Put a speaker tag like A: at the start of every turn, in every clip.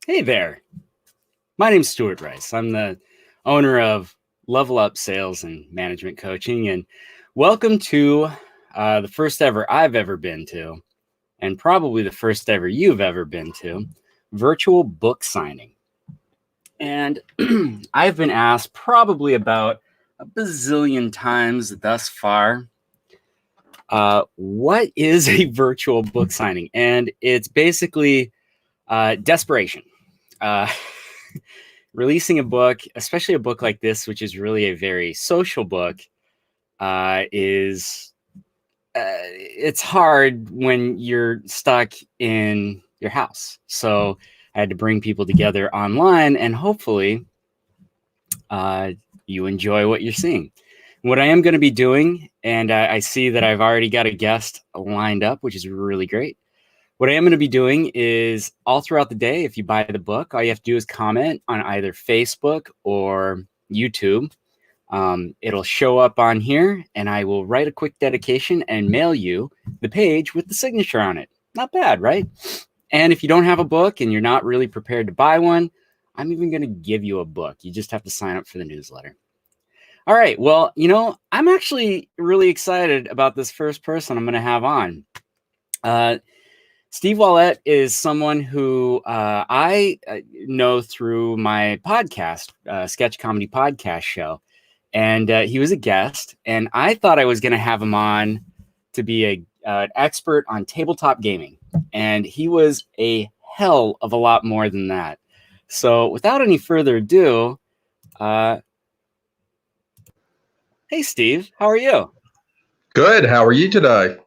A: Hey there. My name's Stuart Rice. I'm the owner of Level Up Sales and Management Coaching, and welcome to the first ever I've ever been to, and probably the first ever you've ever been to, virtual book signing. And I've been asked probably about a bazillion times thus far, what is a virtual book signing? And it's basically desperation. Uh, Releasing a book, especially a book like this, which is really a very social book, is it's hard when you're stuck in your house. So I had to bring people together online, and hopefully you enjoy what you're seeing. What I am going to be doing, and I see that I've already got a guest lined up, which is really great. What I am going to be doing is all throughout the day, if you buy the book, all you have to do is comment on either Facebook or YouTube. It'll show up on here, and I will write a quick dedication and mail you the page with the signature on it. Not bad, right? And if you don't have a book and you're not really prepared to buy one, I'm even going to give you a book. You just have to sign up for the newsletter. All right. Well, I'm actually really excited about this first person I'm going to have on. Steve Wallette is someone who I know through my podcast, sketch comedy podcast show. And he was a guest. And I thought I was going to have him on to be an expert on tabletop gaming. And he was a hell of a lot more than that. So without any further ado, hey, Steve, how are you?
B: Good. How are you today?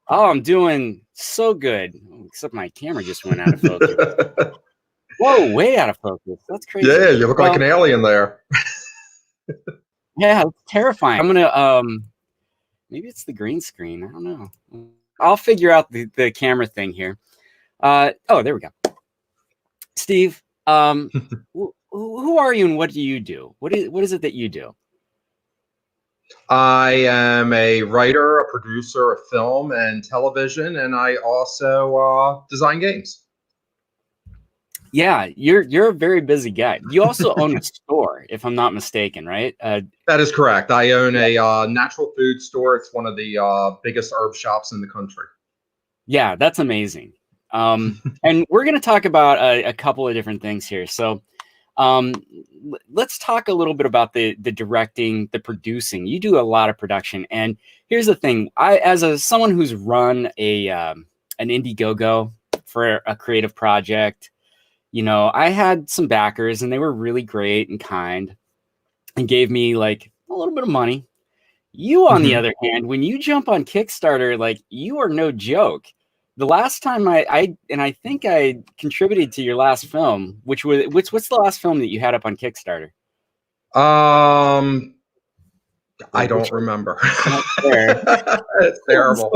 A: Oh, I'm doing so good. Except my camera just went out of focus. Whoa, way out of focus. That's crazy.
B: Yeah, you look like an alien there.
A: Yeah, it's terrifying. I'm gonna maybe it's the green screen. I don't know. I'll figure out the camera thing here. Oh, there we go. Steve, who are you and what do you do? What is it that you do?
B: I am a writer, a producer of film and television, and I also design games.
A: Yeah, you're a very busy guy. You also own a store, if I'm not mistaken, right?
B: That is correct. I own a natural food store. It's one of the biggest herb shops in the country.
A: Yeah, that's amazing. And we're going to talk about a couple of different things here. So let's talk a little bit about the directing, the producing. You do a lot of production. And here's the thing. As someone who's run an Indiegogo for a creative project, I had some backers and they were really great and kind and gave me like a little bit of money. You, on the other hand, when you jump on Kickstarter, like you are no joke. The last time I think I contributed to your last film, what's the last film that you had up on Kickstarter?
B: I don't remember. It's terrible.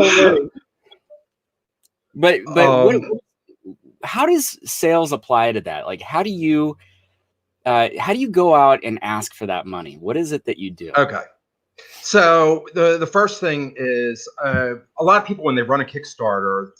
A: But how does sales apply to that? Like, how do you go out and ask for that money? What is it that you do?
B: Okay. So the first thing is a lot of people, when they run a Kickstarter,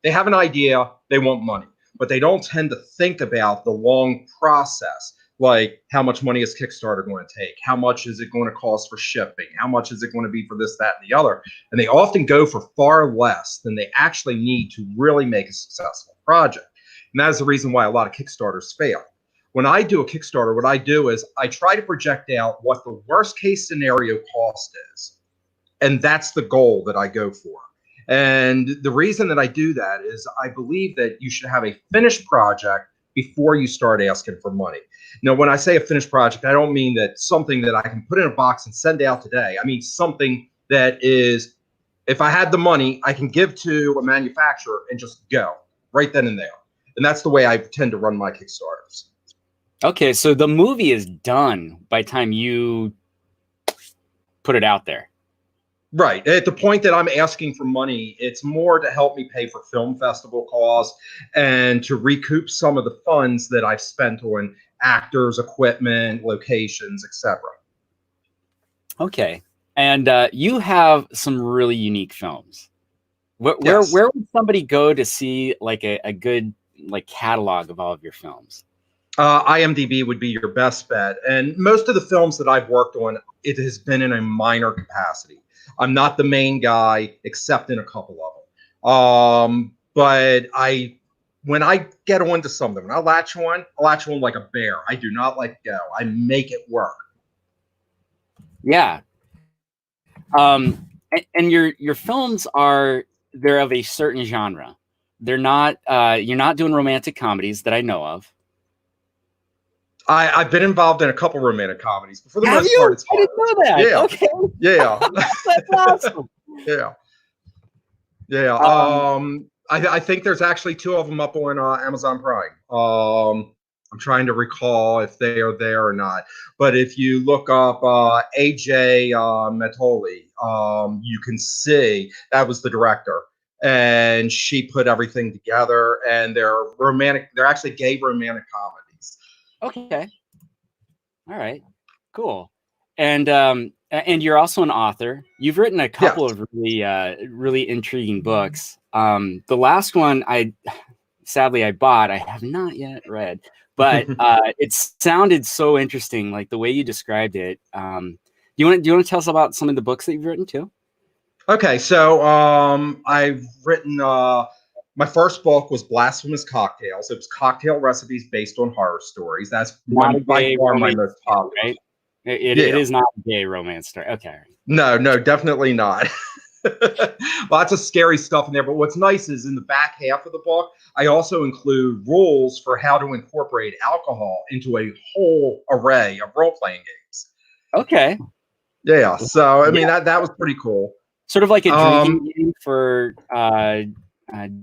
B: they have an idea, they want money, but they don't tend to think about the long process. Like, how much money is Kickstarter going to take? How much is it going to cost for shipping? How much is it going to be for this, that, and the other? And they often go for far less than they actually need to really make a successful project. And that is the reason why a lot of Kickstarters fail. When I do a Kickstarter, what I do is I try to project out what the worst case scenario cost is. And that's the goal that I go for. And the reason that I do that is I believe that you should have a finished project before you start asking for money. Now, when I say a finished project, I don't mean that something that I can put in a box and send out today. I mean something that is, if I had the money, I can give to a manufacturer and just go right then and there. And that's the way I tend to run my Kickstarters.
A: Okay, so the movie is done by the time you put it out there.
B: Right. At the point that I'm asking for money, it's more to help me pay for film festival costs and to recoup some of the funds that I've spent on actors, equipment, locations, etc.
A: Okay. And you have some really unique films.
B: Yes.
A: Where would somebody go to see like a good like catalog of all of your films?
B: IMDb would be your best bet. And most of the films that I've worked on, it has been in a minor capacity. I'm not the main guy, except in a couple of them. But when I get onto something, when I latch on like a bear. I do not let go. I make it work.
A: Yeah. And your films they're of a certain genre. They're not you're not doing romantic comedies that I know of.
B: I've been involved in a couple romantic comedies, but for the
A: Have
B: most part,
A: you?
B: it's
A: I didn't
B: horror.
A: know that.
B: Yeah,
A: Okay.
B: yeah,
A: That's awesome.
B: yeah, yeah.
A: Um,
B: I think there's actually two of them up on Amazon Prime. I'm trying to recall if they are there or not. But if you look up AJ Matoli, you can see that was the director, and she put everything together. And they're romantic. They're actually gay romantic comedies.
A: okay. All right. Cool. And you're also an author. You've written a
B: Yes.
A: couple of really intriguing books. The last one sadly I bought, I have not yet read, but it sounded so interesting, like the way you described it. Do you want to tell us about some of the books that you've written too?
B: Okay, so I've written my first book was Blasphemous Cocktails. It was cocktail recipes based on horror stories. That's
A: Not a
B: by
A: gay
B: far my
A: romance
B: most
A: story,
B: popular.
A: right? It
B: Yeah,
A: is not a gay romance story. Okay.
B: no, no, definitely not. Lots of scary stuff in there, but what's nice is in the back half of the book, I also include rules for how to incorporate alcohol into a whole array of role playing games.
A: Okay.
B: Yeah, so I mean
A: Yeah.
B: that was pretty cool.
A: Sort of like a
B: Um,
A: drinking game for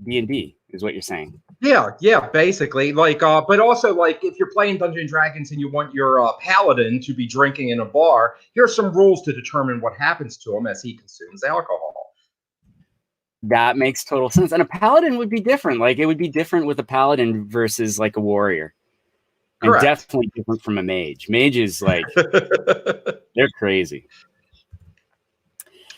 A: D&D is what you're saying.
B: Yeah, yeah, basically. Like, but also like if you're playing Dungeons and Dragons and you want your paladin to be drinking in a bar, here's some rules to determine what happens to him as he consumes alcohol.
A: That makes total sense. And a paladin would be different. Like it would be different with a paladin versus like a warrior. And
B: Correct.
A: definitely different from a mage. Mages like they're crazy.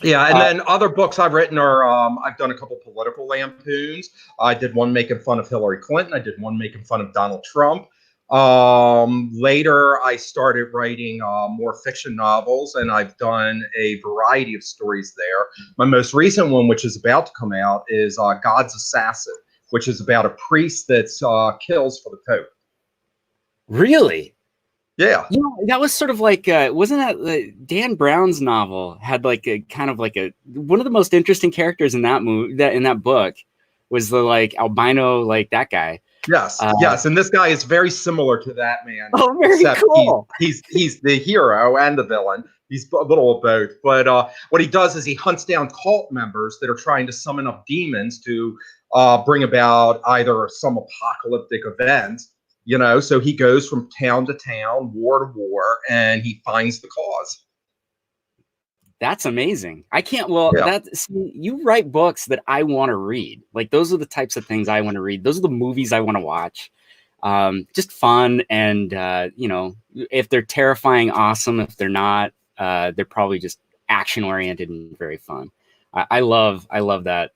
B: Yeah, and
A: Uh,
B: then other books I've written are I've done a couple political lampoons. I did one making fun of Hillary Clinton. I did one making fun of Donald Trump. Later, I started writing more fiction novels, and I've done a variety of stories there. My most recent one, which is about to come out, is God's Assassin, which is about a priest that kills for the Pope.
A: really?
B: Yeah.
A: You know, that was sort of like wasn't that Dan Brown's novel had like a kind of like a one of the most interesting characters in that movie that in that book was the like albino like that guy.
B: Yes,
A: Uh,
B: yes, and this guy is very similar to that man,
A: oh, very
B: except
A: cool.
B: he's the hero and the villain. He's a little of both. But what he does is he hunts down cult members that are trying to summon up demons to bring about either some apocalyptic event. You know, so he goes from town to town, war to war, and he finds the cause.
A: That's amazing. I can't. Well,
B: Yeah.
A: that see, you write books that I want to read. Like those are the types of things I want to read. Those are the movies I want to watch. Just fun and you know, if they're terrifying, awesome. If they're not, they're probably just action oriented and very fun. I love that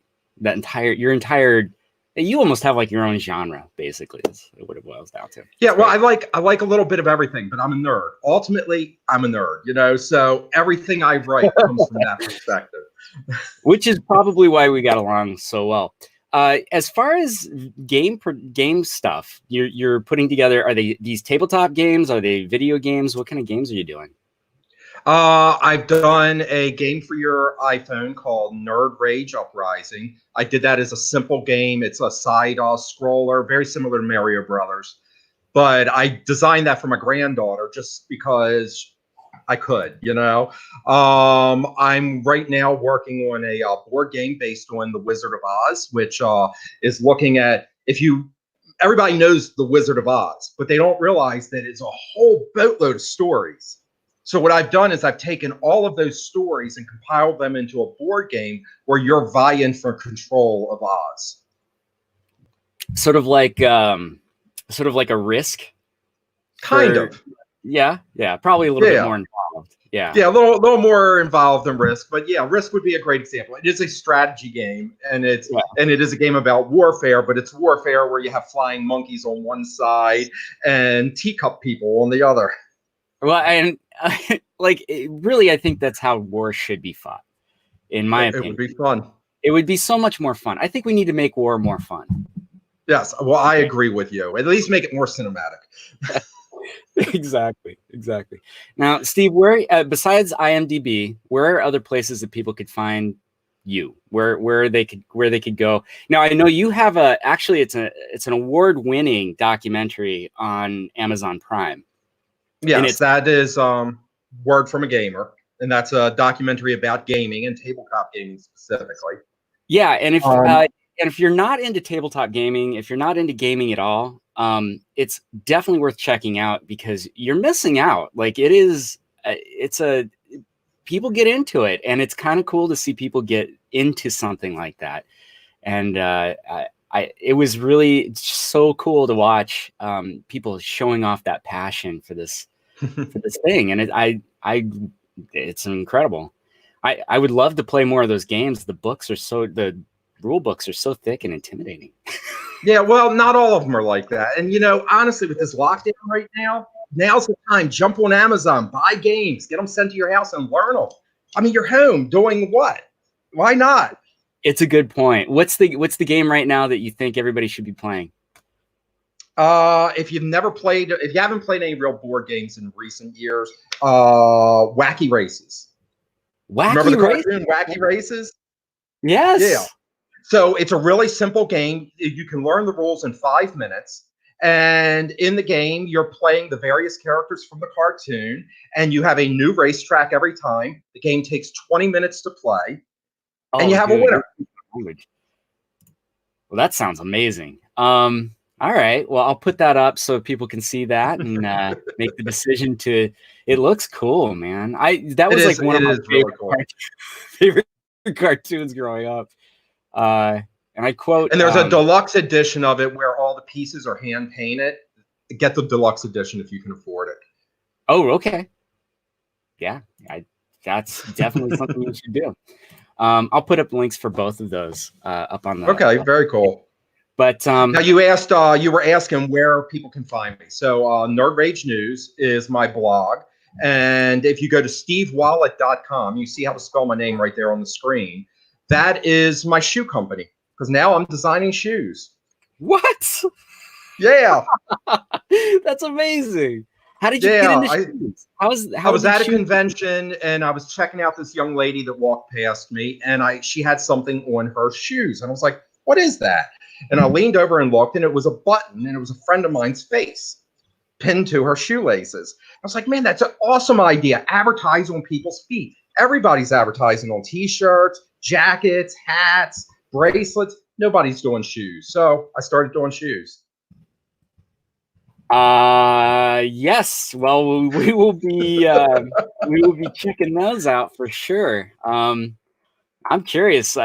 A: entire your entire. You almost have like your own genre, basically. Is what it boils down to.
B: Yeah,
A: It's
B: well,
A: great.
B: I like a little bit of everything, but I'm a nerd. Ultimately, I'm a nerd, you know. So everything I write comes from that perspective.
A: Which is probably why we got along so well. As far as game stuff, you're putting together, are they these tabletop games? Are they video games? What kind of games are you doing?
B: I've done a game for your iPhone called Nerd Rage Uprising. I did that as a simple game. It's a side scroller, very similar to Mario Brothers. But I designed that for my granddaughter just because I could, you know. I'm right now working on a board game based on The Wizard of Oz, which is looking at if you. Everybody knows The Wizard of Oz, but they don't realize that it's a whole boatload of stories. So what I've done is I've taken all of those stories and compiled them into a board game where you're vying for control of Oz.
A: Sort of like a Risk
B: Kind
A: for
B: of.
A: yeah, probably a little bit
B: Yeah.
A: more involved. Yeah.
B: Yeah, a little more involved than Risk, but yeah, Risk would be a great example. It is a strategy game, and it is a game about warfare, but it's warfare where you have flying monkeys on one side and teacup people on the other.
A: Well, and like really, I think that's how war should be fought, in my
B: It would
A: opinion.
B: be fun.
A: It would be so much more fun. I think we need to make war more fun.
B: Yes, well, I agree with you. At least make it more cinematic.
A: Exactly. Now, Steve, where besides IMDb, where are other places that people could find you? Where they could go? Now, I know you have it's an award-winning documentary on Amazon Prime. And
B: Yes,
A: it's
B: that is Word from a Gamer, and that's a documentary about gaming and tabletop gaming specifically.
A: yeah, and if you're not into tabletop gaming, if you're not into gaming at all, it's definitely worth checking out because you're missing out. Like people get into it, and it's kind of cool to see people get into something like that. And it was really so cool to watch people showing off that passion for this thing, and it's incredible. I would love to play more of those games. The rule books are so thick and intimidating.
B: Yeah, well, not all of them are like that. And honestly, with this lockdown right now, now's the time. Jump on Amazon, buy games, get them sent to your house, and learn them. I mean, you're home doing what? Why not?
A: It's a good point. What's the game right now that you think everybody should be playing?
B: If you haven't played any real board games in recent years, Wacky Races. Remember the cartoon Wacky Races?
A: Yes.
B: Yeah. So it's a really simple game. You can learn the rules in 5 minutes. And in the game, you're playing the various characters from the cartoon, and you have a new racetrack every time. The game takes 20 minutes to play, and you have a winner.
A: Well, that sounds amazing. All right. Well, I'll put that up so people can see that and make the decision to. It looks cool, man. That was like one of my favorite cartoons growing up. And I quote.
B: And there's a deluxe edition of it where all the pieces are hand painted. Get the deluxe edition if you can afford it.
A: Oh, okay. Yeah, that's definitely something you should do. I'll put up links for both of those up on the.
B: Okay, very cool.
A: But
B: now you were asking where people can find me. So Nerd Rage News is my blog. And if you go to stevewallet.com, you see how to spell my name right there on the screen. That is my shoe company because now I'm designing shoes.
A: What?
B: Yeah.
A: That's amazing. How did you get into shoes?
B: I was at a convention and I was checking out this young lady that walked past me, and she had something on her shoes. And I was like, what is that? And I leaned over and looked, and it was a button, and it was a friend of mine's face pinned to her shoelaces. I was like, man, that's an awesome idea. Advertise on people's feet. Everybody's advertising on T-shirts, jackets, hats, bracelets. Nobody's doing shoes. So I started doing shoes.
A: Yes. Well, we will be checking those out for sure. I'm curious.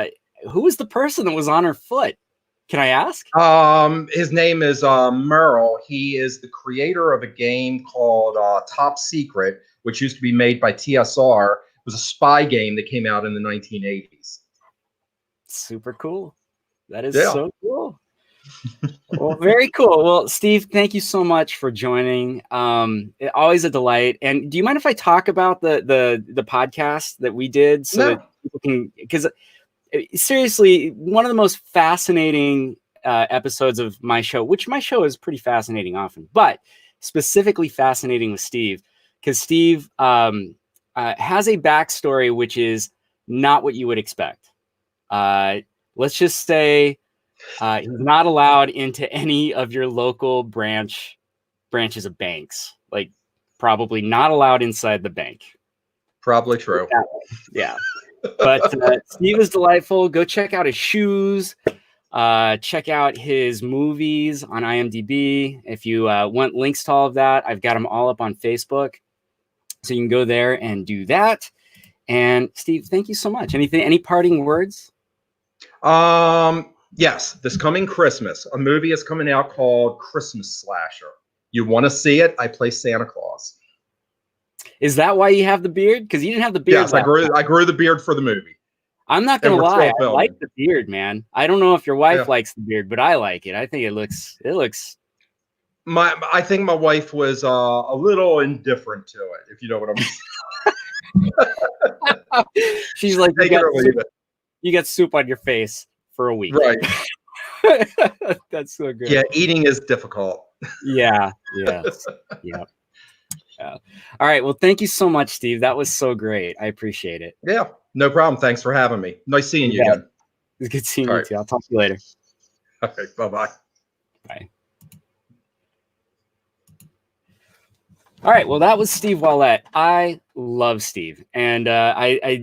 A: Who was the person that was on her foot? Can I ask?
B: His name is Merle. He is the creator of a game called Top Secret, which used to be made by TSR. It was a spy game that came out in the 1980s.
A: Super cool. That is so cool. Well, very cool. Well, Steve, thank you so much for joining. Always a delight. And do you mind if I talk about the podcast that we did that people can, because seriously, one of the most fascinating episodes of my show, which my show is pretty fascinating often, but specifically fascinating with Steve, because Steve has a backstory which is not what you would expect. Let's just say he's not allowed into any of your local branches of banks. Like, probably not allowed inside the bank.
B: Probably true.
A: Yeah. But Steve is delightful. Go check out his shoes. Check out his movies on IMDb. If you want links to all of that, I've got them all up on Facebook. So you can go there and do that. And Steve, thank you so much. Any parting words?
B: Yes, this coming Christmas, a movie is coming out called Christmas Slasher. You want to see it? I play Santa Claus.
A: Is that why you have the beard? Because you didn't have the beard
B: Yes, I
A: last
B: grew
A: time.
B: I grew the beard for the movie,
A: I'm not
B: and
A: gonna
B: we're
A: lie,
B: still
A: I like
B: filming.
A: the beard, man. I don't know if your wife
B: Yeah.
A: likes the beard, but I like it. I think it looks.
B: I think my wife was a little indifferent to it, if you know what I'm
A: She's like,
B: take it or leave it.
A: you got soup on your face for a week.
B: Right.
A: That's so good.
B: Yeah, eating is difficult.
A: Yeah. Yes. Yeah. Yeah. All right. Well, thank you so much, Steve. That was so great. I appreciate it.
B: Yeah, no problem. Thanks for having me. Nice seeing
A: You
B: you
A: bet.
B: again.
A: It's good seeing
B: All
A: you
B: right.
A: too. I'll talk to you later.
B: All right. Bye-bye.
A: Bye. All right. Well, that was Steve Wallette. I love Steve, and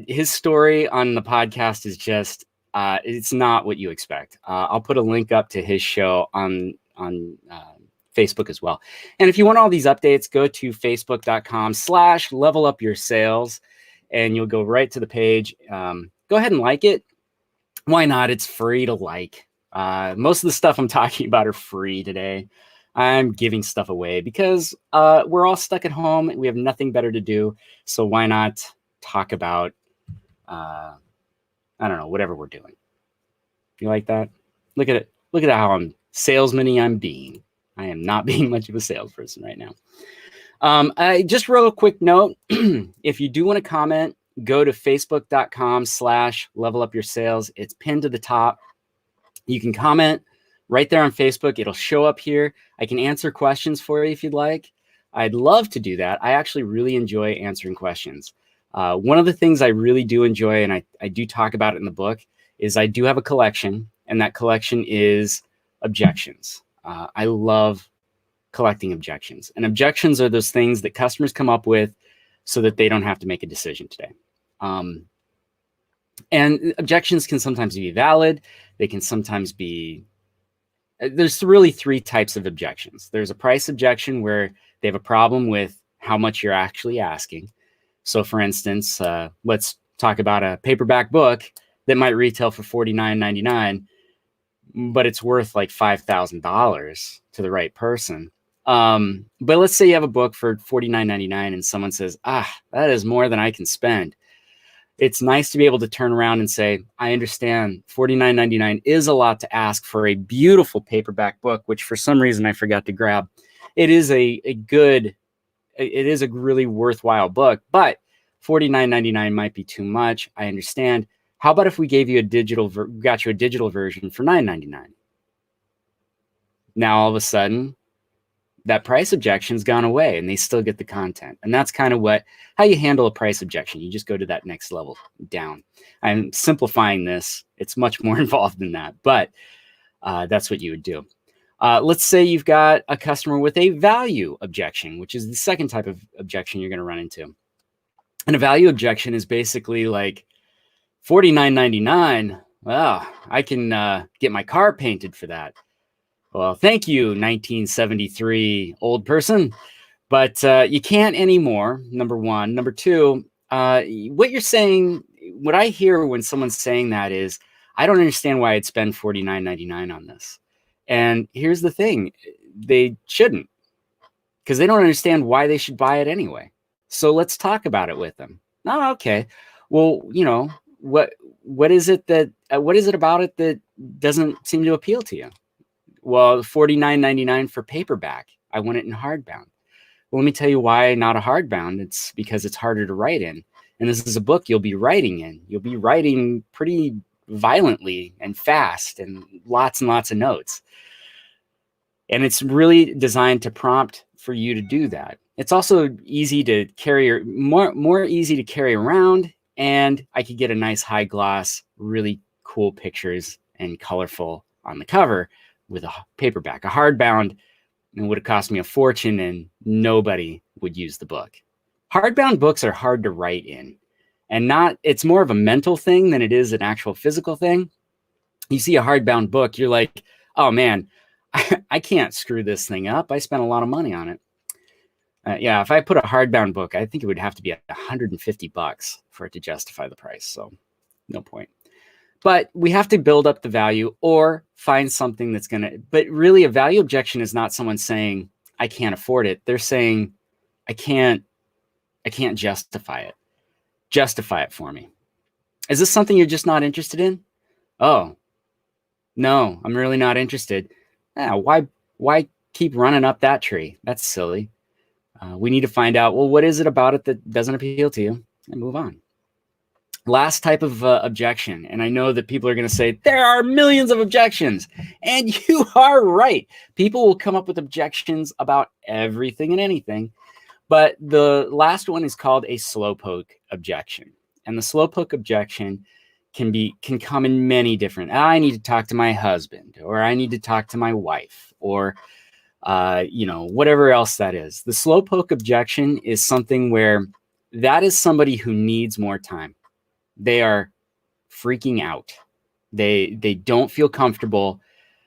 A: his story on the podcast is just it's not what you expect. I'll put a link up to his show on Facebook as well. And if you want all these updates, go to facebook.com/levelupyoursales, and you'll go right to the page. Go ahead and like it. Why not? It's free to like. Most of the stuff I'm talking about are free today. I'm giving stuff away because we're all stuck at home. We have nothing better to do. So why not talk about, I don't know, whatever we're doing. You like that? Look at it. Look at how salesman-y I'm being. I am not being much of a salesperson right now. I just wrote a quick note. If you do want to comment, go to facebook.com/levelupyoursales. It's pinned to the top. You can comment right there on Facebook. It'll show up here. I can answer questions for you if you'd like. I'd love to do that. I actually really enjoy answering questions. One of the things I really do enjoy, and I do talk about it in the book, is I do have a collection, and that collection is objections. I love collecting objections. And objections are those things that customers come up with so that they don't have to make a decision today. And objections can sometimes be valid. They can sometimes be, there's really three types of objections. There's a price objection where they have a problem with how much you're actually asking. So for instance, let's talk about a paperback book that might retail for $49.99, but it's worth like $5,000 to the right person. But let's say you have a book for $49.99 and someone says, that is more than I can spend. It's nice to be able to turn around and say, I understand $49.99 is a lot to ask for a beautiful paperback book, which for some reason I forgot to grab. It is it is a really worthwhile book, but $49.99 might be too much. I understand. How about if we gave you got you a digital version for $9.99? Now all of a sudden, that price objection's gone away and they still get the content. And that's kind of how you handle a price objection. You just go to that next level down. I'm simplifying this. It's much more involved than that, but that's what you would do. Let's say you've got a customer with a value objection, which is the second type of objection you're going to run into. And a value objection is basically like $49.99. Well, I can get my car painted for that. Well, thank you, 1973 old person, but you can't anymore, number one. Number two, what you're saying, what I hear when someone's saying that is, I don't understand why I'd spend $49.99 on this. And here's the thing, they shouldn't, because they don't understand why they should buy it anyway. So let's talk about it with them. Oh, okay. Well, what is it about it that doesn't seem to appeal to you? Well, $49.99 for paperback. I want it in hardbound. Well, let me tell you why not a hardbound. It's because it's harder to write in. And this is a book you'll be writing in. You'll be writing pretty violently and fast and lots of notes. And it's really designed to prompt for you to do that. It's also easy to carry, more easy to carry around. And I could get a nice high gloss, really cool pictures and colorful on the cover with a paperback. A hardbound, it would have cost me a fortune and nobody would use the book. Hardbound books are hard to write in, and it's more of a mental thing than it is an actual physical thing. You see a hardbound book, you're like, oh man, I can't screw this thing up. I spent a lot of money on it. Yeah, if I put a hardbound book, I think it would have to be $150 for it to justify the price. So no point. But we have to build up the value or find something that's but really a value objection is not someone saying, I can't afford it. They're saying, I can't I can't justify it. Justify it for me. Is this something you're just not interested in? Oh, no, I'm really not interested. Yeah, why keep running up that tree? That's silly. We need to find out, well, what is it about it that doesn't appeal to you, and move on. Last type of objection, and I know that people are going to say there are millions of objections, and you are right. People will come up with objections about everything and anything, but the last one is called a slowpoke objection, and the slowpoke objection can come in many different. I need to talk to my husband, or I need to talk to my wife, or whatever else that is. The slowpoke objection is something where that is somebody who needs more time. They are freaking out. They don't feel comfortable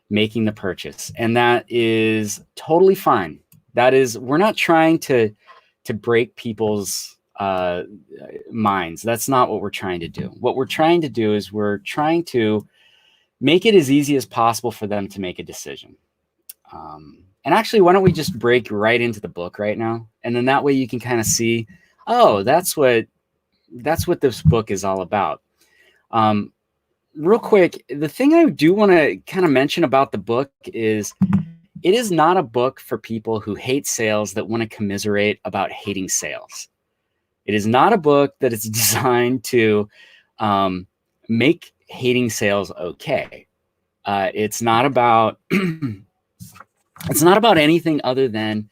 A: making the purchase, and that is totally fine. That is, we're not trying to break people's minds. That's not what we're trying to do. What we're trying to do is we're trying to make it as easy as possible for them to make a decision. And actually, why don't we just break right into the book right now, and then that way you can kind of see, oh, that's what this book is all about. Real quick, the thing I do want to kind of mention about the book is it is not a book for people who hate sales that want to commiserate about hating sales. It is not a book that is designed to make hating sales okay. It's not about it's not about anything other than,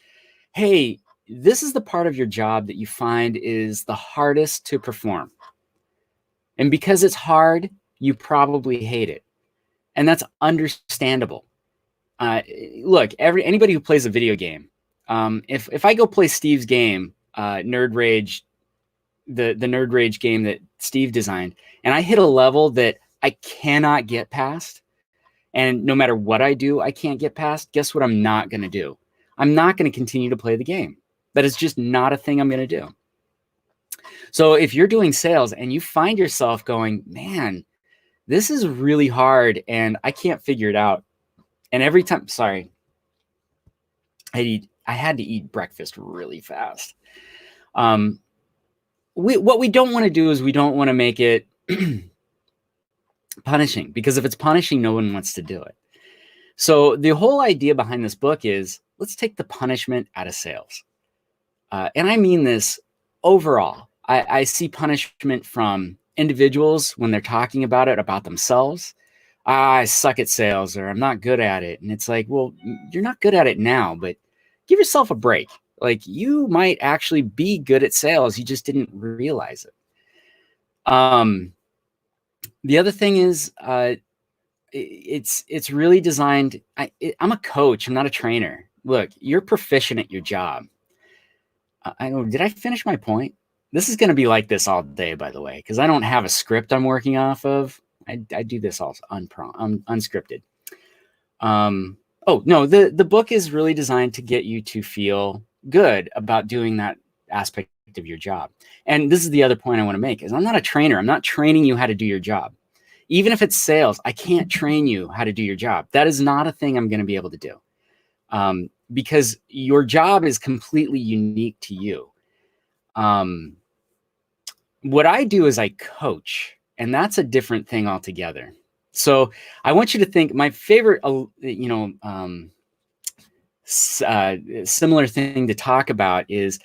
A: hey, this is the part of your job that you find is the hardest to perform. And because it's hard, you probably hate it. And that's understandable. Look, anybody who plays a video game, if I go play Steve's game, Nerd Rage, the Nerd Rage game that Steve designed, and I hit a level that I cannot get past, and no matter what I do, I can't get past, guess what I'm not going to do? I'm not going to continue to play the game. That is just not a thing I'm going to do. So if you're doing sales and you find yourself going, man, this is really hard and I can't figure it out. And every time, sorry, I had to eat breakfast really fast. What we don't want to do is we don't want to make it punishing, because if it's punishing, no one wants to do it. So the whole idea behind this book is, let's take the punishment out of sales. And I mean this overall. I see punishment from individuals when they're talking about it, about themselves. I suck at sales, or I'm not good at it. And it's like, well, you're not good at it now, but give yourself a break. Like, you might actually be good at sales. You just didn't realize it. The other thing is, it's really designed. I'm a coach. I'm not a trainer. Look, you're proficient at your job. Did I finish my point? This is going to be like this all day, by the way, because I don't have a script I'm working off of. I do this all unscripted. Oh, no, the book is really designed to get you to feel good about doing that aspect of your job. And this is the other point I want to make, is I'm not a trainer. I'm not training you how to do your job. Even if it's sales, I can't train you how to do your job. That is not a thing I'm going to be able to do, because your job is completely unique to you. What I do is I coach, and that's a different thing altogether. So I want you to think, my favorite, similar thing to talk about is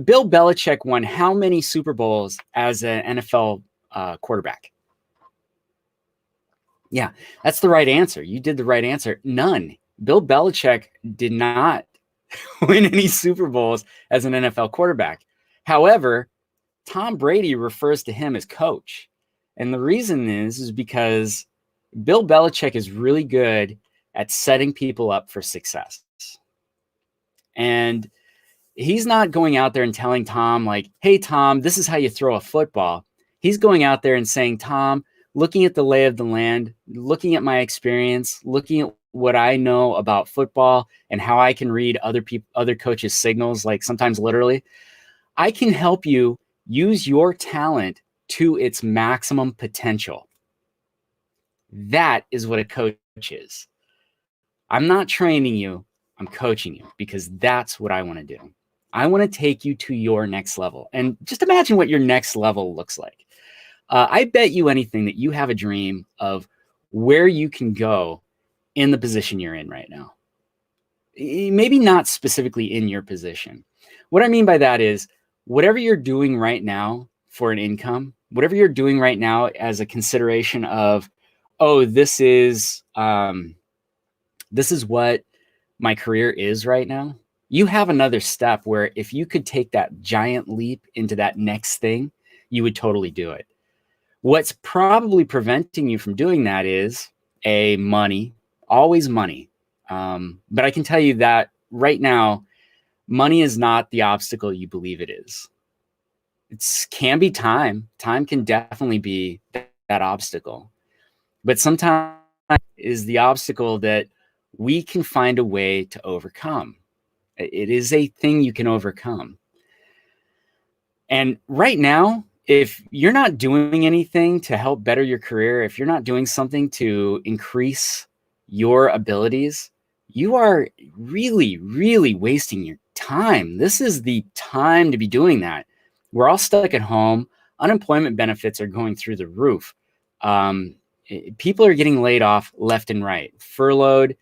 A: Bill Belichick won how many Super Bowls as an NFL quarterback? Yeah, that's the right answer. You did the right answer. None. Bill Belichick did not win any Super Bowls as an NFL quarterback. However, Tom Brady refers to him as coach. And the reason is because Bill Belichick is really good at setting people up for success. And he's not going out there and telling Tom, like, hey, Tom, this is how you throw a football. He's going out there and saying, Tom, looking at the lay of the land, looking at my experience, looking at what I know about football and how I can read other coaches' signals, like sometimes literally, I can help you use your talent to its maximum potential. That is what a coach is. I'm not training you, I'm coaching you, because that's what I want to do. I want to take you to your next level. And just imagine what your next level looks like. I bet you anything that you have a dream of where you can go in the position you're in right now. Maybe not specifically in your position. What I mean by that is whatever you're doing right now for an income, whatever you're doing right now as a consideration of, oh, this is what my career is right now. You have another step where if you could take that giant leap into that next thing, you would totally do it. What's probably preventing you from doing that is money, always money. But I can tell you that right now, money is not the obstacle you believe it is. It can be time. Time can definitely be that obstacle. But sometimes is the obstacle that we can find a way to overcome. It is a thing you can overcome. And right now, if you're not doing anything to help better your career, if you're not doing something to increase your abilities, you are really, really wasting your time. This is the time to be doing that. We're all stuck at home. Unemployment benefits are going through the roof. People are getting laid off left and right, furloughed.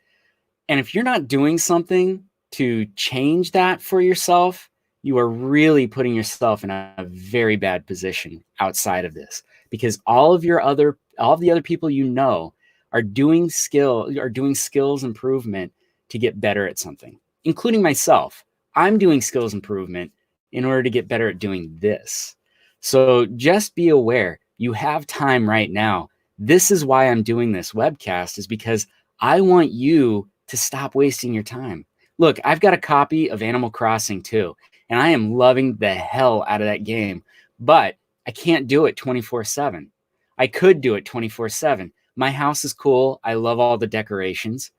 A: And if you're not doing something to change that for yourself, you are really putting yourself in a very bad position outside of this, because all of the other people you know are doing skills improvement to get better at something, including myself. I'm doing skills improvement in order to get better at doing this. So just be aware, you have time right now. This is why I'm doing this webcast, is because I want you to stop wasting your time. Look, I've got a copy of Animal Crossing too, and I am loving the hell out of that game, but I can't do it 24/7. I could do it 24/7. My house is cool. I love all the decorations.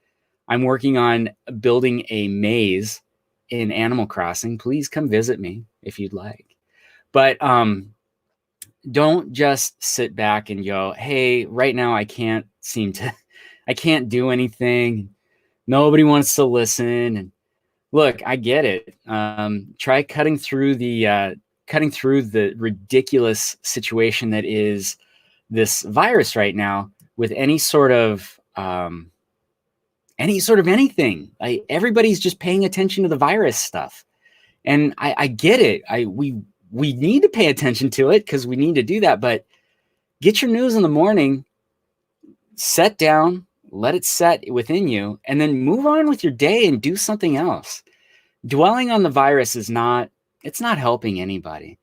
A: I'm working on building a maze in Animal Crossing. Please come visit me if you'd like. But don't just sit back and go, hey, right now I can't do anything. Nobody wants to listen. And look, I get it. Try cutting through the ridiculous situation that is this virus right now with any sort of anything. Everybody's just paying attention to the virus stuff, and I get it. We need to pay attention to it because we need to do that. But get your news in the morning, set down, let it set within you, and then move on with your day and do something else. Dwelling on the virus it's not helping anybody.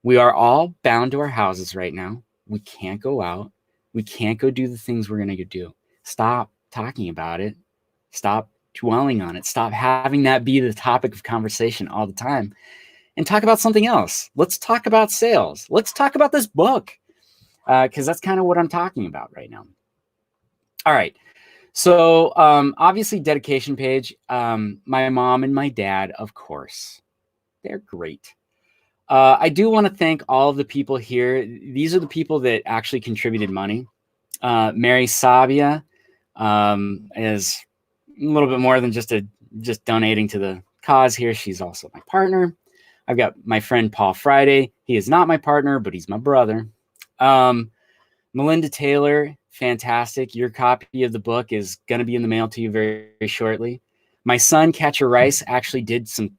A: We are all bound to our houses right now. We can't go out. We can't go do the things we're going to do. Stop talking about it. Stop dwelling on it. Stop having that be the topic of conversation all the time, and talk about something else. Let's talk about sales. Let's talk about this book, because that's kind of what I'm talking about right now. All right. So obviously dedication page, my mom and my dad, of course, they're great. I do want to thank all of the people here. These are the people that actually contributed money. Mary Sabia is a little bit more than just donating to the cause here. She's also my partner. I've got my friend Paul Friday. He is not my partner, but he's my brother. Melinda Taylor, fantastic. Your copy of the book is going to be in the mail to you very, very shortly. My son, Catcher Rice, actually did some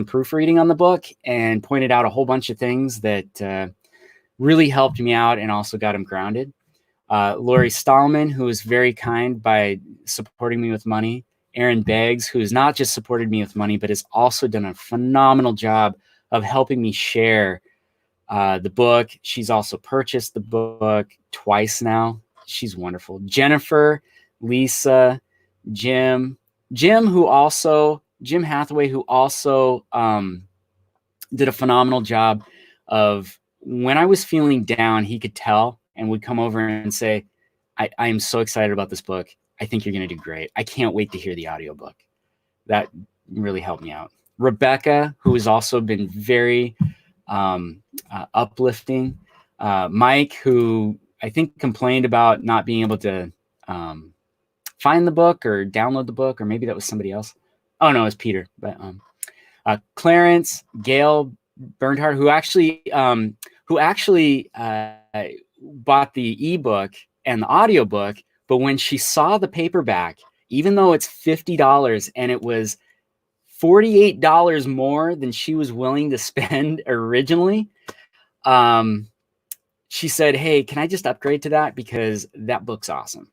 A: proofreading on the book and pointed out a whole bunch of things that really helped me out and also got him grounded. Lori Stallman, who was very kind by supporting me with money. Aaron Beggs, who has not just supported me with money, but has also done a phenomenal job of helping me share the book. She's also purchased the book twice now. She's wonderful. Jennifer, Lisa, Jim Hathaway, who also did a phenomenal job of, when I was feeling down, he could tell and would come over and say, I am so excited about this book. I think you're going to do great. I can't wait to hear the audiobook. That really helped me out. Rebecca, who has also been very uplifting. Mike, who I think complained about not being able to find the book or download the book, or maybe that was somebody else. Oh no, it was Peter. But Clarence, Gail Bernhardt, who actually bought the ebook and the audiobook, but when she saw the paperback, even though it's $50 and it was $48 more than she was willing to spend originally, she said, hey, can I just upgrade to that? Because that book's awesome.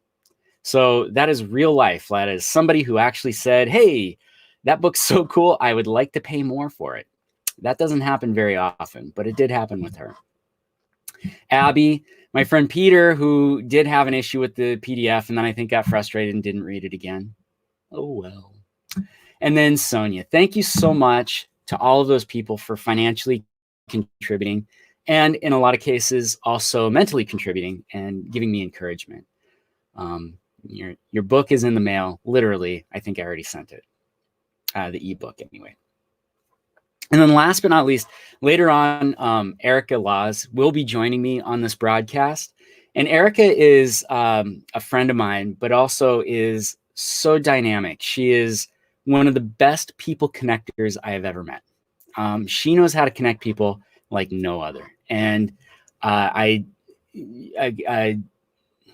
A: So that is real life. That is somebody who actually said, hey, that book's so cool, I would like to pay more for it. That doesn't happen very often, but it did happen with her. Abby, my friend Peter, who did have an issue with the PDF and then I think got frustrated and didn't read it again. Oh, well. And then Sonia, thank you so much to all of those people for financially contributing and in a lot of cases also mentally contributing and giving me encouragement. Your book is in the mail. Literally, I think I already sent it. The ebook anyway. And then last but not least, later on, Erica Laws will be joining me on this broadcast. And Erica is a friend of mine, but also is so dynamic. She is one of the best people connectors I have ever met. She knows how to connect people like no other. And a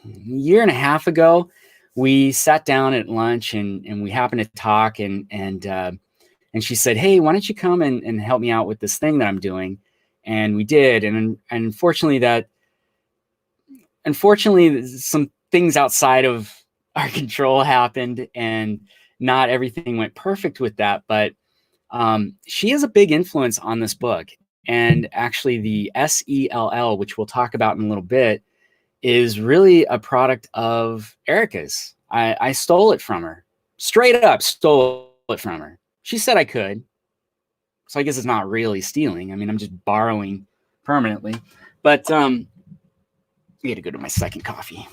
A: year and a half ago, we sat down at lunch and we happened to talk and she said, hey, why don't you come and help me out with this thing that I'm doing? And we did. And unfortunately, some things outside of our control happened and not everything went perfect with that. But she is a big influence on this book. And actually the SELL, which we'll talk about in a little bit, is really a product of Erica's. I stole it from her. Straight up stole it from her. She said I could. So I guess it's not really stealing. I mean, I'm just borrowing permanently. But I got to go to my second coffee.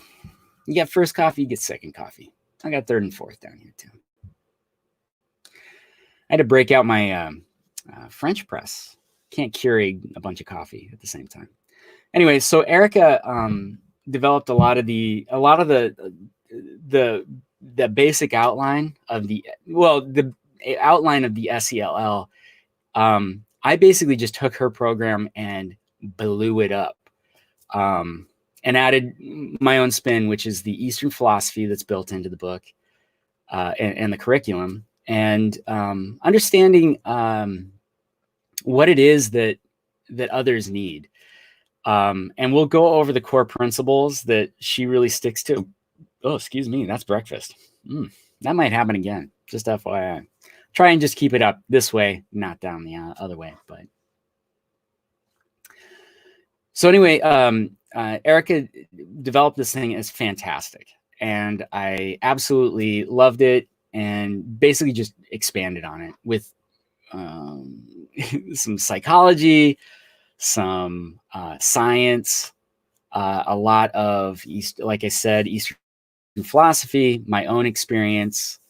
A: You get first coffee, you get second coffee. I got third and fourth down here too. I had to break out my French press. Can't Keurig a bunch of coffee at the same time. Anyway, so Erica developed a lot of the basic outline of the outline of the SELL. I basically just took her program and blew it up and added my own spin, which is the Eastern philosophy that's built into the book and the curriculum, and understanding what it is that others need. And we'll go over the core principles that she really sticks to. Oh, excuse me. That's breakfast. That might happen again. Just FYI. Try and just keep it up this way, not down the other way. But so anyway, Erica developed this thing as fantastic. And I absolutely loved it and basically just expanded on it with some psychology, some science, a lot of like I said, Eastern philosophy, my own experience,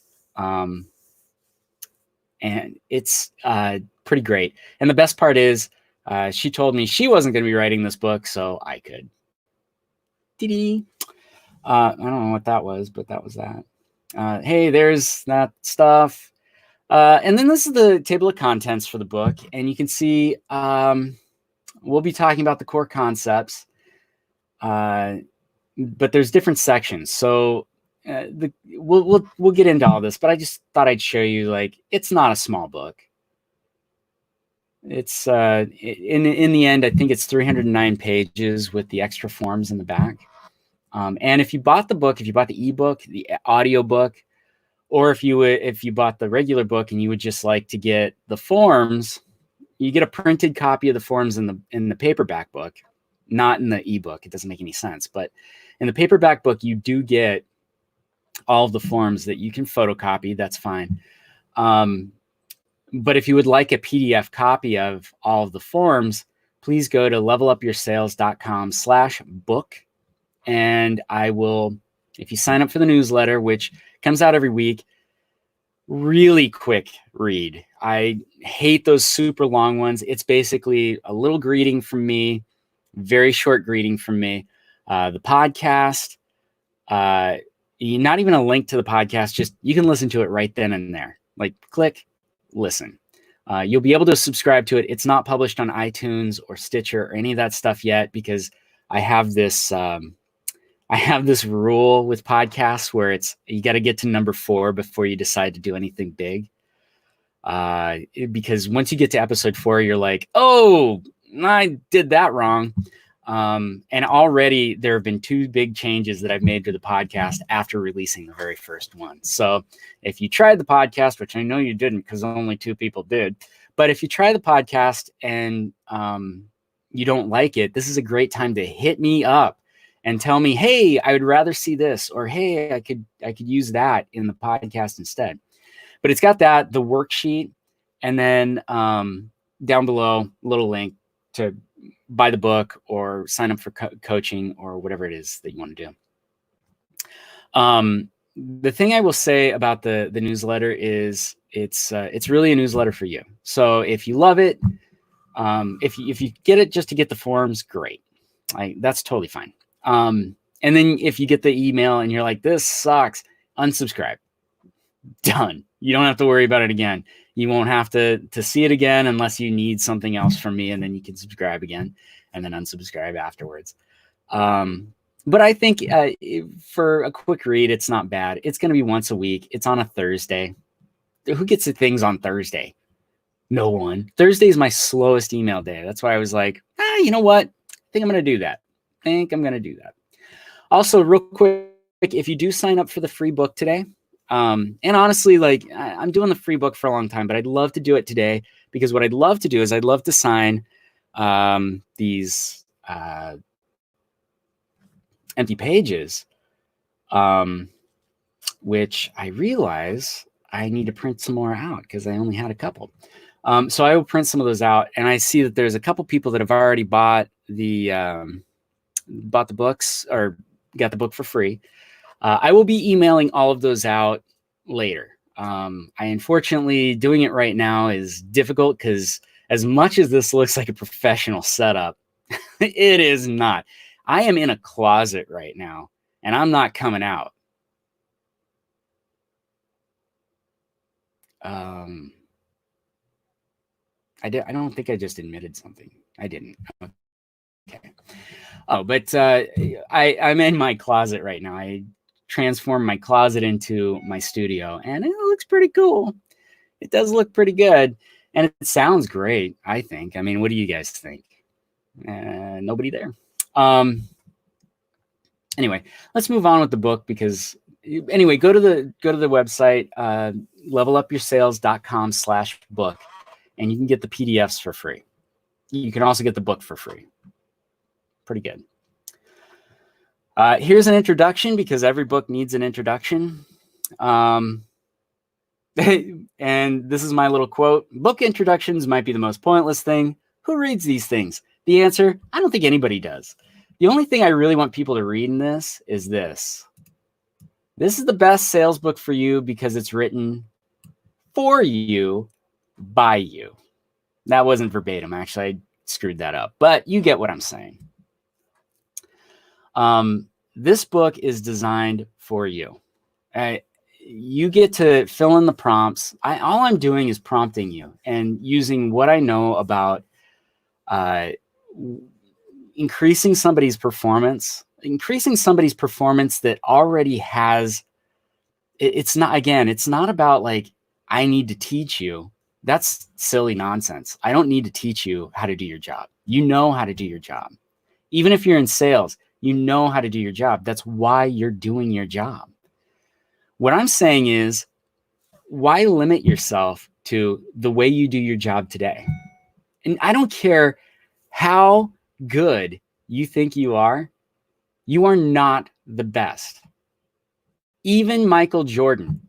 A: and it's pretty great. And the best part is, she told me she wasn't going to be writing this book, so I could. Dee-dee. I don't know what that was, but that was that. Hey, there's that stuff. And then this is the table of contents for the book, and you can see we'll be talking about the core concepts, but there's different sections. So we'll get into all this, but I just thought I'd show you, like, it's not a small book. It's in the end, I think it's 309 pages with the extra forms in the back. And if you bought the book, if you bought the ebook, the audio book, or if you bought the regular book and you would just like to get the forms, you get a printed copy of the forms in the paperback book, not in the ebook. It doesn't make any sense. But in the paperback book, you do get all of the forms that you can photocopy. That's fine. But if you would like a PDF copy of all of the forms, please go to levelupyoursales.com/book. And I will, if you sign up for the newsletter, which comes out every week, really quick read. I hate those super long ones. It's basically a little greeting from me, very short greeting from me. The podcast, not even a link to the podcast, just you can listen to it right then and there. Like, click, listen. You'll be able to subscribe to it. It's not published on iTunes or Stitcher or any of that stuff yet, because I have this rule with podcasts where you got to get to number 4 before you decide to do anything big. Because once you get to episode 4, you're like, oh, I did that wrong. And already there have been 2 big changes that I've made to the podcast after releasing the very first one. So if you tried the podcast, which I know you didn't because only 2 people did, but if you try the podcast and you don't like it, this is a great time to hit me up and tell me, hey, I would rather see this, or hey, I could use that in the podcast instead. But it's got the worksheet, and then down below, a little link to buy the book or sign up for coaching or whatever it is that you want to do. The thing I will say about the newsletter is it's really a newsletter for you. So if you love it, if you get it just to get the forms, great. That's totally fine. And then if you get the email and you're like, this sucks, unsubscribe. Done. You don't have to worry about it again. You won't have to see it again unless you need something else from me, and then you can subscribe again and then unsubscribe afterwards. But I think for a quick read, it's not bad. It's going to be once a week. It's on a Thursday. Who gets the things on Thursday? No one. Thursday is my slowest email day. That's why I was like, you know what? I think I'm going to do that. Also, real quick, if you do sign up for the free book today, and honestly, like I'm doing the free book for a long time, but I'd love to do it today, because what I'd love to do is I'd love to sign these empty pages, which I realize I need to print some more out because I only had a couple. So I will print some of those out, and I see that there's a couple people that have already bought the books or got the book for free. I will be emailing all of those out later. I unfortunately, doing it right now is difficult because as much as this looks like a professional setup, it is not. I am in a closet right now, and I'm not coming out. I don't think I just admitted something. I didn't. Okay. Oh, but I'm in my closet right now. I transformed my closet into my studio, and it looks pretty cool. It does look pretty good, and it sounds great, I think. I mean, what do you guys think? Nobody there. Anyway, let's move on with the book, because anyway, go to the website, levelupyoursales.com/book, and you can get the PDFs for free. You can also get the book for free. Pretty good. Here's an introduction, because every book needs an introduction. And this is my little quote. Book introductions might be the most pointless thing. Who reads these things? The answer, I don't think anybody does. The only thing I really want people to read in this is this. This is the best sales book for you because it's written for you, by you. That wasn't verbatim. Actually, I screwed that up, but you get what I'm saying. This book is designed for you. You get to fill in the prompts. All I'm doing is prompting you and using what I know about increasing somebody's performance that already has. It's not about like, I need to teach you. That's silly nonsense. I don't need to teach you how to do your job. You know how to do your job. Even if you're in sales, you know how to do your job. That's why you're doing your job. What I'm saying is, why limit yourself to the way you do your job today? And I don't care how good you think you are not the best. Even Michael Jordan,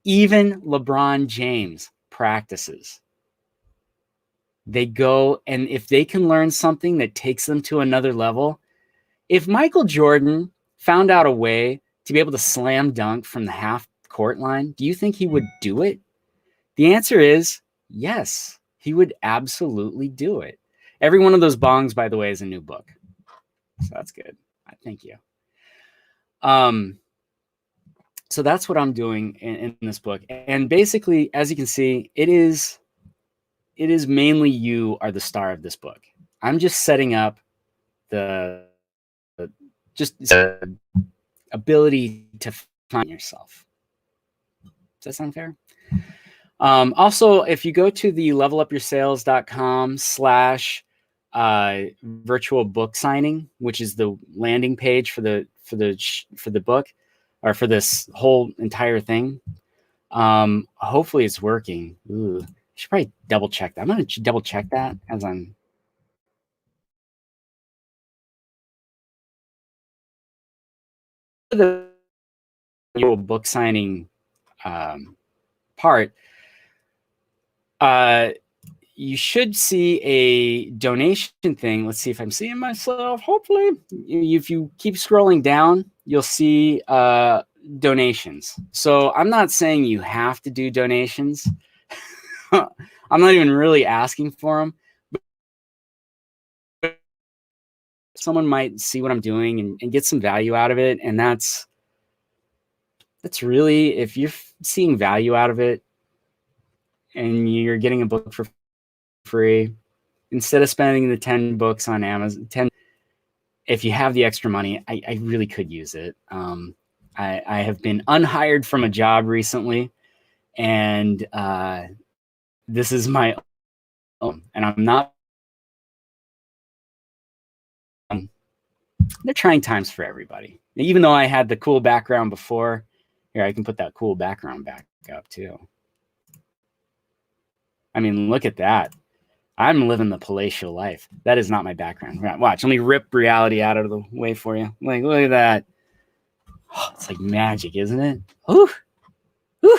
A: even LeBron James practices. They go, and if they can learn something that takes them to another level, if Michael Jordan found out a way to be able to slam dunk from the half court line, do you think he would do it? The answer is yes, he would absolutely do it. Every one of those bongs, by the way, is a new book. So that's good. Thank you. So that's what I'm doing in this book. And basically, as you can see, it is it is mainly you are the star of this book. I'm just setting up the ability to find yourself. Does that sound fair? Also, if you go to the levelupyoursales.com/ virtual book signing, which is the landing page for the book, or for this whole entire thing, hopefully it's working. Ooh, I should probably double check that. I'm going to double check that as I'm the book signing part. You should see a donation thing. Let's see if I'm seeing myself. Hopefully, if you keep scrolling down, you'll see donations. So I'm not saying you have to do donations. I'm not even really asking for them. But someone might see what I'm doing and get some value out of it. And that's really, if you're seeing value out of it and you're getting a book for free, instead of spending the 10 books on Amazon, if you have the extra money, I really could use it. I have been unhired from a job recently, and this is my own, and I'm not. They're trying times for everybody. Even though I had the cool background before, here I can put that cool background back up too. I mean, look at that. I'm living the palatial life. That is not my background. Watch, let me rip reality out of the way for you. Like, look at that. Oh, it's like magic, isn't it? Ooh. Ooh.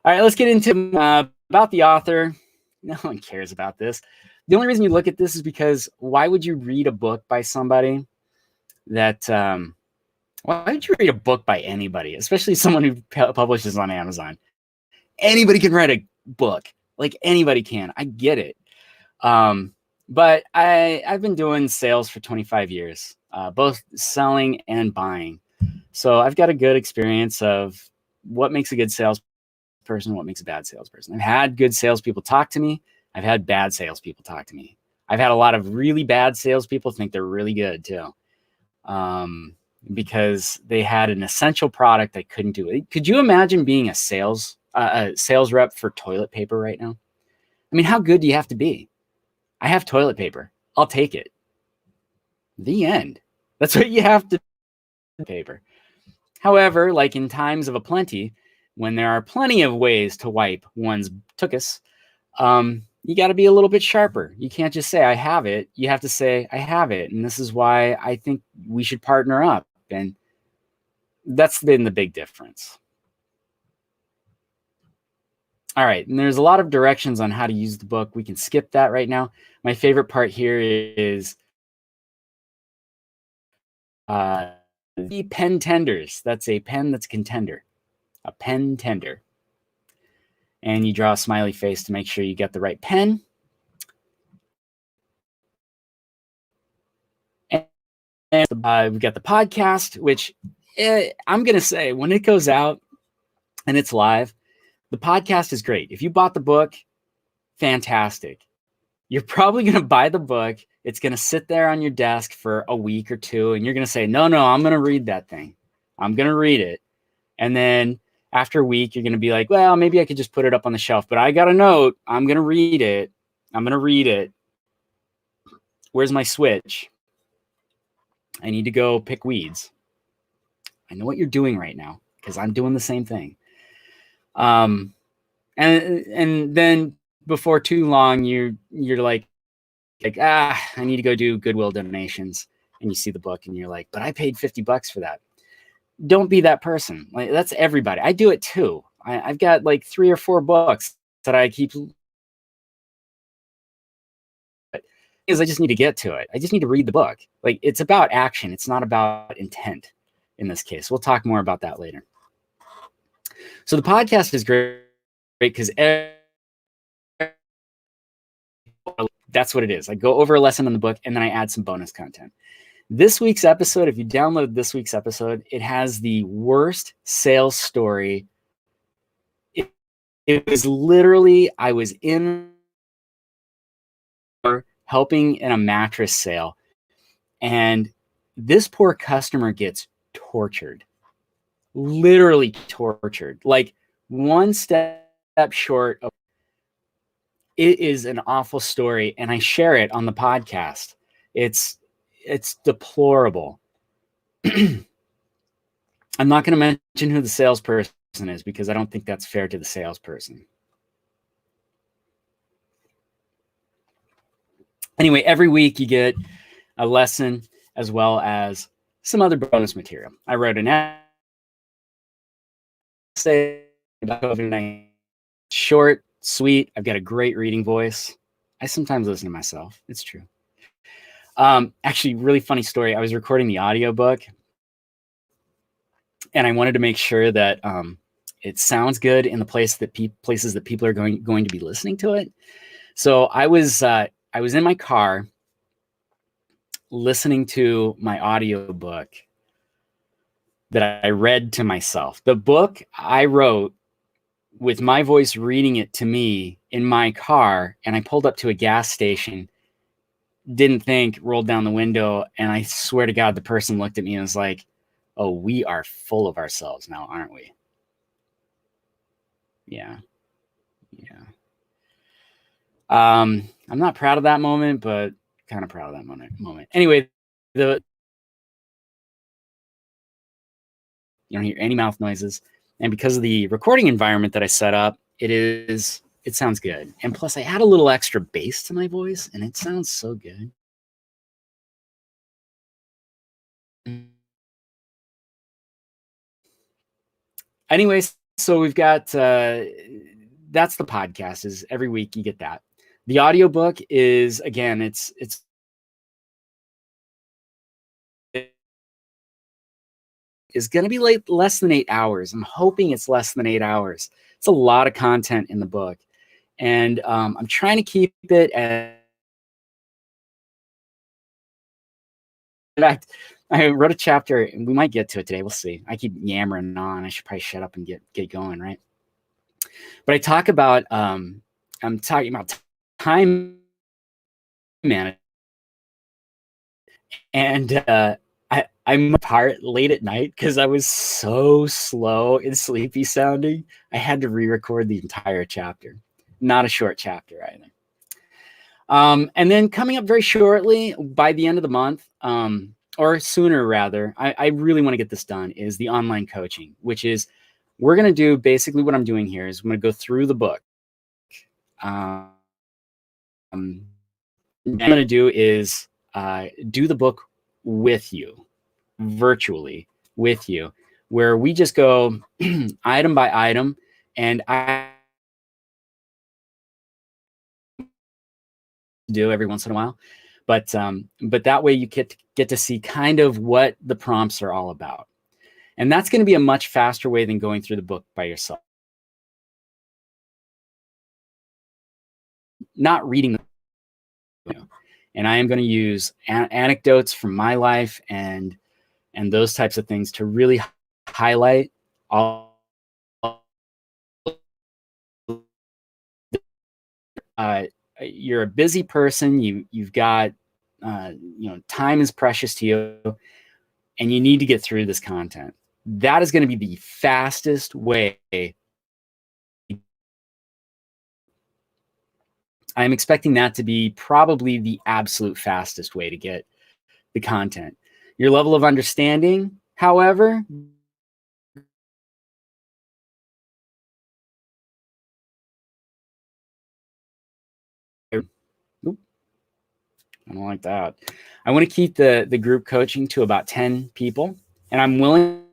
A: All right, let's get into about the author. No one cares about this. The only reason you look at this is because why would you read a book by somebody that, why would you read a book by anybody, especially someone who publishes on Amazon? Anybody can write a book. Like, anybody can. I get it. But I've been doing sales for 25 years, both selling and buying. So I've got a good experience of what makes a good salesperson, what makes a bad salesperson. I've had good salespeople talk to me. I've had bad salespeople talk to me. I've had a lot of really bad salespeople think they're really good too, because they had an essential product that couldn't do it. Could you imagine being a sales rep for toilet paper right now? I mean, how good do you have to be? I have toilet paper. I'll take it. The end. That's what you have to do. Paper. However, like in times of aplenty, when there are plenty of ways to wipe one's tuchus, you got to be a little bit sharper. You can't just say, I have it. You have to say, I have it. And this is why I think we should partner up. And that's been the big difference. All right. And there's a lot of directions on how to use the book. We can skip that right now. My favorite part here is the pen tenders. That's a pen that's a contender. A pen tender. And you draw a smiley face to make sure you get the right pen. And we've got the podcast, which I'm going to say when it goes out and it's live, the podcast is great. If you bought the book, fantastic. You're probably going to buy the book. It's going to sit there on your desk for a week or two, and you're going to say, no, I'm going to read that thing. I'm going to read it. And then after a week, you're going to be like, well, maybe I could just put it up on the shelf, but I got a note. I'm going to read it. I'm going to read it. Where's my switch? I need to go pick weeds. I know what you're doing right now because I'm doing the same thing. And then before too long, you're like, I need to go do Goodwill donations. And you see the book and you're like, but I paid $50 for that. Don't be that person. Like, that's everybody. I do it too. I've got like 3 or 4 books that I keep, because I just need to get to it. I just need to read the book. Like, it's about action. It's not about intent in this case. We'll talk more about that later. So the podcast is great because that's what it is. I go over a lesson in the book and then I add some bonus content. This week's episode, if you download this week's episode, it has the worst sales story It was literally, I was in helping in a mattress sale, and this poor customer gets tortured, literally tortured, like one step short of. It is an awful story, and I share it on the podcast. It's deplorable. I'm not going to mention who the salesperson is because I don't think that's fair to the salesperson. Anyway, every week you get a lesson as well as some other bonus material. I wrote an essay about COVID-19. Short, sweet. I've got a great reading voice. I sometimes listen to myself. It's true. Actually, really funny story. I was recording the audiobook, and I wanted to make sure that it sounds good in the places that people are going to be listening to it. So I was in my car listening to my audiobook that I read to myself. The book I wrote with my voice reading it to me in my car, and I pulled up to a gas station, didn't think, rolled down the window, and I swear to God, the person looked at me and was like, "Oh, we are full of ourselves now, aren't we?" Yeah. I'm not proud of that moment, but kind of proud of that moment. Anyway, you don't hear any mouth noises. And because of the recording environment that I set up, it sounds good. And plus I add a little extra bass to my voice and it sounds so good. Anyways, so we've got, that's the podcast. Is every week you get that. The audiobook is, again, it's going to be less than 8 hours. I'm hoping it's less than 8 hours. It's a lot of content in the book. And I'm trying to keep it as, in fact, I wrote a chapter, and we might get to it today. We'll see. I keep yammering on. I should probably shut up and get going, right? But I talk about, I'm talking about time management. And I'm apart late at night because I was so slow and sleepy sounding. I had to re-record the entire chapter. Not a short chapter either. And then coming up very shortly, by the end of the month, or sooner rather, I really want to get this done, is the online coaching, which is, we're going to do basically what I'm doing here is I'm going to go through the book. What I'm going to do is do the book with you, virtually with you, where we just go item by item, and I do every once in a while, but that way you get to see kind of what the prompts are all about, and that's going to be a much faster way than going through the book by yourself, not reading. And I am going to use anecdotes from my life and those types of things to really highlight all. You're a busy person. You've got time is precious to you, and you need to get through this content. That is going to be the fastest way. I'm expecting that to be probably the absolute fastest way to get the content. Your level of understanding, however, I don't like that. I want to keep the group coaching to about 10 people, and I'm willing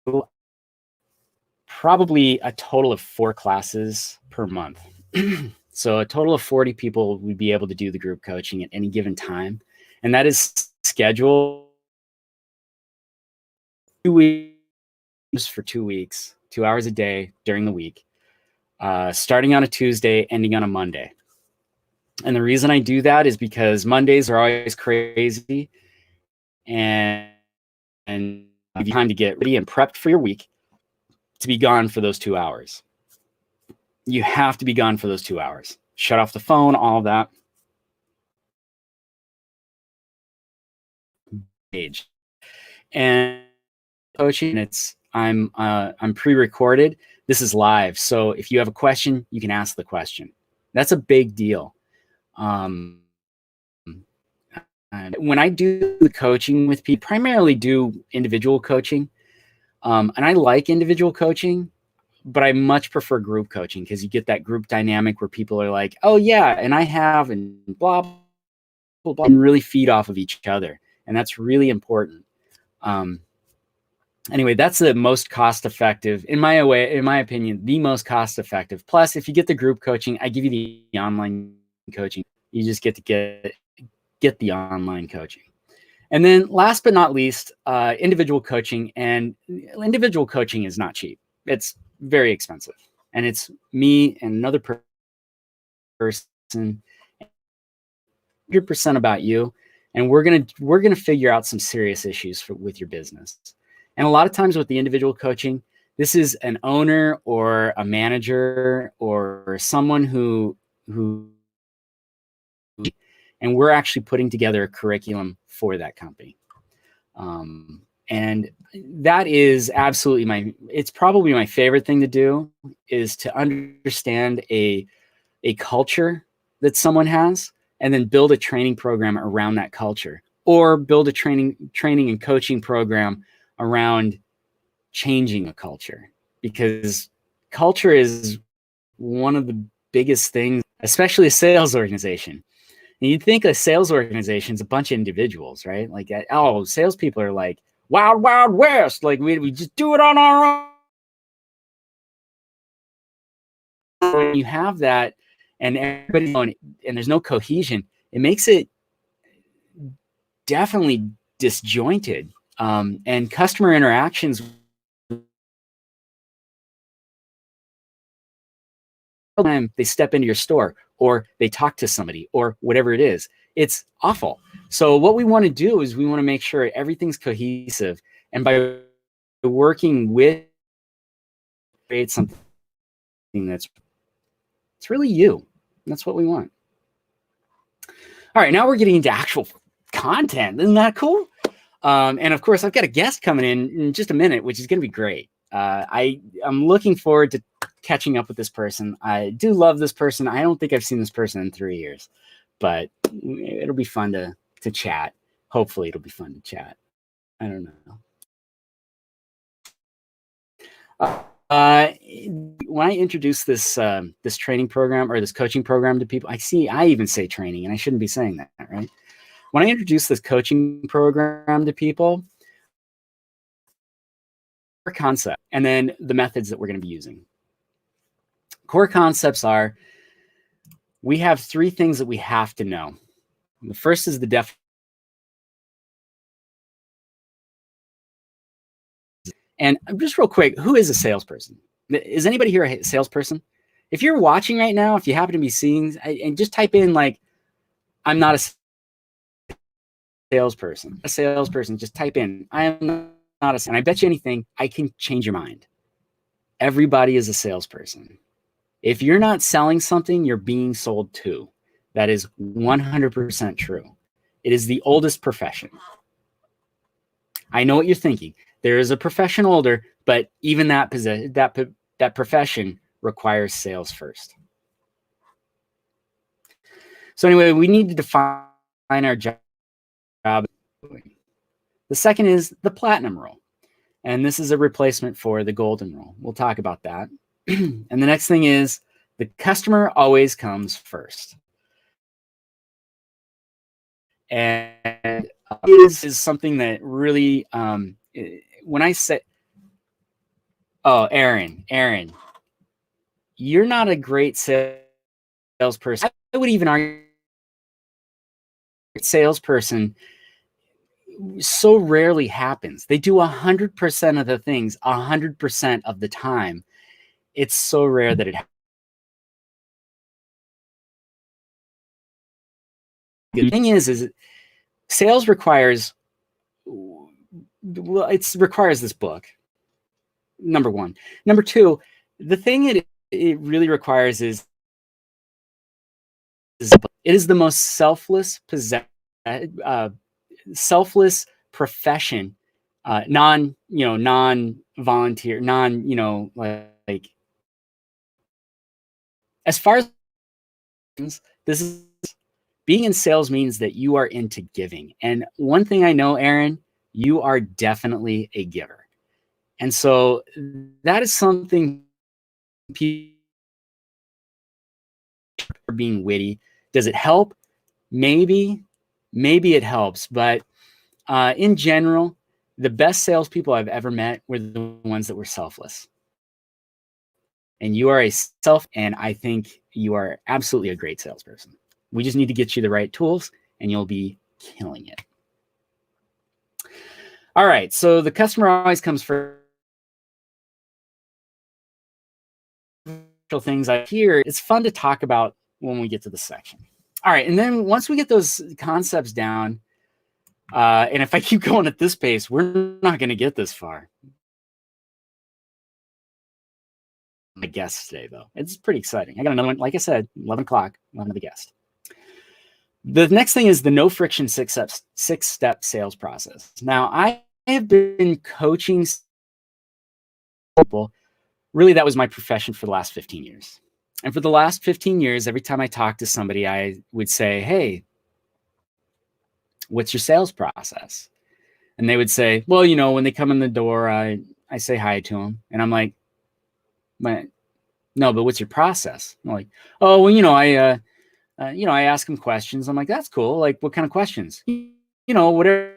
A: to probably a total of 4 classes per month. So a total of 40 people would be able to do the group coaching at any given time. And that is scheduled 2 weeks for 2 weeks, 2 hours a day during the week, starting on a Tuesday, ending on a Monday. And the reason I do that is because Mondays are always crazy, and you have time to get ready and prepped for your week. to be gone for those 2 hours. You have to be gone for those 2 hours. Shut off the phone, all of that. And coaching, I'm pre-recorded. This is live. So if you have a question, you can ask the question. That's a big deal. And when I do the coaching with people, primarily do individual coaching. And I like individual coaching, but I much prefer group coaching because you get that group dynamic where people are like, oh yeah, and I have, and blah, blah, blah, and really feed off of each other. And that's really important. Anyway, that's the most cost-effective, in my opinion, the most cost-effective. Plus, if you get the group coaching, I give you the online coaching. You just get to get the online coaching. And then last but not least, individual coaching. And individual coaching is not cheap. It's very expensive. And it's me and another person, 100% about you. And we're gonna figure out some serious issues with your business. And a lot of times with the individual coaching, this is an owner or a manager or someone who and we're actually putting together a curriculum for that company. And that is absolutely it's probably my favorite thing to do, is to understand a culture that someone has and then build a training program around that culture, or build a training and coaching program around changing a culture, because culture is one of the biggest things, especially a sales organization. And you'd think a sales organization is a bunch of individuals, right? Like, oh, salespeople are like wild, wild west. Like we just do it on our own. When you have that and everybody's going, and there's no cohesion, it makes it definitely disjointed. And customer interactions, time they step into your store or they talk to somebody or whatever it is, it's awful. So what we want to do is we want to make sure everything's cohesive, and by working with, create something that's it's really you. And that's what we want. All right, now we're getting into actual content. Isn't that cool? And of course, I've got a guest coming in just a minute, which is going to be great. I'm looking forward to catching up with this person. I do love this person. I don't think I've seen this person in 3 years, but it'll be fun to chat. Hopefully it'll be fun to chat. I don't know. When I introduce this this training program or this coaching program to people, I even say training, and I shouldn't be saying that, right? When I introduce this coaching program to people, core concept, and then the methods that we're going to be using. Core concepts are, we have 3 things that we have to know. The first is the definition. And just real quick, who is a salesperson? Is anybody here a salesperson? If you're watching right now, if you happen to be seeing, and just type in like, I'm not a salesperson. A salesperson, just type in, I am not a, and I bet you anything, I can change your mind. Everybody is a salesperson. If you're not selling something, you're being sold to. That is 100% true. It is the oldest profession. I know what you're thinking. There is a profession older, but even that profession requires sales first. So anyway, we need to define our job. The second is the platinum rule. And this is a replacement for the golden rule. We'll talk about that. And the next thing is, the customer always comes first. And this is something that really, when I say, oh, Aaron, you're not a great salesperson. I would even argue salesperson so rarely happens. They do 100% of the things 100% of the time. It's so rare that it happens. The thing is sales requires, well, it requires this book. number one. Number two, the thing it really requires is it is the most selfless profession, non-volunteer, like as far as this is being in sales means that you are into giving. And one thing I know, Aaron, you are definitely a giver. And so that is something people are being witty. Does it help? Maybe it helps. But in general, the best salespeople I've ever met were the ones that were selfless. And you are and I think you are absolutely a great salesperson. We just need to get you the right tools and you'll be killing it. All right. So the customer always comes first. Things I hear, it's fun to talk about when we get to the section. All right. And then once we get those concepts down, and if I keep going at this pace, we're not going to get this far. My guest today, though. It's pretty exciting. I got another one. Like I said, 11 o'clock, one of the guests. The next thing is the no friction six-step sales process. Now, I have been coaching people. Really, that was my profession for the last 15 years. And for the last 15 years, every time I talked to somebody, I would say, hey, what's your sales process? And they would say, well, when they come in the door, I say hi to them. And I'm like, no, but what's your process? I'm like, oh, well, I ask them questions. I'm like, that's cool. Like, what kind of questions? Whatever.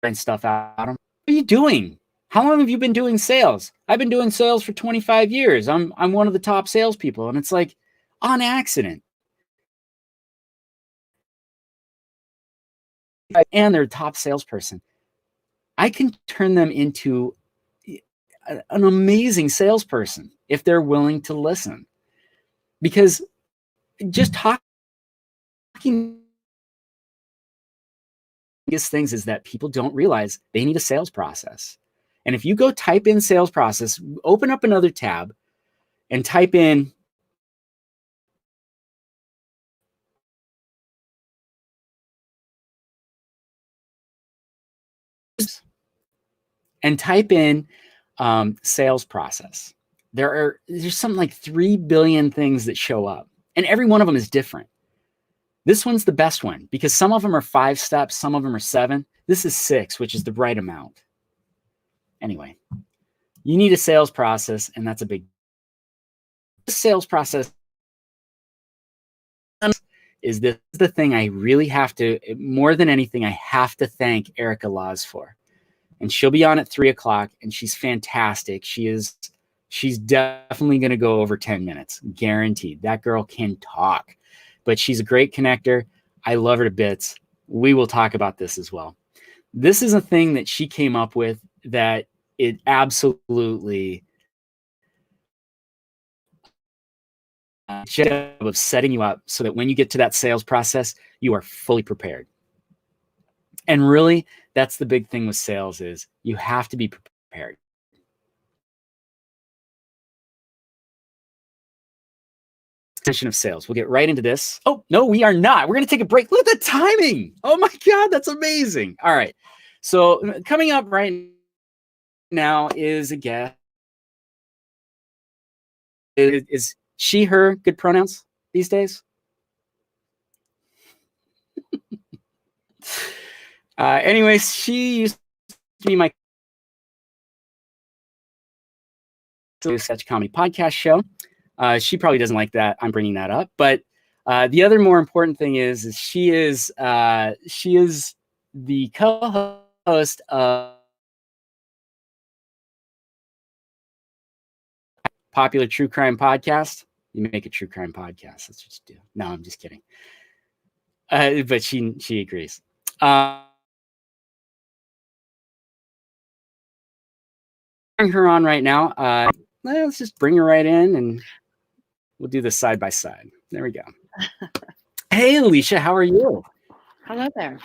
A: And stuff out of them. What are you doing? How long have you been doing sales? I've been doing sales for 25 years. I'm one of the top salespeople. And it's like on accident. And they're a top salesperson. I can turn them into an amazing salesperson if they're willing to listen. Because just talking biggest things is that people don't realize they need a sales process. And if you go type in sales process, open up another tab and type in sales process. There's something like 3 billion things that show up, and every one of them is different. This one's the best one because some of them are 5 steps, some of them are 7. This is 6, which is the right amount. Anyway, you need a sales process, and that's a big sales process. Is this the thing I really have to, more than anything, I have to thank Erica Laws for. And she'll be on at 3 o'clock, and she's fantastic. She's definitely going to go over 10 minutes, guaranteed. That girl can talk, but she's a great connector. I love her to bits. We will talk about this as well. This is a thing that she came up with that it absolutely of setting you up so that when you get to that sales process, you are fully prepared. And really, that's the big thing with sales is you have to be prepared. Of sales. We'll get right into this. Oh, no, we are not. We're going to take a break. Look at the timing. Oh my God, that's amazing. All right. So coming up right now is a guest. Is she, her good pronouns these days? Anyways, she used to be my sketch comedy podcast show. She probably doesn't like that I'm bringing that up, but the other more important thing is she is the co-host of popular true crime podcast. You make a true crime podcast. That's what you do. No, I'm just kidding. But she agrees. Bring her on right now. Let's just bring her right in and we'll do this side by side. There we go. Hey, Alicia, how are you?
C: Hello there.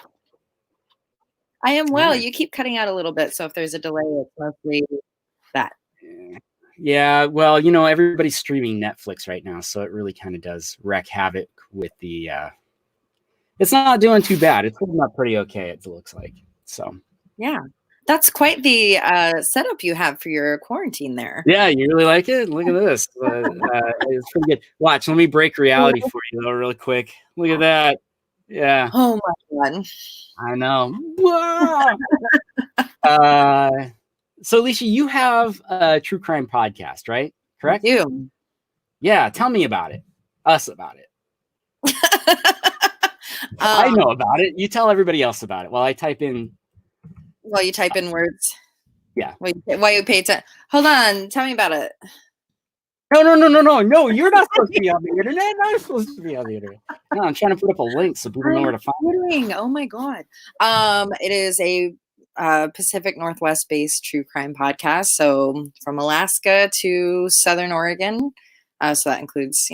C: I am
A: All
C: well.
A: right.
C: You keep cutting out a little bit, so if there's a delay, it's mostly that.
A: Yeah, well, you know, everybody's streaming Netflix right now, so it really kind of does wreak havoc with the it's not doing too bad. It's holding up pretty okay, it looks like. So
C: Yeah. That's quite the setup you have for your quarantine there.
A: yeah, you really like it? Look at this. It's pretty good. Watch, let me break reality for you though, real quick. Look at that. Yeah,
C: Oh my God.
A: I know. Whoa! So Alicia, you have a true crime podcast, right?
C: I
A: Correct?
C: do.
A: Yeah, tell me about it. Us about it. I
C: Um,
A: know about it. You tell everybody else about it while I type in.
C: Well, you type in words.
A: Yeah.
C: Why you pay attention? Hold on. Tell me about it.
A: No. You're not supposed to be on the internet. I'm supposed to be on the internet. No, I'm trying to put up a link so people know where to find it.
C: Oh my God. It is a Pacific Northwest based true crime podcast. So from Alaska to Southern Oregon. So that includes,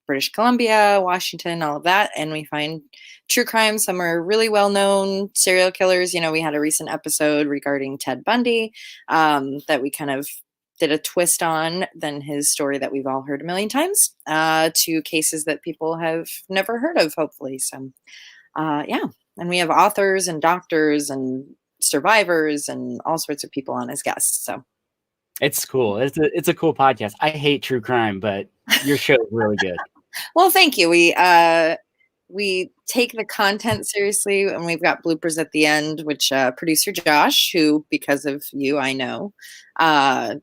C: British Columbia, Washington, all of that. And we find true crime. Some are really well known serial killers. We had a recent episode regarding Ted Bundy that we kind of did a twist on than his story that we've all heard a million times to cases that people have never heard of, hopefully. So, yeah. And we have authors and doctors and survivors and all sorts of people on as guests. So
A: It's cool. It's a cool podcast. I hate true crime, but your show is really good.
C: Well, thank you. We take the content seriously, and we've got bloopers at the end, which producer Josh, who because of you, I know, it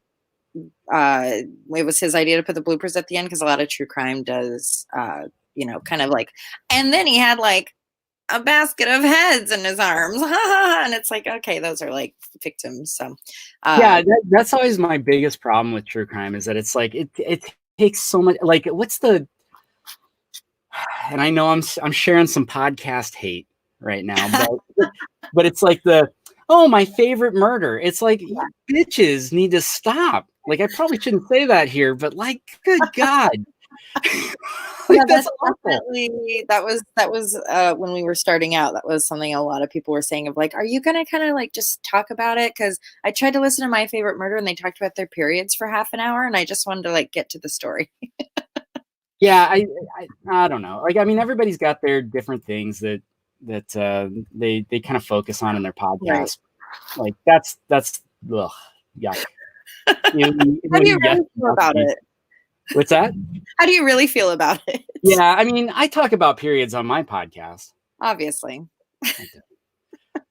C: was his idea to put the bloopers at the end because a lot of true crime does, kind of like, and then he had like a basket of heads in his arms, and it's like, okay, those are like victims. So,
A: Yeah, that's always my biggest problem with true crime is that it's like it takes so much. Like, what's the? And I know I'm sharing some podcast hate right now, but it's like my favorite murder. It's like you bitches need to stop. Like I probably shouldn't say that here, but like, good God.
C: Yeah, that's definitely that was when we were starting out. That was something a lot of people were saying of like, are you gonna kind of like just talk about it? Because I tried to listen to My Favorite Murder and they talked about their periods for half an hour, and I just wanted to like get to the story.
A: Yeah, I don't know. Like, I mean, everybody's got their different things that they kind of focus on in their podcast. Right. Like that's ugh, yuck.
C: How do you really feel about it?
A: What's that?
C: How do you really feel about it?
A: Yeah, I mean, I talk about periods on my podcast.
C: Obviously.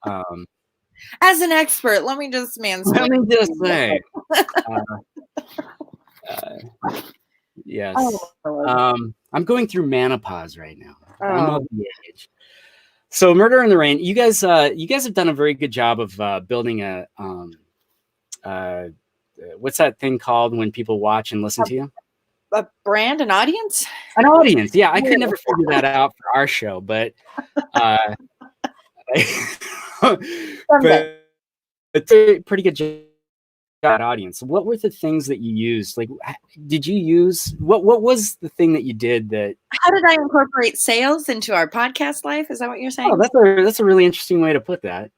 C: As an expert, let me just mansplain.
A: Let me just say. Yes. I'm going through menopause right now. I'm of the age. So Murder in the Rain, you guys have done a very good job of building a what's that thing called when people watch and listen to you?
C: A brand, an audience?
A: An audience, yeah. I could never figure that out for our show, but it's a pretty good job. That audience. What were the things that you used? Like, did you use what was the thing that you did that?
C: How did I incorporate sales into our podcast life? Is that what you're saying?
A: Oh, that's a really interesting way to put that.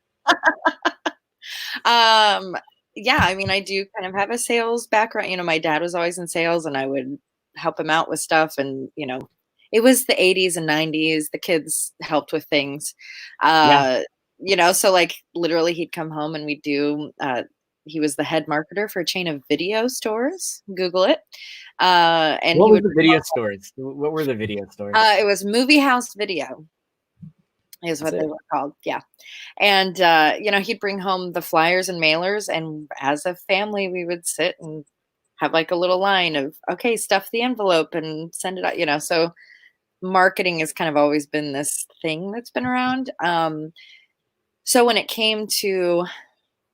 C: Yeah, I mean, I do kind of have a sales background. My dad was always in sales, and I would help him out with stuff. And it was the 80s and 90s. The kids helped with things. So like literally, he'd come home and we'd do. He was the head marketer for a chain of video stores. Google it. And
A: what were the video stores? What were the video stores?
C: It was Movie House Video is what they were called. Yeah. And, he'd bring home the flyers and mailers. And as a family, we would sit and have like a little line of, okay, stuff the envelope and send it out, so marketing has kind of always been this thing that's been around. So when it came to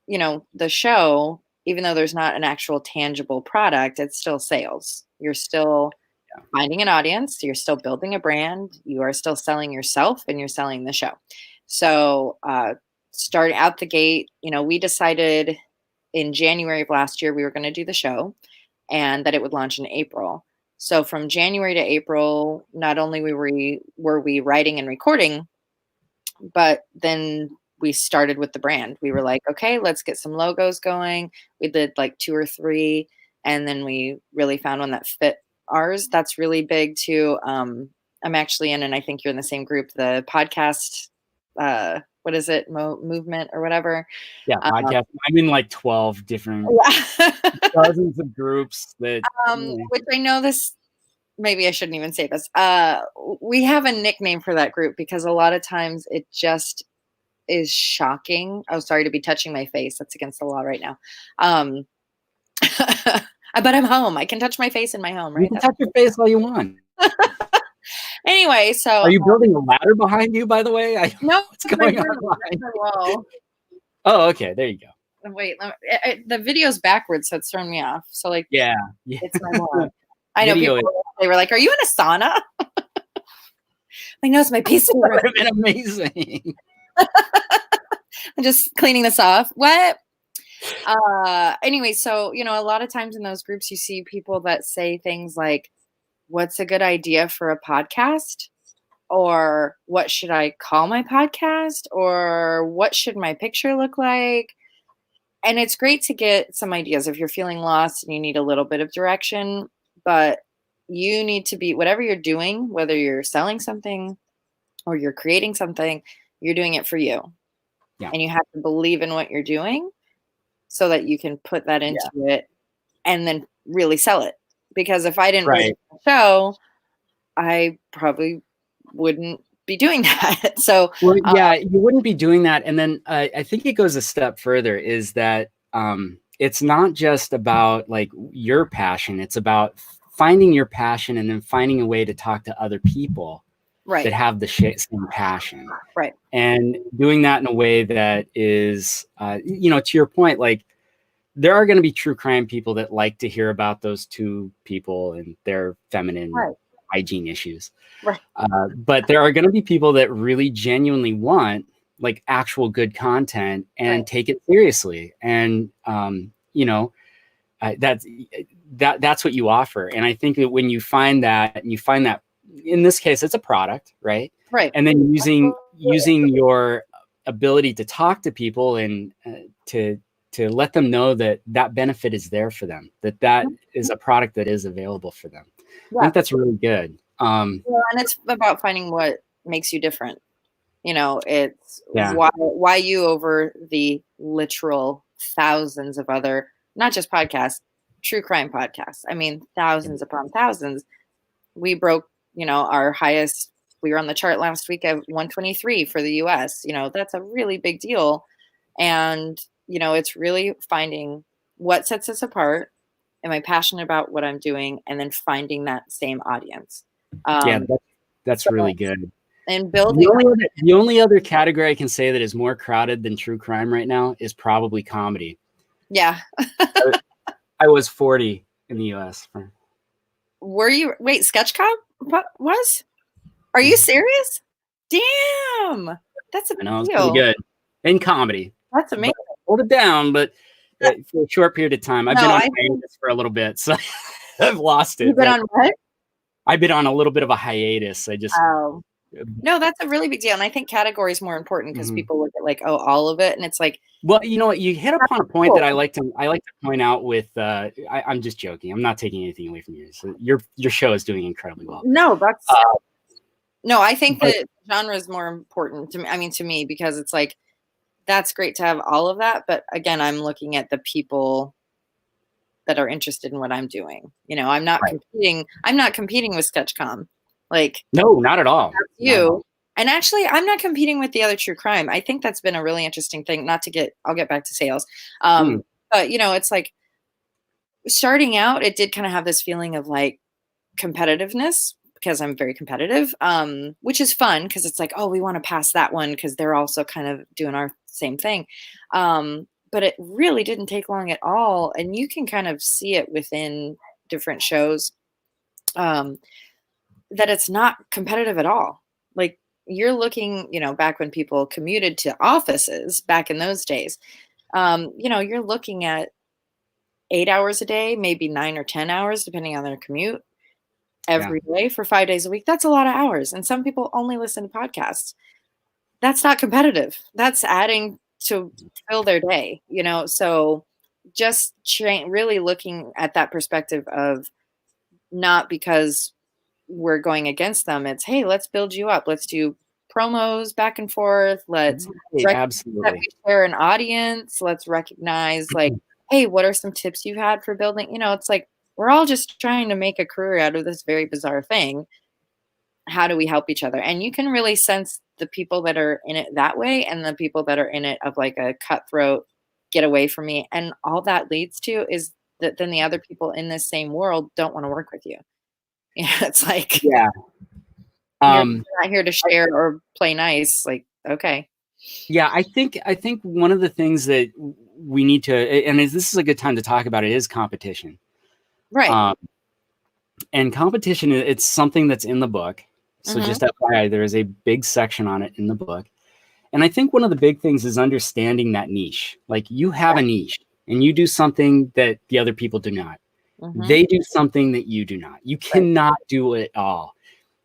C: the show, even though there's not an actual tangible product, it's still sales. You're still finding an audience. You're still building a brand. You are still selling yourself and you're selling the show. So starting out the gate, we decided in January of last year, we were going to do the show and that it would launch in April. So from January to April, not only were we writing and recording, but then we started with the brand. We were like, okay, let's get some logos going. We did like 2 or 3, and then we really found one that fit ours. That's really big too. I'm actually in, and I think you're in the same group, the podcast, what is it? Movement or whatever.
A: Yeah, podcast. I'm in like 12 different dozens of groups that
C: which I know this, maybe I shouldn't even say this. We have a nickname for that group because a lot of times it just is shocking. Oh, sorry to be touching my face. That's against the law right now. But I'm home. I can touch my face in my home, right?
A: You can touch your face all you want.
C: Anyway, so
A: are you building a ladder behind you, by the way? I don't know what's going on. Oh, okay. There you go.
C: Wait, the video's backwards, so it's thrown me off. So like,
A: yeah.
C: It's my wall. I know people, they were like, "Are you in a sauna?" Like, no, it's my piece of
A: would have been amazing.
C: I'm just cleaning this off. What? Anyway, so a lot of times in those groups, you see people that say things like, "What's a good idea for a podcast?" Or "What should I call my podcast?" Or "What should my picture look like?" And it's great to get some ideas if you're feeling lost and you need a little bit of direction, but you need to be, whatever you're doing, whether you're selling something or you're creating something, you're doing it for you.
A: Yeah.
C: And you have to believe in what you're doing so that you can put that into it and then really sell it. Because if I didn't believe in the show, I probably wouldn't be doing that. So
A: well, you wouldn't be doing that. And then I think it goes a step further, is that it's not just about like your passion. It's about finding your passion and then finding a way to talk to other people that have the same passion.
C: Right.
A: And doing that in a way that is, to your point, like there are going to be true crime people that like to hear about those two people and their feminine hygiene issues.
C: Right.
A: But there are going to be people that really genuinely want like actual good content and take it seriously. And, that's what you offer. And I think that when you find that, and you find that in this case, it's a product, right?
C: Right.
A: And then using your ability to talk to people and to let them know that benefit is there for them, that is a product that is available for them. I think that's really good.
C: And it's about finding what makes you different. It's why you over the literal thousands of other, not just podcasts, true crime podcasts. I mean, thousands upon thousands. We broke, our highest. We were on the chart last week at 123 for the US. That's a really big deal. And, it's really finding what sets us apart. Am I passionate about what I'm doing? And then finding that same audience.
A: That's really good.
C: And building.
A: The only other category I can say that is more crowded than true crime right now is probably comedy.
C: Yeah.
A: I was 40 in the US.
C: Were you? Wait, Sketch Cop was? Are you serious? Damn. That's a big deal.
A: It's pretty good. In comedy.
C: That's amazing.
A: Hold it down, but for a short period of time. I've been on hiatus for a little bit, so I've lost it.
C: You've been on what?
A: I've been on a little bit of a hiatus.
C: No, that's a really big deal. And I think category is more important because people look at like, all of it. And it's like,
A: well, you know what? You hit upon a point that I like to point out with, I'm just joking. I'm not taking anything away from you. So your show is doing incredibly well.
C: No, that's, no, I think that genre is more important to me. I mean, to me, because it's like, that's great to have all of that. But again, I'm looking at the people that are interested in what I'm doing. I'm not competing. I'm not competing with Sketchcom. Like, no,
A: not at all.
C: You. And actually, I'm not competing with the other true crime. I think that's been a really interesting thing. I'll get back to sales. But it's like starting out, it did kind of have this feeling of like competitiveness because I'm very competitive, which is fun because it's like, we want to pass that one because they're also kind of doing our same thing. But it really didn't take long at all. And you can kind of see it within different shows that it's not competitive at all. Like you're looking, back when people commuted to offices back in those days, you're looking at 8 hours a day, maybe 9 or 10 hours, depending on their commute every day for 5 days a week. That's a lot of hours. And some people only listen to podcasts. that's not competitive. That's adding to fill their day, you know? So just really looking at that perspective of not because we're going against them. It's, hey, let's build you up. Let's do promos back and forth. Let's
A: Right,
C: recognize that
A: absolutely.
C: we share an audience. Let's recognize, like, hey, what are some tips you've had for building? You know, it's like we're all just trying to make a career out of this very bizarre thing. How do we help each other? And you can really sense the people that are in it that way and the people that are in it of like a cutthroat, get away from me. And all that leads to is that then the other people in this same world don't want to work with you. Yeah, it's like
A: Yeah.
C: you're
A: Um,
C: not here to share or play nice. Like, okay.
A: yeah, I think one of the things that we need to, and this is a good time to talk about it, is competition.
C: Right.
A: Um, and competition, it's something that's in the book. So
C: Mhm.
A: just FYI, there is a big section on it in the book. And I think one of the big things is understanding that niche. Like you have a niche and you do something that the other people do not.
C: Mhm.
A: They do something that you do not. You
C: Right.
A: cannot do it all.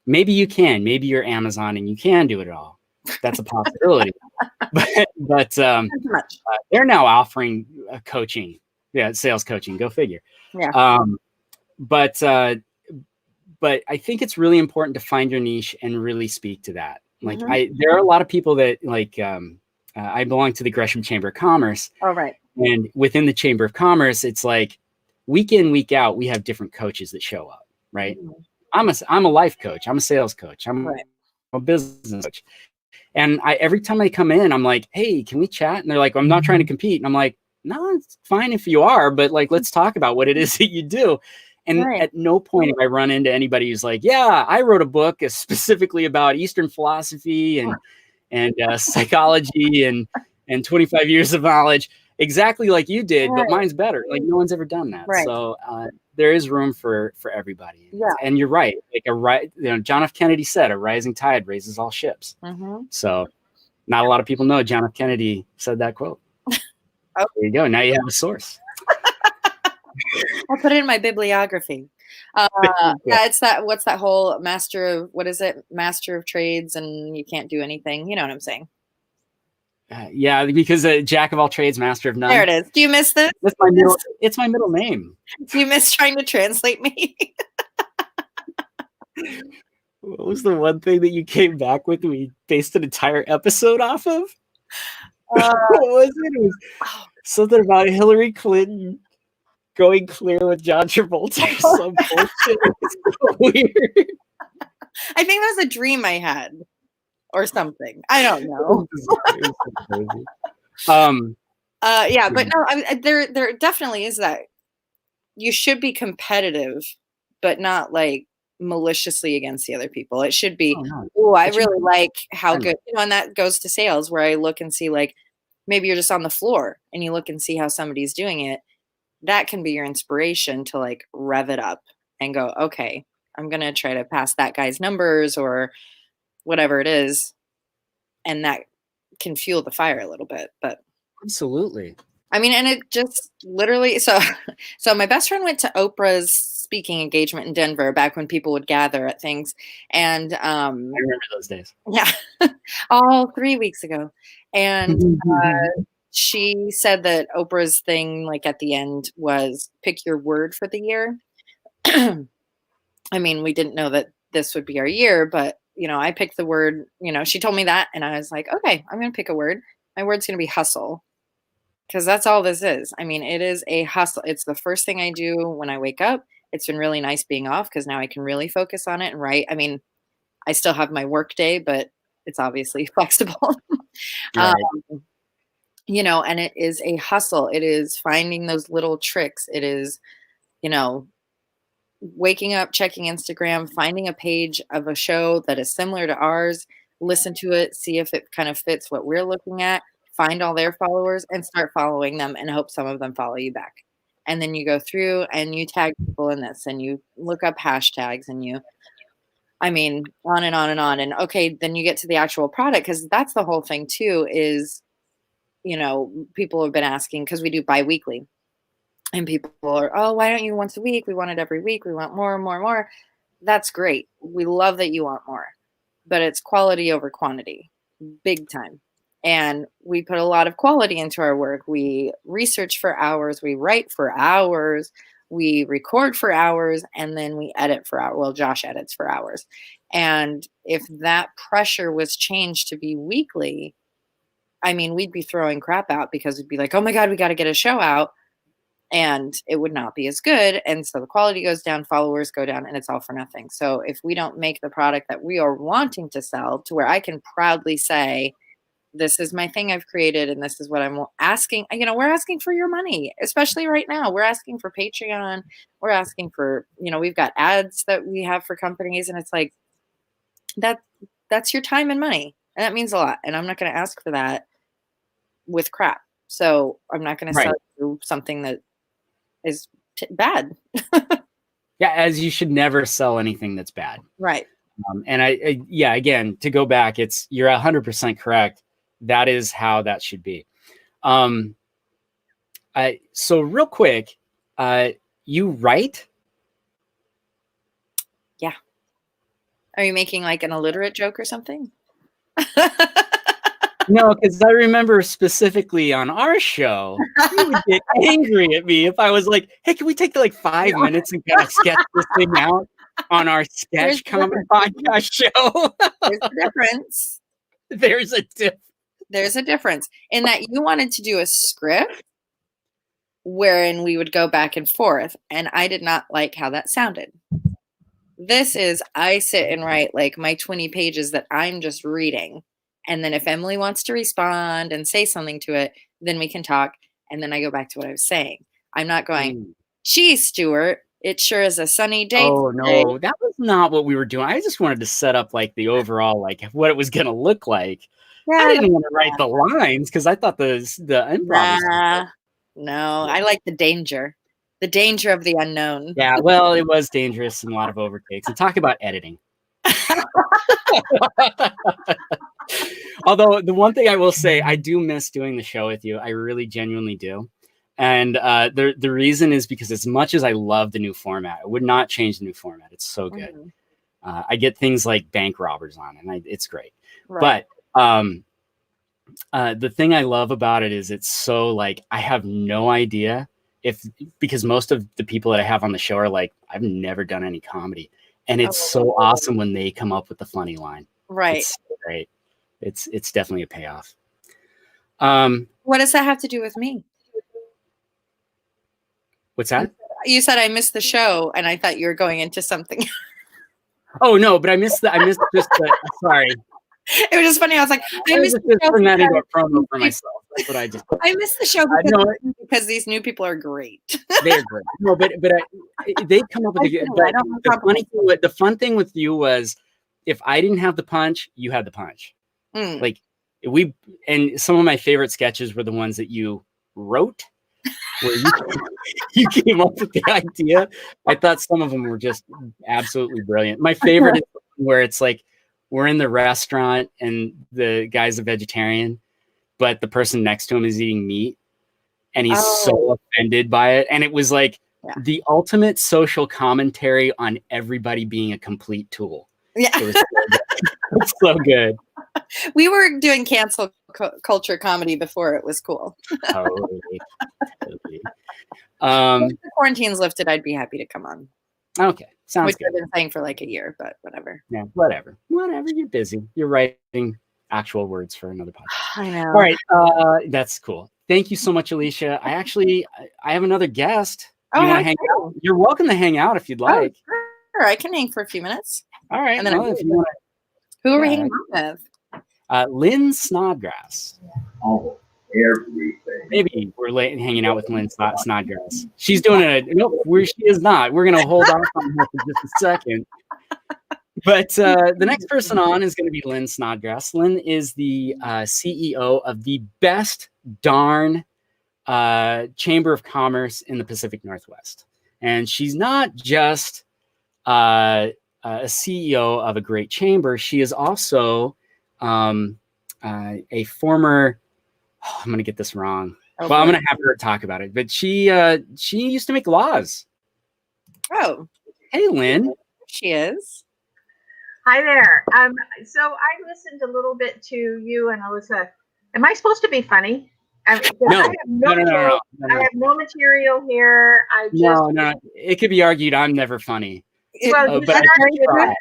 A: Maybe you can. Maybe you're Amazon and you can do it all. That's a possibility. But
C: Not too much.
A: they're now offering coaching, sales coaching. Go figure.
C: Yeah.
A: Um, but uh, but I think it's really important to find your niche and really speak to that. Like
C: Mhm.
A: there are a lot of people that like I belong to the Gresham Chamber of Commerce,
C: All right.
A: and within the Chamber of Commerce, it's like week in, week out, we have different coaches that show up. Right?
C: Mhm.
A: I'm a life coach. I'm a sales coach. I'm
C: Right.
A: a business coach. And every time I come in, I'm like, hey, can we chat? And they're like, I'm not trying to compete. And I'm like, no, it's fine if you are, but like, let's talk about what it is that you do. And
C: Right.
A: at no point have I run into anybody who's like, yeah, I wrote a book specifically about Eastern philosophy and psychology and 25 years of knowledge, exactly like you did, but
C: Right.
A: mine's better. Like no one's ever done that.
C: Right.
A: So there is room for everybody.
C: Yeah.
A: And you're right. Like John F. Kennedy said, a rising tide raises all ships.
C: Mhm.
A: So not a lot of people know John F. Kennedy said that quote.
C: Oh.
A: There you go. Now you have a source.
C: I'll put it in my bibliography. Yeah, it's that. What's that whole master of what is it? Master of trades, and you can't do anything. You know what I'm saying?
A: Yeah, because jack of all trades, master of none.
C: There it is. Do you miss this?
A: That's my middle. It's my middle name.
C: Do you miss trying to translate me?
A: What was the one thing that you came back with? We based an entire episode off of. What was it? It was something about Hillary Clinton going clear with John Travolta or some bullshit. It was so weird.
C: I think that was a dream I had, or something. I don't know.
A: It was so crazy.
C: Yeah, but no, there definitely is that. You should be competitive, but not like maliciously against the other people. It should be,
A: Oh, no.
C: oh, I
A: It should
C: really
A: be
C: like how
A: friendly.
C: good, and that goes to sales where I look and see like maybe you're just on the floor and you look and see how somebody's doing it. That can be your inspiration to like rev it up and go, okay, I'm going to try to pass that guy's numbers or whatever it is. And that can fuel the fire a little bit. But
A: Absolutely.
C: I mean, and it just literally so my best friend went to Oprah's speaking engagement in Denver back when people would gather at things. And
A: I remember those days.
C: yeah, all 3 weeks ago. And she said that Oprah's thing, like at the end, was pick your word for the year. I mean, we didn't know that this would be our year, but I picked the word, she told me that and I was like, okay, I'm going to pick a word. My word's going to be hustle. Because that's all this is. I mean, it is a hustle. It's the first thing I do when I wake up. It's been really nice being off because now I can really focus on it and write. I mean, I still have my work day, but it's obviously flexible.
A: Right.
C: And it is a hustle. It is finding those little tricks. It is, waking up, checking Instagram, finding a page of a show that is similar to ours, listen to it, see if it kind of fits what we're looking at, find all their followers and start following them and hope some of them follow you back. And then you go through and you tag people in this and you look up hashtags and I mean, on and on and on. And okay, then you get to the actual product because that's the whole thing too is, people have been asking because we do biweekly. And people are, oh, why don't you once a week? We want it every week. We want more and more and more. That's great. We love that you want more, but it's quality over quantity. big time. And we put a lot of quality into our work. We research for hours, we write for hours, we record for hours, and then we edit for hours. Well, Josh edits for hours. And if that pressure was changed to be weekly, I mean, we'd be throwing crap out because we'd be like, oh my God, we got to get a show out. And it would not be as good. And so the quality goes down, followers go down, and it's all for nothing. So if we don't make the product that we are wanting to sell to where I can proudly say, this is my thing I've created, and this is what I'm asking. You know, we're asking for your money, especially right now. We're asking for Patreon. We're asking for, you know, we've got ads that we have for companies, and it's like that's your time and money, and that means a lot. And I'm not going to ask for that with crap. So I'm not going to sell you something that is bad.
A: Yeah, as you should never sell anything that's bad.
C: Right.
A: And yeah, again, to go back, you're 100% correct. That is how that should be. So real quick, you write?
C: Yeah. Are you making like an illiterate joke or something?
A: No, because I remember specifically on our show, you would get angry at me if I was like, hey, can we take like 5 minutes and kind of sketch this thing out on our sketch comedy podcast show?
C: There's a difference.
A: There's
C: a difference in that you wanted to do a script wherein we would go back and forth, and I did not like how that sounded. This is, I sit and write like my 20 pages that I'm just reading. And then if Emily wants to respond and say something to it, then we can talk. And then I go back to what I was saying. I'm not going, geez, Stuart, it sure is a sunny day.
A: Oh, no, that was not what we were doing. I just wanted to set up like the overall, like what it was going to look like. Yeah, I didn't want to write the lines because I thought the improv.
C: No, I like the danger of the unknown.
A: Yeah, well, it was dangerous and a lot of overtakes. And talk about editing. Although the one thing I will say, I do miss doing the show with you. I really genuinely do. And the reason is because as much as I love the new format, I would not change the new format. It's so good. Mm-hmm. I get things like bank robbers on, and it's great. Right. But the thing I love about it is it's so like, I have no idea because most of the people that I have on the show are like, I've never done any comedy. And it's so awesome when they come up with the funny line.
C: Right.
A: It's so great. It's definitely a payoff.
C: What does that have to do with me?
A: What's that?
C: You said I missed the show, and I thought you were going into something.
A: Oh no, but I missed just the sorry.
C: It was just funny. I was like, I missed the show.
A: Turn that into a promo for myself. That's what I just.
C: I missed the show because these new people are great.
A: They're great. No, but they come up with the fun thing with you was if I didn't have the punch, you had the punch. Like and some of my favorite sketches were the ones that you wrote, where you came up with the idea. I thought some of them were just absolutely brilliant. My favorite is where it's like, we're in the restaurant and the guy's a vegetarian, but the person next to him is eating meat and he's so offended by it. And it was like the ultimate social commentary on everybody being a complete tool. Yeah. It was so good.
C: We were doing cancel culture comedy before it was cool.
A: Totally.
C: If the quarantine's lifted, I'd be happy to come on.
A: Okay. Sounds
C: Which
A: good.
C: I've been saying for like a year, but whatever.
A: Yeah, whatever. You're busy. You're writing actual words for another podcast.
C: I know.
A: All right. That's cool. Thank you so much, Alicia. I have another guest. You want to hang out? You're welcome to hang out if you'd like.
C: Sure. I can hang for a few minutes.
A: All right.
C: And then who are we hanging out with?
A: Lynn Snodgrass.
B: Oh, everything.
A: Maybe we're hanging out with Lynn Snodgrass. She's doing she is not. We're going to hold off on her for just a second. But the next person on is going to be Lynn Snodgrass. Lynn is the CEO of the best darn Chamber of Commerce in the Pacific Northwest. And she's not just a CEO of a great chamber. She is also a former, I'm going to get this wrong. Okay. Well, I'm going to have her talk about it. But she used to make laws.
C: Oh.
A: Hey, Lynn.
C: She is.
D: Hi there. So I listened a little bit to you and Alyssa. Am I supposed to be funny?
A: No,
D: I have
A: no, no, no, no, no,
D: I
A: no.
D: have no material here. I just
A: No, no. It could be argued I'm never funny.
D: well,
C: It-
D: you
A: But I
C: that's very
A: can try.
C: true.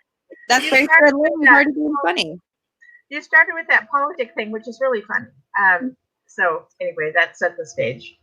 C: That's
D: you
C: very
D: started
C: true.
D: with
C: Lynn,
D: that.
C: hard to be funny.
D: You started with that politic thing, which is really funny. So anyway, that set the stage.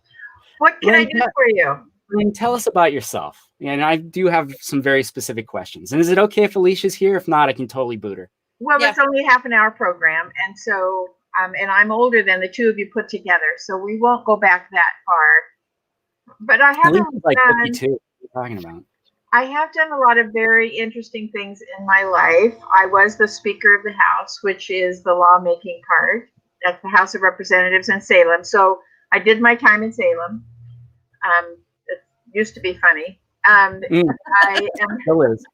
D: What can I
A: Lynn,
D: do for you?
A: Lynn, tell us about yourself. And I do have some very specific questions. And is it okay if Alicia's here? If not, I can totally boot her.
D: Well,
C: Yeah.
D: it's only a half-an-hour program, and so and I'm older than the two of you put together, so we won't go back that far. But I haven't
A: Alicia's like
D: done.
A: 52. What are you talking about?
D: I have done a lot of very interesting things in my life. I was the Speaker of the House, which is the lawmaking part at the House of Representatives in Salem. So I did my time in Salem. It used to be funny. I am.
A: Still is.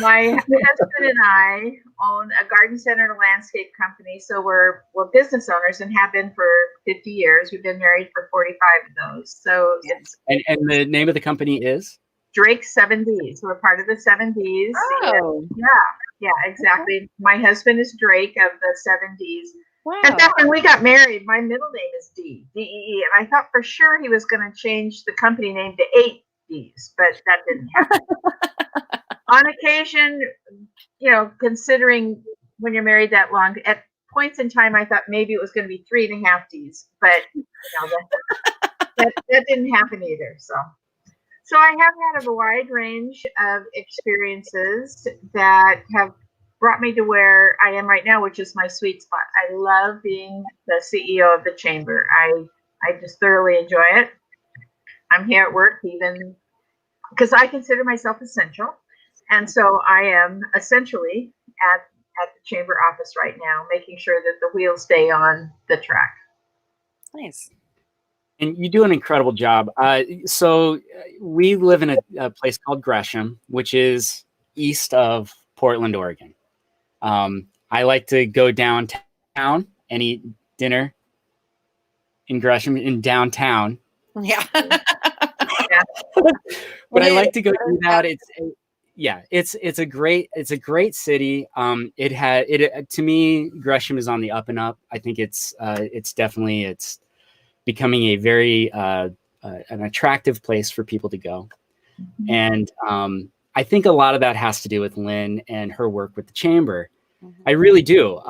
D: My husband and I own a garden center and a landscape company. So we're business owners and have been for 50 years. We've been married for 45 of those. So it's
A: And the name of the company is?
D: Drake's 7Ds. We're part of the 7Ds.
C: Oh,
D: Yeah, exactly. My husband is Drake of the 7Ds.
C: wow.
D: In fact, when we got married, my middle name is D-E-E. And I thought for sure he was going to change the company name to 8Ds, but that didn't happen. On occasion, considering when you're married that long, at points in time, I thought maybe it was going to be 3.5 Ds, but that didn't happen either. So I have had a wide range of experiences that have brought me to where I am right now, which is my sweet spot. I love being the CEO of the chamber. I just thoroughly enjoy it. I'm here at work even because I consider myself essential. And so I am essentially at the chamber office right now, making sure that the wheels stay on the track.
C: Nice.
A: And you do an incredible job. So we live in a place called Gresham, which is east of Portland, Oregon. I like to go downtown and eat dinner in Gresham, in downtown.
C: Yeah.
A: But I like to go do that. It's a great city. To me, Gresham is on the up and up. I think it's definitely becoming a very an attractive place for people to go. Mm-hmm. And I think a lot of that has to do with Lynn and her work with the chamber. Mm-hmm. I really do.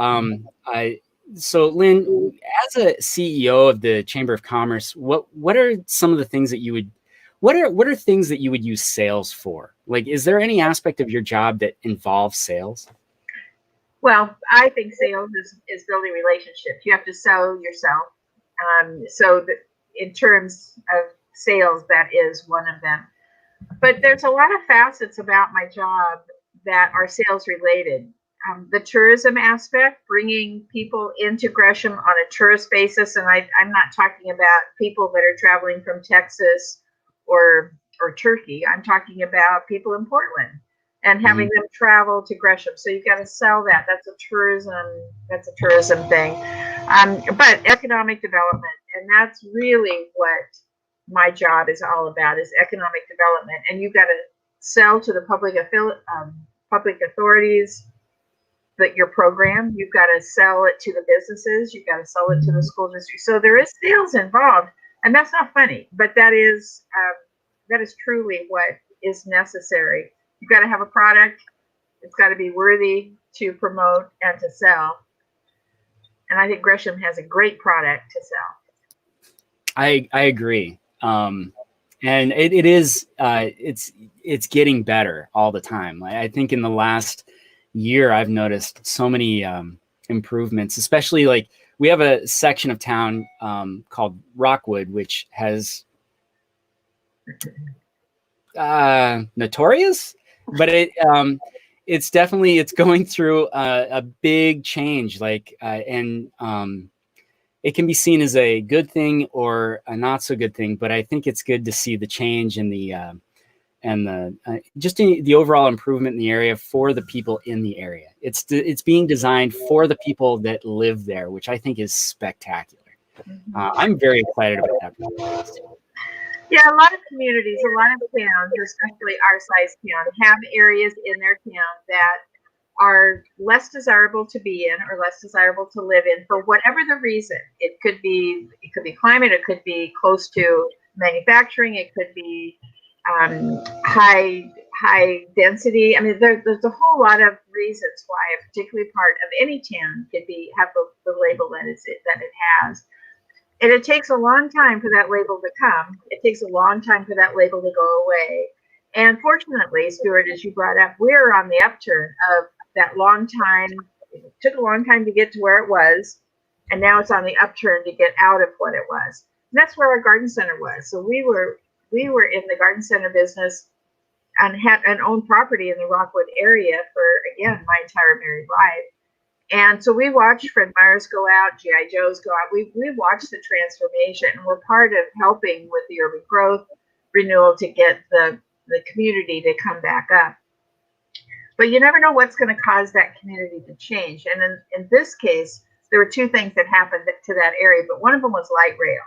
A: So Lynn, as a CEO of the Chamber of Commerce, what are some of the things that you would what are things that you would use sales for? Like, is there any aspect of your job that involves sales?
D: Well, I think sales is building relationships. You have to sell yourself. So that in terms of sales, that is one of them. But there's a lot of facets about my job that are sales related. The tourism aspect, bringing people into Gresham on a tourist basis. And I'm not talking about people that are traveling from Texas or Turkey. I'm talking about people in Portland and having them travel to Gresham. So you've got to sell that. That's a tourism thing. But economic development, and that's really what my job is all about, is economic development. And you've got to sell to the public authorities that your program. You've got to sell it to the businesses. You've got to sell it to the school district. So there is sales involved, and that's not funny, but that is truly what is necessary. You've got to have a product. It's got to be worthy to promote and to sell. And I think Gresham has a great product to sell.
A: I agree. And it is, it's getting better all the time. I think in the last year, I've noticed so many improvements, especially like we have a section of town called Rockwood, which has notorious, but it's definitely going through a big change. It can be seen as a good thing or a not so good thing, but I think it's good to see the change in the the overall improvement in the area for the people in the area. It's being designed for the people that live there, which I think is spectacular. I'm very excited about that.
D: Yeah, a lot of communities, a lot of towns, especially our size town, have areas in their town that are less desirable to be in or less desirable to live in for whatever the reason. It could be climate, it could be close to manufacturing, it could be high density. I mean, there's a whole lot of reasons why a particular part of any town could have the label that it has. And it takes a long time for that label to come. It takes a long time for that label to go away. And fortunately, Stuart, as you brought up, we're on the upturn of that long time. It took a long time to get to where it was, and now it's on the upturn to get out of what it was. And that's where our garden center was. So we were in the garden center business and had an owned property in the Rockwood area for, again, my entire married life. And so we watched Fred Meyers go out, G.I. Joes go out. We watched the transformation, and we're part of helping with the urban growth renewal to get the community to come back up. But you never know what's going to cause that community to change. And in this case, there were two things that happened to that area, but one of them was light rail.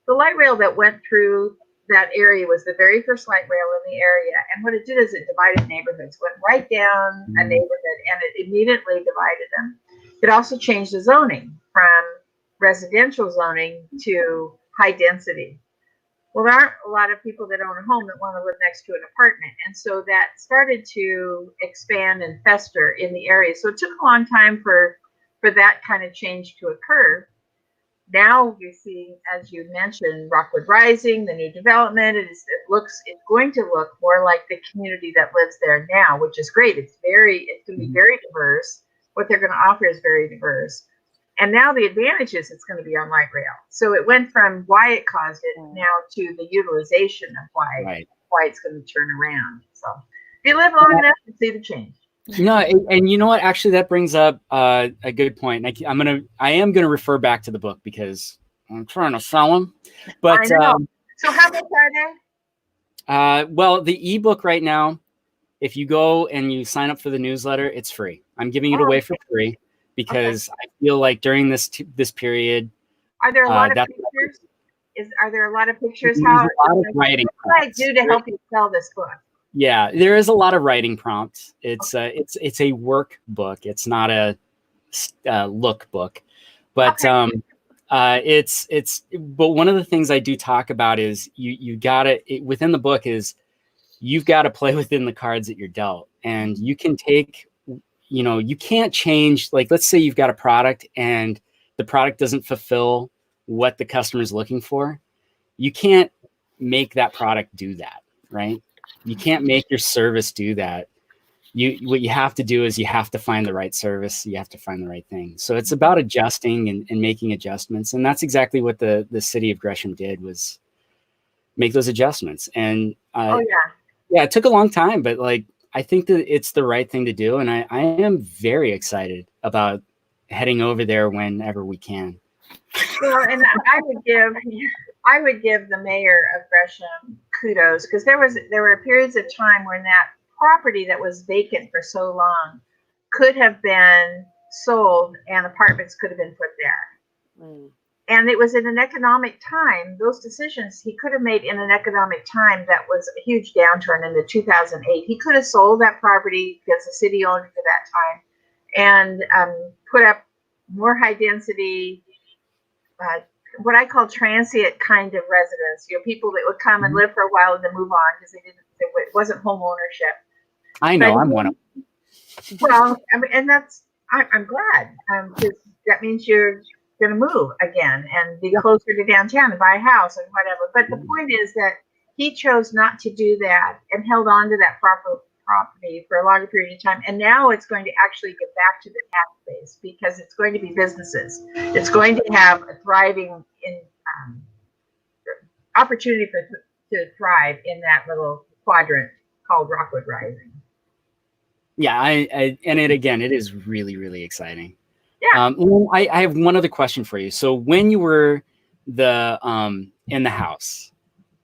D: The light rail that went through that area was the very first light rail in the area. And what it did is it divided neighborhoods, went right down a neighborhood, and it immediately divided them. It also changed the zoning from residential zoning to high density. Well, there aren't a lot of people that own a home that want to live next to an apartment. And so that started to expand and fester in the area. So it took a long time for that kind of change to occur. Now you're seeing, as you mentioned, Rockwood Rising, the new development. It's going to look more like the community that lives there now, which is great. It's going to be very diverse. What they're going to offer is very diverse. And now the advantage is it's going to be on light rail. So it went from why it caused it now to the utilization of why it's going to turn around. So if you live long enough, you see the change.
A: No, and you know what? Actually, that brings up a good point. I am gonna refer back to the book because I'm trying to sell them. But
D: so how much are they?
A: Well, the ebook right now, if you go and you sign up for the newsletter, it's free. I'm giving it away for free because I feel like during this period,
D: are there a lot of pictures? Are there a lot of pictures? How
A: a lot of writing?
D: What can I do to help you sell this book?
A: Yeah, there is a lot of writing prompts. It's a workbook. It's not a look book, but But one of the things I do talk about is you gotta within the book is you've got to play within the cards that you're dealt, and you can take, you can't change. Like, let's say you've got a product and the product doesn't fulfill what the customer is looking for. You can't make that product do that, right? You can't make your service do that. What you have to do is you have to find the right service. You have to find the right thing. So it's about adjusting and making adjustments. And that's exactly what the city of Gresham did, was make those adjustments. And it took a long time, but I think that it's the right thing to do. And I am very excited about heading over there whenever we can.
D: Well, and I would give the mayor of Gresham kudos, because there were periods of time when that property that was vacant for so long could have been sold and apartments could have been put there. And it was in an economic time, those decisions he could have made in an economic time that was a huge downturn in the 2008. He could have sold that property because the city owned it for that time and put up more high density, what I call transient kind of residents, people that would come and live for a while and then move on because it wasn't home ownership.
A: I know, I'm one of them.
D: Well, and I'm glad, because that means you're going to move again and be closer to downtown and buy a house and whatever. But the point is that he chose not to do that and held on to that property for a longer period of time. And now it's going to actually get back to the tax base because it's going to be businesses. It's going to have a thriving opportunity to thrive in that little quadrant called Rockwood Rising.
A: Yeah, it is really, really exciting.
D: Yeah.
A: I have one other question for you. So when you were in the house,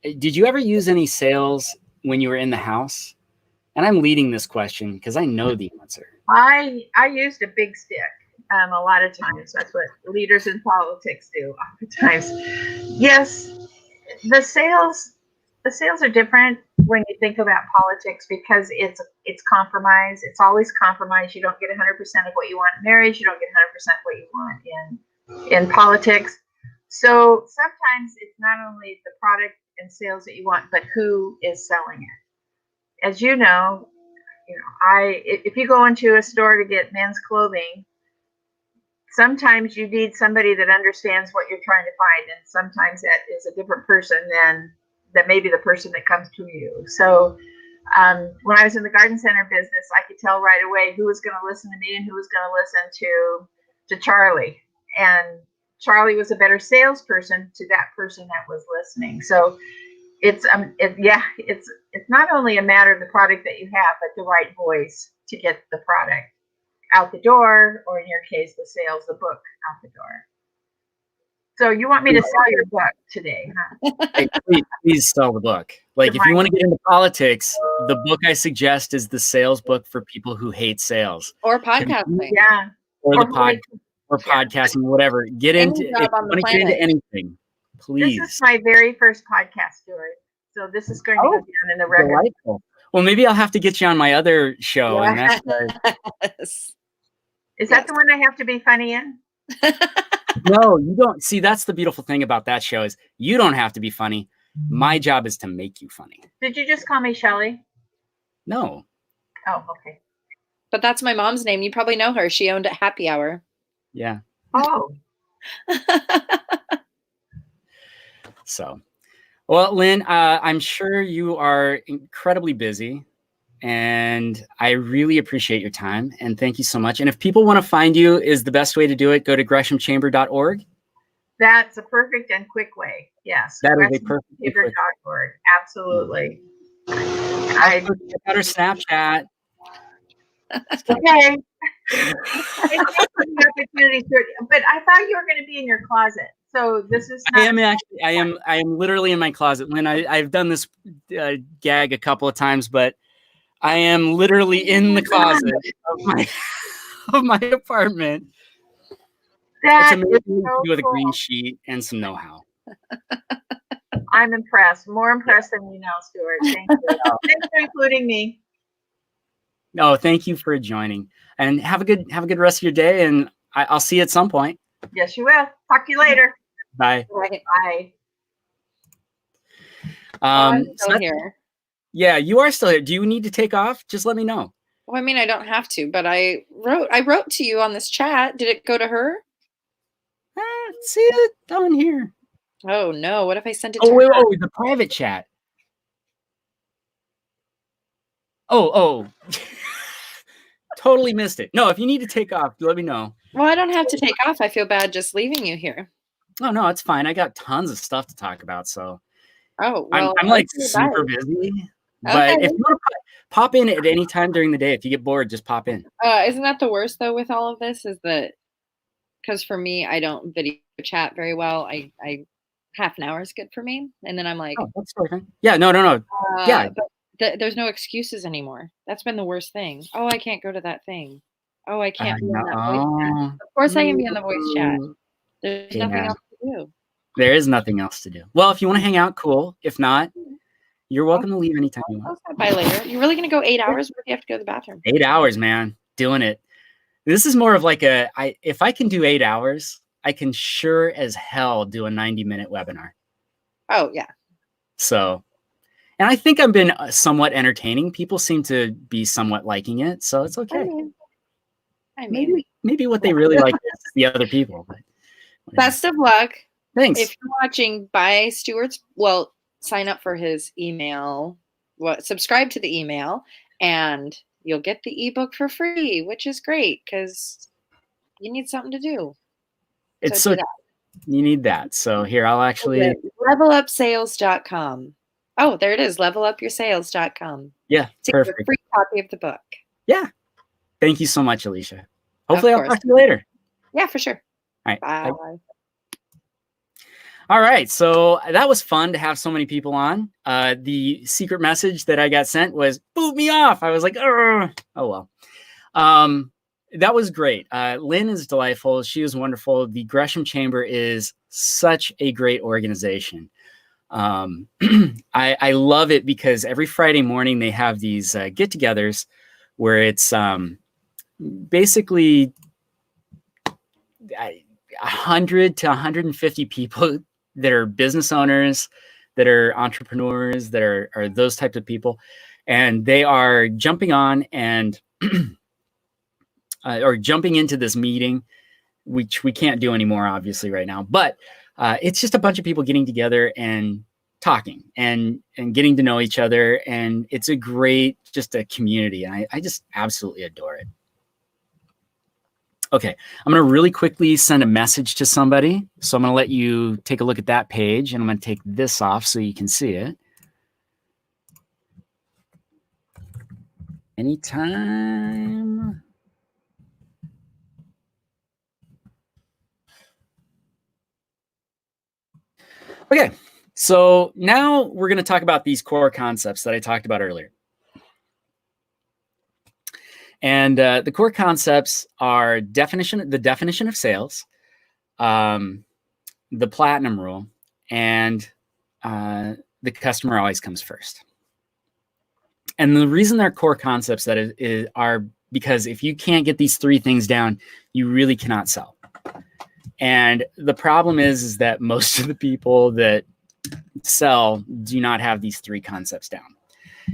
A: did you ever use any sales when you were in the house? And I'm leading this question because I know the answer.
D: I used a big stick a lot of times. That's what leaders in politics do oftentimes. Yes, the sales are different. when you think about politics, because it's compromise. It's always compromise. You don't get 100% of what you want in marriage. You don't get 100% what you want in politics. So sometimes it's not only the product and sales that you want, but who is selling it. As you know, if you go into a store to get men's clothing, sometimes you need somebody that understands what you're trying to find, and sometimes that is a different person than that may be the person that comes to you. So when I was in the garden center business, I could tell right away who was going to listen to me and who was going to listen to Charlie. And Charlie was a better salesperson to that person that was listening. So it's not only a matter of the product that you have, but the right voice to get the product out the door, or in your case, the sales, the book out the door. So you want me to sell your book today, huh?
A: Hey, please sell the book. Like, if you want to get into politics, the book I suggest is the sales book for people who hate sales.
C: Or podcasting.
D: Yeah.
A: Or podcasting, whatever. Get into, if you want to get into anything, please.
D: This is my very first podcast, Stuart. So this is going to go down in the record.
A: Delightful. Well, maybe I'll have to get you on my other show.
C: Yes.
A: And that's
D: Is that the one I have to be funny in?
A: No, you don't. See, that's the beautiful thing about that show is you don't have to be funny. My job is to make you funny.
D: Did you just call me Shelly?
A: No.
D: Oh, okay.
C: But that's my mom's name. You probably know her. She owned a Happy Hour.
A: Yeah.
D: Oh.
A: So, well, Lynn, I'm sure you are incredibly busy, and I really appreciate your time, and thank you so much. And if people want to find you, is the best way to do it go to greshamchamber.org?
D: That's a perfect and quick way. Yes.
A: That is a perfect way.
D: greshamchamber.org. Absolutely.
A: I got her Snapchat.
D: Okay. Thanks for the opportunity, but I thought you were going to be in your closet. So this is not—
A: I am literally in my closet, Lynn. I've done this gag a couple of times, but I am literally in the closet of my apartment. It's amazing to do with a green sheet and some know-how.
D: I'm impressed. More impressed than you know, Stuart. Thank you. Thanks for including me.
A: No, thank you for joining, and have a good rest of your day. And I'll see you at some point.
D: Yes, you will. Talk to you later.
A: Bye.
D: Bye.
C: I'm still here.
A: Yeah, you are still here. Do you need to take off? Just let me know.
C: Well, I mean, I don't have to, but I wrote to you on this chat. Did it go to her?
A: See it down here.
C: Oh no! What if I sent it to her?
A: Oh, the private chat. Oh. Totally missed it. No, if you need to take off, let me know.
C: Well, I don't have to take off. I feel bad just leaving you here.
A: Oh, no, it's fine. I got tons of stuff to talk about. So
C: oh, well,
A: I'm like super busy. But if you want to pop in at any time during the day, if you get bored, just pop in.
C: Isn't that the worst though with all of this? Is that because for me, I don't video chat very well. I half an hour is good for me, and then I'm like,
A: oh, that's perfect. Yeah, no. Yeah,
C: but there's no excuses anymore. That's been the worst thing. Oh, I can't go to that thing. Oh, I can't be on that voice chat. Of course, I can be on the voice chat. There's nothing else to do.
A: There is nothing else to do. Well, if you want to hang out, cool. If not, you're welcome to leave anytime you want.
C: I'll stop by later. You're really going to go 8 hours? Where do you have to go to the bathroom?
A: 8 hours, man. Doing it. This is more of like if I can do 8 hours, I can sure as hell do a 90-minute webinar.
C: Oh, yeah.
A: So, and I think I've been somewhat entertaining. People seem to be somewhat liking it. So it's okay.
C: I mean
A: maybe what they really like is the other people. But
C: best of luck.
A: Thanks.
C: If you're watching, buy Stuart's, sign up for his email. Subscribe to the email, and you'll get the ebook for free, which is great because you need something to do.
A: It's so you need that. So here, I'll actually
C: levelupsales.com. Oh, there it is. Levelupyoursales.com.
A: Yeah, perfect.
C: A free copy of the book.
A: Yeah. Thank you so much, Alicia. Hopefully I'll talk to you later.
C: Yeah, for sure.
A: All right.
C: Bye.
A: All right. So that was fun to have so many people on. The secret message that I got sent was boot me off. I was like, oh, well. That was great. Lynn is delightful. She is wonderful. The Gresham Chamber is such a great organization. I love it because every Friday morning they have these get-togethers where it's basically 100 to 150 people that are business owners, that are entrepreneurs, that are those types of people, and they are jumping on and or jumping into this meeting, which we can't do anymore, obviously, right now. But it's just a bunch of people getting together and talking and getting to know each other, and it's a great, just a community, and I just absolutely adore it. Okay, I'm going to really quickly send a message to somebody. So I'm going to let you take a look at that page, and I'm going to take this off so you can see it. Anytime. Okay, so now we're going to talk about these core concepts that I talked about earlier. And the core concepts are the definition of sales, the platinum rule, and the customer always comes first. And the reason they're core concepts are because if you can't get these three things down, you really cannot sell. And the problem is that most of the people that sell do not have these three concepts down.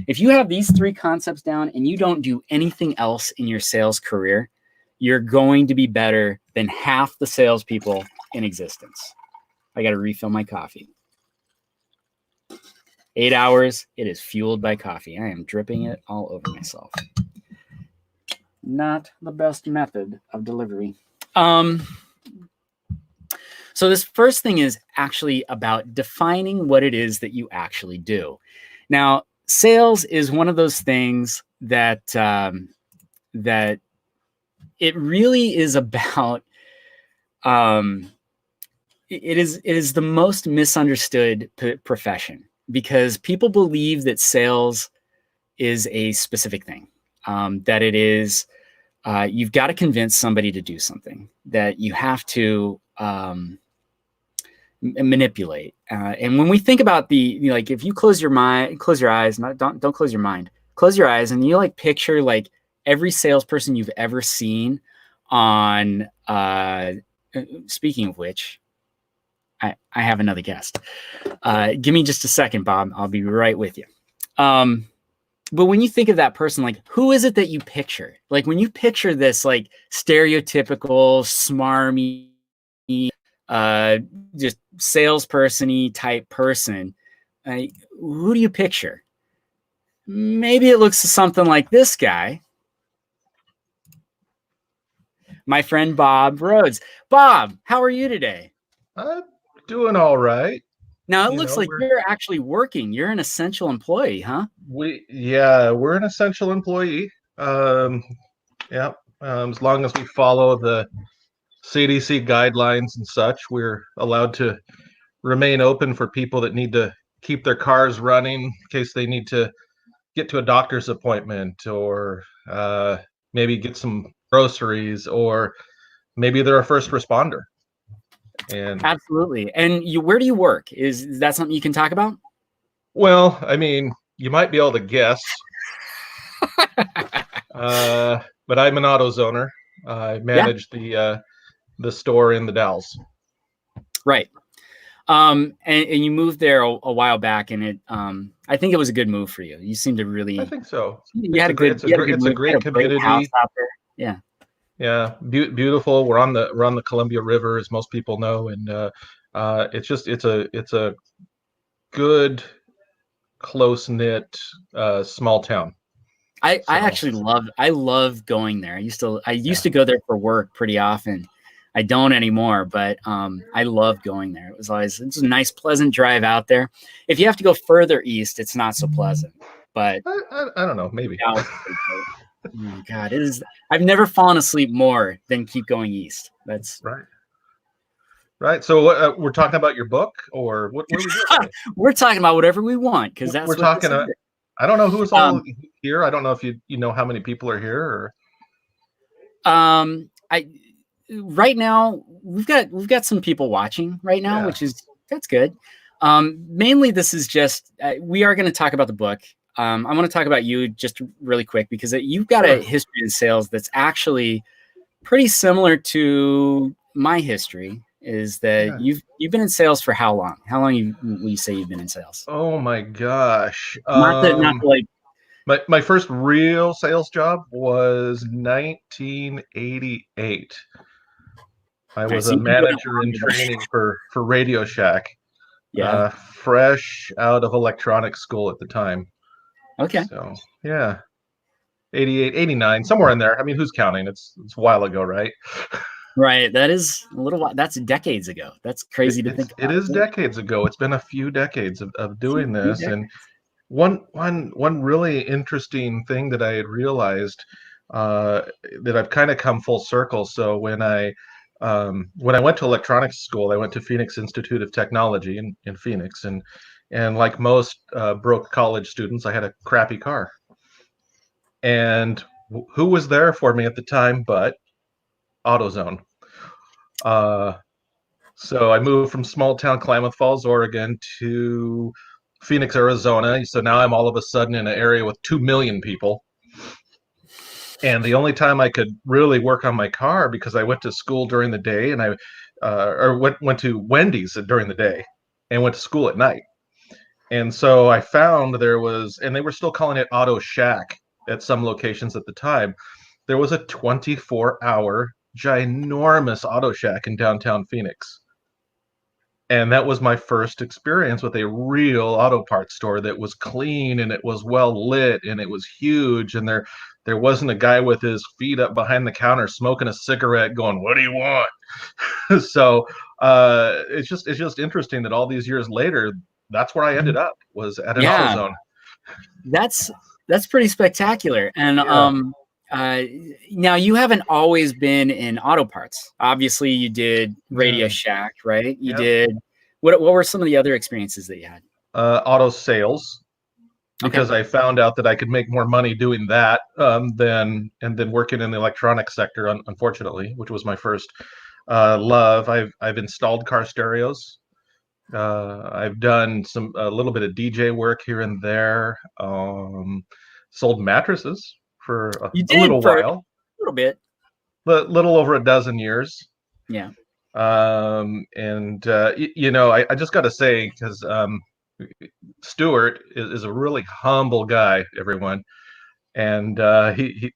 A: If you have these three concepts down and you don't do anything else in your sales career, you're going to be better than half the salespeople in existence. I got to refill my coffee. 8 hours, it is fueled by coffee. I am dripping it all over myself. Not the best method of delivery. So this first thing is actually about defining what it is that you actually do. Now, sales is one of those things that that it really is about. It is the most misunderstood profession because people believe that sales is a specific thing, that it is you've got to convince somebody to do something, that you have to manipulate. And when we think about like, if you close your eyes, don't close your mind, close your eyes, and you like picture like every salesperson you've ever seen on. Speaking of which, I have another guest. Give me just a second, Bob. I'll be right with you. But when you think of that person, like, who is it that you picture? Like, when you picture this, like, stereotypical, smarmy, just salesperson-y type person, who do you picture? Maybe it looks something like this guy. My friend Bob Rhodes. Bob, how are you today?
E: I'm doing all right.
A: Now it looks like you're actually working. You're an essential employee, huh?
E: We're an essential employee. Yeah. As long as we follow the CDC guidelines and such, we're allowed to remain open for people that need to keep their cars running in case they need to get to a doctor's appointment, or maybe get some groceries, or maybe they're a first responder. And
A: absolutely. And where do you work? Is that something you can talk about?
E: Well, I mean, you might be able to guess. But I'm an AutoZoner. I manage the store in the Dalles. Right.
A: And you moved there a while back, and it I think it was a good move for you. You seem to really.
E: I think so.
A: You had a great
E: community.
A: House out there. Yeah.
E: Yeah, beautiful. We're on the Columbia River, as most people know, and it's a good, close knit small town.
A: I actually love going there. I used to go there for work pretty often. I don't anymore, but I love going there. It's a nice, pleasant drive out there. If you have to go further east, it's not so pleasant. But
E: I don't know, maybe.
A: Oh my God, it is. I've never fallen asleep more than keep going east. That's
E: right. Right. So we're talking about your book, or what are we doing?
A: We're talking about whatever we want, because that's
E: we're talking. I don't know who's all here. I don't know if you know how many people are here. Or
A: right now we've got some people watching right now, which is that's good. Mainly, this is just we are going to talk about the book. I want to talk about you just really quick because you've got a history in sales that's actually pretty similar to my history. Is that you've been in sales for how long? How long will you say you've been in sales?
E: Oh my gosh!
A: Not to like.
E: My first real sales job was 1988. I was a manager in training for Radio Shack.
A: Yeah.
E: Fresh out of electronics school at the time.
A: Okay.
E: So yeah, 88, 89, somewhere in there. I mean, who's counting? It's a while ago, right?
A: Right. That is a little while. That's decades ago. That's crazy to think about.
E: It is decades ago. It's been a few decades of doing this. And one really interesting thing that I had realized that I've kind of come full circle. So when I went to electronics school, I went to Phoenix Institute of Technology in Phoenix, and like most broke college students, I had a crappy car. And who was there for me at the time but AutoZone? So I moved from small town Klamath Falls, Oregon to Phoenix, Arizona. So now I'm all of a sudden in an area with 2 million people. And the only time I could really work on my car, because I went to school during the day and I went to Wendy's during the day and went to school at night. And so I found there was, and they were still calling it Auto Shack at some locations at the time. There was a 24-hour ginormous Auto Shack in downtown Phoenix. And that was my first experience with a real auto parts store that was clean and it was well lit and it was huge. And there wasn't a guy with his feet up behind the counter smoking a cigarette going, "What do you want?" So it's just interesting that all these years later, that's where I ended up, was at an AutoZone.
A: That's pretty spectacular. And now you haven't always been in auto parts. Obviously, you did Radio Shack, right? You did. What were some of the other experiences that you had?
E: Auto sales, because I found out that I could make more money doing that than working in the electronics sector. Unfortunately, which was my first love. I've installed car stereos. I've done a little bit of DJ work here and there. Sold mattresses for a little while.
A: A little bit.
E: Little over a dozen years.
A: Yeah.
E: I just got to say, because Stuart is a really humble guy, everyone. And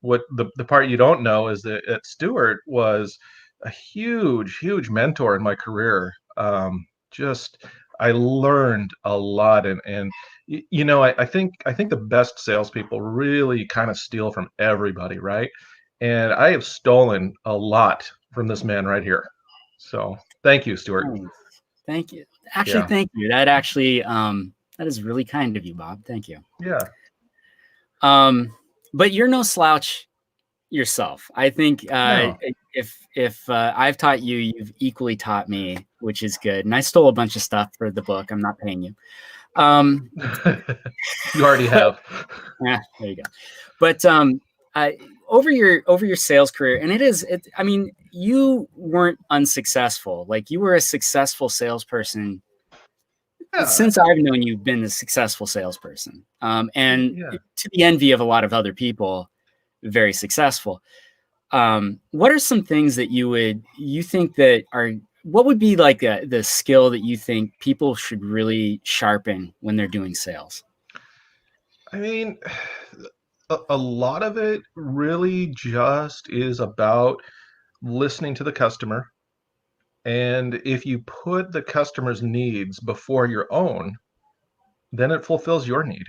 E: what the part you don't know is that Stuart was a huge mentor in my career. I learned a lot, and I think the best salespeople really kind of steal from everybody, right? And I have stolen a lot from this man right here. So thank you, Stuart.
A: Thank you. Actually, thank you. That actually that is really kind of you, Bob. Thank you.
E: Yeah.
A: But you're no slouch yourself. I think if I've taught you, you've equally taught me, which is good. And I stole a bunch of stuff for the book. I'm not paying you.
E: You already have.
A: Yeah, there you go. But over your sales career, and I mean, you weren't unsuccessful. Like, you were a successful salesperson. Since I've known you, you've been a successful salesperson, and to the envy of a lot of other people, very successful. What are some things that you think that are, what would be like the skill that you think people should really sharpen when they're doing sales?
E: I mean, a lot of it really just is about listening to the customer. And if you put the customer's needs before your own, then it fulfills your need.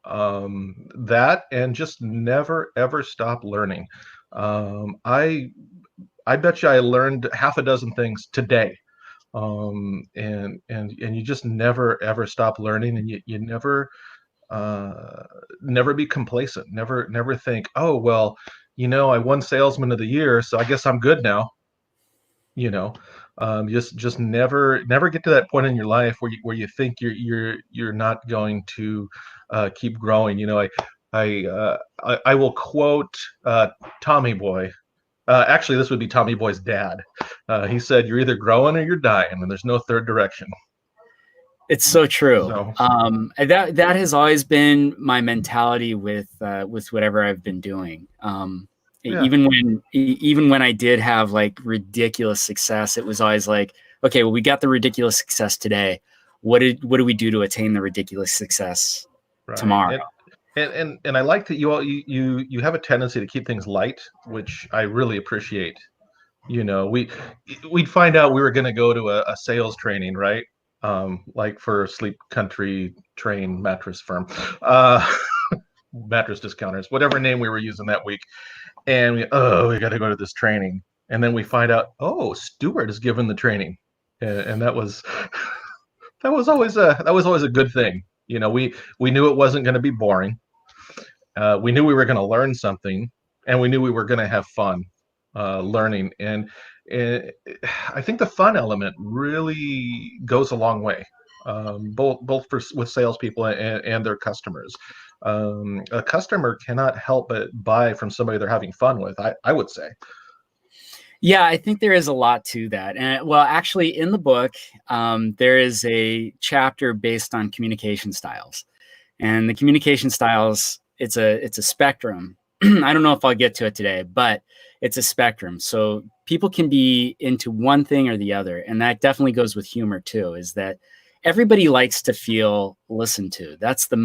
E: That, and just never ever stop learning. I bet you I learned half a dozen things today. And you just never ever stop learning, and you never be complacent. Never think, oh well, I won Salesman of the Year, so I guess I'm good now. Just never get to that point in your life where you think you're not going to keep growing. I will quote Tommy Boy. Actually, this would be Tommy Boy's dad. He said, "You're either growing or you're dying, and there's no third direction."
A: It's so true.
E: So
A: That has always been my mentality with whatever I've been doing.
E: Yeah.
A: Even when I did have like ridiculous success, it was always like, okay, well, we got the ridiculous success today. What do we do to attain the ridiculous success
E: right.
A: tomorrow?
E: And I like that you have a tendency to keep things light, which I really appreciate. You know, we'd find out we were going to go to a sales training, right? Like for Sleep Country Train mattress firm, mattress discounters, whatever name we were using that week. And we got to go to this training. And then we find out, oh, Stuart is given the training. And that was always a good thing. You know, we knew it wasn't going to be boring. We knew we were going to learn something, and we knew we were going to have fun learning. And I think the fun element really goes a long way, both with salespeople and their customers. A customer cannot help but buy from somebody they're having fun with, I would say.
A: Yeah, I think there is a lot to that. And well, actually in the book, there is a chapter based on communication styles. And the communication styles, it's a spectrum. I don't know if I'll get to it today, but it's a spectrum. So people can be into one thing or the other. And that definitely goes with humor too, is that everybody likes to feel listened to. That's the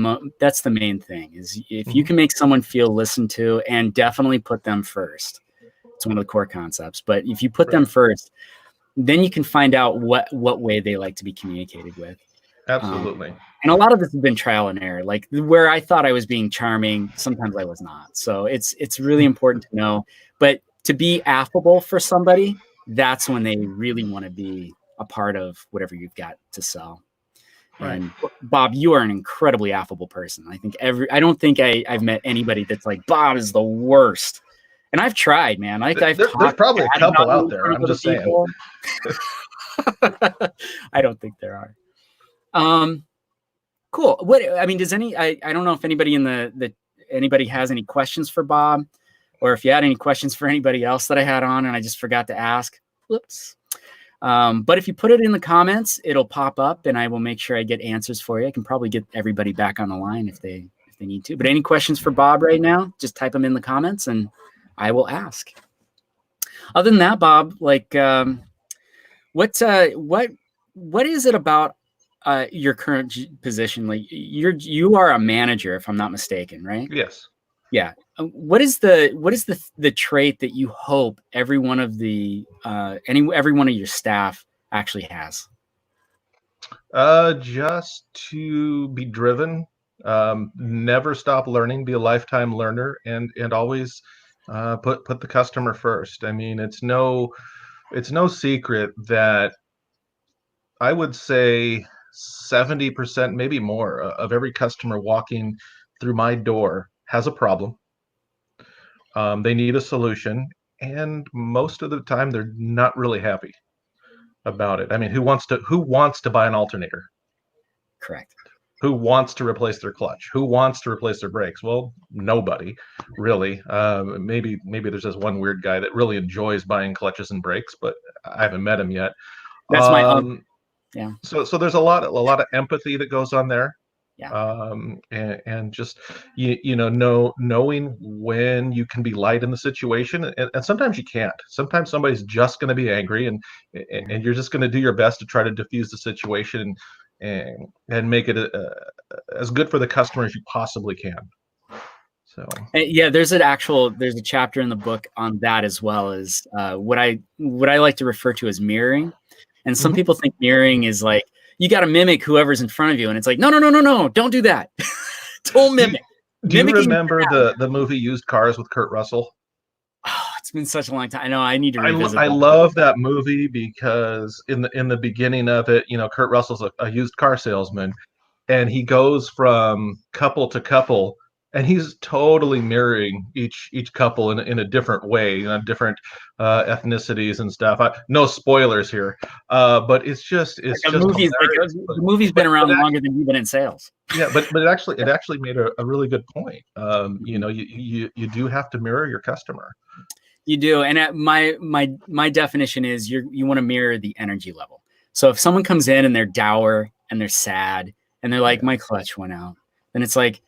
A: main thing, is if you can make someone feel listened to and definitely put them first. It's one of the core concepts. But if you put them first, then you can find out what way they like to be communicated with.
E: Absolutely.
A: And a lot of this has been trial and error. Like where I thought I was being charming, sometimes I was not. So it's really important to know. But to be affable for somebody, that's when they really want to be a part of whatever you've got to sell. Right. And Bob, you are an incredibly affable person. I don't think I've met anybody that's like, Bob is the worst. And I've tried, man. There's
E: probably a couple out there. I'm just saying.
A: I don't think there are. Cool. Does I don't know if anybody anybody has any questions for Bob, or if you had any questions for anybody else that I had on and I just forgot to ask. Whoops. But if you put it in the comments, it'll pop up and I will make sure I get answers for you. I can probably get everybody back on the line if they need to. But any questions for Bob right now, just type them in the comments and I will ask. Other than that, Bob, like, what is it about your current position? Like, you are a manager, if I'm not mistaken, right?
E: Yes.
A: Yeah. What is the trait that you hope every one of every one of your staff actually has?
E: Just to be driven, never stop learning, be a lifetime learner, and always put the customer first. I mean, it's no secret that I would say 70%, maybe more, of every customer walking through my door has a problem. They need a solution, and most of the time they're not really happy about it. I mean, who wants to buy an alternator?
A: Correct.
E: Who wants to replace their clutch? Who wants to replace their brakes? Well, nobody, really. Maybe there's just one weird guy that really enjoys buying clutches and brakes, but I haven't met him yet.
A: That's yeah.
E: So there's a lot of empathy that goes on there.
A: Yeah.
E: And just knowing when you can be light in the situation, and sometimes you can't. Sometimes somebody's just going to be angry, and you're just going to do your best to try to diffuse the situation and make it as good for the customer as you possibly can. So
A: yeah, there's a chapter in the book on that, as well as what I like to refer to as mirroring. And some people think mirroring is like, you got to mimic whoever's in front of you. And it's like, no, don't do that. Don't mimic.
E: Do you remember the movie Used Cars with Kurt Russell?
A: Oh, it's been such a long time. I know, I need to revisit
E: I love that movie because in the beginning of it, Kurt Russell's a used car salesman, and he goes from couple to couple, and he's totally mirroring each couple in a different way, different ethnicities and stuff. No spoilers here, but
A: the movie's been around longer than you've been in sales.
E: Yeah, but it actually made a really good point. You do have to mirror your customer.
A: You do, and my definition is you want to mirror the energy level. So if someone comes in and they're dour and they're sad and they're like,
E: Yeah.
A: my clutch went out. Then it's like,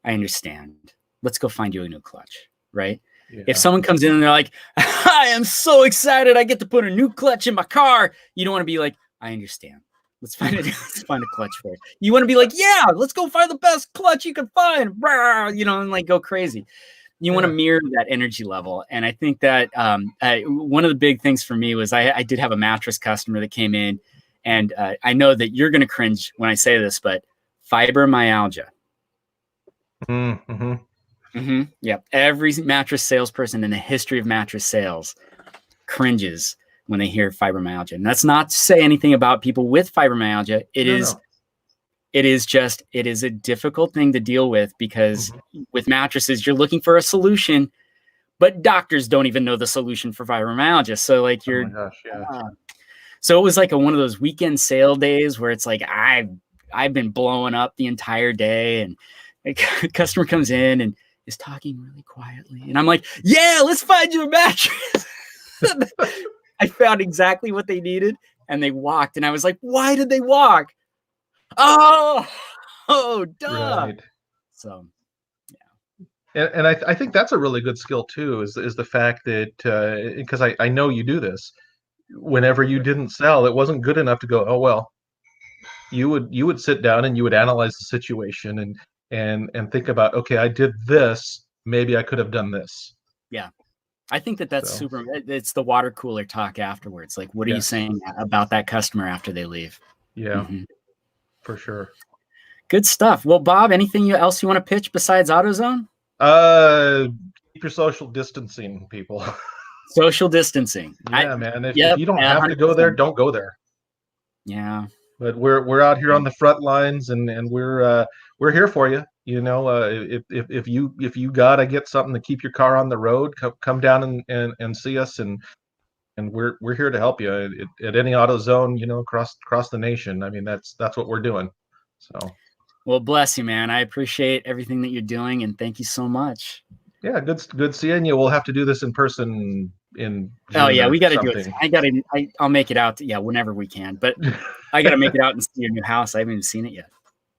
A: I understand. Let's go find you a new clutch, right?
E: Yeah.
A: If someone comes in and they're like, I am so excited, I get to put a new clutch in my car. You don't want to be like, I understand. Let's find a clutch for it. You want to be like, yeah, let's go find the best clutch you can find, you know, and like go crazy. You want to mirror that energy level. And I think that one of the big things for me was I did have a mattress customer that came in, and I know that you're going to cringe when I say this, but fibromyalgia.
E: Mm-hmm.
A: Mm-hmm. Yep. Every mattress salesperson in the history of mattress sales cringes when they hear fibromyalgia. And that's not to say anything about people with fibromyalgia. It is a difficult thing to deal with because with mattresses, you're looking for a solution, but doctors don't even know the solution for fibromyalgia. So like
E: Oh my gosh, yeah.
A: So it was like one of those weekend sale days where it's like, I've been blowing up the entire day, and a customer comes in and is talking really quietly. And I'm like, yeah, let's find you a mattress. I found exactly what they needed, and they walked, and I was like, why did they walk? Oh, duh.
E: Right.
A: So,
E: And I think that's a really good skill too, is the fact that because I know you do this. Whenever you didn't sell, it wasn't good enough to go, oh well. You would sit down and you would analyze the situation and think about, okay, I did this, maybe I could have done this.
A: Yeah. I think that's super. It's the water cooler talk afterwards. Like, what are you
E: Yes.
A: saying about that customer after they leave?
E: Yeah, for sure.
A: Good stuff. Well, Bob, anything else you want to pitch besides AutoZone?
E: Keep your social distancing, people.
A: Social distancing.
E: Yeah, man. If you don't have 100%. To go there, don't go there.
A: Yeah.
E: But we're out here on the front lines, and we're here for you. You know, if you gotta get something to keep your car on the road, come down and see us, and we're here to help you at any AutoZone, you know, across the nation. I mean, that's what we're doing. So.
A: Well, bless you, man. I appreciate everything that you're doing, and thank you so much.
E: Yeah, good seeing you. We'll have to do this in person in June.
A: Oh yeah, we got to do it. I'll make it out. Whenever we can. But I got to make it out and see your new house. I haven't even seen it yet.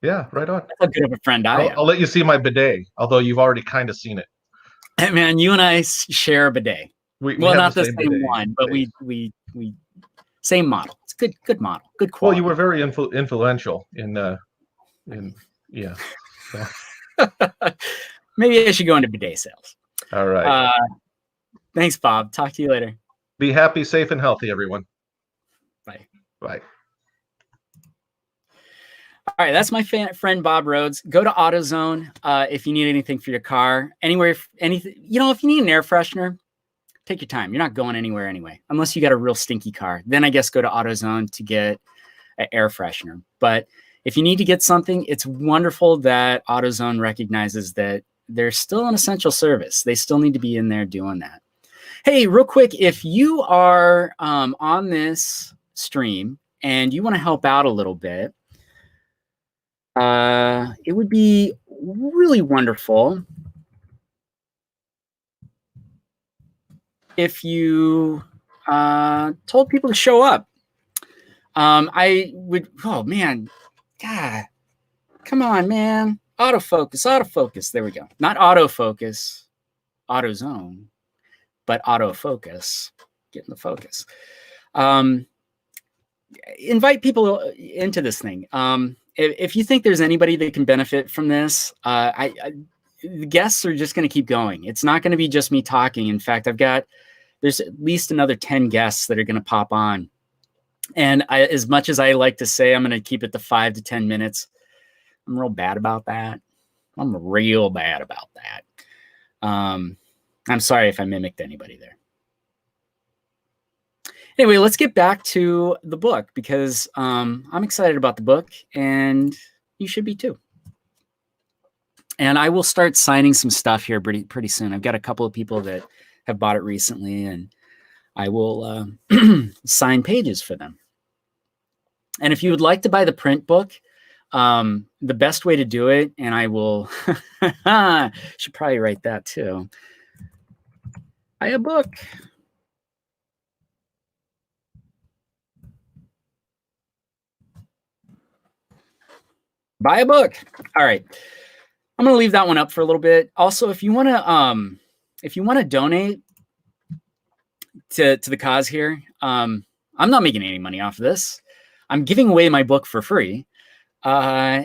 E: Yeah, right on.
A: That's how good of a friend I am.
E: I'll let you see my bidet, although you've already kind of seen it.
A: Hey, man, you and I share a bidet.
E: We
A: not the same one, but we same model. It's good model, good quality.
E: Well, you were very influential in yeah. So.
A: Maybe I should go into bidet sales.
E: All right.
A: Thanks, Bob. Talk to you later.
E: Be happy, safe, and healthy, everyone.
A: Bye.
E: Bye.
A: All right, that's my friend Bob Rhodes. Go to AutoZone if you need anything for your car. Anything. You know, if you need an air freshener, take your time. You're not going anywhere anyway, unless you got a real stinky car. Then I guess go to AutoZone to get an air freshener. But if you need to get something, it's wonderful that AutoZone recognizes that they're still an essential service. They still need to be in there doing that. Hey, real quick, if you are on this stream and you want to help out a little bit, it would be really wonderful if you told people to show up. I would, oh man, God, come on, man. Autofocus. There we go. Not autofocus, AutoZone, but autofocus. Get in the focus. Invite people into this thing. If you think there's anybody that can benefit from this, the guests are just going to keep going. It's not going to be just me talking. In fact, there's at least another 10 guests that are going to pop on. And as much as I like to say I'm going to keep it to 5 to 10 minutes, I'm real bad about that. I'm sorry if I mimicked anybody there. Anyway, let's get back to the book because I'm excited about the book and you should be too. And I will start signing some stuff here pretty soon. I've got a couple of people that have bought it recently and I will sign pages for them. And if you would like to buy the print book, the best way to do it, and I will should probably write that too. Buy a book. Buy a book. All right. I'm going to leave that one up for a little bit. Also, if you want to donate to the cause here, I'm not making any money off of this. I'm giving away my book for free. So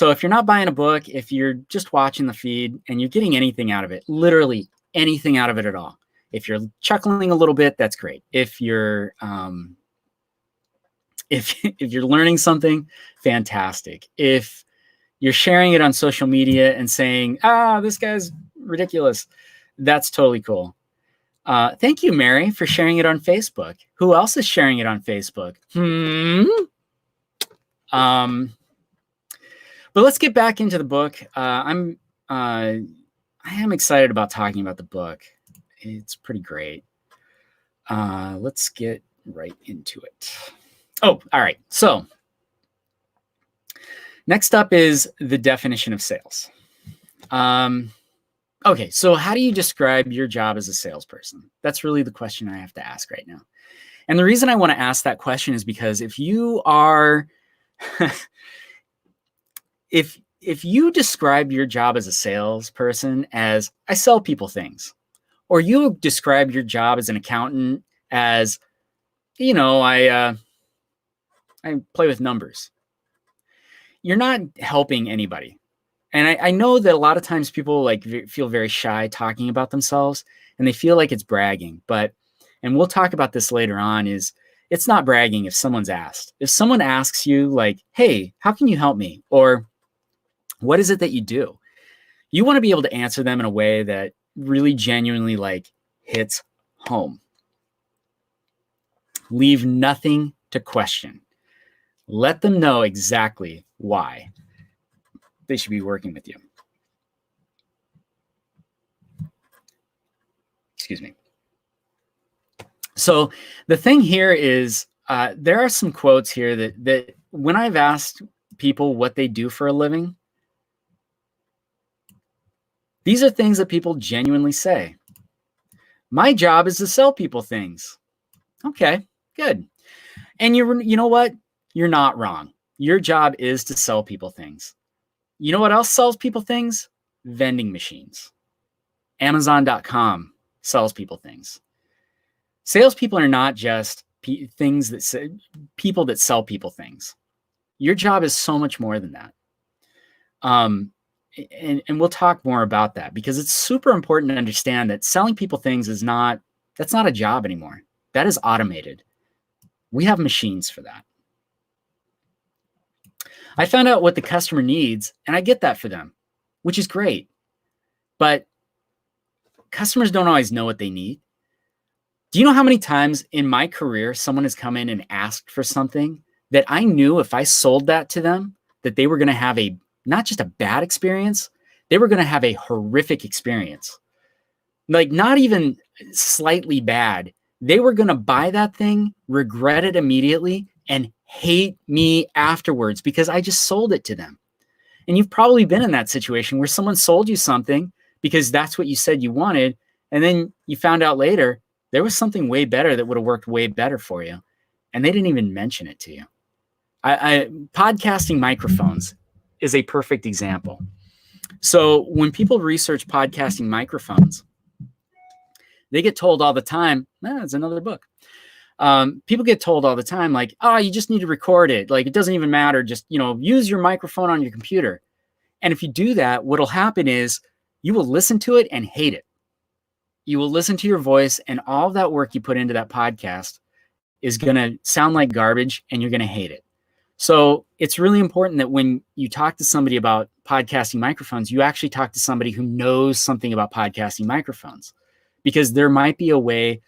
A: if you're not buying a book, if you're just watching the feed and you're getting anything out of it, literally anything out of it at all, if you're chuckling a little bit, that's great. If you're if you're learning something, fantastic. If you're sharing it on social media and saying, this guy's ridiculous, that's totally cool. Thank you, Mary, for sharing it on Facebook. Who else is sharing it on Facebook? But let's get back into the book. I am excited about talking about the book. It's pretty great. Let's get right into it. Oh, all right. So next up is the definition of sales. Okay, so how do you describe your job as a salesperson? That's really the question I have to ask right now. And the reason I want to ask that question is because if you are if you describe your job as a salesperson as I sell people things, or you describe your job as an accountant as, I play with numbers, you're not helping anybody. And I know that a lot of times people feel very shy talking about themselves and they feel like it's bragging, and we'll talk about this later on, it's not bragging if someone's asked. If someone asks you like, hey, how can you help me? Or what is it that you do? You want to be able to answer them in a way that really genuinely hits home. Leave nothing to question. Let them know exactly why they should be working with you. Excuse me. So the thing here is there are some quotes here that when I've asked people what they do for a living, these are things that people genuinely say. My job is to sell people things. Okay, good. And you know what? You're not wrong. Your job is to sell people things. You know what else sells people things? Vending machines. Amazon.com sells people things. Salespeople are not just people that sell people things. Your job is so much more than that. And we'll talk more about that because it's super important to understand that selling people things that's not a job anymore. That is automated. We have machines for that. I found out what the customer needs and I get that for them, which is great. But customers don't always know what they need. Do you know how many times in my career someone has come in and asked for something that I knew if I sold that to them, that they were going to have not just a bad experience, they were going to have a horrific experience. Not even slightly bad. They were going to buy that thing, regret it immediately, and hate me afterwards because I just sold it to them. And you've probably been in that situation where someone sold you something because that's what you said you wanted. And then you found out later there was something way better that would have worked way better for you. And they didn't even mention it to you. Podcasting microphones is a perfect example. So when people research podcasting microphones, they get told all the time, it's another book. People get told all the time, you just need to record it. It doesn't even matter. Just, use your microphone on your computer. And if you do that, what'll happen is you will listen to it and hate it. You will listen to your voice and all of that work you put into that podcast is going to sound like garbage and you're going to hate it. So it's really important that when you talk to somebody about podcasting microphones, you actually talk to somebody who knows something about podcasting microphones, because there might be a way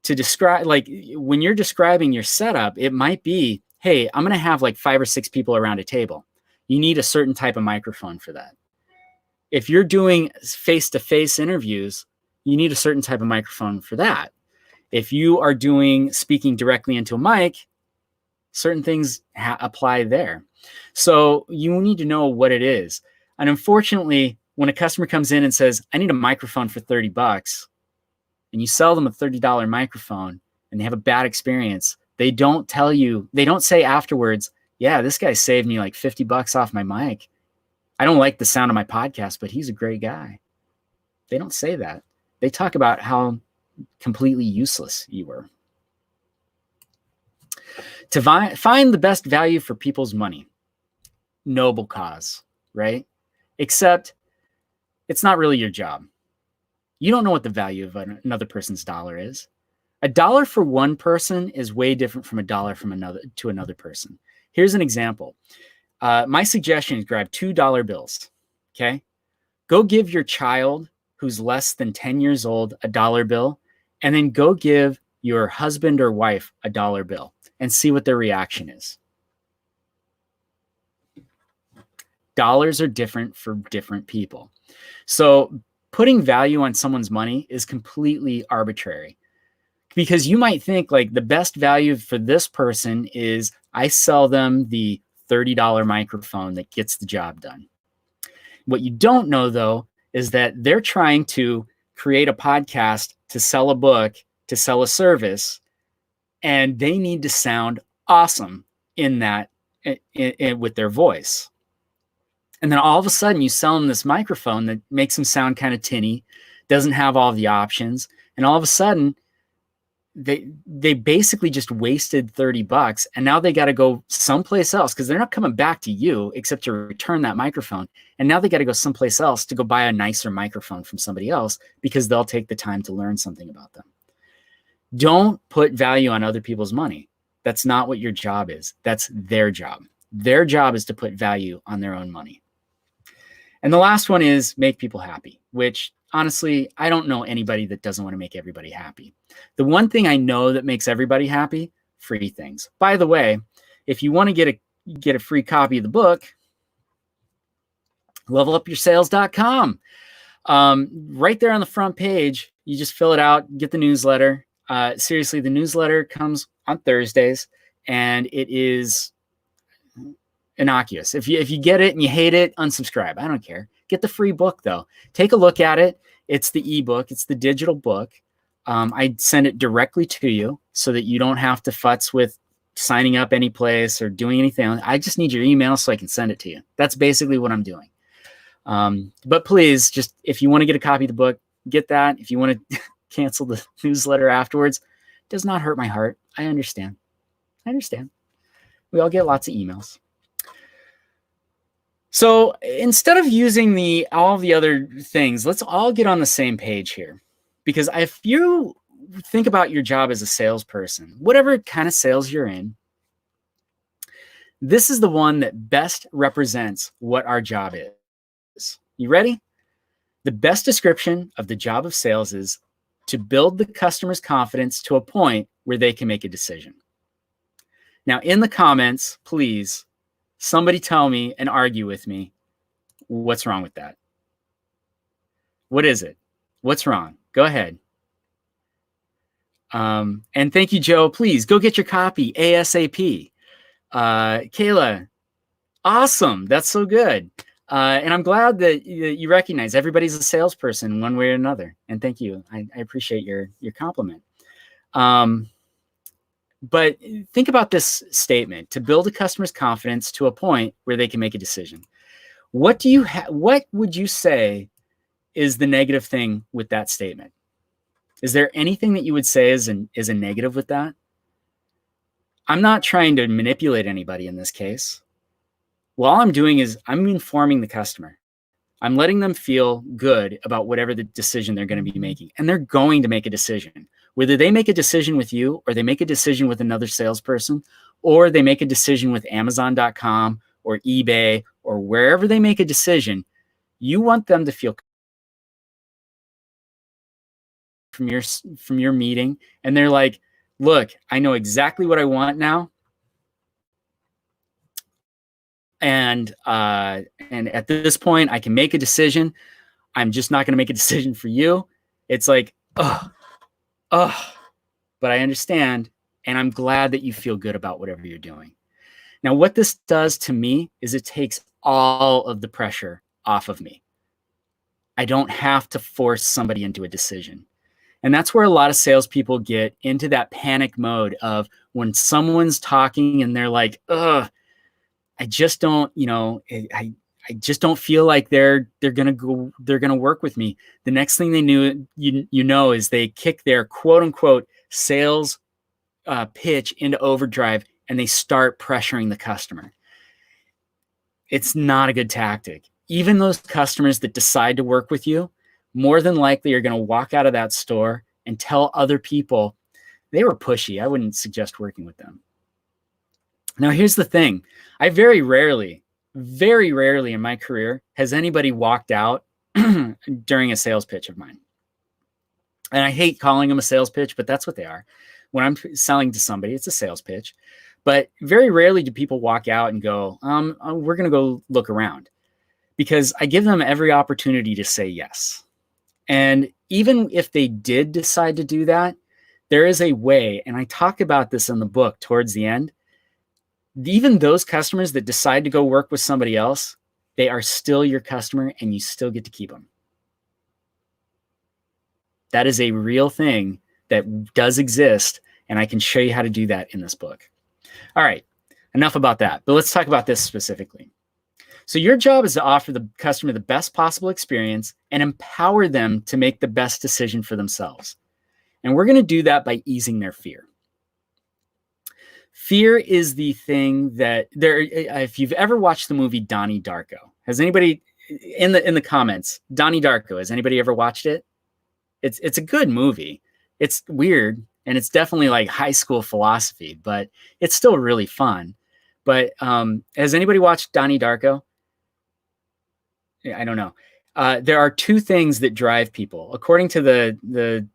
A: to describe, when you're describing your setup, it might be, hey, I'm going to have 5 or 6 people around a table. You need a certain type of microphone for that. If you're doing face-to-face interviews, you need a certain type of microphone for that. If you are speaking directly into a mic, certain things apply there. So you need to know what it is. And unfortunately, when a customer comes in and says, I need a microphone for $30, and you sell them a $30 microphone and they have a bad experience, they don't say afterwards, yeah, this guy saved me like $50 off my mic. I don't like the sound of my podcast, but he's a great guy. They don't say that. They talk about how completely useless you were. To find the best value for people's money. Noble cause, right? Except it's not really your job. You don't know what the value of another person's dollar is. $1 for one person is way different from $1 from another person. Here's an example. My suggestion is grab $2 bills. Okay. Go give your child who's less than 10 years old a dollar bill, and then go give your husband or wife a dollar bill and see what their reaction is. Dollars are different for different people. So putting value on someone's money is completely arbitrary, because you might think like the best value for this person is I sell them the $30 microphone that gets the job done. What you don't know, though, is that they're trying to create a podcast, to sell a book, to sell a service, and they need to sound awesome in that with their voice. And then all of a sudden you sell them this microphone that makes them sound kind of tinny, doesn't have all the options, and all of a sudden they basically just wasted $30, and now they got to go someplace else because they're not coming back to you except to return that microphone. And now they got to go someplace else to go buy a nicer microphone from somebody else because they'll take the time to learn something about them. Don't put value on other people's money. That's not what your job is. That's their job. Their job is to put value on their own money. And the last one is make people happy, which honestly, I don't know anybody that doesn't want to make everybody happy. The one thing I know that makes everybody happy, free things. By the way, if you want to get a free copy of the book, levelupursales.com. Right there on the front page, you just fill it out, get the newsletter. Seriously, the newsletter comes on Thursdays, and it is innocuous. If you get it and you hate it, unsubscribe. I don't care. Get the free book, though. Take a look at it. It's the ebook. It's the digital book. I send it directly to you so that you don't have to futz with signing up any place or doing anything. I just need your email so I can send it to you. That's basically what I'm doing. But please, just if you want to get a copy of the book, get that. If you want to cancel the newsletter afterwards, it does not hurt my heart. I understand. We all get lots of emails. So instead of using all the other things, let's all get on the same page here. Because if you think about your job as a salesperson, whatever kind of sales you're in, this is the one that best represents what our job is. You ready? The best description of the job of sales is to build the customer's confidence to a point where they can make a decision. Now, in the comments, please, somebody tell me and argue with me what's wrong with that. What is it? What's wrong? Go ahead. And thank you, Joe. Please go get your copy ASAP. Kayla, awesome. That's so good. And I'm glad that you recognize everybody's a salesperson one way or another. And thank you. I appreciate your compliment. But think about this statement: to build a customer's confidence to a point where they can make a decision. What would you say is the negative thing with that statement? Is there anything that you would say is a negative with that? I'm not trying to manipulate anybody in this case. Well, all I'm doing is I'm informing the customer. I'm letting them feel good about whatever the decision they're going to be making. And they're going to make a decision. Whether they make a decision with you, or they make a decision with another salesperson, or they make a decision with Amazon.com or eBay, or wherever they make a decision, you want them to feel from your meeting, and they're like, look, I know exactly what I want now. And at this point, I can make a decision. I'm just not going to make a decision for you. It's like, but I understand, and I'm glad that you feel good about whatever you're doing. Now, what this does to me is it takes all of the pressure off of me. I don't have to force somebody into a decision. And that's where a lot of salespeople get into that panic mode of when someone's talking and they're like, I just don't, I just don't feel like they're gonna work with me. The next thing they knew, is they kick their quote unquote sales pitch into overdrive and they start pressuring the customer. It's not a good tactic. Even those customers that decide to work with you, more than likely are going to walk out of that store and tell other people they were pushy. I wouldn't suggest working with them. Now, here's the thing. I very rarely in my career has anybody walked out during a sales pitch of mine. And I hate calling them a sales pitch, but that's what they are. When I'm selling to somebody, it's a sales pitch. But very rarely do people walk out and go, we're going to go look around, because I give them every opportunity to say yes. And even if they did decide to do that, there is a way, and I talk about this in the book towards the end. Even those customers that decide to go work with somebody else, they are still your customer and you still get to keep them. That is a real thing that does exist, and I can show you how to do that in this book. All right, enough about that, but let's talk about this specifically. So your job is to offer the customer the best possible experience and empower them to make the best decision for themselves. And we're going to do that by easing their fear. Fear is the thing that if you've ever watched the movie Donnie Darko, has anybody in the comments, Donnie Darko, has anybody ever watched it? It's a good movie. It's weird, and it's definitely like high school philosophy, but it's still really fun. But has anybody watched Donnie Darko? I don't know. There are two things that drive people. According to the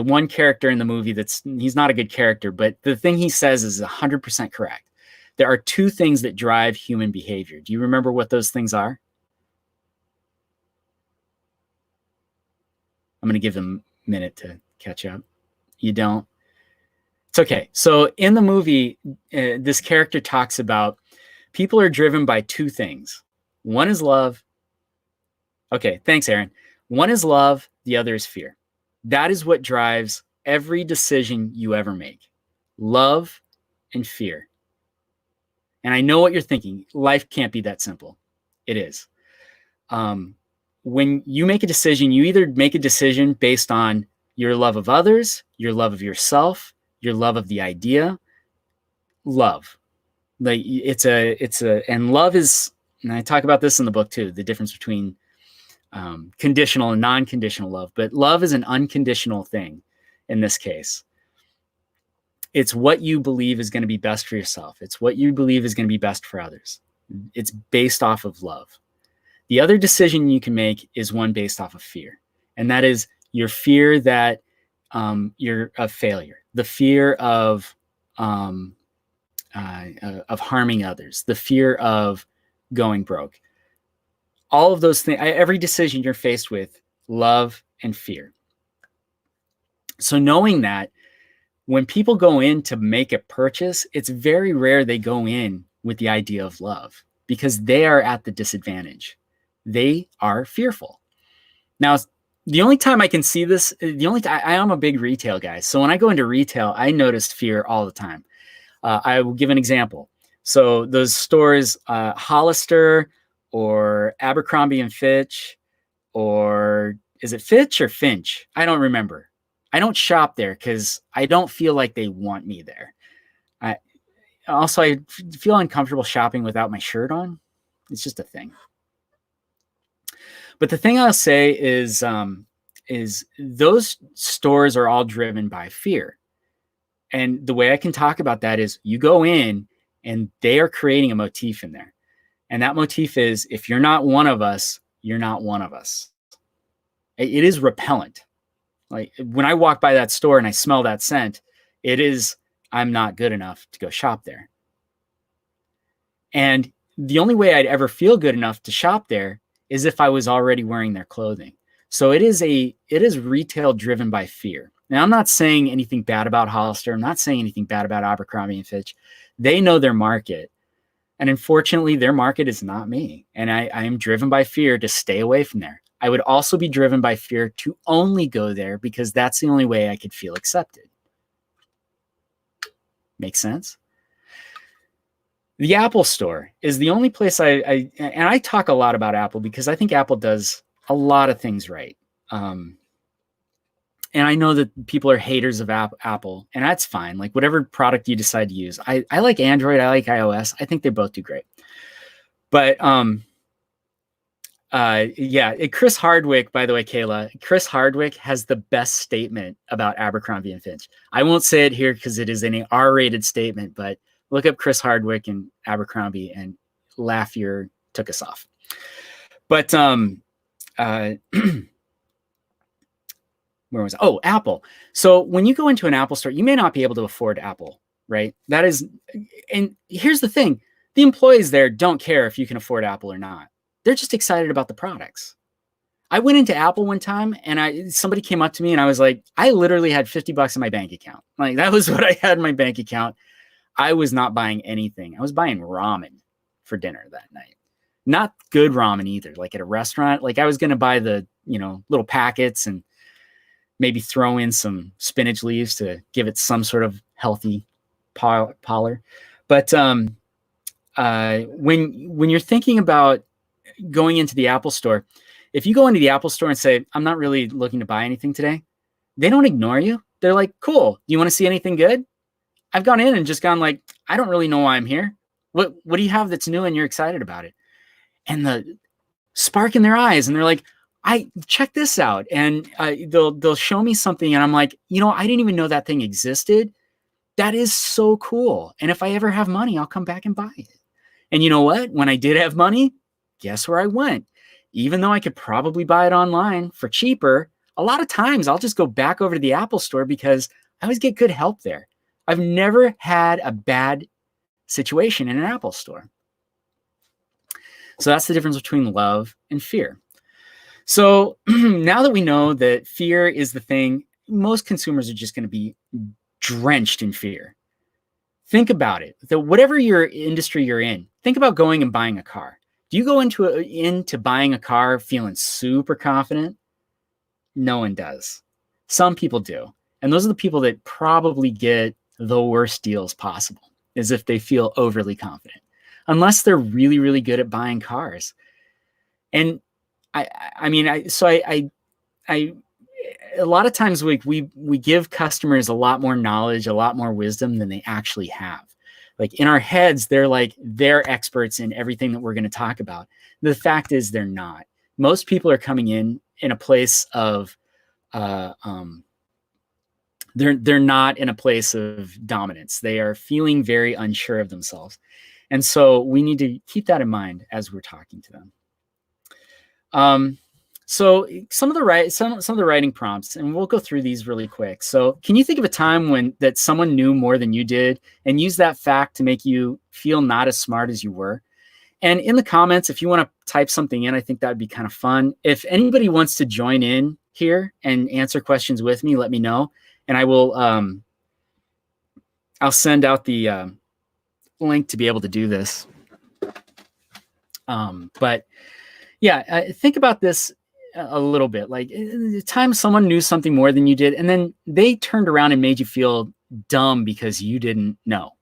A: one character in the movie, he's not a good character, but the thing he says is 100% correct. There are two things that drive human behavior. Do you remember what those things are? I'm going to give them a minute to catch up. You don't? It's okay. So in the movie, this character talks about people are driven by two things. One is love. Okay, thanks, Aaron. One is love. The other is fear. That is what drives every decision you ever make. Love and fear. And I know what you're thinking. Life can't be that simple. It is. When you make a decision, you either make a decision based on your love of others, your love of yourself, your love of the idea. Love. Like and love is, and I talk about this in the book too, the difference between conditional and non-conditional love. But love is an unconditional thing in this case. It's what you believe is going to be best for yourself. It's what you believe is going to be best for others. It's based off of love. The other decision you can make is one based off of fear. And that is your fear that you're a failure, the fear of harming others, the fear of going broke. All of those things, every decision you're faced with, love and fear. So knowing that, when people go in to make a purchase, it's very rare they go in with the idea of love, because they are at the disadvantage. They are fearful. Now, the only time I can see this, I am a big retail guy. So when I go into retail, I notice fear all the time. I will give an example. So those stores, Hollister or Abercrombie and Fitch, or is it Fitch or Finch? I don't remember. I don't shop there because I don't feel like they want me there. I feel uncomfortable shopping without my shirt on. It's just a thing. But the thing I'll say is those stores are all driven by fear. And the way I can talk about that is you go in and they are creating a motif in there. And that motif is, if you're not one of us, you're not one of us. It is repellent. Like when I walk by that store and I smell that scent, it is, I'm not good enough to go shop there. And the only way I'd ever feel good enough to shop there is if I was already wearing their clothing. So it is retail driven by fear. Now, I'm not saying anything bad about Hollister. I'm not saying anything bad about Abercrombie and Fitch. They know their market. And unfortunately, their market is not me. And I am driven by fear to stay away from there. I would also be driven by fear to only go there because that's the only way I could feel accepted. Make sense? The Apple Store is the only place and I talk a lot about Apple because I think Apple does a lot of things right. And I know that people are haters of Apple, and that's fine. Like whatever product you decide to use. I like Android. I like iOS. I think they both do great. But Chris Hardwick, by the way, Kayla, Chris Hardwick has the best statement about Abercrombie and Fitch. I won't say it here because it is an R-rated statement, but look up Chris Hardwick and Abercrombie and laugh your took us off. But where was it? Oh, Apple. So when you go into an Apple store, you may not be able to afford Apple, right? That is, and here's the thing. The employees there don't care if you can afford Apple or not. They're just excited about the products. I went into Apple one time and somebody came up to me and I was like, I literally had $50 in my bank account. Like that was what I had in my bank account. I was not buying anything. I was buying ramen for dinner that night. Not good ramen either. Like at a restaurant, like I was going to buy the, little packets and maybe throw in some spinach leaves to give it some sort of healthy pallor. But when you're thinking about going into the Apple store, if you go into the Apple store and say, I'm not really looking to buy anything today, they don't ignore you. They're like, cool. Do you want to see anything good? I've gone in and just gone like, I don't really know why I'm here. What do you have that's new and you're excited about it? And the spark in their eyes, and they're like, I check this out. And they'll show me something and I'm like, I didn't even know that thing existed. That is so cool. And if I ever have money, I'll come back and buy it. And you know what? When I did have money, guess where I went? Even though I could probably buy it online for cheaper, a lot of times I'll just go back over to the Apple store because I always get good help there. I've never had a bad situation in an Apple store. So that's the difference between love and fear. So now that we know that fear is the thing, most consumers are just going to be drenched in fear. Think about it. Whatever your industry you're in, think about going and buying a car. Do you go into buying a car feeling super confident? No one does. Some people do. And those are the people that probably get the worst deals possible, as if they feel overly confident, unless they're really, really good at buying cars. And a lot of times we give customers a lot more knowledge, a lot more wisdom than they actually have. Like in our heads, they're experts in everything that we're going to talk about. The fact is they're not. Most people are coming in a place of, they're not in a place of dominance. They are feeling very unsure of themselves. And so we need to keep that in mind as we're talking to them. So some of the writing prompts, and we'll go through these really quick. So can you think of a time that someone knew more than you did and use that fact to make you feel not as smart as you were? And in the comments, if you want to type something in, I think that'd be kind of fun. If anybody wants to join in here and answer questions with me, let me know. And I will, I'll send out the link to be able to do this. But yeah, think about this a little bit. Like the time someone knew something more than you did, and then they turned around and made you feel dumb because you didn't know.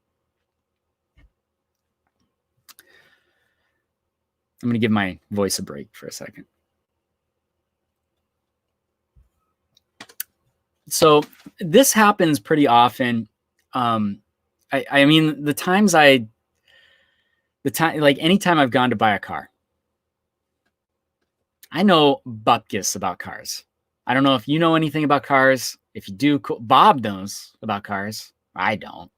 A: I'm going to give my voice a break for a second. So this happens pretty often. I mean, anytime I've gone to buy a car, I know bupkis about cars. I don't know if you know anything about cars. If you do, cool. Bob knows about cars. I don't.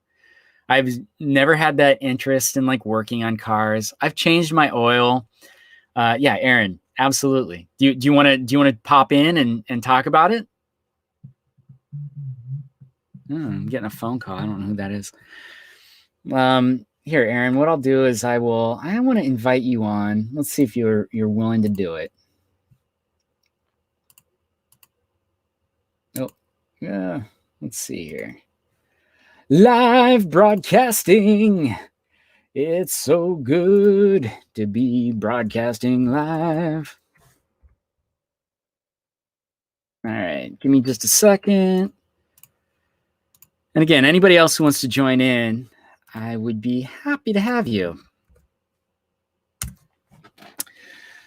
A: I've never had that interest in working on cars. I've changed my oil. Yeah, Aaron, absolutely. Do you want to pop in and talk about it? I'm getting a phone call. I don't know who that is. Here, Aaron, what I'll do is I want to invite you on. Let's see if you're willing to do it. Oh, yeah. Let's see here. Live broadcasting. It's so good to be broadcasting live. All right, give me just a second. And again, anybody else who wants to join in, I would be happy to have you.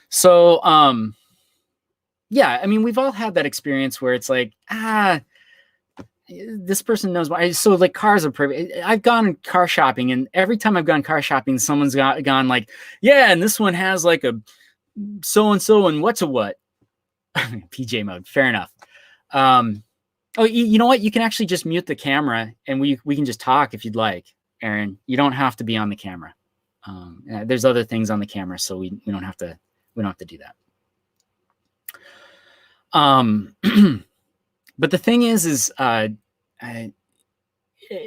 A: So, yeah, I mean, we've all had that experience where it's like, this person knows why. So like cars are perfect. I've gone car shopping, and every time I've gone car shopping, someone's gone like, yeah, and this one has like a so-and-so and what's a what? PJ mode. Fair enough. Oh, you know what? You can actually just mute the camera and we can just talk if you'd like, Aaron. You don't have to be on the camera. There's other things on the camera, so we don't have to do that. But the thing is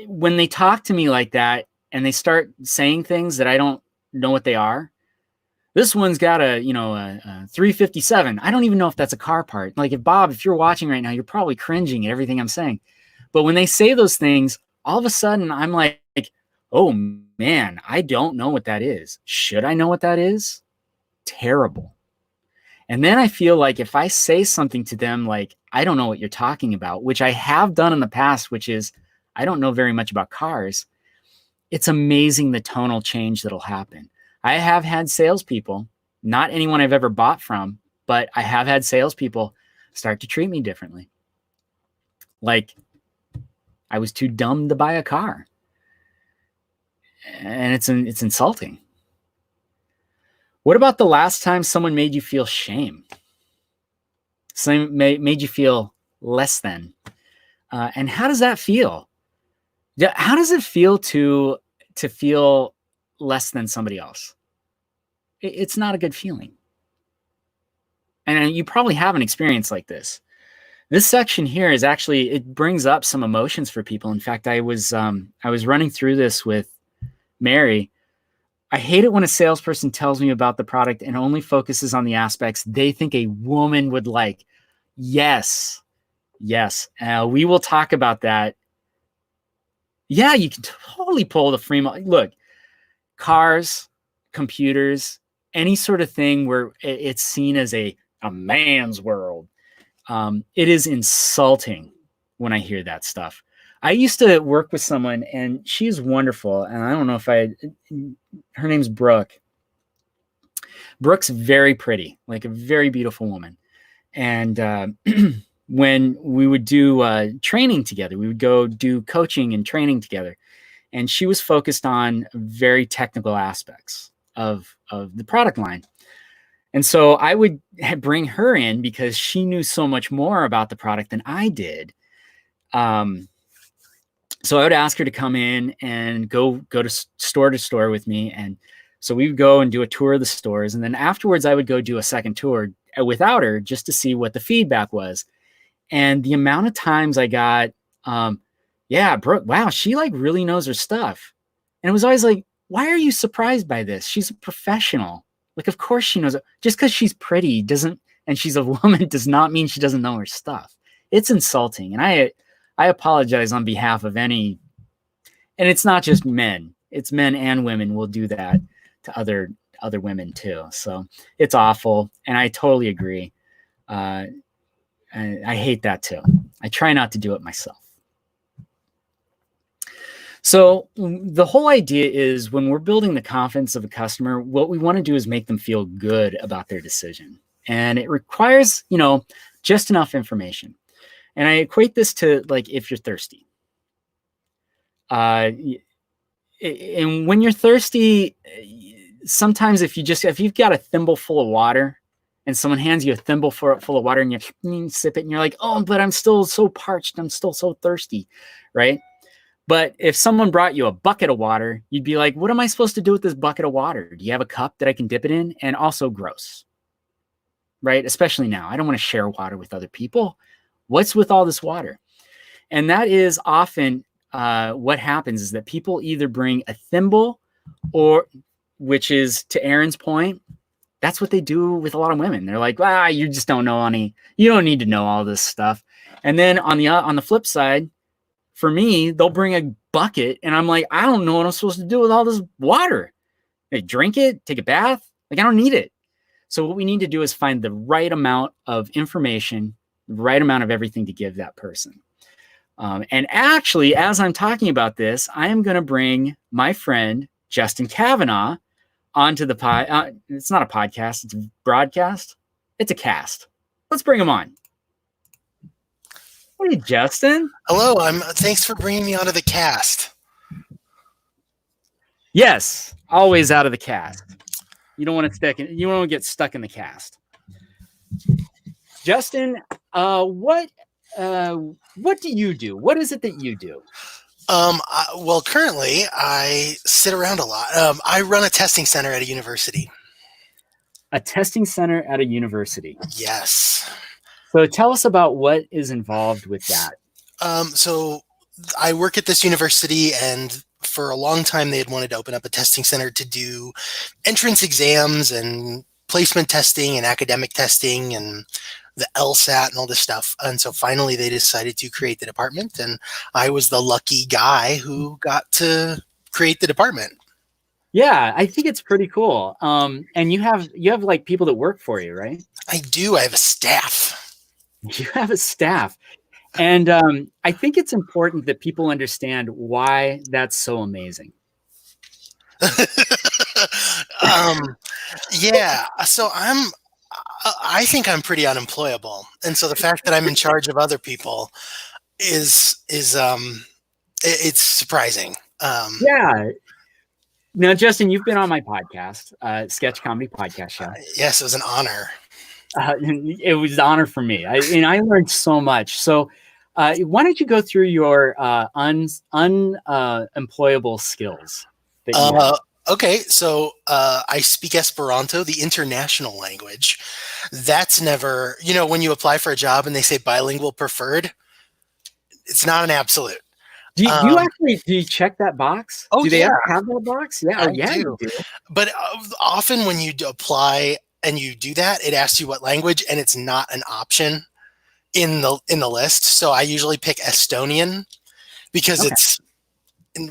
A: when they talk to me like that and they start saying things that I don't know what they are. This one's got a 357. I don't even know if that's a car part. Like if you're watching right now, you're probably cringing at everything I'm saying. But when they say those things, all of a sudden I'm like, oh man, I don't know what that is. Should I know what that is? Terrible. And then I feel like if I say something to them, like, I don't know what you're talking about, which I have done in the past, which is I don't know very much about cars. It's amazing the tonal change that'll happen. I have had salespeople, not anyone I've ever bought from, but I have had salespeople start to treat me differently. Like I was too dumb to buy a car. And it's insulting. What about the last time someone made you feel shame? Someone made you feel less than. And how does that feel? How does it feel to feel less than somebody else? It's not a good feeling. And you probably have an experience like this. This section here is actually, it brings up some emotions for people. In fact, I was running through this with Mary. I hate it when a salesperson tells me about the product and only focuses on the aspects they think a woman would like. Yes. We will talk about that. Yeah, you can totally pull the free. Look, cars, computers, any sort of thing where it's seen as a man's world. It is insulting when I hear that stuff. I used to work with someone and she's wonderful. And I don't know if her name's Brooke. Brooke's very pretty, like a very beautiful woman. And when we would do training together, we would go do coaching and training together. And she was focused on very technical aspects of the product line. And so I would bring her in because she knew so much more about the product than I did. So I would ask her to come in and go to store with me. And so we would go and do a tour of the stores. And then afterwards, I would go do a second tour without her just to see what the feedback was. And the amount of times I got, yeah, Brooke, wow, she like really knows her stuff. And it was always like, why are you surprised by this? She's a professional. Like, of course she knows it. Just because she's pretty and she's a woman does not mean she doesn't know her stuff. It's insulting. And I apologize on behalf of any, and it's not just men, it's men and women will do that to other women too. So it's awful. And I totally agree. I hate that too. I try not to do it myself. So the whole idea is when we're building the confidence of a customer, what we want to do is make them feel good about their decision. And it requires, just enough information. And I equate this to like if you're thirsty. And when you're thirsty, sometimes if you've got a thimble full of water and someone hands you a thimble full of water and you sip it and you're like, oh, but I'm still so parched. I'm still so thirsty, right? But if someone brought you a bucket of water, you'd be like, what am I supposed to do with this bucket of water? Do you have a cup that I can dip it in? And also gross, right? Especially now. I don't want to share water with other people. What's with all this water? And that is often what happens is that people either bring a thimble or, which is to Aaron's point, that's what they do with a lot of women. They're like, you just don't know any, you don't need to know all this stuff. And then on the flip side, for me, they'll bring a bucket and I'm like, I don't know what I'm supposed to do with all this water. Hey, drink it, take a bath. Like, I don't need it. So what we need to do is find the right amount of information, the right amount of everything to give that person. And actually, as I'm talking about this, I am going to bring my friend Justin Kavanaugh onto the pod. It's not a podcast; it's a broadcast. It's a cast. Let's bring him on. Hey, Justin.
F: Hello. Thanks for bringing me onto the cast.
A: Yes, always out of the cast. You don't want to get stuck in the cast. Justin, what do you do? What is it that you do?
F: Well, currently I sit around a lot. I run a testing center at a university.
A: A testing center at a university.
F: Yes.
A: So tell us about what is involved with that.
F: So I work at this university, and for a long time they had wanted to open up a testing center to do entrance exams and placement testing and academic testing and the LSAT and all this stuff. And so finally they decided to create the department, and I was the lucky guy who got to create the department.
A: Yeah, I think it's pretty cool. And you have like people that work for you, right?
F: I do. I have a staff.
A: You have a staff. And I think it's important that people understand why that's so amazing.
F: Yeah. So I think I'm pretty unemployable. And so the fact that I'm in charge of other people is it's surprising.
A: Yeah. Now, Justin, you've been on my podcast, Sketch Comedy Podcast Show.
F: Yes, it was an honor.
A: It was an honor for me. I learned so much. So why don't you go through your unemployable skills? That you have?
F: Okay, so I speak Esperanto, the international language. That's never, when you apply for a job and they say bilingual preferred, it's not an absolute.
A: Do you check that box?
F: Oh,
A: do they
F: yeah.
A: ever have that box? Yeah,
F: I
A: yeah,
F: do.
A: you do.
F: But often when you apply and you do that, it asks you what language, and it's not an option in the list. So I usually pick Estonian because it's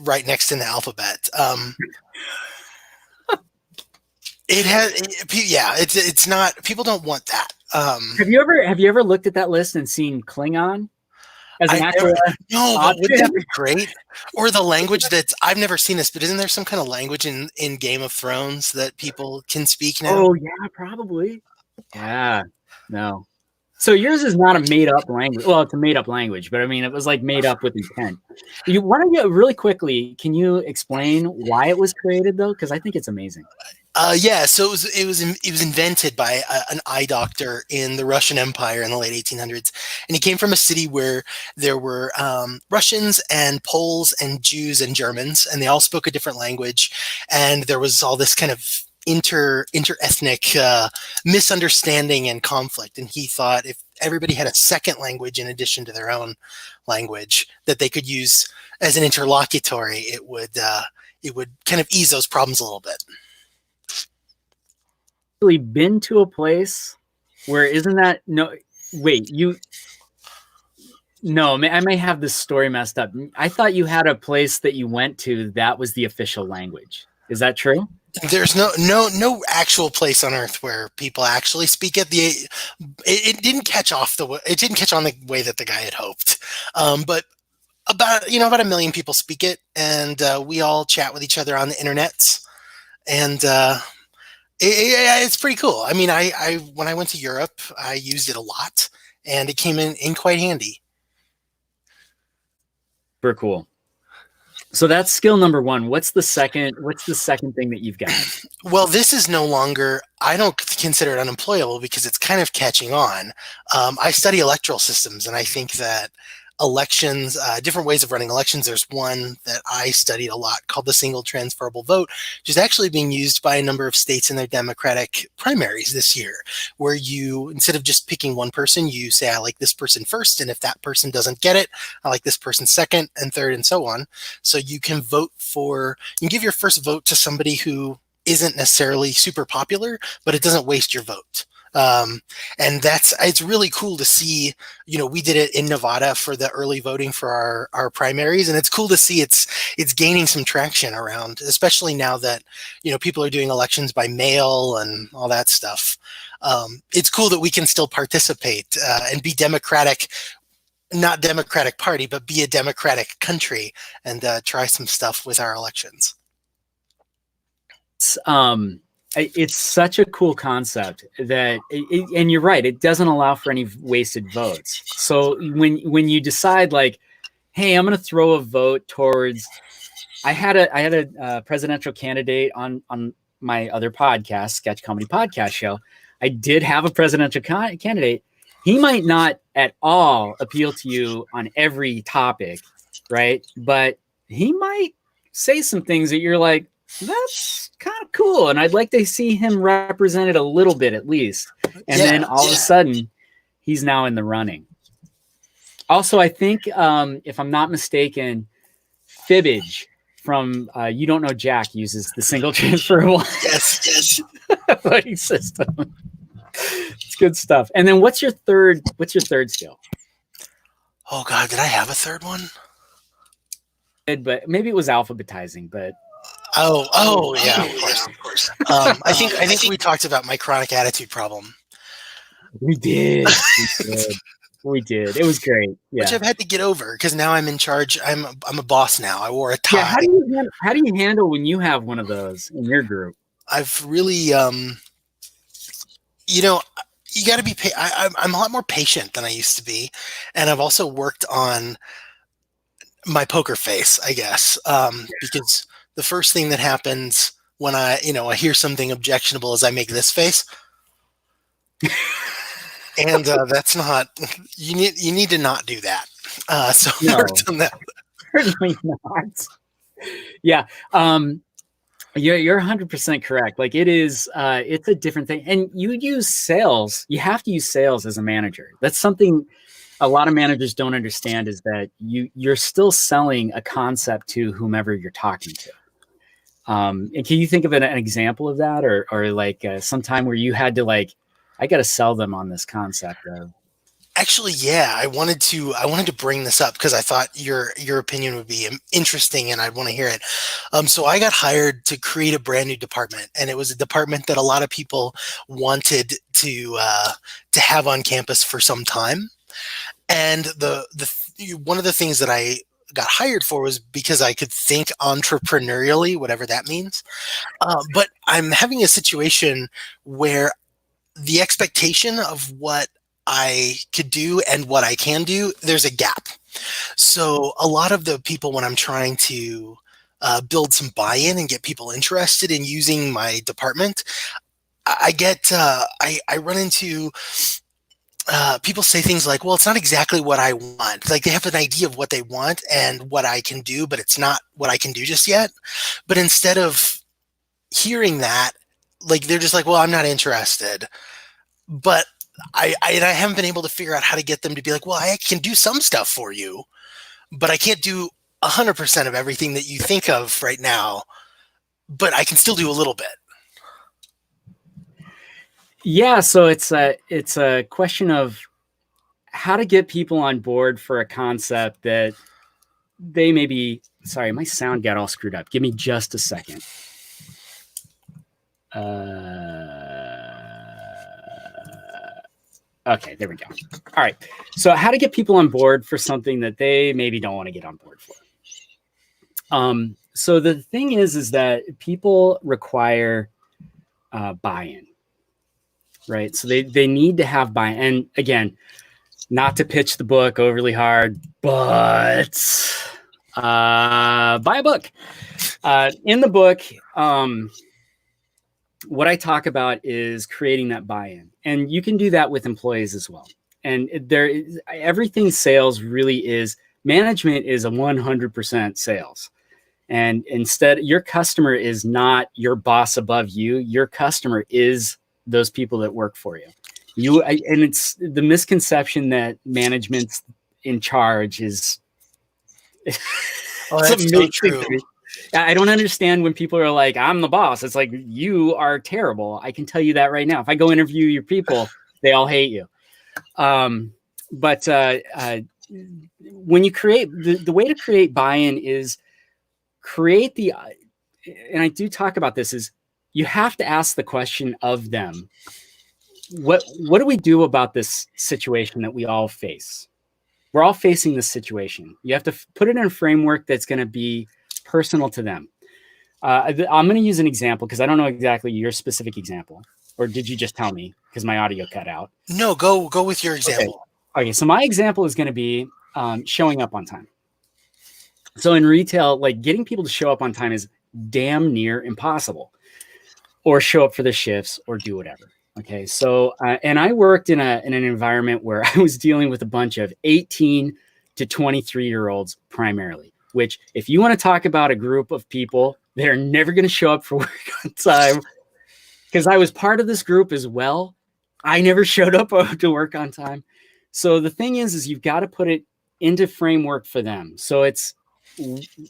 F: right next in the alphabet. It's not. People don't want that.
A: Have you ever looked at that list and seen Klingon as an actual?
F: No, but wouldn't that be great? Or the language I've never seen this, but isn't there some kind of language in Game of Thrones that people can speak now?
A: Oh yeah, probably. Yeah, no. So yours is not a made up language. Well, it's a made up language, but I mean, it was like made up with intent. Why don't you really quickly? Can you explain why it was created though? Because I think it's amazing.
F: So it was invented by an eye doctor in the Russian Empire in the late 1800s, and he came from a city where there were Russians and Poles and Jews and Germans, and they all spoke a different language, and there was all this kind of inter-ethnic misunderstanding and conflict. And he thought if everybody had a second language in addition to their own language that they could use as an interlocutory, it would kind of ease those problems a little bit.
A: Really been to a place where isn't that no wait you no I may have this story messed up. I thought you had a place that you went to that was the official language. Is that true?
F: There's no actual place on earth where people actually speak it. It didn't catch on the way that the guy had hoped. But about 1 million people speak it, and we all chat with each other on the internets, and it's pretty cool. I mean, I when I went to Europe, I used it a lot, and it came in quite handy.
A: Very cool. So that's skill number one. What's the second thing that you've got?
F: Well, this is no longer, I don't consider it unemployable because it's kind of catching on. I study electoral systems, and I think that elections, different ways of running elections. There's one that I studied a lot called the single transferable vote, which is actually being used by a number of states in their Democratic primaries this year, where you, instead of just picking one person, you say, I like this person first, and if that person doesn't get it, I like this person second and third and so on. So you can you can give your first vote to somebody who isn't necessarily super popular, but it doesn't waste your vote. And it's really cool to see, we did it in Nevada for the early voting for our primaries. And it's cool to see it's gaining some traction around, especially now that, people are doing elections by mail and all that stuff. It's cool that we can still participate and be democratic not Democratic Party, but be a democratic country and try some stuff with our elections.
A: It's such a cool concept that, and you're right, it doesn't allow for any wasted votes. So when you decide like, hey, I'm going to throw a vote towards, I had a presidential candidate on my other podcast, Sketch Comedy Podcast Show. I did have a presidential candidate. He might not at all appeal to you on every topic, right? But he might say some things that you're like, that's kind of cool, and I'd like to see him represented a little bit at least. And then all of a sudden, he's now in the running. Also, I think, if I'm not mistaken, Fibbage from You Don't Know Jack uses the single transferable voting system. It's good stuff. And then what's your third skill?
F: Oh God, did I have a third one?
A: But maybe it was alphabetizing, but
F: yeah, of course. I think we talked about my chronic attitude problem.
A: We did. We did. It was great. Yeah.
F: Which I've had to get over because now I'm in charge. I'm a boss now. I wore a tie.
A: Yeah, how do you handle when you have one of those in your group?
F: I've really you got to be I'm a lot more patient than I used to be, and I've also worked on my poker face, I guess, because the first thing that happens when I hear something objectionable is I make this face. And that's not, you need to not do that. So I've worked on that.
A: Certainly not. Yeah. You're 100% correct. Like it is, it's a different thing. And you use sales. You have to use sales as a manager. That's something a lot of managers don't understand, is that you're still selling a concept to whomever you're talking to. And can you think of an example of that, or like some time where you had to like, I got to sell them on this concept of.
F: Actually, yeah, I wanted to bring this up because I thought your opinion would be interesting and I'd want to hear it. So I got hired to create a brand new department, and it was a department that a lot of people wanted to have on campus for some time. And the one of the things that I got hired for was because I could think entrepreneurially, whatever that means. But I'm having a situation where the expectation of what I could do and what I can do, there's a gap. So a lot of the people, when I'm trying to build some buy-in and get people interested in using my department, I run into people say things like, well, it's not exactly what I want. Like they have an idea of what they want and what I can do, but it's not what I can do just yet. But instead of hearing that, like they're just like, well, I'm not interested. But I haven't been able to figure out how to get them to be like, well, I can do some stuff for you, but I can't do 100% of everything that you think of right now, but I can still do a little bit.
A: Yeah, so it's a question of how to get people on board for a concept that they may be. Sorry, my sound got all screwed up. Give me just a second. Okay, there we go. All right. So how to get people on board for something that they maybe don't want to get on board for. So the thing is that people require buy-in, right? So they need to have buy-in. And again, not to pitch the book overly hard, but buy a book. In the book, what I talk about is creating that buy-in, and you can do that with employees as well. And everything sales really is. Management is a 100% sales, and instead, your customer is not your boss above you. Your customer is those people that work for you. And it's the misconception that management's in charge is.
F: Oh, that's so true.
A: I don't understand when people are like, I'm the boss. It's like, you are terrible. I can tell you that right now. If I go interview your people, they all hate you. But when you create, the way to create buy-in is create and I do talk about this, is you have to ask the question of them. What do we do about this situation that we all face? We're all facing this situation. You have to put it in a framework that's going to be personal to them. I'm going to use an example because I don't know exactly your specific example. Or did you just tell me because my audio cut out?
F: No, go with your example.
A: Okay, so my example is going to be showing up on time. So in retail, like getting people to show up on time is damn near impossible, or show up for the shifts or do whatever. Okay, so and I worked in an environment where I was dealing with a bunch of 18 to 23-year-olds primarily, which if you want to talk about a group of people that are never going to show up for work on time, because I was part of this group as well, I never showed up to work on time. So the thing is you've got to put it into framework for them. So it's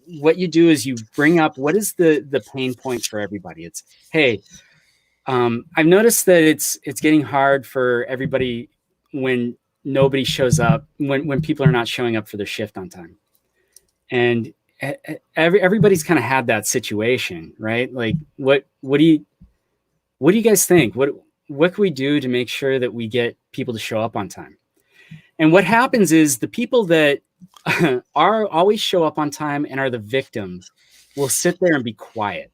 A: what you do is you bring up what is the pain point for everybody. It's, hey, I've noticed that it's getting hard for everybody when nobody shows up, when people are not showing up for their shift on time. And everybody's kind of had that situation, right? Like, what do you guys think? What can we do to make sure that we get people to show up on time? And what happens is the people that are always show up on time and are the victims will sit there and be quiet,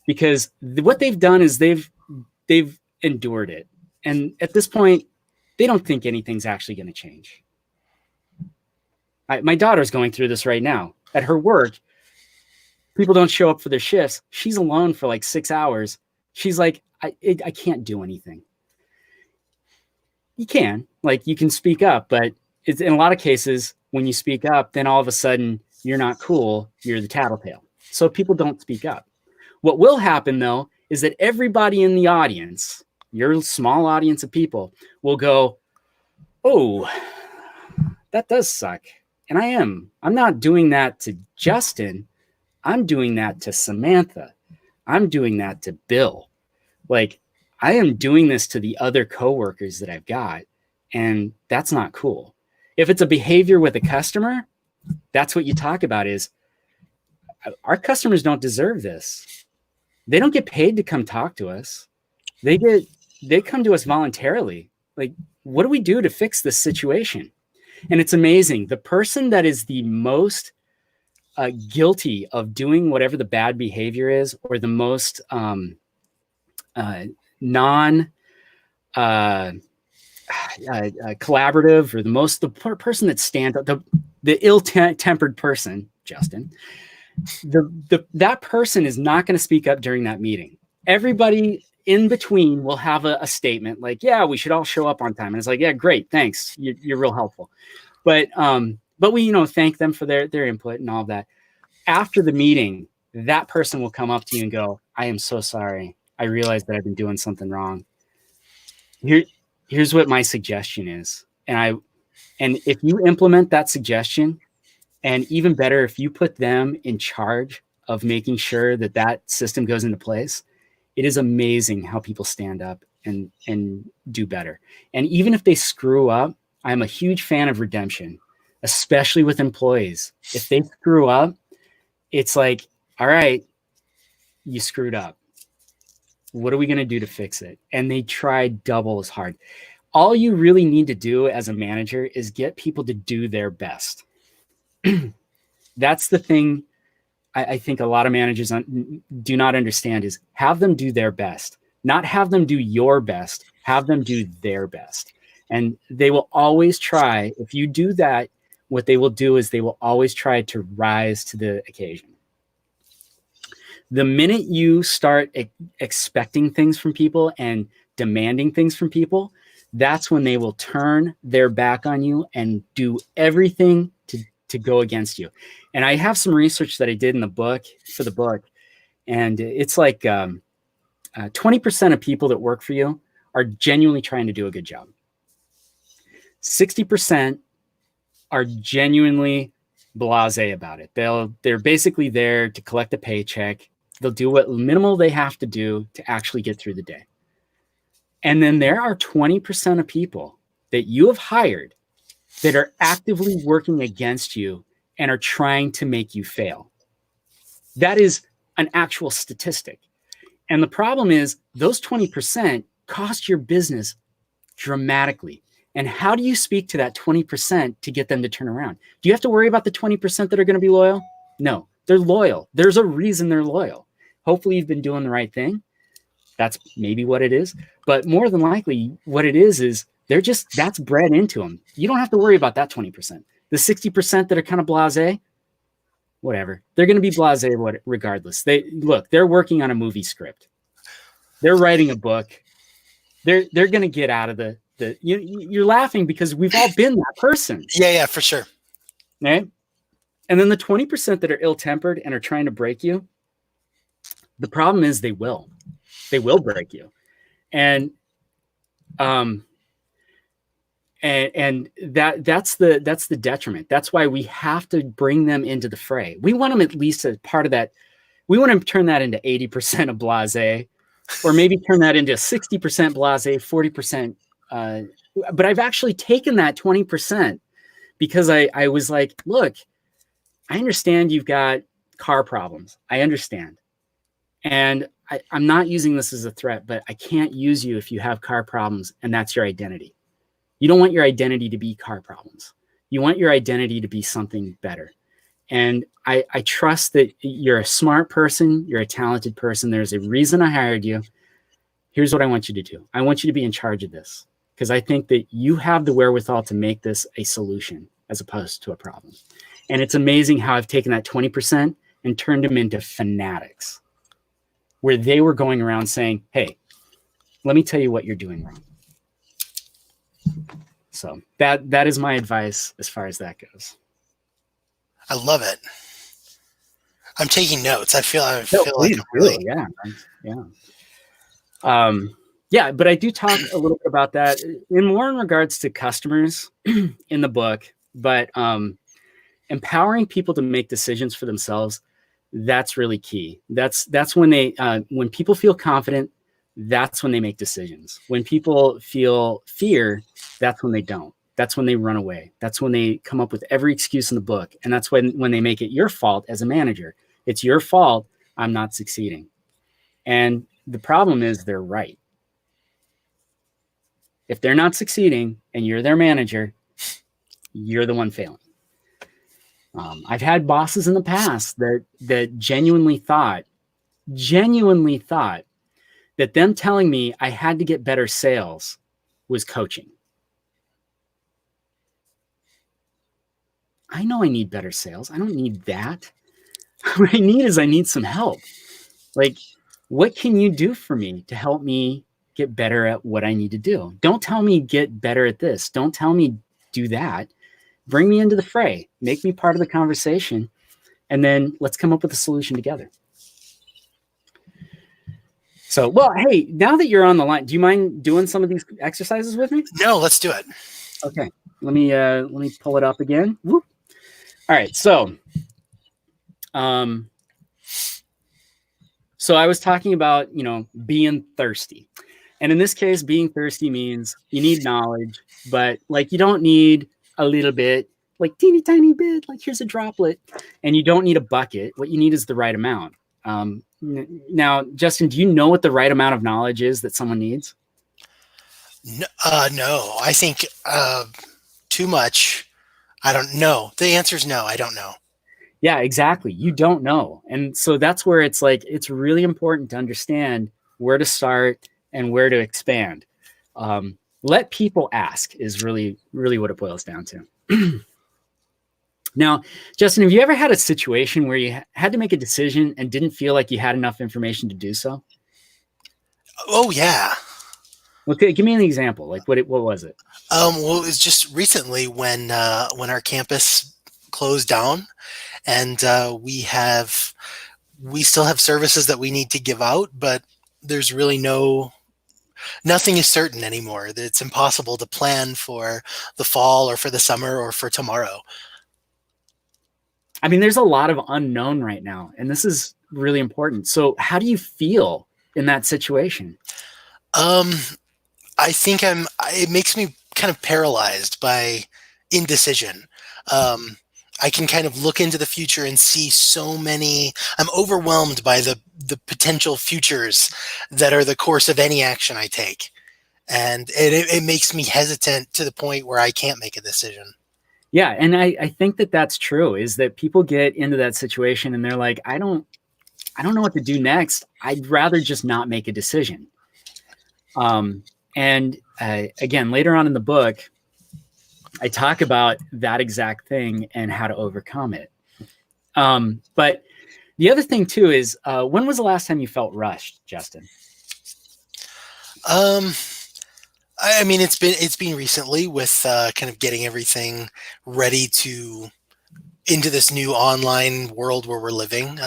A: because what they've done is they've endured it. And at this point, they don't think anything's actually going to change. My daughter's going through this right now at her work. People don't show up for their shifts. She's alone for like 6 hours. She's like, I can't do anything. You can, like, you can speak up, but it's, in a lot of cases, when you speak up, then all of a sudden you're not cool. You're the tattletale. So people don't speak up. What will happen though, is that everybody in the audience, your small audience of people, will go, oh, that does suck. And I'm not doing that to Justin. I'm doing that to Samantha. I'm doing that to Bill. Like, I am doing this to the other coworkers that I've got, and that's not cool. If it's a behavior with a customer, that's what you talk about is, our customers don't deserve this. They don't get paid to come talk to us. They come to us voluntarily. Like, what do we do to fix this situation? And it's amazing. The person that is the most guilty of doing whatever the bad behavior is, or the most collaborative, or the person that stands up, the ill-tempered person, Justin, that person is not going to speak up during that meeting. Everybody in between will have a statement like, yeah, we should all show up on time. And it's like, yeah, great, thanks, you're real helpful. But we, thank them for their input and all of that. After the meeting, that person will come up to you and go, I am so sorry. I realized that I've been doing something wrong. Here's what my suggestion is. And if you implement that suggestion, and even better, if you put them in charge of making sure that system goes into place, it is amazing how people stand up and do better. And even if they screw up, I'm a huge fan of redemption, especially with employees. If they screw up, it's like, all right, you screwed up. What are we going to do to fix it? And they try double as hard. All you really need to do as a manager is get people to do their best. That's the thing I think a lot of managers do not understand, is have them do their best, not have them do your best, have them do their best. And they will always try. If you do that, what they will do is they will always try to rise to the occasion. The minute you start expecting things from people and demanding things from people, that's when they will turn their back on you and do everything to go against you. And I have some research that I did in the book, and it's like 20% of people that work for you are genuinely trying to do a good job. 60% are genuinely blasé about it. They're basically there to collect a paycheck. They'll do what minimal they have to do to actually get through the day. And then there are 20% of people that you have hired that are actively working against you and are trying to make you fail. That is an actual statistic. And the problem is those 20% cost your business dramatically. And how do you speak to that 20% to get them to turn around? Do you have to worry about the 20% that are going to be loyal? No, they're loyal. There's a reason they're loyal. Hopefully you've been doing the right thing. That's maybe what it is. But more than likely what it is they're just, that's bred into them. You don't have to worry about that 20%. The 60% that are kind of blasé, whatever. They're going to be blasé regardless. They're working on a movie script. They're writing a book. They're going to get out of you're laughing because we've all been that person.
F: Yeah, for sure.
A: Right? And then the 20% that are ill-tempered and are trying to break you, the problem is they will break you. And that's the detriment. That's why we have to bring them into the fray. We want them at least as part of that. We want to turn that into 80% of blasé, or maybe turn that into 60% blasé, 40%. But I've actually taken that 20% because I was like, look, I understand you've got car problems. I understand. And I'm not using this as a threat, but I can't use you if you have car problems and that's your identity. You don't want your identity to be car problems. You want your identity to be something better. And I trust that you're a smart person. You're a talented person. There's a reason I hired you. Here's what I want you to do. I want you to be in charge of this because I think that you have the wherewithal to make this a solution as opposed to a problem. And it's amazing how I've taken that 20% and turned them into fanatics where they were going around saying, hey, let me tell you what you're doing wrong. So that is my advice as far as that goes.
F: I love it. I'm taking notes. I feel like
A: I'm really, yeah. But I do talk a little bit about that in regards to customers in the book, but empowering people to make decisions for themselves, that's really key. That's when when people feel confident, that's when they make decisions. When people feel fear, that's when they don't. That's when they run away. That's when they come up with every excuse in the book. And that's when they make it your fault as a manager. It's your fault I'm not succeeding. And the problem is they're right. If they're not succeeding and you're their manager, you're the one failing. I've had bosses in the past that genuinely thought that them telling me I had to get better sales was coaching. I know I need better sales. I don't need that. What I need some help. Like, what can you do for me to help me get better at what I need to do? Don't tell me get better at this. Don't tell me do that. Bring me into the fray. Make me part of the conversation. And then let's come up with a solution together. So, well, hey, now that you're on the line, do you mind doing some of these exercises with me?
F: No, let's do it.
A: Okay. Let me pull it up again. Whoop. All right. So I was talking about, being thirsty. And in this case, being thirsty means you need knowledge, but like you don't need a little bit, like teeny tiny bit, like here's a droplet, and you don't need a bucket. What you need is the right amount. Now, Justin, do you know what the right amount of knowledge is that someone needs?
F: No, I think too much. I don't know. The answer is no, I don't know.
A: Yeah, exactly. You don't know. And so that's where it's like, it's really important to understand where to start and where to expand. Let people ask is really, really what it boils down to. Now, Justin, have you ever had a situation where you had to make a decision and didn't feel like you had enough information to do so?
F: Oh, yeah.
A: Okay, give me an example. Like what was it?
F: Well, it was just recently when our campus closed down, and we still have services that we need to give out, but there's really nothing is certain anymore. It's impossible to plan for the fall or for the summer or for tomorrow.
A: I mean, there's a lot of unknown right now, and this is really important. So how do you feel in that situation?
F: I think it makes me kind of paralyzed by indecision. I can kind of look into the future and see I'm overwhelmed by the potential futures that are the course of any action I take. And it makes me hesitant to the point where I can't make a decision.
A: Yeah. And I think that that's true, is that people get into that situation and they're like, I don't know what to do next. I'd rather just not make a decision. And again, later on in the book, I talk about that exact thing and how to overcome it. But the other thing too is, when was the last time you felt rushed, Justin?
F: I mean, it's been recently with kind of getting everything ready into this new online world where we're living.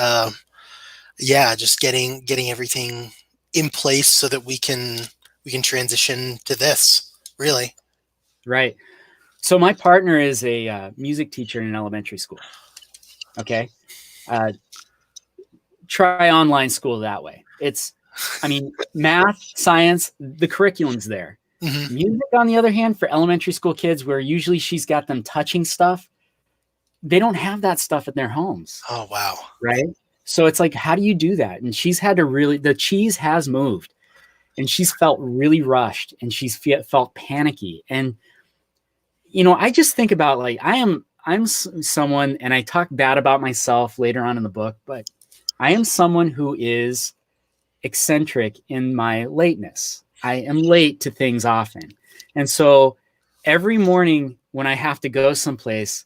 F: Yeah, just getting everything in place so that we can transition to this, really.
A: Right. So my partner is a music teacher in an elementary school. Okay. Try online school that way. Math, science, the curriculum's there.
F: Mm-hmm.
A: Music, on the other hand, for elementary school kids, where usually she's got them touching stuff, they don't have that stuff in their homes.
F: Oh, wow.
A: Right. So it's like, how do you do that? And she's had to the cheese has moved, and she's felt really rushed, and she's felt panicky. And, I just think about, like, I'm someone, and I talk bad about myself later on in the book, but I am someone who is eccentric in my lateness. I am late to things often. And so every morning when I have to go someplace,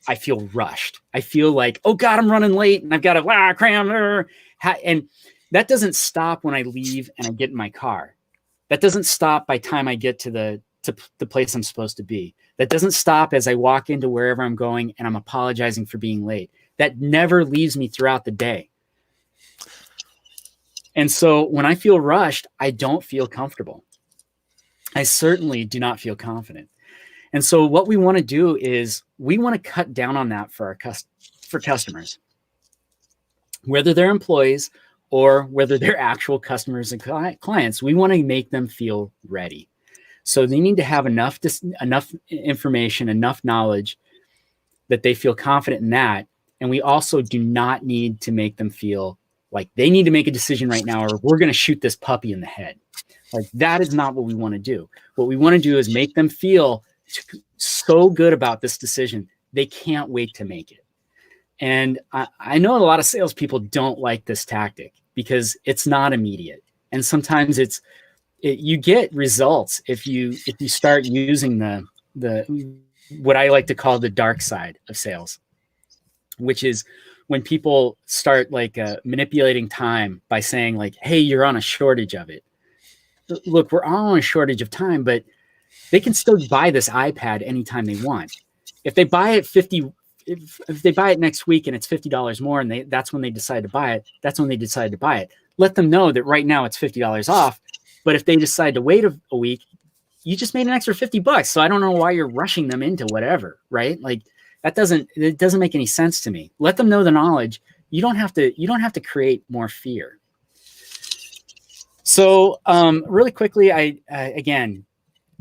A: I feel rushed. I feel like, oh God, I'm running late and I've got to cram. And that doesn't stop when I leave and I get in my car. That doesn't stop by the time I get to the place I'm supposed to be. That doesn't stop as I walk into wherever I'm going and I'm apologizing for being late. That never leaves me throughout the day. And so when I feel rushed, I don't feel comfortable. I certainly do not feel confident. And so what we want to do is we want to cut down on that for customers, whether they're employees or whether they're actual customers and clients. We want to make them feel ready. So they need to have enough information, enough knowledge that they feel confident in that. And we also do not need to make them feel like they need to make a decision right now, or we're going to shoot this puppy in the head. Like, that is not what we want to do. What we want to do is make them feel so good about this decision, they can't wait to make it. And I know a lot of salespeople don't like this tactic because it's not immediate. And sometimes you get results if you start using the what I like to call the dark side of sales, which is when people start manipulating time by saying like, hey, you're on a shortage of it. Look, we're all on a shortage of time, but they can still buy this iPad anytime they want. If they buy it if they buy it next week and it's $50 more, and that's when they decide to buy it, that's when they decide to buy it. Let them know that right now it's $50 off. But if they decide to wait a week, you just made an extra $50. So I don't know why you're rushing them into whatever, right? Like, it doesn't make any sense to me. Let them know the knowledge. You don't have to create more fear. So really quickly, again,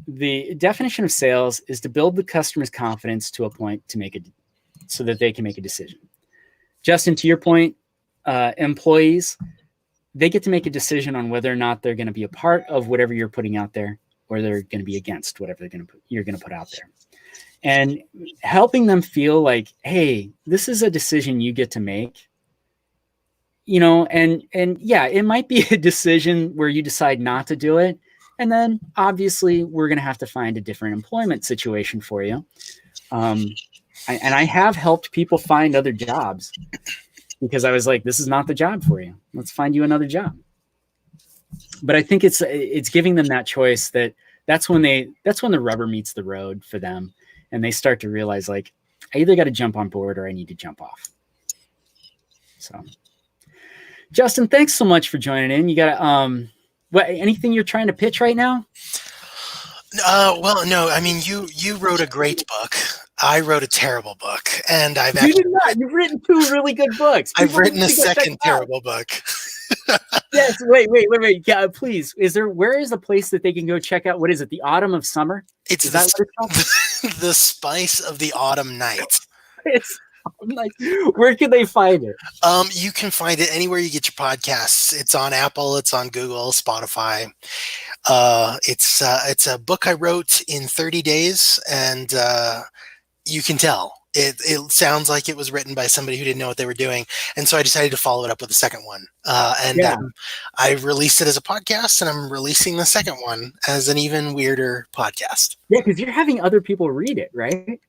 A: the definition of sales is to build the customer's confidence to a point so that they can make a decision. Justin, to your point, employees, they get to make a decision on whether or not they're going to be a part of whatever you're putting out there, or they're going to be against whatever you're going to put out there. And helping them feel like, hey, this is a decision you get to make. And yeah, it might be a decision where you decide not to do it. And then obviously we're going to have to find a different employment situation for you. And I have helped people find other jobs because I was like, this is not the job for you. Let's find you another job. But I think it's giving them that choice that's when the rubber meets the road for them. And they start to realize, like, I either got to jump on board or I need to jump off. So, Justin, thanks so much for joining in. You got anything you're trying to pitch right now?
F: Well, no. I mean, you wrote a great book. I wrote a terrible book, and
A: You've written two really good books.
F: I've written a second terrible book.
A: Yes. Wait. Yeah, please. Where is the place that they can go check out? What is it? The Autumn of Summer?
F: It's
A: what it's called?
F: The Spice of the Autumn Night.
A: I'm like, where can they find it?
F: You can find it anywhere you get your podcasts. It's on Apple, it's on Google, Spotify. It's a book I wrote in 30 days, and you can tell it sounds like it was written by somebody who didn't know what they were doing, and so I decided to follow it up with a second one. I released it as a podcast, and I'm releasing the second one as an even weirder podcast.
A: Yeah, because you're having other people read it, right?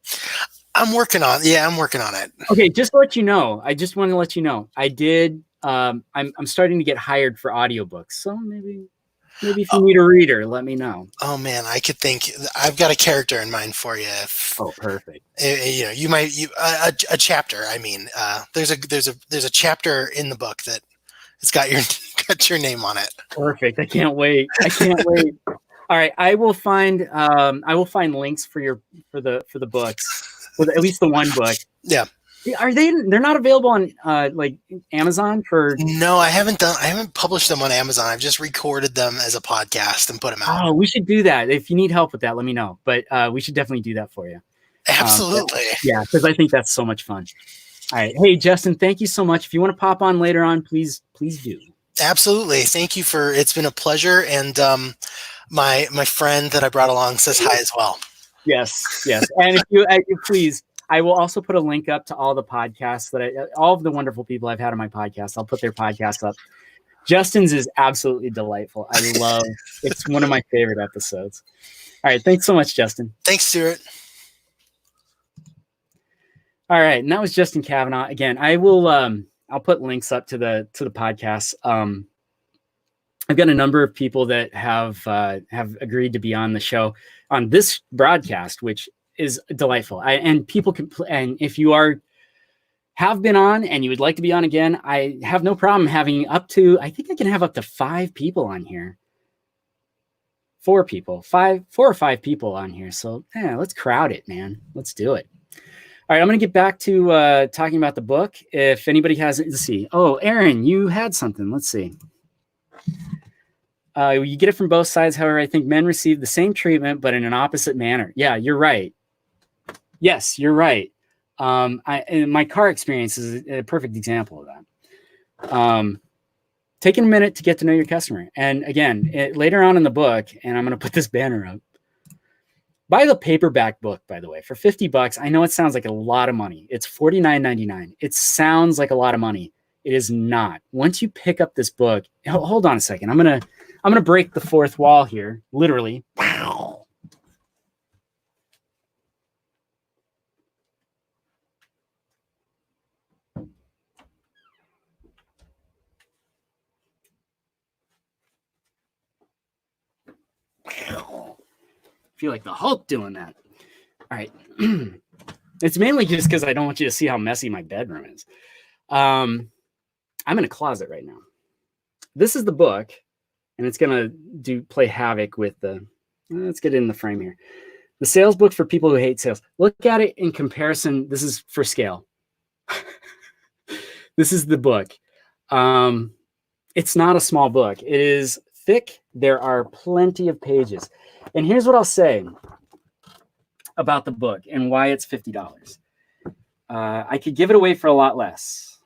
F: I'm working on it.
A: Okay, just to let you know, I just want to let you know, I did. I'm starting to get hired for audiobooks, so maybe if you need a reader, let me know.
F: Oh man, I've got a character in mind for you.
A: Perfect.
F: You might a chapter. I mean, there's a chapter in the book that it's got your name on it.
A: Perfect. I can't wait. All right, I will find links for the books. With at least the one book.
F: Yeah.
A: They're not available on like Amazon for?
F: No, I haven't published them on Amazon. I've just recorded them as a podcast and put them out.
A: Oh, we should do that. If you need help with that, let me know. But we should definitely do that for you.
F: Absolutely.
A: Yeah, because I think that's so much fun. All right. Hey, Justin, thank you so much. If you want to pop on later on, please do.
F: Absolutely. Thank you it's been a pleasure. And my friend that I brought along says hi as well.
A: Yes. And if you please, I will also put a link up to all the podcasts all of the wonderful people I've had on my podcast. I'll put their podcasts up. Justin's is absolutely delightful. It's one of my favorite episodes. All right. Thanks so much, Justin.
F: Thanks, Stuart.
A: All right. And that was Justin Kavanaugh. Again, I will, I'll put links up to the podcast. I've got a number of people that have agreed to be on the show on this broadcast, which is delightful. And people can, and if you have been on and you would like to be on again, I have no problem having I think I can have up to 5 people on here. 4 or 5 people on here. So yeah, let's crowd it, man. Let's do it. All right, I'm going to get back to talking about the book. If anybody has it, let's see. Oh, Aaron, you had something. Let's see. You get it from both sides. However, I think men receive the same treatment, but in an opposite manner. Yeah, you're right. Yes, you're right. My car experience is a perfect example of that. Taking a minute to get to know your customer. And again, later on in the book, and I'm going to put this banner up. Buy the paperback book, by the way, for $50. I know it sounds like a lot of money. It's $49.99. It sounds like a lot of money. It is not. Once you pick up this book, hold on a second. I'm gonna break the fourth wall here, literally. Wow. Feel like the Hulk doing that. All right. It's mainly just because I don't want you to see how messy my bedroom is. I'm in a closet right now. This is the book, and it's gonna play havoc with the. Let's get in the frame here. The sales book for people who hate sales. Look at it in comparison. This is for scale. This is the book. It's not a small book. It is thick. There are plenty of pages. And here's what I'll say about the book and why it's $50. I could give it away for a lot less.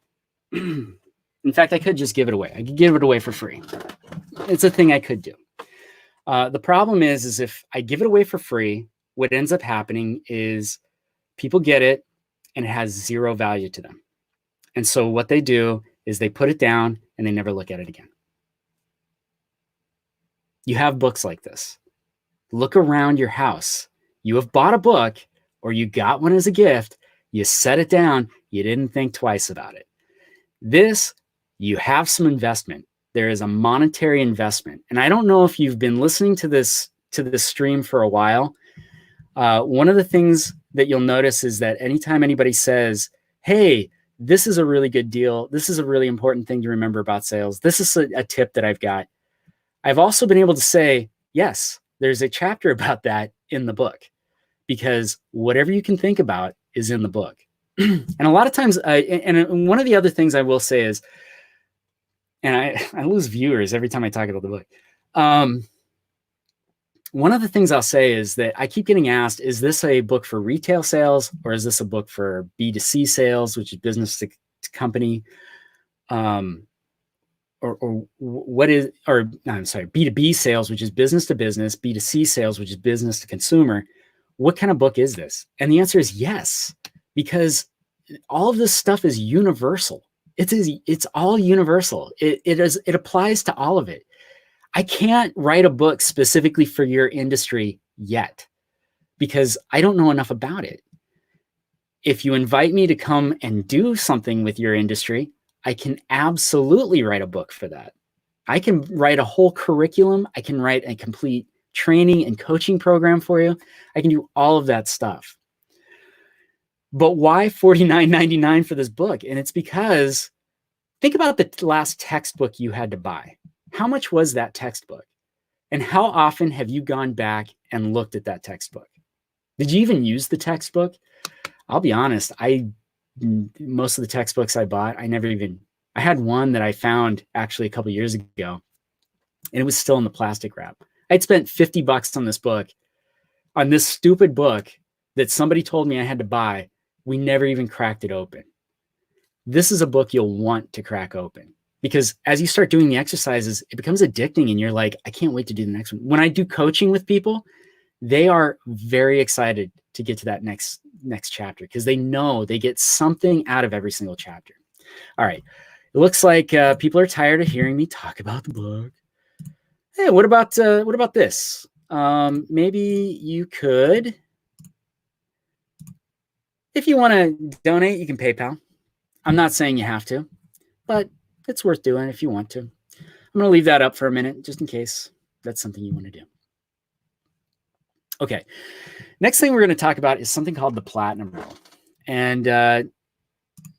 A: In fact, I could just give it away. I could give it away for free. It's a thing I could do. The problem is if I give it away for free, what ends up happening is people get it and it has zero value to them. And so what they do is they put it down and they never look at it again. You have books like this. Look around your house. You have bought a book or you got one as a gift. You set it down. You didn't think twice about it. This, you have some investment. There is a monetary investment. And I don't know if you've been listening to this stream for a while. One of the things that you'll notice is that anytime anybody says, hey, this is a really good deal. This is a really important thing to remember about sales. This is a tip that I've got. I've also been able to say, yes, there's a chapter about that in the book, because whatever you can think about is in the book. And a lot of times, and one of the other things I will say is, and I lose viewers every time I talk about the book. one of the things I'll say is that I keep getting asked, is this a book for retail sales or is this a book for B2C sales, which is business to company? Or what is, or no, I'm sorry, B2B sales, which is business to business, B2C sales, which is business to consumer. What kind of book is this? And the answer is yes, because all of this stuff is universal. It's all universal. It applies to all of it. I can't write a book specifically for your industry yet because I don't know enough about it. If you invite me to come and do something with your industry, I can absolutely write a book for that. I can write a whole curriculum. I can write a complete training and coaching program for you. I can do all of that stuff. But why $49.99 for this book? And it's because think about the last textbook you had to buy. How much was that textbook? And how often have you gone back and looked at that textbook? Did you even use the textbook? I'll be honest. Most of the textbooks I bought, I had one that I found actually a couple years ago, and it was still in the plastic wrap. I'd spent $50 on this book, on this stupid book that somebody told me I had to buy. We never even cracked it open. This is a book you'll want to crack open because as you start doing the exercises, it becomes addicting and you're like, I can't wait to do the next one. When I do coaching with people, they are very excited to get to that next chapter because they know they get something out of every single chapter. All right. It looks like people are tired of hearing me talk about the book. Hey, what about this? Maybe you could, if you want to donate, you can PayPal. I'm not saying you have to, but it's worth doing if you want to. I'm going to leave that up for a minute just in case that's something you want to do. Okay. Next thing we're going to talk about is something called the Platinum Rule. And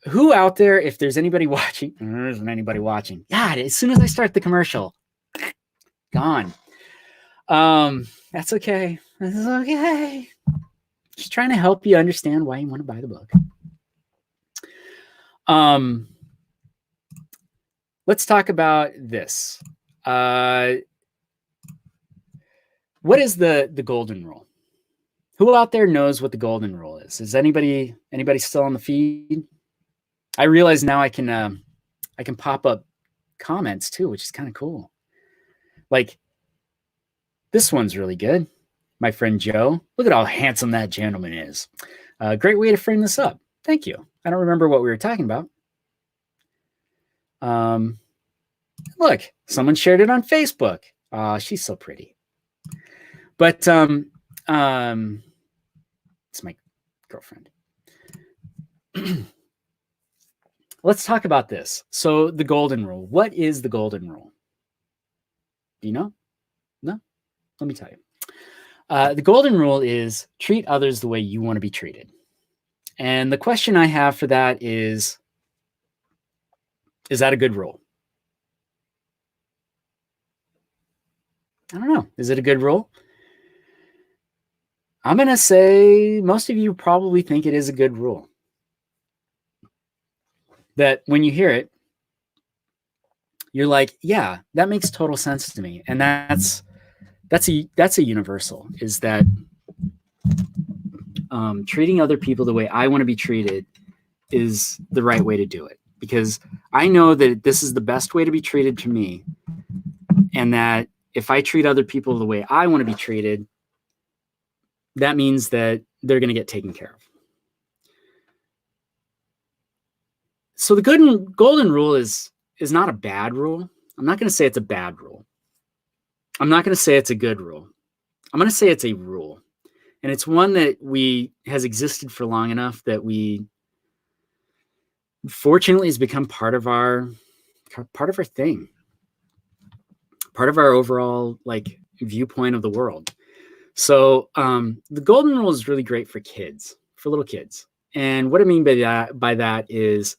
A: who out there, if there's anybody watching, there isn't anybody watching. God, as soon as I start the commercial, gone. That's okay. This is okay. Just trying to help you understand why you want to buy the book. Let's talk about this. What is the golden rule? Who out there knows what the golden rule is? Is anybody still on the feed? I realize now I can pop up comments too, which is kind of cool. Like this one's really good. My friend Joe, look at how handsome that gentleman is. Great way to frame this up. Thank you. I don't remember what we were talking about. Look, someone shared it on Facebook. She's so pretty. But it's my girlfriend. Let's talk about this. So the golden rule. What is the golden rule? Do you know? No? Let me tell you. The golden rule is treat others the way you want to be treated. And the question I have for that is that a good rule? I don't know. Is it a good rule? I'm going to say most of you probably think it is a good rule. That when you hear it, you're like, yeah, that makes total sense to me. And that's a universal, is that treating other people the way I want to be treated is the right way to do it. Because I know that this is the best way to be treated to me. And that if I treat other people the way I want to be treated, that means that they're going to get taken care of. So the golden rule is not a bad rule. I'm not going to say it's a bad rule. I'm not going to say it's a good rule. I'm going to say it's a rule. And it's one that has existed for long enough that we fortunately has become part of our thing. Part of our overall viewpoint of the world. So the golden rule is really great for kids, for little kids. And what I mean by that is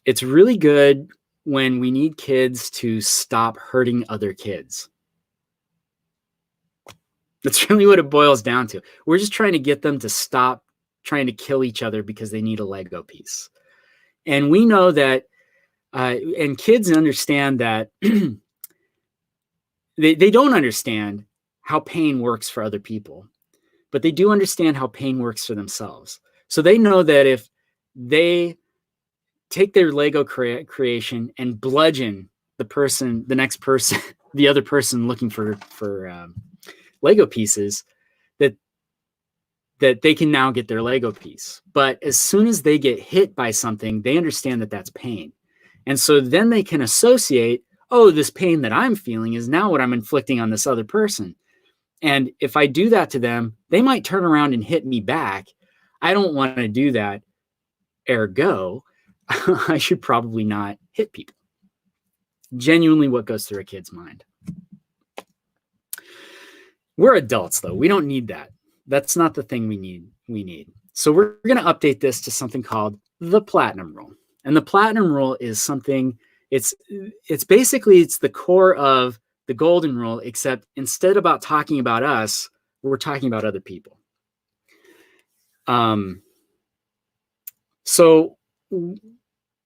A: it's really good when we need kids to stop hurting other kids. That's really what it boils down to. We're just trying to get them to stop trying to kill each other because they need a Lego piece. And we know that, and kids understand that they don't understand how pain works for other people, but they do understand how pain works for themselves. So they know that if they take their Lego creation and bludgeon the next person, the other person looking for Lego pieces, that they can now get their Lego piece. But as soon as they get hit by something, they understand that that's pain. And so then they can associate, oh, this pain that I'm feeling is now what I'm inflicting on this other person. And if I do that to them, they might turn around and hit me back. I don't want to do that. Ergo, I should probably not hit people. Genuinely what goes through a kid's mind. We're adults, though. We don't need that. That's not the thing we need. So we're going to update this to something called the platinum rule. And the platinum rule is something, it's basically, it's the core of the golden rule, except instead about talking about us, we're talking about other people. So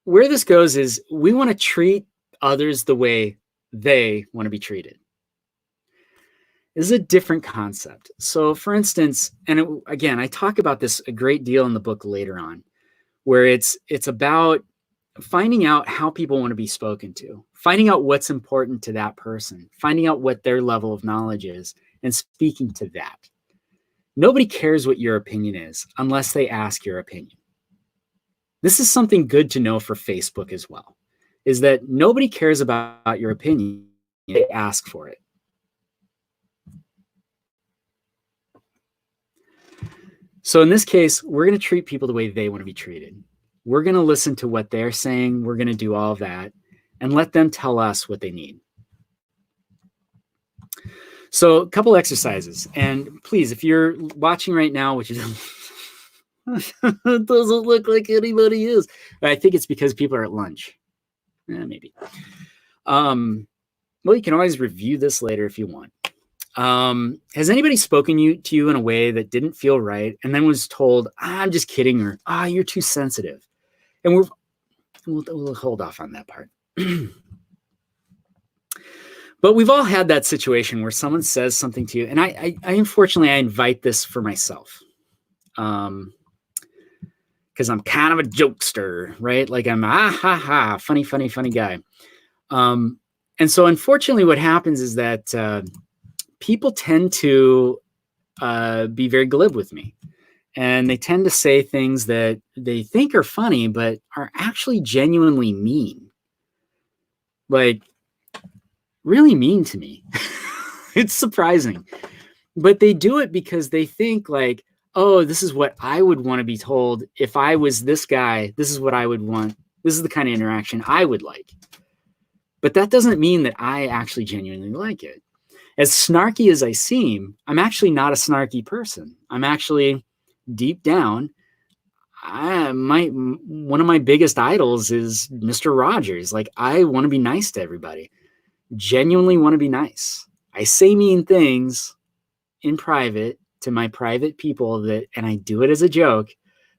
A: where this goes is we want to treat others the way they want to be treated. This is a different concept. So for instance, and again, I talk about this a great deal in the book later on, where it's about finding out how people want to be spoken to, finding out what's important to that person, finding out what their level of knowledge is, and speaking to that. Nobody cares what your opinion is unless they ask your opinion. This is something good to know for Facebook as well, is that nobody cares about your opinion. They ask for it. So in this case, we're going to treat people the way they want to be treated. We're going to listen to what they're saying. We're going to do all of that and let them tell us what they need. So a couple exercises. And please, if you're watching right now, which is it doesn't look like anybody is. I think it's because people are at lunch. Maybe. Well, you can always review this later if you want. Has anybody spoken to you in a way that didn't feel right and then was told, I'm just kidding, or you're too sensitive? And we'll hold off on that part. But we've all had that situation where someone says something to you, and I unfortunately I invite this for myself. Because I'm kind of a jokester, right? Like I'm funny guy. And so unfortunately what happens is that people tend to be very glib with me. And they tend to say things that they think are funny, but are actually genuinely mean. Like, really mean to me. It's surprising. But they do it because they think like, oh, this is what I would want to be told. If I was this guy, this is what I would want. This is the kind of interaction I would like. But that doesn't mean that I actually genuinely like it. As snarky as I seem, I'm actually not a snarky person. I'm actually deep down, one of my biggest idols is Mr. Rogers. Like, I want to be nice to everybody. Genuinely want to be nice. I say mean things in private to my private people and I do it as a joke,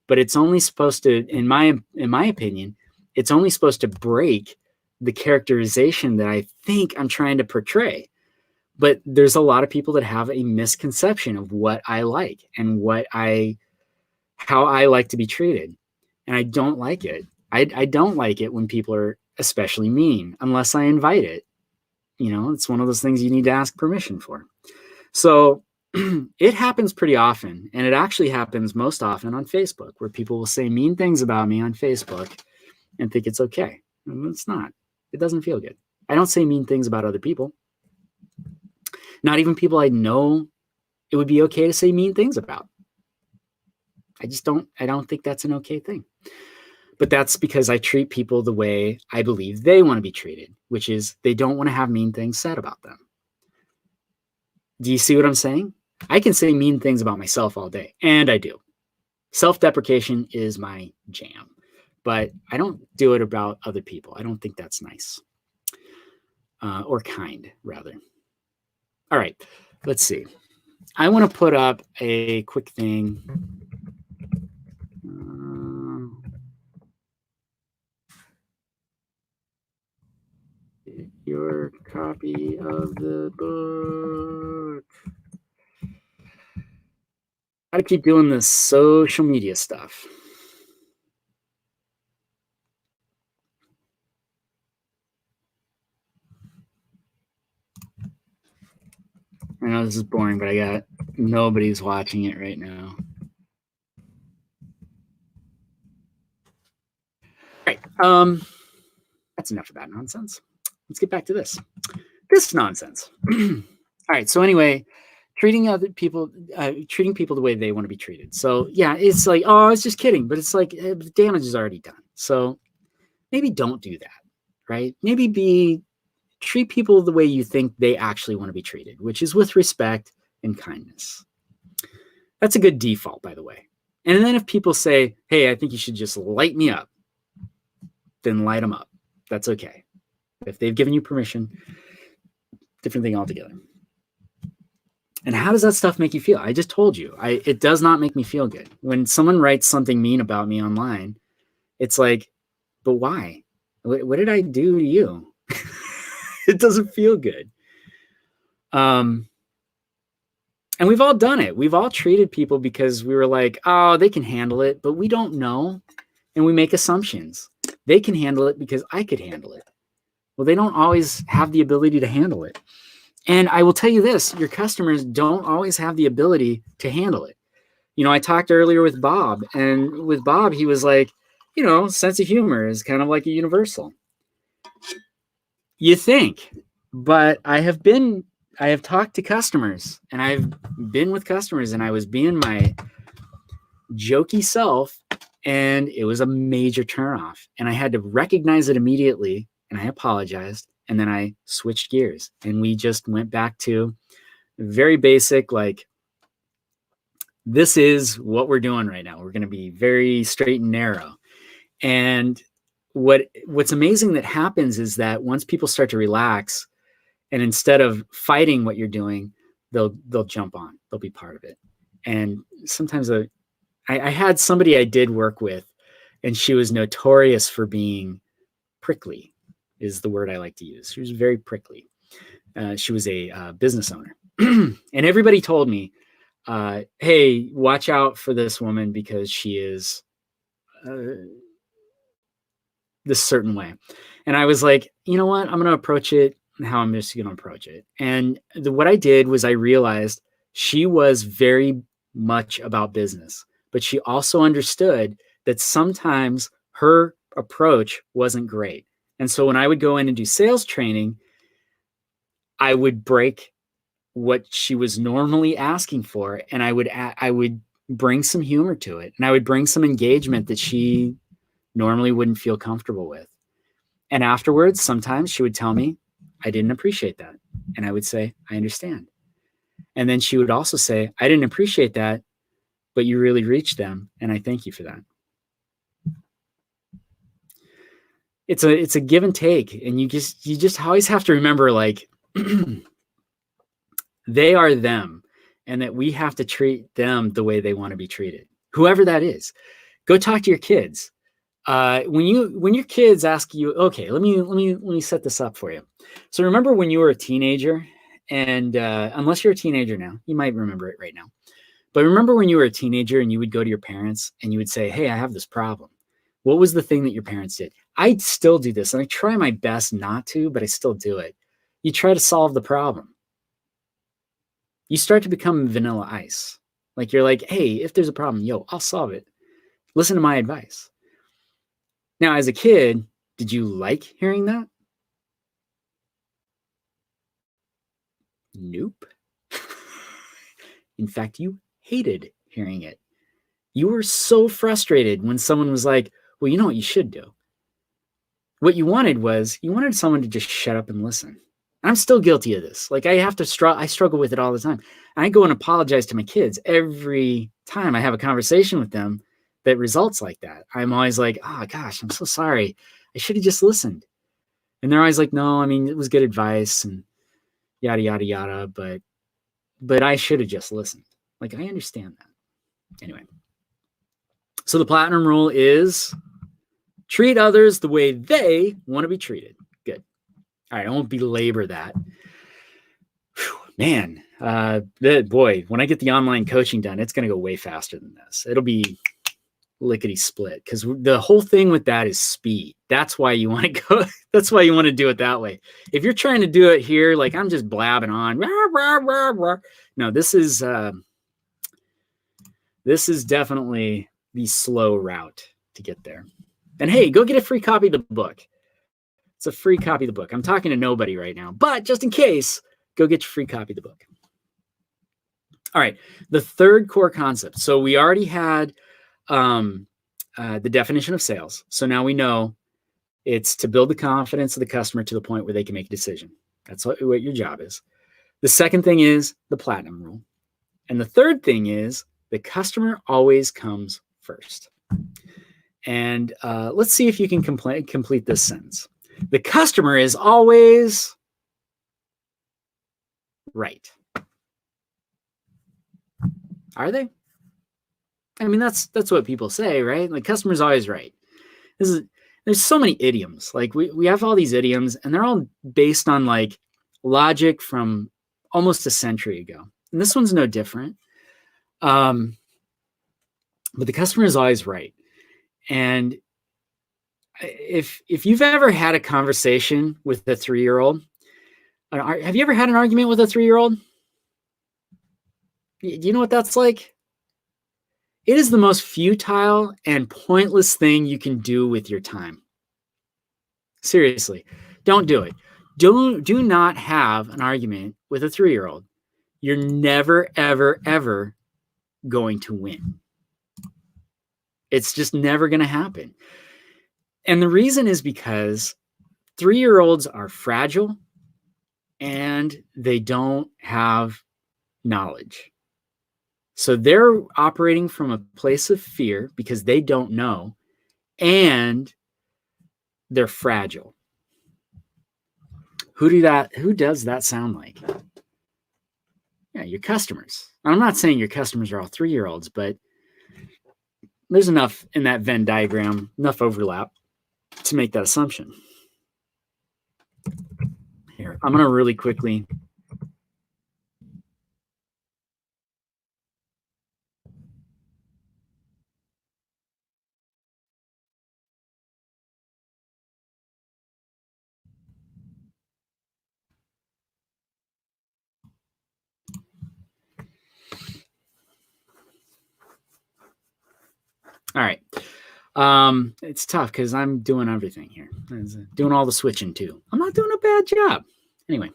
A: but it's only supposed to, in my opinion, it's only supposed to break the characterization that I think I'm trying to portray. But there's a lot of people that have a misconception of what I like and how I like to be treated. And I don't like it. I don't like it when people are especially mean, unless I invite it. You know, it's one of those things you need to ask permission for. So it happens pretty often. And it actually happens most often on Facebook, where people will say mean things about me on Facebook and think it's okay. And it's not. It doesn't feel good. I don't say mean things about other people. Not even people I know it would be okay to say mean things about. I don't think that's an okay thing. But that's because I treat people the way I believe they want to be treated, which is they don't want to have mean things said about them. Do you see what I'm saying? I can say mean things about myself all day, and I do. Self-deprecation is my jam, but I don't do it about other people. I don't think that's nice. Or kind, rather. All right, let's see. I want to put up a quick thing. your copy of the book. How to keep doing this social media stuff. I know this is boring, but I got nobody's watching it right now. All right. That's enough of that nonsense. Let's get back to this. This nonsense. All right. So anyway, treating other people, treating people the way they want to be treated. So yeah, it's like, oh, I was just kidding, but it's like the damage is already done. So maybe don't do that, right? Maybe treat people the way you think they actually want to be treated, which is with respect and kindness. That's a good default, by the way. And then if people say, hey, I think you should just light me up, then light them up. That's okay. If they've given you permission, different thing altogether. And how does that stuff make you feel? I just told you, it does not make me feel good. When someone writes something mean about me online, it's like, but why? What did I do to you? It doesn't feel good. And we've all done it. We've all treated people because we were like, oh, they can handle it, but we don't know. And we make assumptions. They can handle it because I could handle it. Well, they don't always have the ability to handle it. And I will tell you this, your customers don't always have the ability to handle it. You know, I talked earlier with Bob, and with Bob, he was like, you know, sense of humor is kind of like a universal. You think, but I have talked to customers, and I've been with customers, and I was being my jokey self, and it was a major turnoff. And I had to recognize it immediately, and I apologized, and then I switched gears, and we just went back to very basic, like, this is what we're doing right now. We're going to be very straight and narrow. And what's amazing that happens is that once people start to relax, and instead of fighting what you're doing, they'll jump on. They'll be part of it. And sometimes I had somebody I did work with, and she was notorious for being prickly, is the word I like to use. She was very prickly. She was a business owner. And everybody told me, hey, watch out for this woman because she is this certain way. And I was like, you know what? I'm going to approach it how I'm just going to approach it. And what I did was I realized she was very much about business, but she also understood that sometimes her approach wasn't great. And so when I would go in and do sales training, I would break what she was normally asking for, and I would bring some humor to it, and I would bring some engagement that she normally wouldn't feel comfortable with. And afterwards, sometimes she would tell me, I didn't appreciate that. And I would say, I understand. And then she would also say, I didn't appreciate that, but you really reached them, and I thank you for that. It's a give and take, and you just always have to remember, like, they are them, and that we have to treat them the way they want to be treated, whoever that is. Go talk to your kids. When your kids ask you, okay, let me set this up for you. So remember when you were a teenager, and unless you're a teenager now, you might remember it right now. But remember when you were a teenager and you would go to your parents and you would say, hey, I have this problem. What was the thing that your parents did? I still do this, and I try my best not to, but I still do it. You try to solve the problem. You start to become vanilla ice. Like, you're like, hey, if there's a problem, I'll solve it. Listen to my advice. Now, as a kid, did you like hearing that? Nope. In fact, you hated hearing it. You were so frustrated when someone was like, well, you know what you should do? What you wanted someone to just shut up and listen. I'm still guilty of this. Like, I struggle with it all the time. I go and apologize to my kids every time I have a conversation with them that results like that. I'm always like, oh gosh, I'm so sorry. I should have just listened. And they're always like, no, I mean, it was good advice and yada, yada, yada. But I should have just listened. Like, I understand that. Anyway. So the platinum rule is treat others the way they want to be treated. Good. All right, I won't belabor that. Whew, man, boy, when I get the online coaching done, it's going to go way faster than this. It'll be lickety split, because the whole thing with that is speed. That's why you want to go. That's why you want to do it that way. If you're trying to do it here, like I'm just blabbing on, rah, rah, rah, rah. No, this is definitely the slow route to get there. And hey, go get a free copy of the book. It's a free copy of the book. I'm talking to nobody right now, but just in case, go get your free copy of the book. All right, the third core concept. So we already had the definition of sales. So now we know it's to build the confidence of the customer to the point where they can make a decision. That's what your job is. The second thing is the platinum rule. And the third thing is the customer always comes first. And let's see if you can complete this sentence. The customer is always right. Are they? I mean, that's what people say, right? Like, customer's always right. There's so many idioms. Like, we have all these idioms, and they're all based on like logic from almost a century ago. And this one's no different. But the customer is always right. And if you've ever had a conversation with a 3-year-old, have you ever had an argument with a 3-year-old? Do you know what that's like? It is the most futile and pointless thing you can do with your time. Seriously, don't do it. Do not have an argument with a 3-year-old. You're never, ever, ever going to win. It's just never going to happen. And the reason is because 3-year-olds are fragile and they don't have knowledge. So they're operating from a place of fear because they don't know, and they're fragile. Who does that sound like? Yeah, your customers. I'm not saying your customers are all 3-year-olds, but there's enough in that Venn diagram, enough overlap to make that assumption. Here, I'm going to really quickly. All right. It's tough because I'm doing everything here. I'm doing all the switching too. I'm not doing a bad job. Anyway,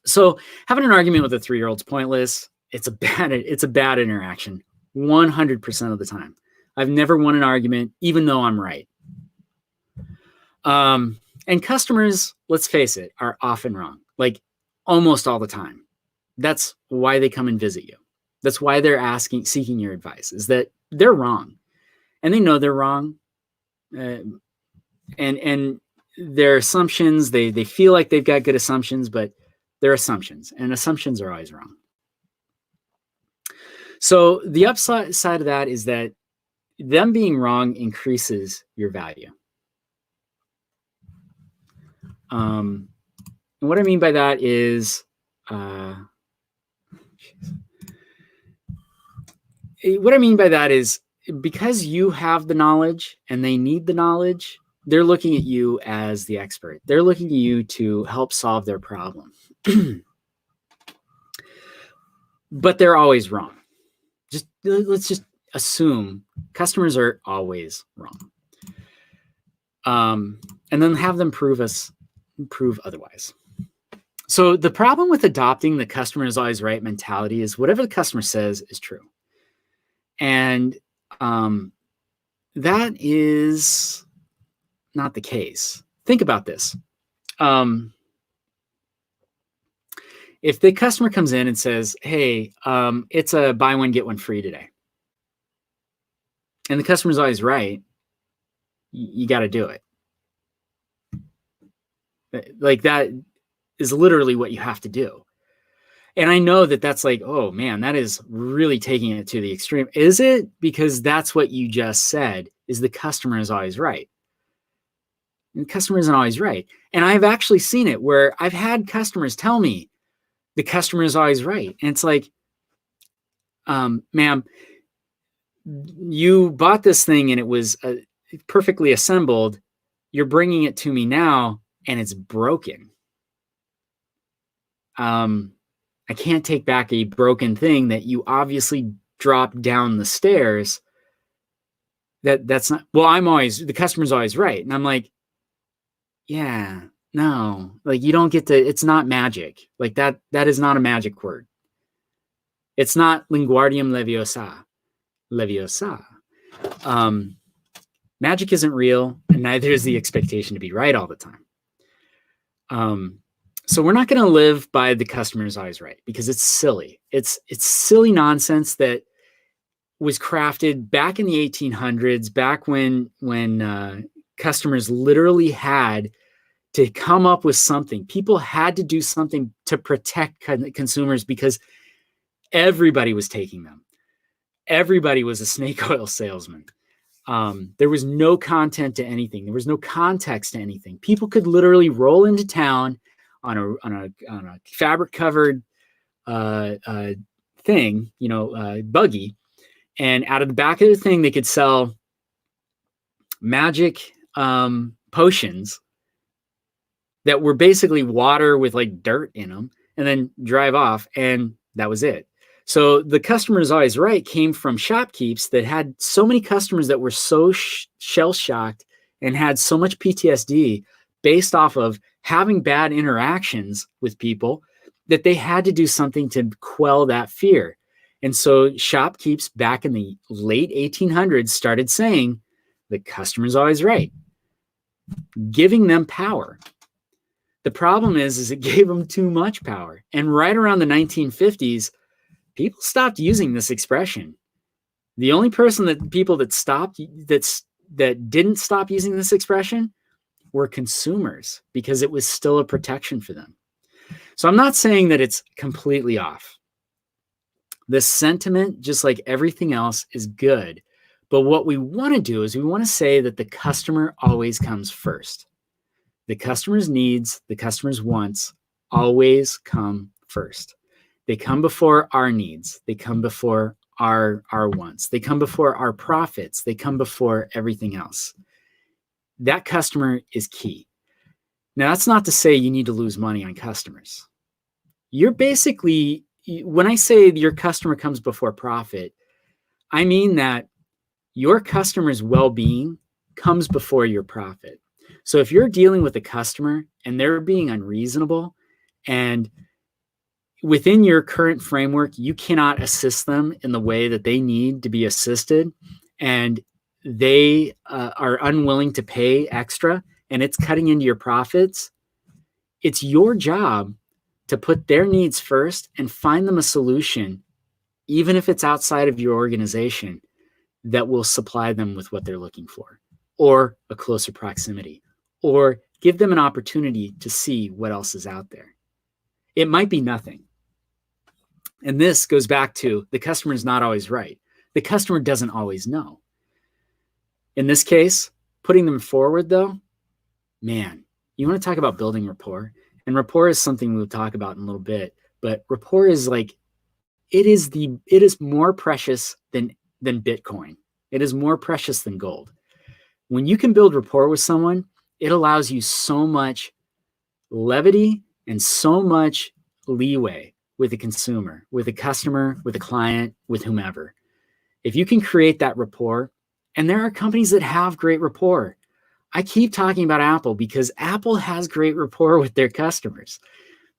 A: so having an argument with a 3-year-old is pointless. It's a bad interaction 100% of the time. I've never won an argument, even though I'm right. And customers, let's face it, are often wrong, like almost all the time. That's why they come and visit you. That's why they're seeking your advice, is that they're wrong. And they know they're wrong. And their assumptions, they feel like they've got good assumptions, but they're assumptions, and assumptions are always wrong. So the upside of that is that them being wrong increases your value. And what I mean by that is, because you have the knowledge and they need the knowledge, they're looking at you as the expert. They're looking at you to help solve their problem. But they're always wrong. Let's just assume customers are always wrong. And then have them prove otherwise. So the problem with adopting the customer is always right mentality is whatever the customer says is true. And that is not the case. Think about this. If the customer comes in and says, hey, it's a buy one, get one free today, and the customer's always right, you got to do it. Like, that is literally what you have to do. And I know that that's like, oh man, that is really taking it to the extreme. Is it? Because that's what you just said, is the customer is always right. And the customer isn't always right. And I've actually seen it where I've had customers tell me the customer is always right. And it's like, ma'am, you bought this thing and it was perfectly assembled. You're bringing it to me now and it's broken. I can't take back a broken thing that you obviously dropped down the stairs. That's not, well, the customer's always right. And I'm like, yeah, no, like you don't get to, it's not magic. Like that is not a magic word. It's not linguardium leviosa. Magic isn't real, and neither is the expectation to be right all the time. So we're not going to live by the customer's always right, because it's silly. It's silly nonsense that was crafted back in the 1800s, back when customers literally had to come up with something. People had to do something to protect consumers because everybody was taking them. Everybody was a snake oil salesman. There was no content to anything. There was no context to anything. People could literally roll into town on a fabric covered thing, buggy, and out of the back of the thing they could sell magic potions that were basically water with like dirt in them, and then drive off, and that was it. So the customer is always right came from shopkeepers that had so many customers that were so shell-shocked and had so much PTSD based off of having bad interactions with people that they had to do something to quell that fear. And so shopkeepers back in the late 1800s started saying the customer's always right, giving them power. The problem is it gave them too much power. And right around the 1950s, people stopped using this expression. The only people that didn't stop using this expression were consumers, because it was still a protection for them. So I'm not saying that it's completely off. The sentiment, just like everything else, is good. But what we want to do is we want to say that the customer always comes first. The customer's needs, the customer's wants always come first. They come before our needs. They come before our wants. They come before our profits. They come before everything else. That customer is key. Now, that's not to say you need to lose money on customers. You're basically, when I say your customer comes before profit, I mean that your customer's well-being comes before your profit. So if you're dealing with a customer and they're being unreasonable, and within your current framework, you cannot assist them in the way that they need to be assisted, and they are unwilling to pay extra, and it's cutting into your profits, it's your job to put their needs first and find them a solution, even if it's outside of your organization, that will supply them with what they're looking for, or a closer proximity, or give them an opportunity to see what else is out there. It might be nothing. And this goes back to the customer is not always right. The customer doesn't always know. In this case, putting them forward, though, man, you want to talk about building rapport? And rapport is something we'll talk about in a little bit. But rapport is like, it is more precious than Bitcoin. It is more precious than gold. When you can build rapport with someone, it allows you so much levity and so much leeway with a consumer, with a customer, with a client, with whomever. If you can create that rapport, and there are companies that have great rapport. I keep talking about Apple because Apple has great rapport with their customers.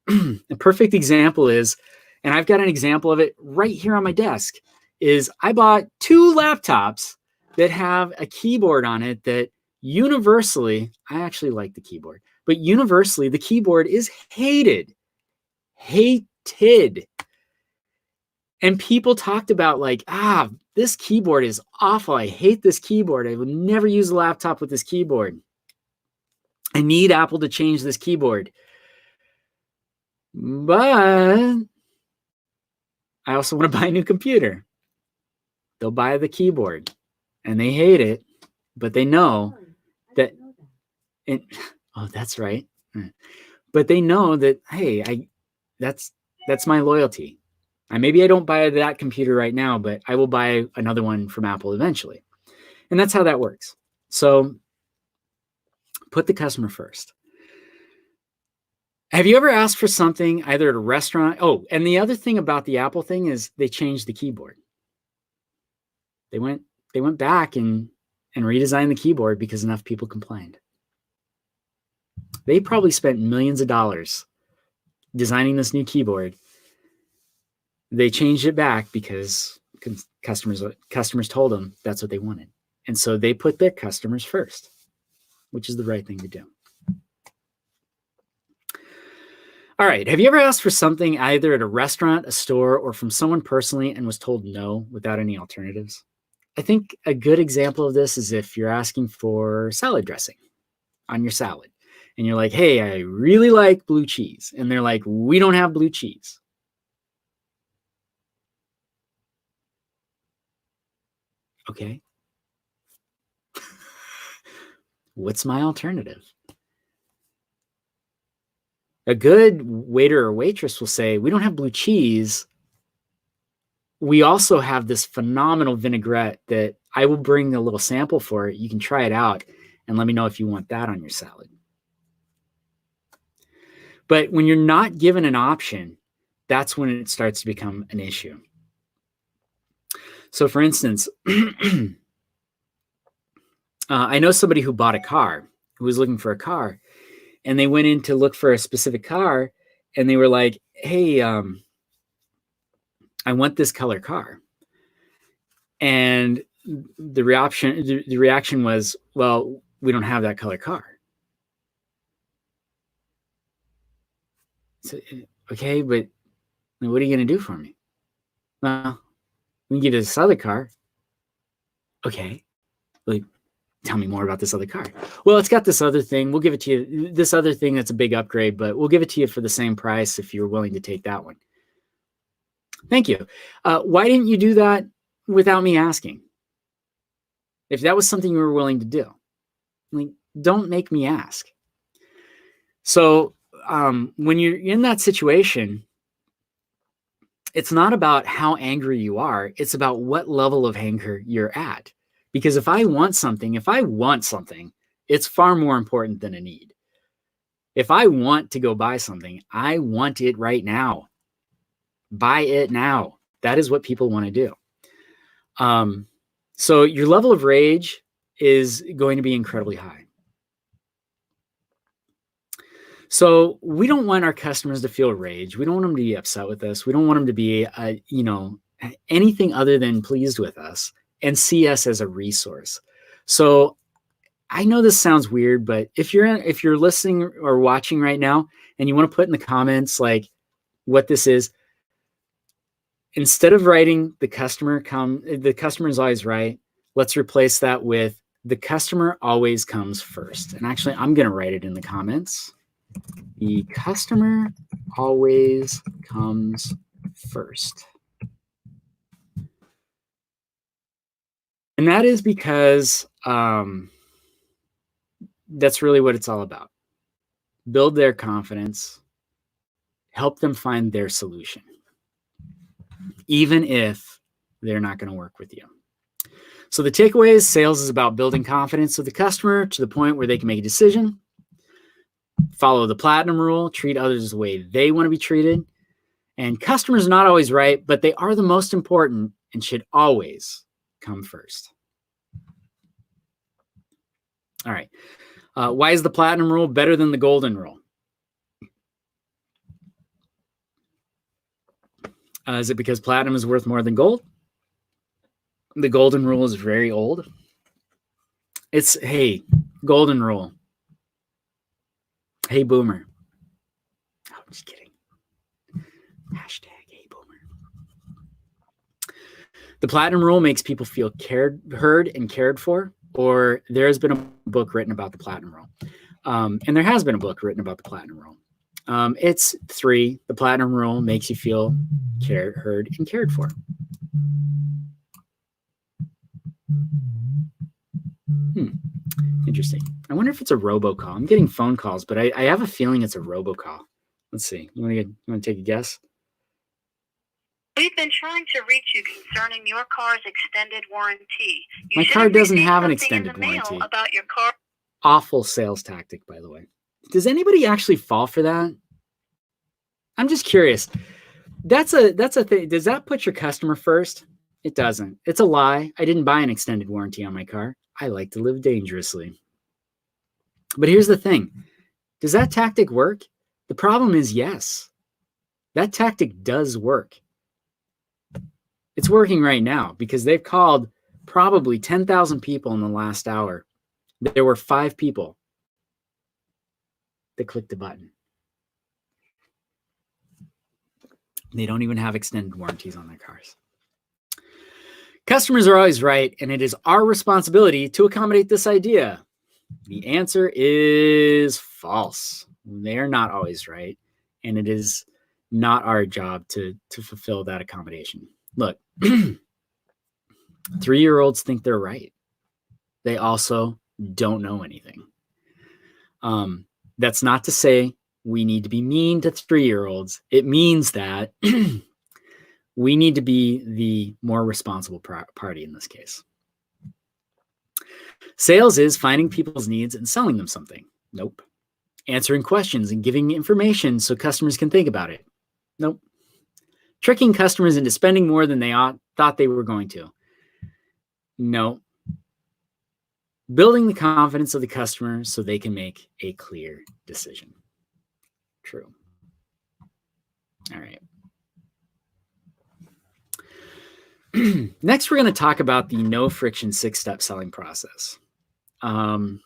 A: A perfect example is, and I've got an example of it right here on my desk, is I bought 2 laptops that have a keyboard on it that universally, I actually like the keyboard, but universally the keyboard is hated. And people talked about like, this keyboard is awful. I hate this keyboard. I would never use a laptop with this keyboard. I need Apple to change this keyboard. But I also want to buy a new computer. They'll buy the keyboard and they hate it, but they know that And oh, that's right. But they know that, hey, that's my loyalty. Maybe I don't buy that computer right now, but I will buy another one from Apple eventually. And that's how that works. So put the customer first. Have you ever asked for something either at a restaurant? Oh, and the other thing about the Apple thing is they changed the keyboard. They went back and redesigned the keyboard because enough people complained. They probably spent millions of dollars designing this new keyboard. They changed it back because customers told them that's what they wanted. And so they put their customers first, which is the right thing to do. All right. Have you ever asked for something either at a restaurant, a store, or from someone personally and was told no without any alternatives? I think a good example of this is if you're asking for salad dressing on your salad and you're like, hey, I really like blue cheese. And they're like, we don't have blue cheese. Okay. What's my alternative? A good waiter or waitress will say, we don't have blue cheese. We also have this phenomenal vinaigrette that I will bring a little sample for it. You can try it out and let me know if you want that on your salad. But when you're not given an option, that's when it starts to become an issue. So for instance, I know somebody who bought a car, who was looking for a car, and they went in to look for a specific car, and they were like, hey, I want this color car. And the reaction was, well, we don't have that color car. So, okay, but what are you going to do for me? Well, we can give you this other car. Okay. Like, tell me more about this other car. Well, it's got this other thing. We'll give it to you. This other thing that's a big upgrade, but we'll give it to you for the same price if you're willing to take that one. Thank you. Why didn't you do that without me asking? If that was something you were willing to do, like, don't make me ask. So when you're in that situation, it's not about how angry you are. It's about what level of anger you're at. Because if I want something, it's far more important than a need. If I want to go buy something, I want it right now. Buy it now. That is what people want to do. So your level of rage is going to be incredibly high. So we don't want our customers to feel rage. We don't want them to be upset with us. We don't want them to be, anything other than pleased with us and see us as a resource. So I know this sounds weird, but if you're listening or watching right now and you want to put in the comments like what this is, instead of writing the customer is always right, let's replace that with the customer always comes first. And actually, I'm going to write it in the comments. The customer always comes first. And that is because that's really what it's all about. Build their confidence, help them find their solution, even if they're not going to work with you. So the takeaway is sales is about building confidence with the customer to the point where they can make a decision. Follow the platinum rule, treat others the way they want to be treated. And customers are not always right, but they are the most important and should always come first. All right. Why is the platinum rule better than the golden rule? Is it because platinum is worth more than gold? The golden rule is very old. It's, hey, golden rule. Hey, boomer. Oh, I'm just kidding. Hashtag hey, boomer. The platinum rule makes people feel heard, and cared for, or there has been a book written about the platinum rule. And there has been a book written about the platinum rule. It's 3. The platinum rule makes you feel heard, and cared for. Interesting. I wonder if it's a robocall. I'm getting phone calls, but I have a feeling it's a robocall. Let's see. You want to take a guess?
G: We've been trying to reach you concerning your car's extended warranty.
A: My car doesn't have an extended warranty.
G: About your car.
A: Awful sales tactic, by the way. Does anybody actually fall for that? I'm just curious. That's a thing. Does that put your customer first? It doesn't. It's a lie. I didn't buy an extended warranty on my car. I like to live dangerously. But here's the thing. Does that tactic work? The problem is yes. That tactic does work. It's working right now because they've called probably 10,000 people in the last hour. There were 5 people that clicked the button. They don't even have extended warranties on their cars. Customers are always right, and it is our responsibility to accommodate this idea. The answer is false. They're not always right, and it is not our job to fulfill that accommodation. Look, 3-year-olds think they're right. They also don't know anything. That's not to say we need to be mean to 3-year-olds. It means that we need to be the more responsible party in this case. Sales is finding people's needs and selling them something. Nope. Answering questions and giving information so customers can think about it. Nope. Tricking customers into spending more than they thought they were going to. No. Building the confidence of the customer so they can make a clear decision. True. All right. Next, we're going to talk about the no friction 6-step selling process. And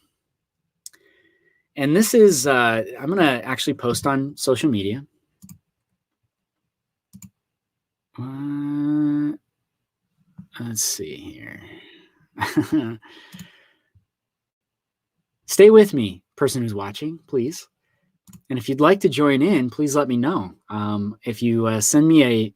A: this is, I'm going to actually post on social media. Let's see here. Stay with me, person who's watching, please. And if you'd like to join in, please let me know. If you send me a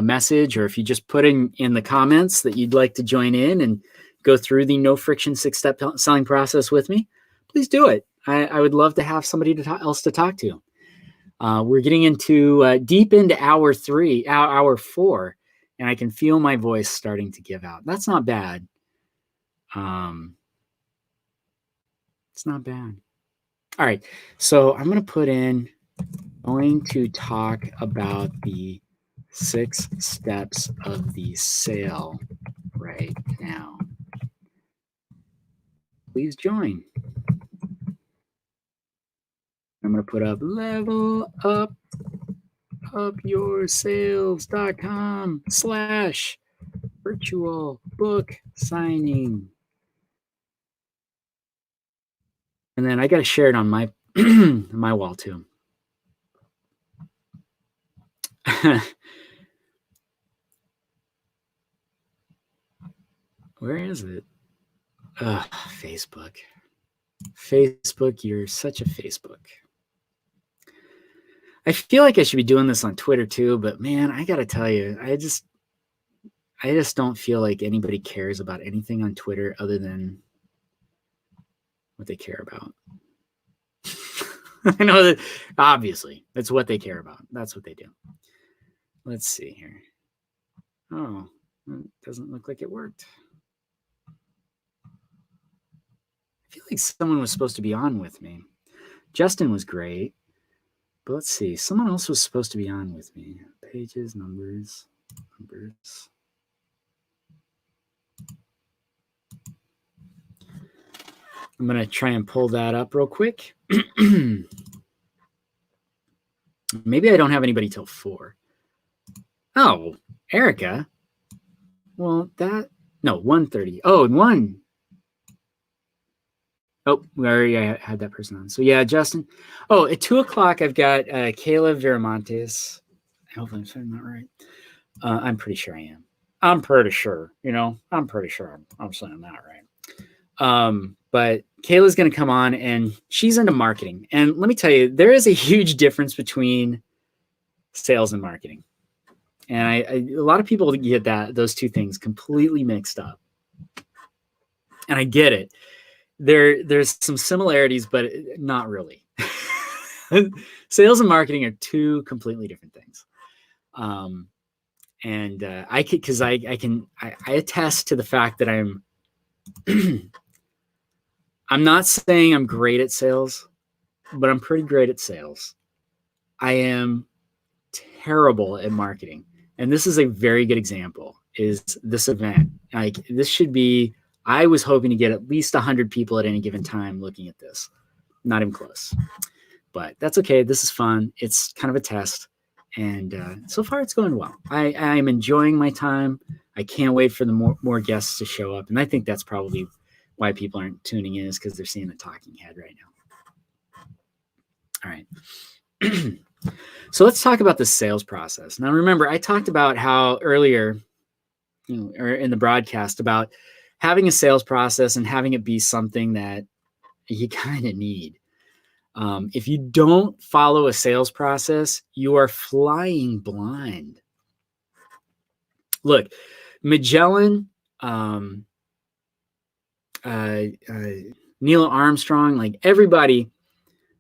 A: message, or if you just put in the comments that you'd like to join in and go through the no friction 6-step selling process with me, please do it. I would love to have somebody else to talk to. We're getting into deep into hour 4, and I can feel my voice starting to give out. That's not bad. It's not bad. All right, so I'm going to talk about the 6 steps of the sale right now. Please join. I'm going to put up levelupyoursales.com/virtual book signing. And then I got to share it on my my wall too. Where is it? Facebook. Facebook, you're such a Facebook. I feel like I should be doing this on Twitter too, but man, I got to tell you, I just don't feel like anybody cares about anything on Twitter other than what they care about. I know that obviously that's what they care about. That's what they do. Let's see here. Oh, it doesn't look like it worked. I feel like someone was supposed to be on with me. Justin was great. But let's see. Someone else was supposed to be on with me. Pages, numbers. I'm going to try and pull that up real quick. Maybe I don't have anybody till 4. Oh, Erica. Well, 1:30. Oh, 1. Oh, we already had that person on. So yeah, Justin. Oh, at 2:00, I've got Kayla Viramontes. Hopefully I'm saying that right. I'm pretty sure I am. I'm pretty sure, I'm pretty sure I'm saying that right. But Kayla's going to come on, and she's into marketing. And let me tell you, there is a huge difference between sales and marketing. And a lot of people get those two things completely mixed up. And I get it.
H: there's some similarities, but not really. Sales and marketing are two completely different things. And I can, because I attest to the fact that I'm not saying I'm great at sales, but I'm pretty great at sales. I am terrible at marketing. And this is a very good example, is this event. Like, this should be, I was hoping to get at least 100 people at any given time looking at this. Not even close. But that's okay. This is fun. It's kind of a test. And so far it's going well. I'm enjoying my time. I can't wait for the more guests to show up. And I think that's probably why people aren't tuning in, is because they're seeing a talking head right now. All right. So let's talk about the sales process. Now, remember, I talked about how earlier, or in the broadcast, about having a sales process and having it be something that you kind of need. If you don't follow a sales process, you are flying blind. Look, Magellan, Neil Armstrong, like everybody,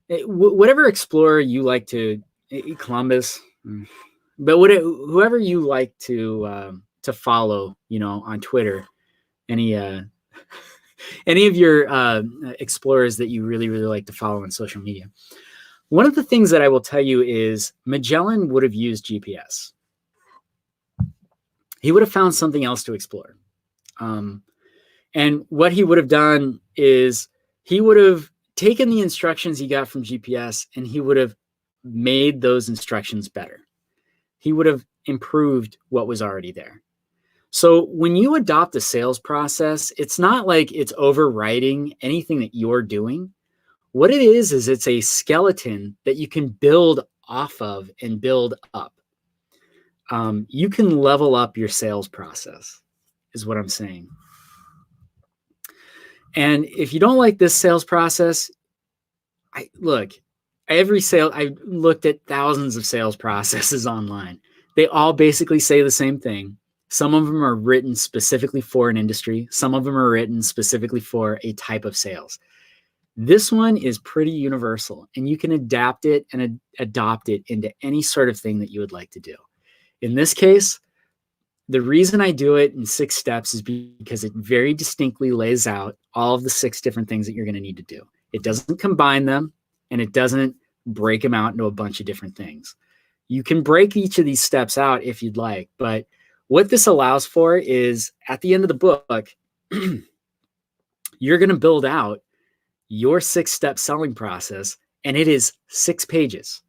H: whatever explorer you like to, Columbus, but whoever you like to follow, on Twitter, any of your explorers that you really, really like to follow on social media. One of the things that I will tell you is Magellan would have used GPS. He would have found something else to explore. And what he would have done is he would have taken the instructions he got from GPS and he would have made those instructions better. He would have improved what was already there. So when you adopt a sales process, it's not like it's overriding anything that you're doing. What it is it's a skeleton that you can build off of and build up. You can level up your sales process, is what I'm saying. And if you don't like this sales process, I looked at thousands of sales processes online. They all basically say the same thing. Some of them are written specifically for an industry. Some of them are written specifically for a type of sales. This one is pretty universal, and you can adapt it and adopt it into any sort of thing that you would like to do. In this case, the reason I do it in 6 steps is because it very distinctly lays out all of the 6 different things that you're going to need to do. It doesn't combine them, and it doesn't break them out into a bunch of different things. You can break each of these steps out if you'd like, but what this allows for is at the end of the book, you're going to build out your 6-step selling process, and it is 6 pages.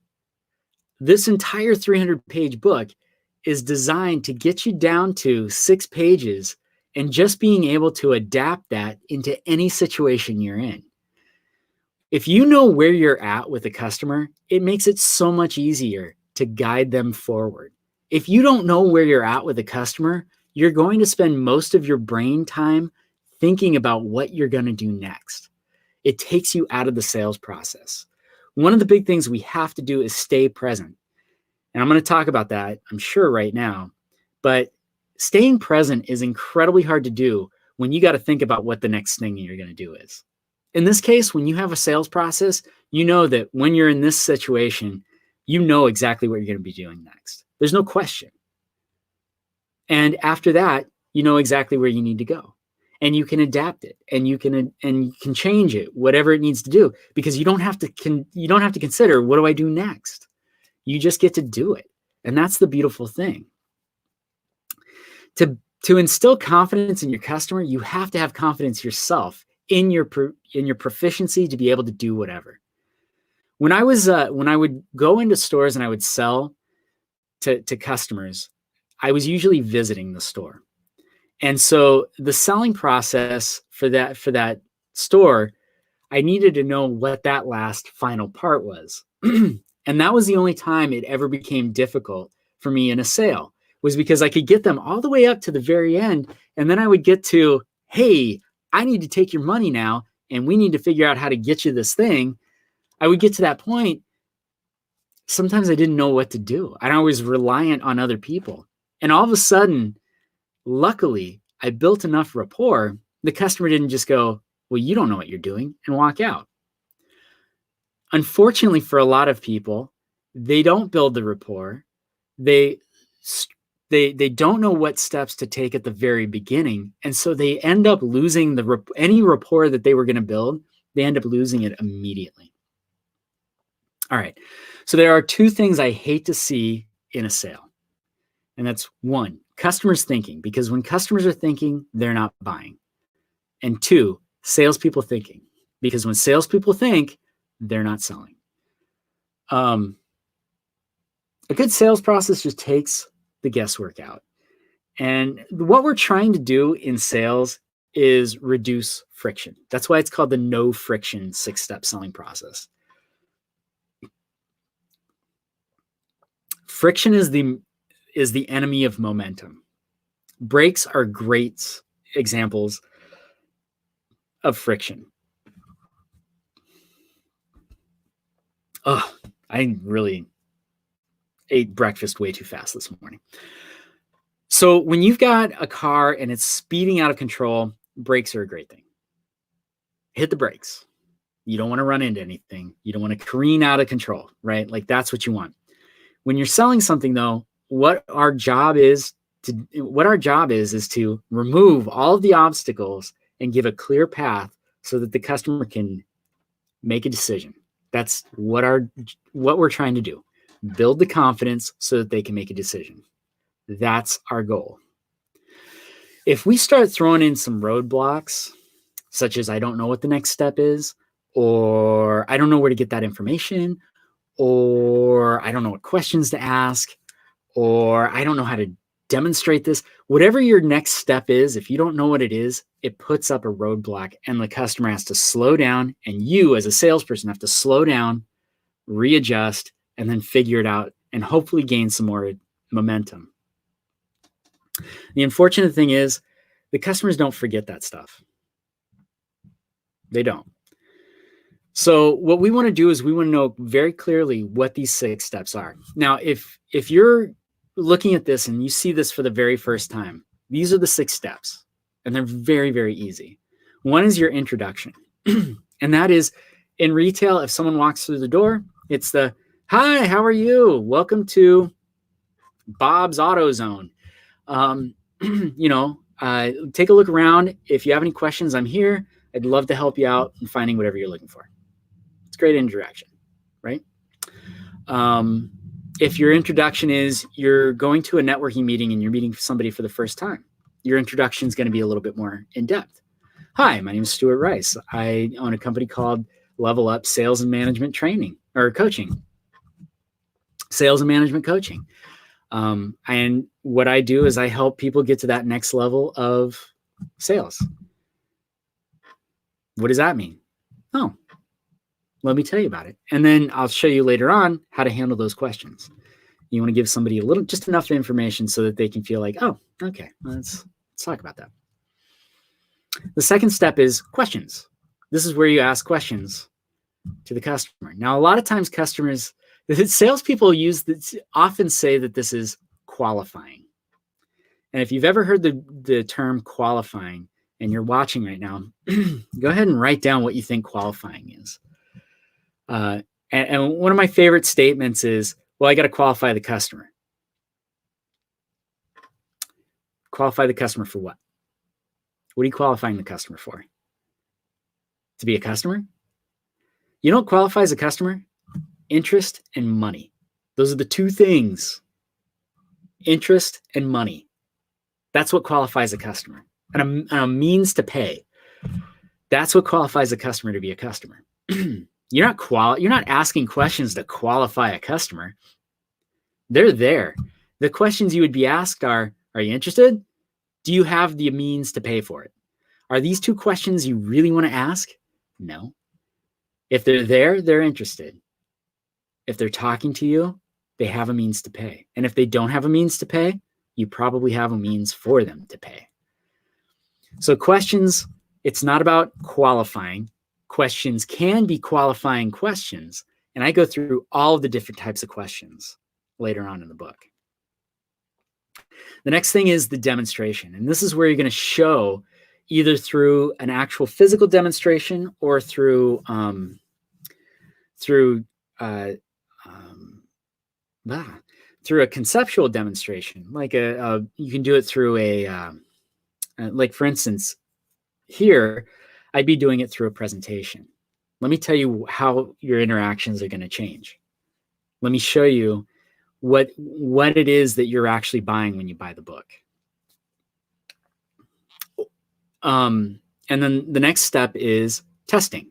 H: This entire 300-page book is designed to get you down to 6 pages and just being able to adapt that into any situation you're in. If you know where you're at with a customer, it makes it so much easier to guide them forward. If you don't know where you're at with a customer, you're going to spend most of your brain time thinking about what you're going to do next. It takes you out of the sales process. One of the big things we have to do is stay present. And I'm going to talk about that, I'm sure, right now. But staying present is incredibly hard to do when you got to think about what the next thing you're going to do is. In this case, when you have a sales process, you know that when you're in this situation, you know exactly what you're going to be doing next. There's no question. And after that, you know exactly where you need to go. And you can adapt it, and you can change it, whatever it needs to do, because you don't have to consider, what do I do next? You just get to do it. And that's the beautiful thing. To instill confidence in your customer, you have to have confidence yourself in your proficiency to be able to do whatever. When I would go into stores and I would sell to customers, I was usually visiting the store. And so the selling process for that store, I needed to know what that last final part was. And that was the only time it ever became difficult for me in a sale, was because I could get them all the way up to the very end. And then I would get to, hey, I need to take your money now, and we need to figure out how to get you this thing. I would get to that point. Sometimes I didn't know what to do. I was reliant on other people. And all of a sudden, luckily, I built enough rapport. The customer didn't just go, well, you don't know what you're doing, and walk out. Unfortunately, for a lot of people, they don't build the rapport. They don't know what steps to take at the very beginning. And so they end up losing any rapport that they were going to build. They end up losing it immediately. All right. So there are two things I hate to see in a sale. And that's one, customers thinking, because when customers are thinking, they're not buying. And two, salespeople thinking, because when salespeople think, they're not selling. A good sales process just takes the guesswork out. And what we're trying to do in sales is reduce friction. That's why it's called the no friction 6-step selling process. Friction is the enemy of momentum. Breaks are great examples of friction. Oh, I really ate breakfast way too fast this morning. So when you've got a car and it's speeding out of control, brakes are a great thing. Hit the brakes. You don't want to run into anything. You don't want to careen out of control, right? Like that's what you want. When you're selling something though, what our job is to remove all of the obstacles and give a clear path so that the customer can make a decision. That's what we're trying to do. Build the confidence so that they can make a decision. That's our goal. If we start throwing in some roadblocks, such as I don't know what the next step is, or I don't know where to get that information, or I don't know what questions to ask, or I don't know how to demonstrate this, whatever your next step is, if you don't know what it is, it puts up a roadblock and the customer has to slow down, and you as a salesperson have to slow down, readjust, and then figure it out and hopefully gain some more momentum. The unfortunate thing is the customers don't forget that stuff. They don't. So what we want to do is we want to know very clearly what these 6 steps are. Now, if you're looking at this and you see this for the very first time, these are the 6 steps, and they're very, very easy. One is your introduction. And that is in retail, if someone walks through the door, it's the, hi, how are you? Welcome to Bob's AutoZone. Take a look around. If you have any questions, I'm here. I'd love to help you out in finding whatever you're looking for. It's great introduction, right? If your introduction is you're going to a networking meeting and you're meeting somebody for the first time, your introduction is going to be a little bit more in depth. Hi, my name is Stuart Rice. I own a company called Level Up Sales and Management Training or Coaching. Sales and Management Coaching. And what I do is I help people get to that next level of sales. What does that mean? Oh, let me tell you about it. And then I'll show you later on how to handle those questions. You want to give somebody just enough information so that they can feel like, oh, okay, let's talk about that. The second step is questions. This is where you ask questions to the customer. Now, a lot of times salespeople often say that this is qualifying. And if you've ever heard the term qualifying and you're watching right now, go ahead and write down what you think qualifying is. And one of my favorite statements is, well, I got to qualify the customer. Qualify the customer for what? What are you qualifying the customer for? To be a customer? You know what qualifies a customer? Interest and money. Those are the two things. Interest and money. That's what qualifies a customer. And a means to pay. That's what qualifies a customer to be a customer. You're not asking questions to qualify a customer. They're there. The questions you would be asked are you interested? Do you have the means to pay for it? Are these 2 questions you really want to ask? No. If they're there, they're interested. If they're talking to you, they have a means to pay. And if they don't have a means to pay, you probably have a means for them to pay. So questions, it's not about qualifying. Questions can be qualifying questions. And I go through all of the different types of questions later on in the book. The next thing is the demonstration. And this is where you're going to show either through an actual physical demonstration or through through a conceptual demonstration. Like you can do it through like for instance, here, I'd be doing it through a presentation. Let me tell you how your interactions are going to change. Let me show you what it is that you're actually buying when you buy the book. And then the next step is testing.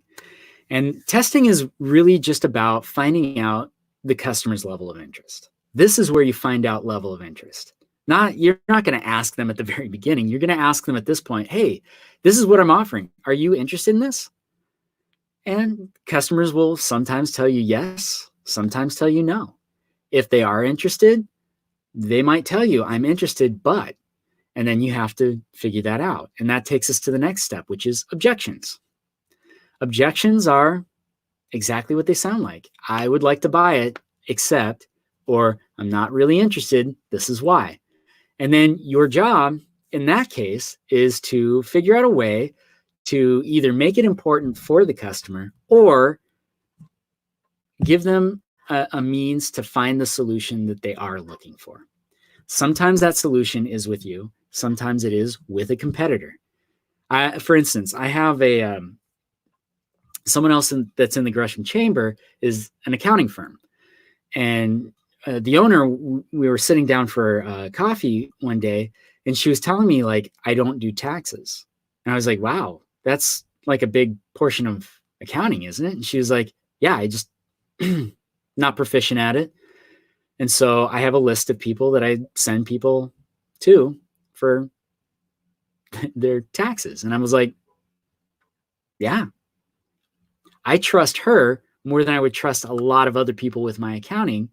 H: And testing is really just about finding out the customer's level of interest. This is where you find out level of interest. You're not going to ask them at the very beginning. You're going to ask them at this point, hey, this is what I'm offering. Are you interested in this? And customers will sometimes tell you yes, sometimes tell you no. If they are interested, they might tell you, I'm interested, but, and then you have to figure that out. And that takes us to the next step, which is objections. Objections are exactly what they sound like. I would like to buy it, except, or I'm not really interested. This is why. And then your job in that case is to figure out a way to either make it important for the customer or give them a means to find the solution that they are looking for. Sometimes that solution is with you. Sometimes it is with a competitor. For instance, I have someone else that's in the Gresham Chamber is an accounting firm. And the owner, we were sitting down for coffee one day, and she was telling me, like, I don't do taxes. And I was like, wow, that's like a big portion of accounting, isn't it? And she was like, yeah, I just not proficient at it. And so I have a list of people that I send people to for their taxes. And I was like, yeah, I trust her more than I would trust a lot of other people with my accounting,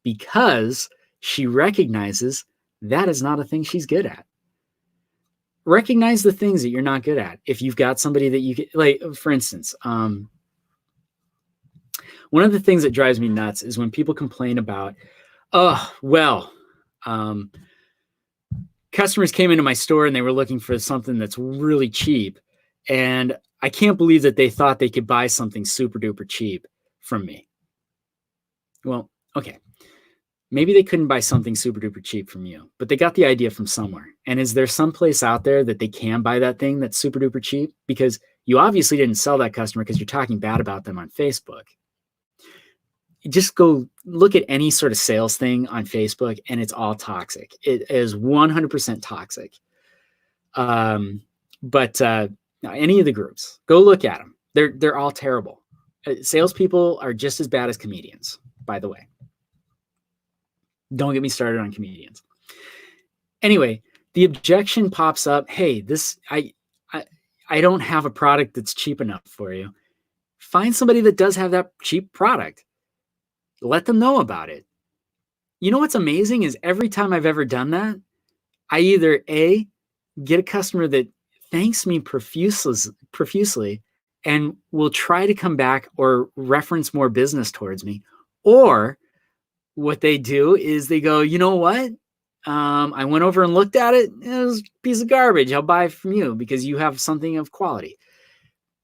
H: because she recognizes that is not a thing she's good at. Recognize the things that you're not good at. If you've got somebody that you get, like, for instance, one of the things that drives me nuts is when people complain about, customers came into my store and they were looking for something that's really cheap. And I can't believe that they thought they could buy something super duper cheap from me. Well, okay. Maybe they couldn't buy something super duper cheap from you, but they got the idea from somewhere. And is there some place out there that they can buy that thing that's super duper cheap? Because you obviously didn't sell that customer because you're talking bad about them on Facebook. Just go look at any sort of sales thing on Facebook and it's all toxic. It is 100% toxic. But any of the groups, go look at them. They're all terrible. Salespeople are just as bad as comedians, by the way. Don't get me started on comedians. Anyway, the objection pops up. Hey, I don't have a product that's cheap enough for you. Find somebody that does have that cheap product. Let them know about it. You know what's amazing is every time I've ever done that, I either A, get a customer that thanks me profusely and will try to come back or reference more business towards me, or what they do is they go, you know what? I went over and looked at it. It was a piece of garbage. I'll buy it from you because you have something of quality.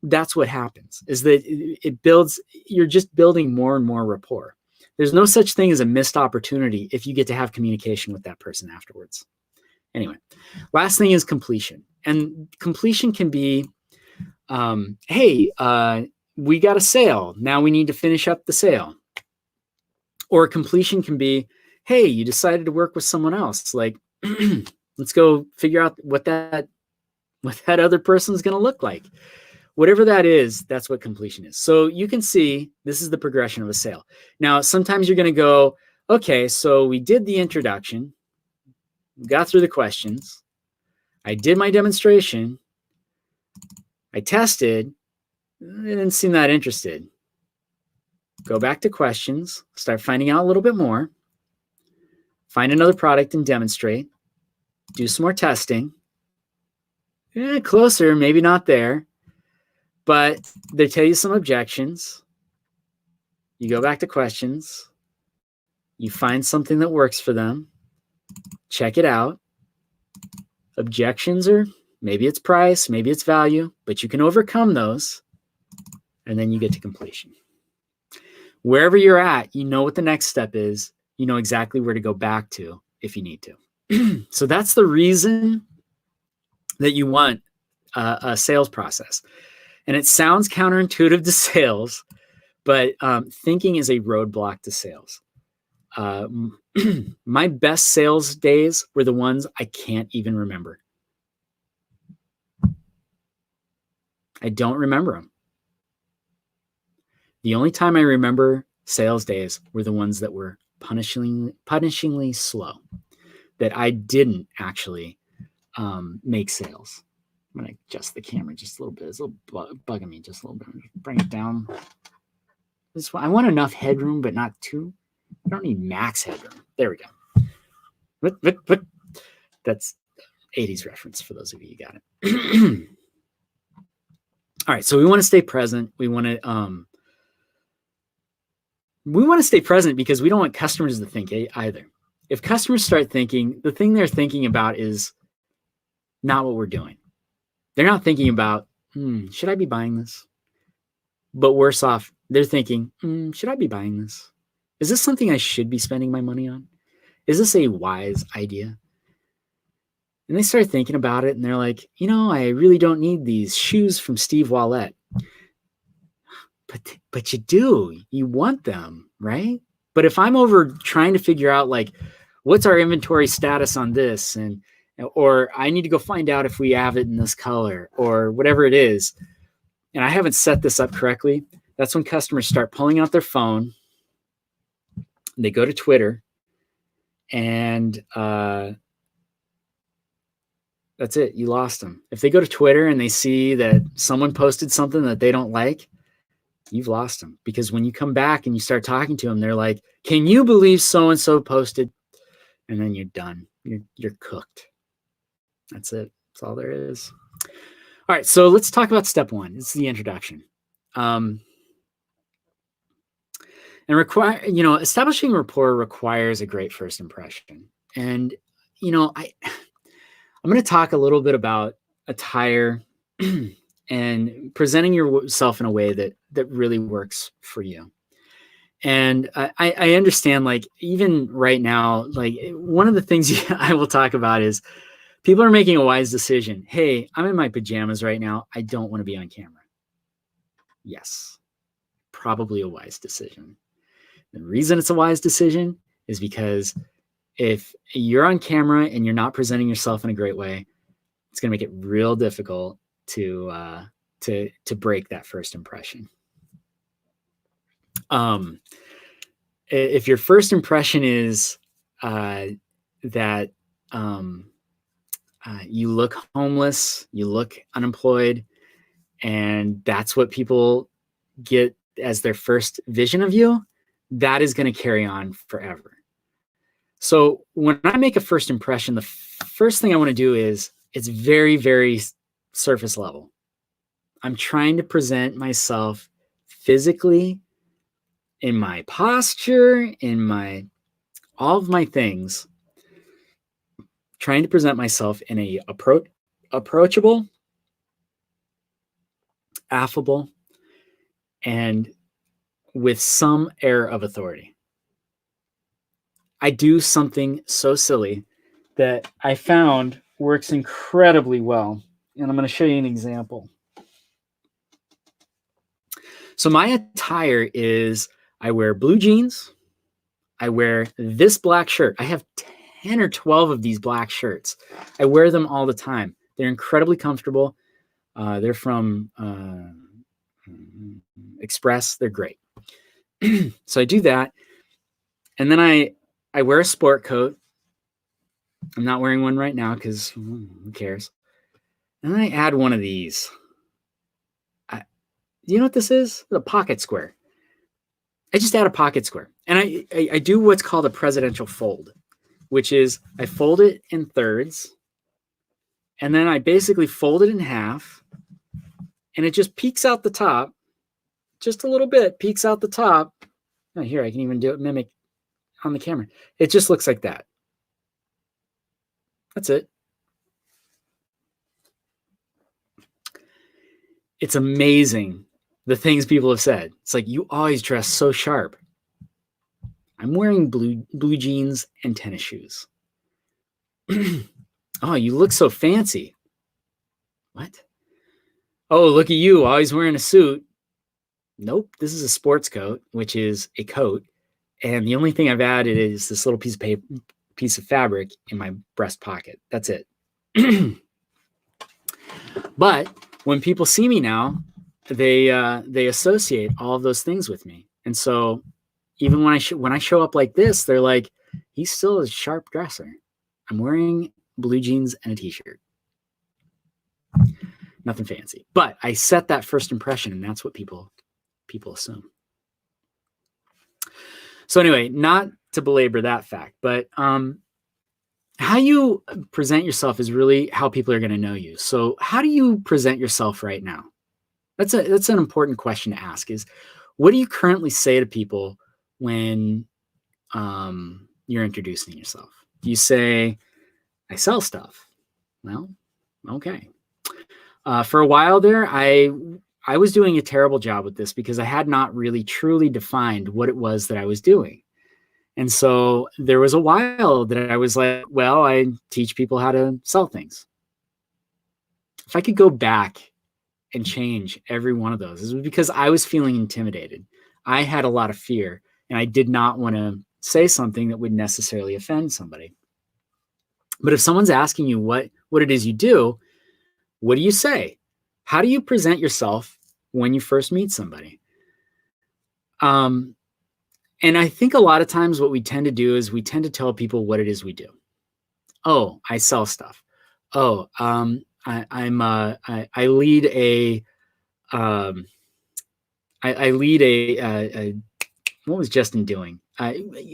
H: That's what happens, is that it builds, you're just building more and more rapport. There's no such thing as a missed opportunity if you get to have communication with that person afterwards. Anyway, last thing is completion. And completion can be, hey, we got a sale. Now we need to finish up the sale. Or completion can be, hey, you decided to work with someone else. Like, let's go figure out what that other person's going to look like. Whatever that is, that's what completion is. So you can see this is the progression of a sale. Now, sometimes you're going to go, okay, so we did the introduction, got through the questions, I did my demonstration, I tested, I didn't seem that interested. Go back to questions, start finding out a little bit more, find another product and demonstrate, do some more testing. Closer, maybe not there, but they tell you some objections. You go back to questions, you find something that works for them, check it out. Objections are Maybe it's price, maybe it's value, but you can overcome those, and then you get to completion. Wherever you're at, you know what the next step is. You know exactly where to go back to if you need to. So that's the reason that you want a sales process. And it sounds counterintuitive to sales, but thinking is a roadblock to sales. My best sales days were the ones I can't even remember. I don't remember them. The only time I remember sales days were the ones that were punishingly slow, that I didn't actually make sales. I'm going to adjust the camera just a little bit. It's a little bugging me just a little bit. Bring it down. I want enough headroom, but not too. I don't need max headroom. There we go. But that's 80s reference for those of you who got it. All right, so we want to stay present. We want to stay present because we don't want customers to think either. If customers start thinking, the thing they're thinking about is not what we're doing. They're not thinking about, should I be buying this? But worse off, they're thinking, should I be buying this? Is this something I should be spending my money on? Is this a wise idea? And they start thinking about it and they're like, I really don't need these shoes from Steve Wallett. But you do. You want them, right? But if I'm over trying to figure out like, what's our inventory status on this? Or I need to go find out if we have it in this color or whatever it is, and I haven't set this up correctly, that's when customers start pulling out their phone. They go to Twitter and that's it. You lost them. If they go to Twitter and they see that someone posted something that they don't like, you've lost them. Because when you come back and you start talking to them, they're like, can you believe so-and-so posted? And then you're done. You're cooked. That's it. That's all there is. All right. So let's talk about step one. It's the introduction. And establishing rapport requires a great first impression. And, I'm going to talk a little bit about attire and presenting yourself in a way that really works for you. And I understand, like, even right now, like, one of the things I will talk about is people are making a wise decision. Hey, I'm in my pajamas right now. I don't want to be on camera. Yes, probably a wise decision. The reason it's a wise decision is because if you're on camera and you're not presenting yourself in a great way, it's going to make it real difficult to break that first impression. If your first impression is that you look homeless, you look unemployed, and that's what people get as their first vision of you, that is going to carry on forever. So when I make a first impression, the first thing I want to do is it's very, very surface level. I'm trying to present myself physically, in my posture, in all of my things, trying to present myself in a approachable, affable, and with some air of authority. I do something so silly that I found works incredibly well. And I'm going to show you an example. So my attire is, I wear blue jeans. I wear this black shirt. I have 10 or 12 of these black shirts. I wear them all the time. They're incredibly comfortable. They're from Express. They're great. So I do that. And then I wear a sport coat. I'm not wearing one right now because who cares? And then I add one of these. You know what this is? A pocket square. I just add a pocket square. And I do what's called a presidential fold, which is I fold it in thirds. And then I basically fold it in half. And it just peeks out the top. Just a little bit peeks out the top. Oh, here, I can even do it, mimic on the camera. It just looks like that. That's it. it's amazing the things people have said. It's like, you always dress so sharp. I'm wearing blue jeans and tennis shoes. Oh, you look so fancy. What? Oh, look at you, always wearing a suit. Nope, this is a sports coat, which is a coat. And the only thing I've added is this little piece of fabric in my breast pocket. That's it. But when people see me now, they associate all of those things with me. And so even when I show up like this, they're like, he's still a sharp dresser. I'm wearing blue jeans and a t-shirt. Nothing fancy. But I set that first impression, and that's what people assume. So anyway, not to belabor that fact, but how you present yourself is really how people are going to know you. So how do you present yourself right now? That's an important question to ask, is what do you currently say to people when you're introducing yourself? Do you say, I sell stuff? Well, okay. For a while there, I was doing a terrible job with this because I had not really truly defined what it was that I was doing. And so there was a while that I was like, well, I teach people how to sell things. If I could go back and change every one of those, it was because I was feeling intimidated. I had a lot of fear, and I did not want to say something that would necessarily offend somebody. But if someone's asking you what it is you do, what do you say? How do you present yourself when you first meet somebody? And I think a lot of times what we tend to do is we tend to tell people what it is we do. Oh, I sell stuff. Oh, I lead a what was Justin doing?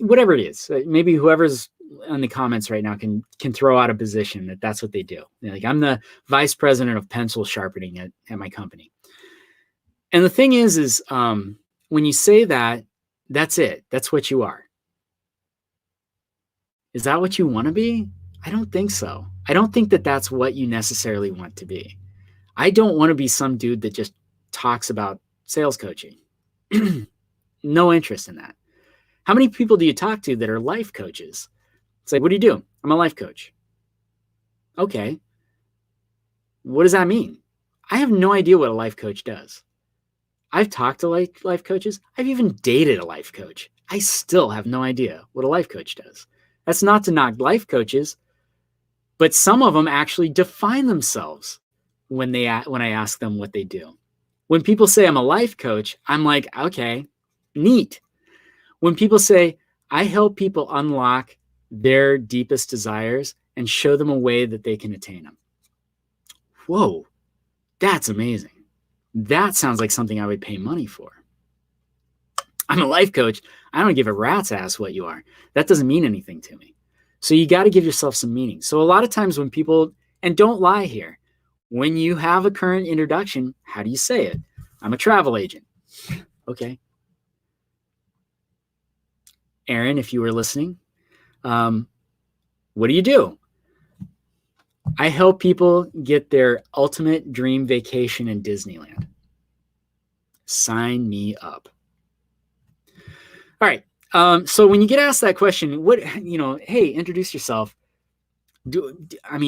H: Whatever it is, maybe whoever's in the comments right now can throw out a position that's what they do. Like, I'm the vice president of pencil sharpening at my company. And the thing is when you say that, that's it. That's what you are. Is that what you want to be? I don't think so. I don't think that that's what you necessarily want to be. I don't want to be some dude that just talks about sales coaching. No interest in that. How many people do you talk to that are life coaches? It's like, what do you do? I'm a life coach. Okay. What does that mean? I have no idea what a life coach does. I've talked to life coaches. I've even dated a life coach. I still have no idea what a life coach does. That's not to knock life coaches, but some of them actually define themselves when I ask them what they do. When people say I'm a life coach, I'm like, okay, neat. When people say I help people unlock their deepest desires and show them a way that they can attain them. Whoa, that's amazing. That sounds like something I would pay money for. I'm a life coach. I don't give a rat's ass what you are. That doesn't mean anything to me. So you got to give yourself some meaning. So a lot of times when people, and don't lie here, when you have a current introduction, how do you say it? I'm a travel agent. Okay. Aaron, if you were listening, what do you do? I help people get their ultimate dream vacation in Disneyland. Sign me up. All right. So when you get asked that question, hey, introduce yourself. Are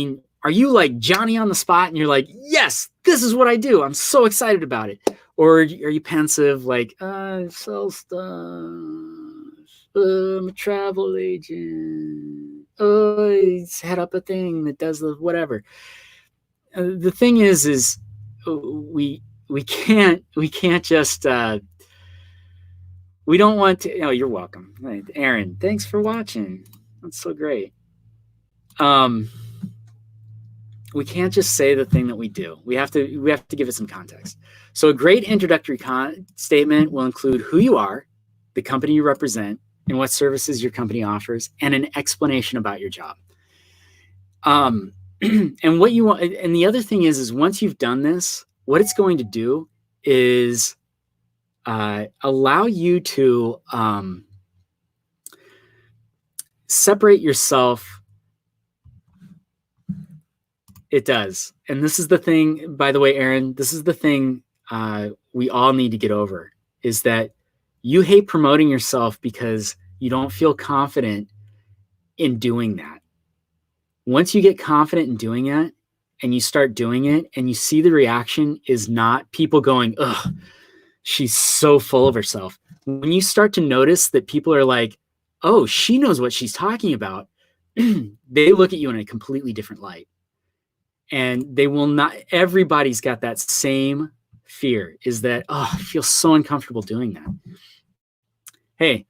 H: you like Johnny on the spot and you're like, yes, this is what I do. I'm so excited about it. Or are you pensive, like, I sell stuff. I'm a travel agent. Oh, he's head up a thing that does the whatever. The thing is we can't just we don't want to. Oh, you're welcome, Aaron. Thanks for watching. That's so great. We can't just say the thing that we do. We have to give it some context. So a great introductory statement will include who you are, the company you represent, and what services your company offers, and an explanation about your job. And what you want, and the other thing is once you've done this, what it's going to do is allow you to separate yourself It does. And this is the thing, by the way, Aaron, this is the thing we all need to get over, is that you hate promoting yourself because you don't feel confident in doing that. Once you get confident in doing it and you start doing it and you see the reaction is not people going, ugh, she's so full of herself. When you start to notice that people are like, oh, she knows what she's talking about, they look at you in a completely different light. And they will not, everybody's got that same fear, is that, oh, I feel so uncomfortable doing that. Hey,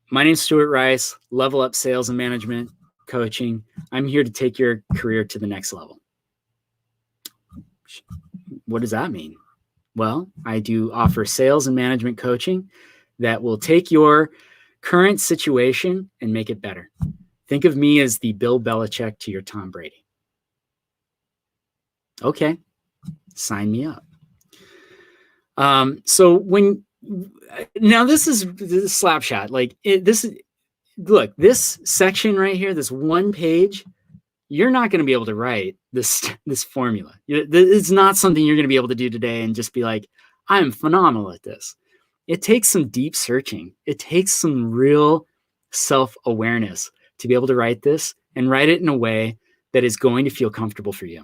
H: my name's Stuart Rice, Level Up Sales and Management Coaching. I'm here to take your career to the next level. What does that mean? Well, I do offer sales and management coaching that will take your current situation and make it better. Think of me as the Bill Belichick to your Tom Brady. Okay, sign me up. So when, now this is the slap shot. Like look, this section right here, this one page, you're not going to be able to write this formula. It's not something you're going to be able to do today and just be like, I'm phenomenal at this. It takes some deep searching. It takes some real self-awareness to be able to write this and write it in a way that is going to feel comfortable for you.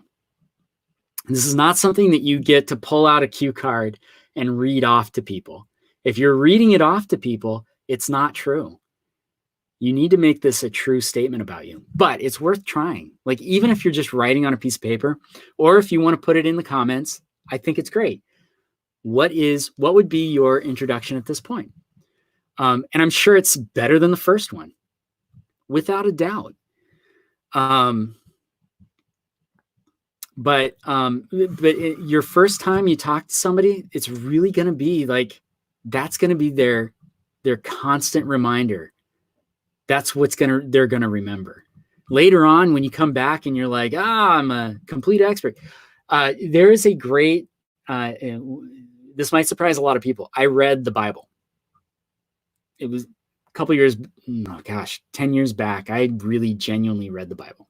H: This is not something that you get to pull out a cue card and read off to people. If you're reading it off to people, it's not true. You need to make this a true statement about you, but it's worth trying. Like, even if you're just writing on a piece of paper, or if you want to put it in the comments, I think it's great. What would be your introduction at this point? And I'm sure it's better than the first one, without a doubt. But your first time you talk to somebody, it's really going to be like, that's going to be their constant reminder. That's they're going to remember. Later on, when you come back and you're like, I'm a complete expert. There is a great, this might surprise a lot of people. I read the Bible. It was a couple years, 10 years back. I really genuinely read the Bible.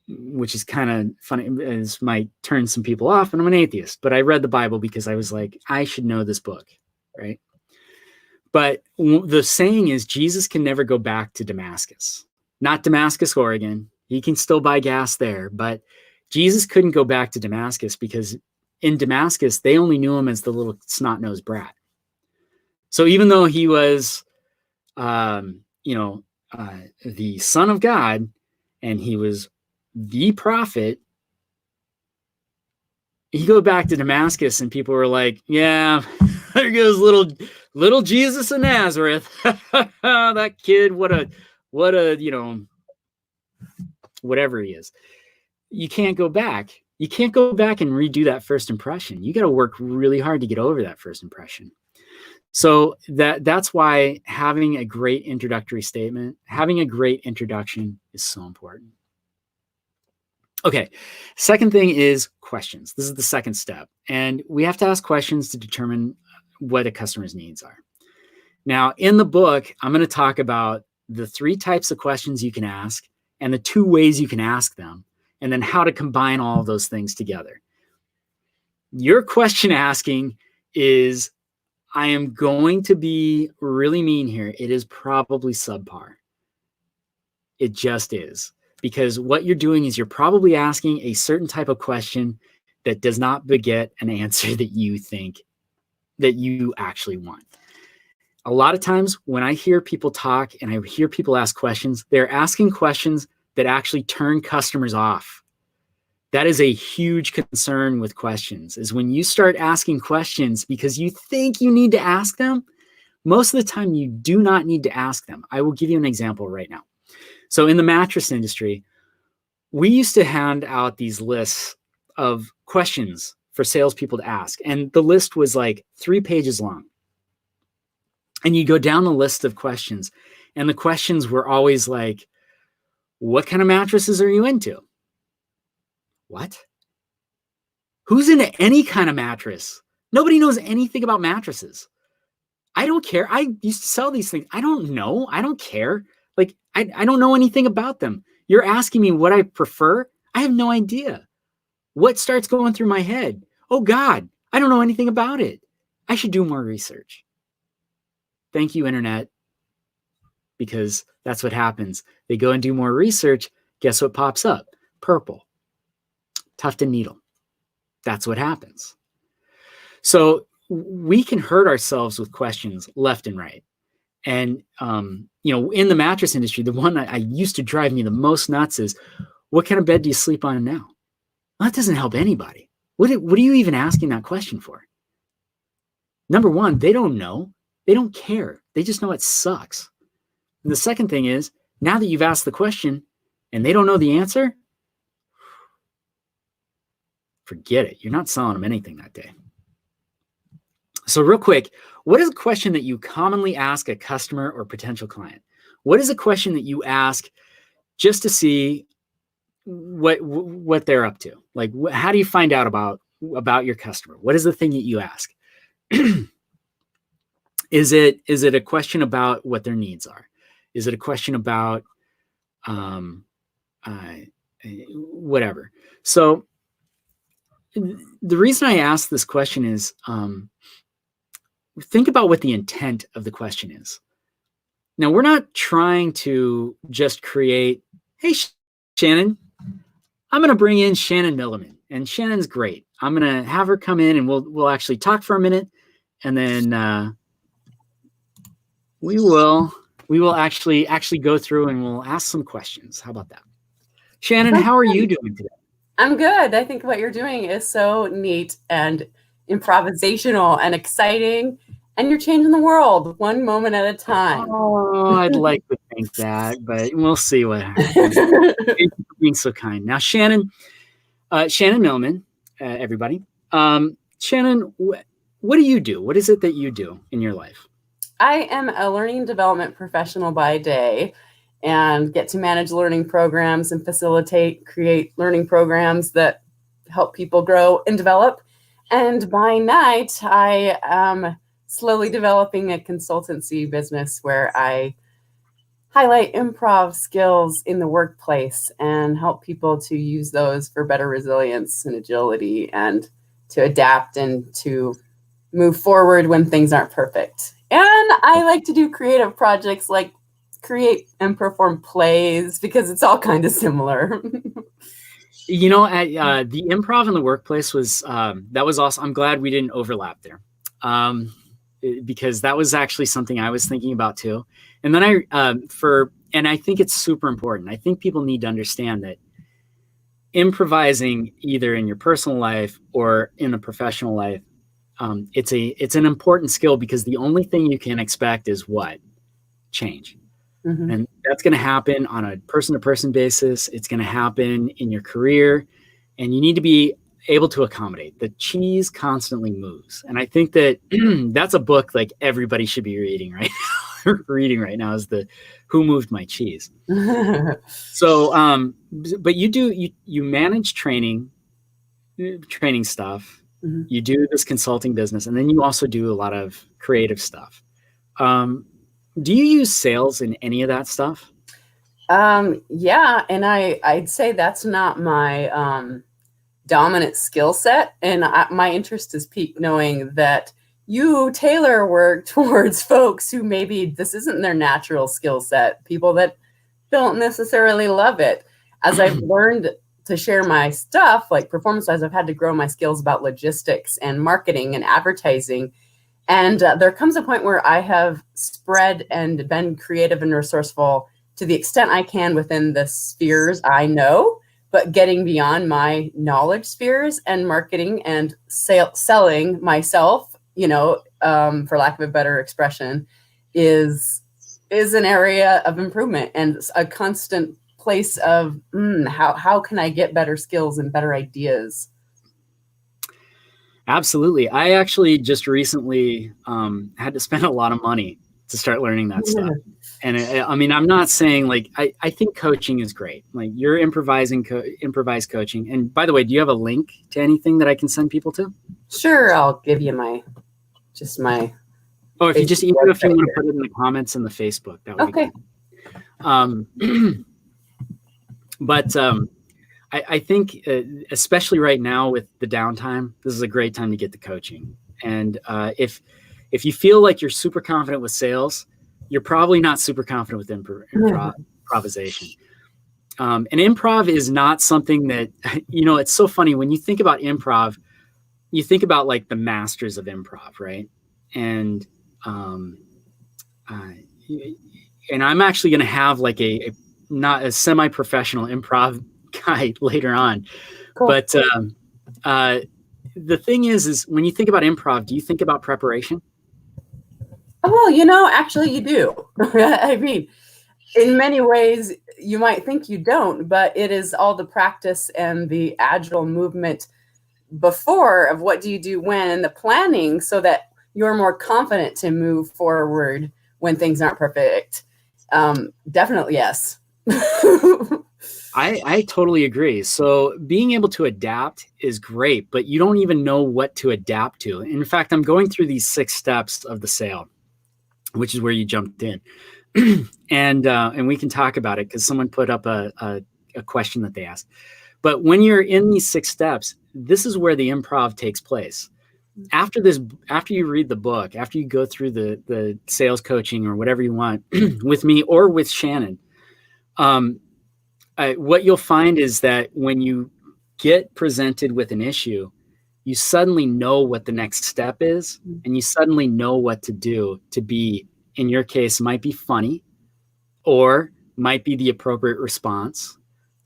H: Which is kind of funny. This might turn some people off, and I'm an atheist, but I read the Bible because I was like, I should know this book, right? But the saying is, Jesus can never go back to Damascus. Not Damascus, Oregon. He can still buy gas there, but Jesus couldn't go back to Damascus because in Damascus, they only knew him as the little snot-nosed brat. So even though he was, the Son of God, and he was the prophet, he go back to Damascus and people were like, yeah, there goes little Jesus of Nazareth. That kid, what a, whatever he is. You can't go back. You can't go back and redo that first impression. You got to work really hard to get over that first impression. So that's why having a great introductory statement, having a great introduction is so important. Okay, second thing is questions. This is the second step. And we have to ask questions to determine what a customer's needs are. Now, in the book, I'm going to talk about the 3 types of questions you can ask and the 2 ways you can ask them, and then how to combine all of those things together. Your question asking is, I am going to be really mean here. It is probably subpar. It just is. Because what you're doing is you're probably asking a certain type of question that does not beget an answer that you think that you actually want. A lot of times when I hear people talk and I hear people ask questions, they're asking questions that actually turn customers off. That is a huge concern with questions, is when you start asking questions because you think you need to ask them, most of the time you do not need to ask them. I will give you an example right now. So in the mattress industry, we used to hand out these lists of questions for salespeople to ask. And the list was like 3 pages long. And you go down the list of questions, and the questions were always like, what kind of mattresses are you into? What? Who's into any kind of mattress? Nobody knows anything about mattresses. I don't care. I used to sell these things. I don't know. I don't care. Like, I don't know anything about them. You're asking me what I prefer? I have no idea. What starts going through my head? Oh God, I don't know anything about it. I should do more research. Thank you, internet, because that's what happens. They go and do more research. Guess what pops up? Purple. Tuft and needle. That's what happens. So we can hurt ourselves with questions left and right. And, in the mattress industry, the one I used to drive me the most nuts is, what kind of bed do you sleep on now? Well, that doesn't help anybody. What are you even asking that question for? Number one, they don't know. They don't care. They just know it sucks. And the second thing is, now that you've asked the question and they don't know the answer, forget it. You're not selling them anything that day. So real quick, what is a question that you commonly ask a customer or potential client? What is a question that you ask just to see what they're up to? Like, how do you find out about your customer? What is the thing that you ask? Is it a question about what their needs are? Is it a question about whatever? So the reason I ask this question is, think about what the intent of the question is. Now, we're not trying to just create, hey, Shannon, I'm going to bring in Shannon Milliman, and Shannon's great. I'm going to have her come in and we'll actually talk for a minute, and then we will actually go through and we'll ask some questions. How about that? Shannon, how are you doing today?
I: I'm good. I think what you're doing is so neat and improvisational and exciting, and you're changing the world one moment at a time.
H: Oh, I'd like to think that, but we'll see what happens. Thank you for being so kind. Now, Shannon Millman, everybody. Shannon, what do you do? What is it that you do in your life?
I: I am a learning and development professional by day and get to manage learning programs and create learning programs that help people grow and develop. And by night, I am slowly developing a consultancy business where I highlight improv skills in the workplace and help people to use those for better resilience and agility and to adapt and to move forward when things aren't perfect. And I like to do creative projects like create and perform plays because it's all kind of similar.
H: The improv in the workplace was that was awesome. I'm glad we didn't overlap there, because that was actually something I was thinking about too. And then I think it's super important. I think people need to understand that improvising either in your personal life or in a professional life, it's an important skill, because the only thing you can expect is what? Change. Mm-hmm. And that's going to happen on a person-to-person basis. It's going to happen in your career, and you need to be able to accommodate. The cheese constantly moves. And I think that that's a book like everybody should be reading right now is the Who Moved My Cheese. So, but you manage training stuff. Mm-hmm. You do this consulting business, and then you also do a lot of creative stuff. Do you use sales in any of that stuff?
I: Yeah. And I'd say that's not my dominant skill set. And my interest is piqued knowing that you tailor work towards folks who maybe this isn't their natural skill set, people that don't necessarily love it. As I've learned to share my stuff, like performance-wise, I've had to grow my skills about logistics and marketing and advertising. And there comes a point where I have spread and been creative and resourceful to the extent I can within the spheres I know, but getting beyond my knowledge spheres and marketing and selling myself, for lack of a better expression, is an area of improvement and a constant place of how can I get better skills and better ideas?
H: Absolutely. I actually just recently had to spend a lot of money to start learning that stuff. And I'm not saying I think coaching is great. Like you're improvised coaching. And by the way, do you have a link to anything that I can send people to?
I: Sure. I'll give you my.
H: Oh, if you want to put it in the comments in the Facebook, that would be good. But I think, especially right now with the downtime, this is a great time to get the coaching. And if you feel like you're super confident with sales, you're probably not super confident with improvisation. And improv is not something that, it's so funny when you think about improv, you think about like the masters of improv, right? And I'm actually going to have like a not a semi-professional improv guy later on. Cool. But the thing is when you think about improv, do you think about preparation?
I: Well, actually you do. I mean, in many ways, you might think you don't, but it is all the practice and the agile movement before of what do you do when, and the planning so that you're more confident to move forward when things aren't perfect. Definitely, yes.
H: I totally agree. So being able to adapt is great, but you don't even know what to adapt to. In fact, I'm going through these 6 steps of the sale, which is where you jumped in. And we can talk about it because someone put up a question that they asked. But when you're in these 6 steps, this is where the improv takes place. After you read the book, after you go through the sales coaching or whatever you want with me or with Shannon, what you'll find is that when you get presented with an issue, you suddenly know what the next step is, and you suddenly know what to do to be, in your case, might be funny, or might be the appropriate response,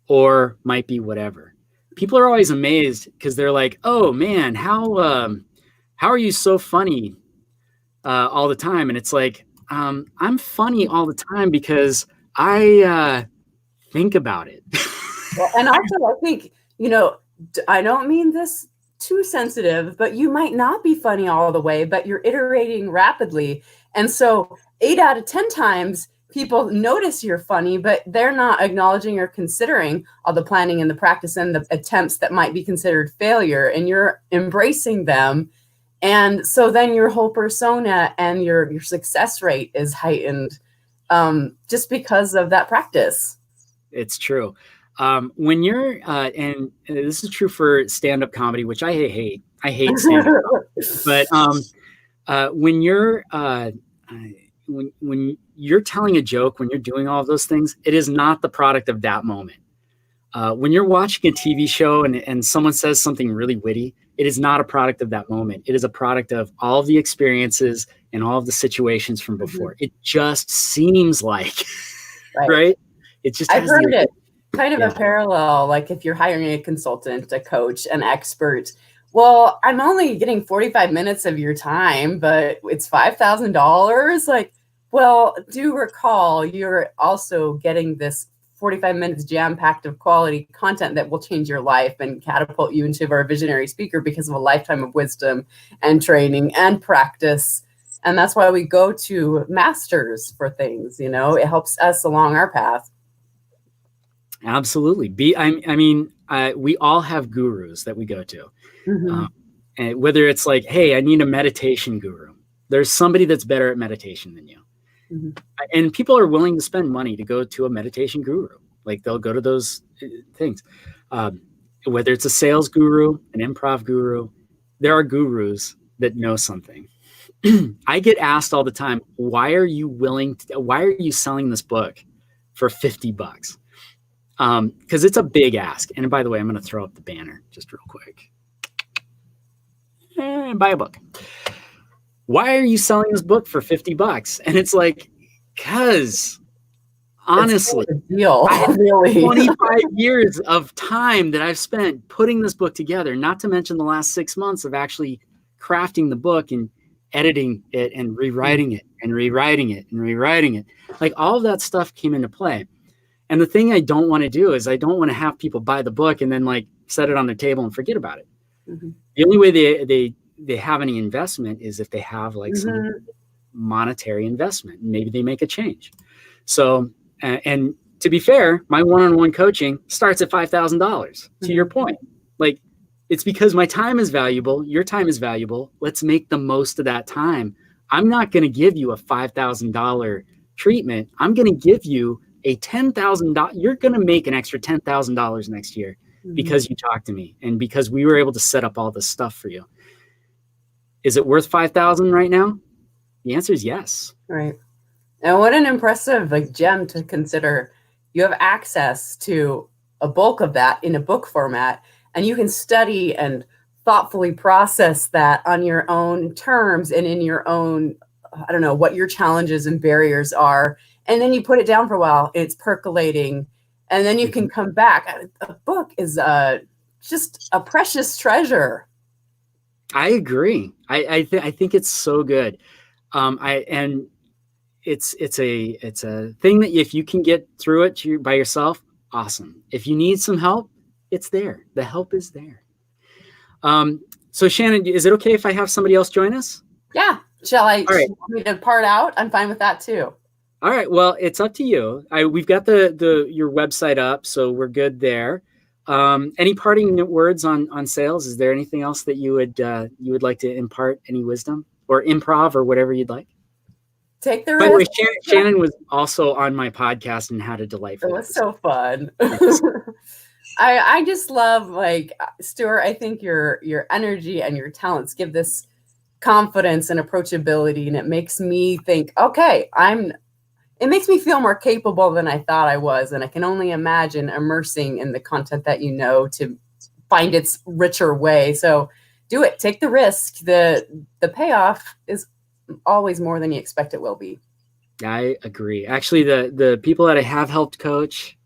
H: or might be whatever. People are always amazed because they're like, "Oh man, how are you so funny all the time?" And it's like, I'm funny all the time because I think about it.
I: Well, and also, I think, I don't mean this too sensitive, but you might not be funny all the way, but you're iterating rapidly. And so 8 out of 10 times, people notice you're funny, but they're not acknowledging or considering all the planning and the practice and the attempts that might be considered failure, and you're embracing them. And so then your whole persona and your success rate is heightened just because of that practice. It's
H: true. When you're, and this is true for stand-up comedy, which I hate stand-up comedy, but when you're, when you're telling a joke, when you're doing all of those things, it is not the product of that moment. When you're watching a TV show and someone says something really witty, it is not a product of that moment. It is a product of all of the experiences and all of the situations from before. It just seems like, right? It just
I: I've heard it kind of a parallel, like if you're hiring a consultant, a coach, an expert. Well, I'm only getting 45 minutes of your time, but it's $5,000. Like, well, do recall you're also getting this 45 minutes jam-packed of quality content that will change your life and catapult you into a visionary speaker because of a lifetime of wisdom and training and practice. And that's why we go to masters for things, it helps us along our path.
H: Absolutely. We all have gurus that we go to. And whether it's like, hey, I need a meditation guru. There's somebody that's better at meditation than you. And people are willing to spend money to go to a meditation guru. Like they'll go to those things. Whether it's a sales guru, an improv guru, there are gurus that know something. I get asked all the time, why are you selling this book for $50? Because it's a big ask. And by the way, I'm going to throw up the banner just real quick. And buy a book. Why are you selling this book for $50? And it's like, because honestly, I have 25 years of time that I've spent putting this book together, not to mention the last 6 months of actually crafting the book and editing it and rewriting it and rewriting it and rewriting it. Like all of that stuff came into play. And the thing I don't want to do is I don't want to have people buy the book and then like set it on their table and forget about it. The only way they have any investment is if they have like some monetary investment. Maybe they make a change. So, and to be fair, my one-on-one coaching starts at $5,000 to your point. Like it's because my time is valuable. Your time is valuable. Let's make the most of that time. I'm not going to give you a $5,000 treatment. I'm going to give you a $10,000, you're going to make an extra $10,000 next year because you talked to me and because we were able to set up all this stuff for you. Is it worth 5,000 right now? The answer is yes.
I: Right. And what an impressive gem to consider. You have access to a bulk of that in a book format, and you can study and thoughtfully process that on your own terms and in your own, I don't know, what your challenges and barriers are. And then you put it down for a while, it's percolating, and then you can come back. A book is just a precious treasure.
H: I agree. I think it's so good. And it's a thing that if you can get through it by yourself, awesome. If you need some help, it's there. The help is there. So Shannon, is it okay if I have somebody else join us?
I: Yeah. Shall I?
H: All right.
I: Want me to part out? I'm fine with that too.
H: All right. Well, it's up to you. We've got your website up, so we're good there. Any parting words on sales? Is there anything else that you would like to impart? Any wisdom or improv or whatever you'd like?
I: Take the
H: risk. By the way, Shannon was also on my podcast and had a delightful.
I: It was so fun. I just love, Stuart, I think your energy and your talents give this confidence and approachability, and it makes me think, okay, it makes me feel more capable than I thought I was, and I can only imagine immersing in the content that you know to find its richer way. So do it. Take the risk. The payoff is always more than you expect it will be.
H: I agree. Actually, the people that I have helped coach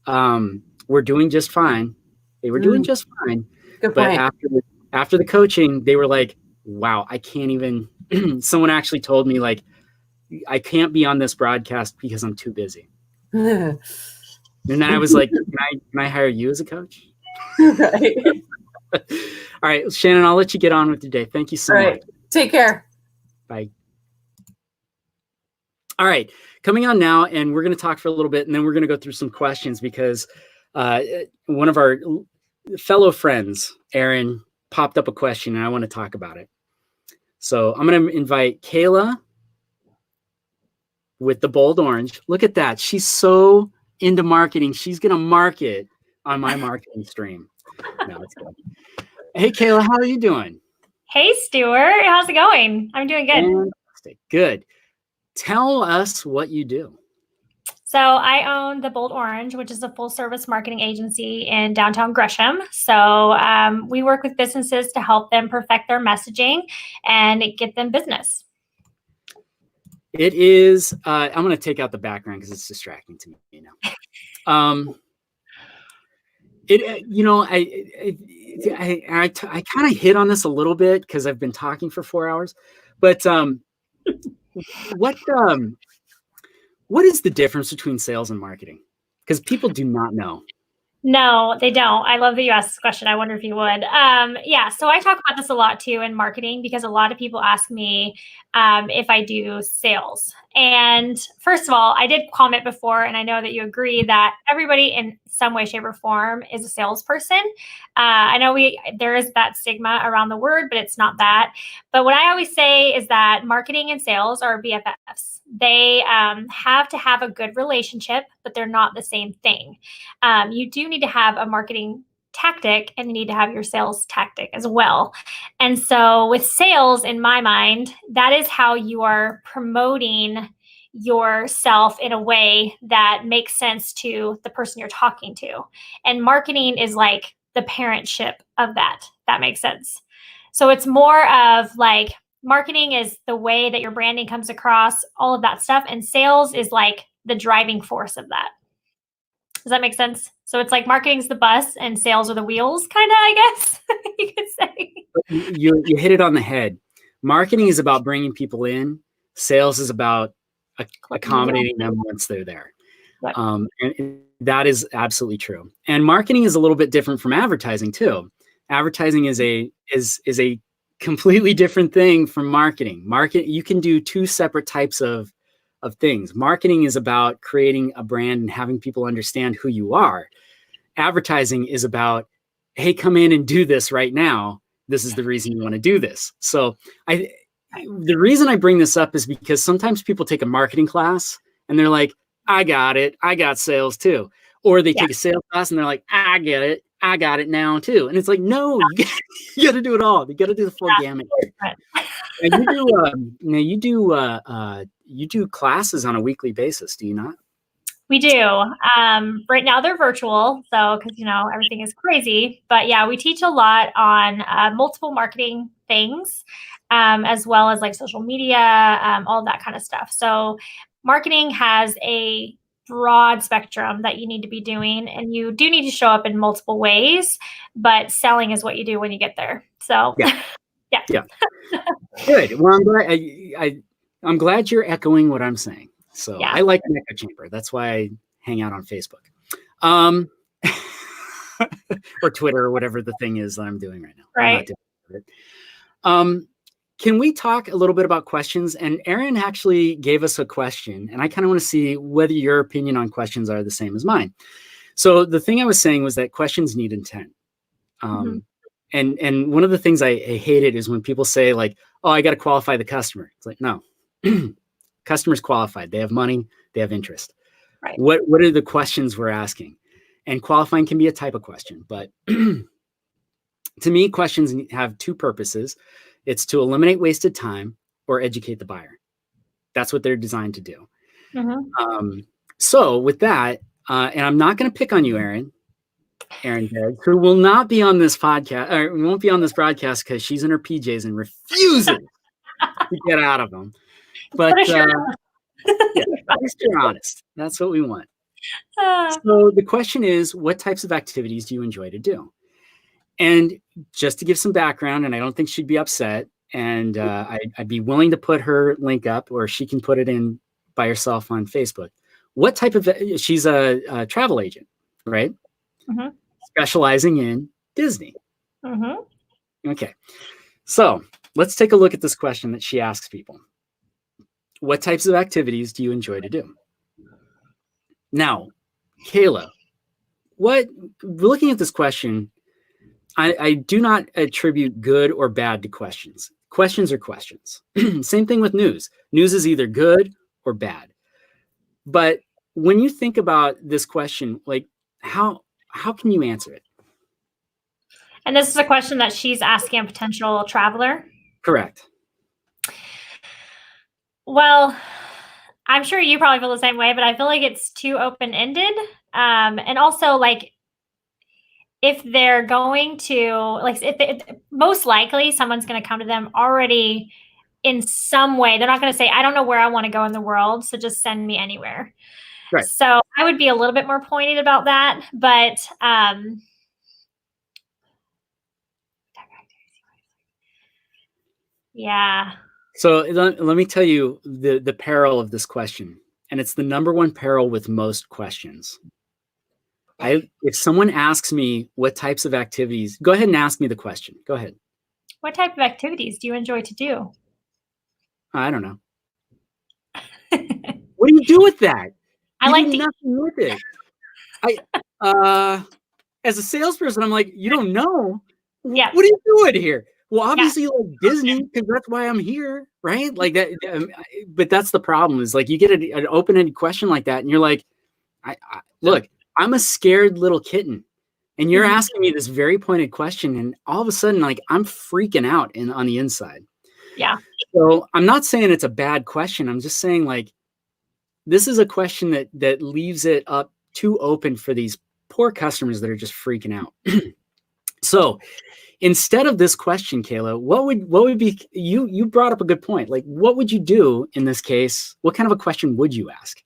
H: were doing just fine. They were doing just fine.
I: Good
H: but
I: point.
H: after the coaching, they were like, wow, I can't even, someone actually told me I can't be on this broadcast because I'm too busy. And then I was like, can I hire you as a coach?
I: Right.
H: All right, Shannon, I'll let you get on with your day. Thank you so much.
I: Take care.
H: Bye. All right, coming on now, and we're going to talk for a little bit, and then we're going to go through some questions because one of our fellow friends, Aaron, popped up a question, and I want to talk about it. So I'm going to invite Kayla with the bold orange. Look at that. She's so into marketing. She's going to market on my marketing stream. No, it's good. Hey, Kayla, how are you doing?
J: Hey, Stuart. How's it going? I'm doing good.
H: Fantastic. Good. Tell us what you do.
J: So I own the Bold Orange, which is a full service marketing agency in downtown Gresham. So we work with businesses to help them perfect their messaging and get them business.
H: It is, I'm going to take out the background because it's distracting to me now. I kind of hit on this a little bit because I've been talking for 4 hours, but what is the difference between sales and marketing? Because people do not know.
J: No, they don't. I love that you asked this question. I wonder if you would. So I talk about this a lot too in marketing because a lot of people ask me if I do sales. And first of all, I did comment before, and I know that you agree that everybody in some way, shape, or form is a salesperson. I know there is that stigma around the word, but it's not that. But what I always say is that marketing and sales are BFFs. They have to have a good relationship, but they're not the same thing. You do need to have a marketing tactic and you need to have your sales tactic as well. And so with sales, in my mind, that is how you are promoting yourself in a way that makes sense to the person you're talking to. And marketing is like the parentship of that. That makes sense. So it's more of like marketing is the way that your branding comes across, all of that stuff. And sales is like the driving force of that. Does that make sense? So it's like marketing's the bus and sales are the wheels, kind of, I guess you could say.
H: You hit it on the head. Marketing is about bringing people in. Sales is about accommodating them once they're there.
J: Right.
H: And that is absolutely true. And marketing is a little bit different from advertising too. Advertising is a completely different thing from marketing. You can do two separate types of things. Marketing is about creating a brand and having people understand who you are. Advertising is about, hey, come in and do this right now. This is the reason you want to do this. So the reason I bring this up is because sometimes people take a marketing class and they're like, I got it. I got sales too. Or they
J: Yeah.
H: take a sales class and they're like, I get it. I got it now too. And it's like, no, you got to do it all. You got to do the full gamut. And you do classes on a weekly basis, do you not?
J: We do. Right now they're virtual, so because everything is crazy. But yeah, we teach a lot on multiple marketing things, as well as like social media, all that kind of stuff. So marketing has a broad spectrum that you need to be doing, and you do need to show up in multiple ways. But selling is what you do when you get there. So
H: yeah.
J: Yeah.
H: Good. Well, I'm glad you're echoing what I'm saying. So
J: Yeah.
H: I like an echo chamber. That's why I hang out on Facebook, or Twitter, or whatever the thing is that I'm doing right now.
J: Right.
H: Can we talk a little bit about questions? And Erin actually gave us a question, and I kind of want to see whether your opinion on questions are the same as mine. So the thing I was saying was that questions need intent. And one of the things I hated is when people say like, oh, I got to qualify the customer. It's like, no, customer's qualified. They have money, they have interest.
J: Right.
H: What are the questions we're asking? And qualifying can be a type of question, but to me, questions have two purposes. It's to eliminate wasted time or educate the buyer. That's what they're designed to do. So with that, and I'm not going to pick on you, Erin Berg, who will not be on this podcast, or won't be on this broadcast because she's in her PJs and refuses to get out of them. But yeah, at least you're honest. That's what we want. So the question is, what types of activities do you enjoy to do? And just to give some background, and I don't think she'd be upset, and I'd be willing to put her link up, or she can put it in by herself on Facebook. What type of, she's a travel agent, right? Specializing in Disney. Okay. So let's take a look at this question that she asks people. What types of activities do you enjoy to do? Now, Kayla, looking at this question, I do not attribute good or bad to questions. Questions are questions. Same thing with news. News is either good or bad. But when you think about this question, like how can you answer it?
J: And this is a question that she's asking a potential traveler?
H: Correct.
J: Well, I'm sure you probably feel the same way, but I feel like it's too open-ended. And also, like, if they're going to, like, most likely someone's going to come to them already in some way. They're not going to say, I don't know where I want to go in the world, so just send me anywhere.
H: Right.
J: So I would be a little bit more pointed about that. But yeah.
H: So let me tell you the peril of this question. And it's the number one peril with most questions. If someone asks me what types of activities, go ahead and ask me the question. Go ahead.
J: What type of activities do you enjoy to do?
H: I don't know. What do you do with that?
J: I like
H: do nothing with it. As a salesperson, I'm like, you don't know?
J: Yeah.
H: What are you doing here? Well, obviously, you like Disney because that's why I'm here, right? Like that. But that's the problem is like you get an open-ended question like that, and you're like, look, I'm a scared little kitten, and you're asking me this very pointed question, and all of a sudden, like I'm freaking out on the inside.
J: Yeah.
H: So I'm not saying it's a bad question. I'm just saying like this is a question that leaves it up too open for these poor customers that are just freaking out. So instead of this question, Kayla, what would be, you brought up a good point. Like, what would you do in this case? What kind of a question would you ask?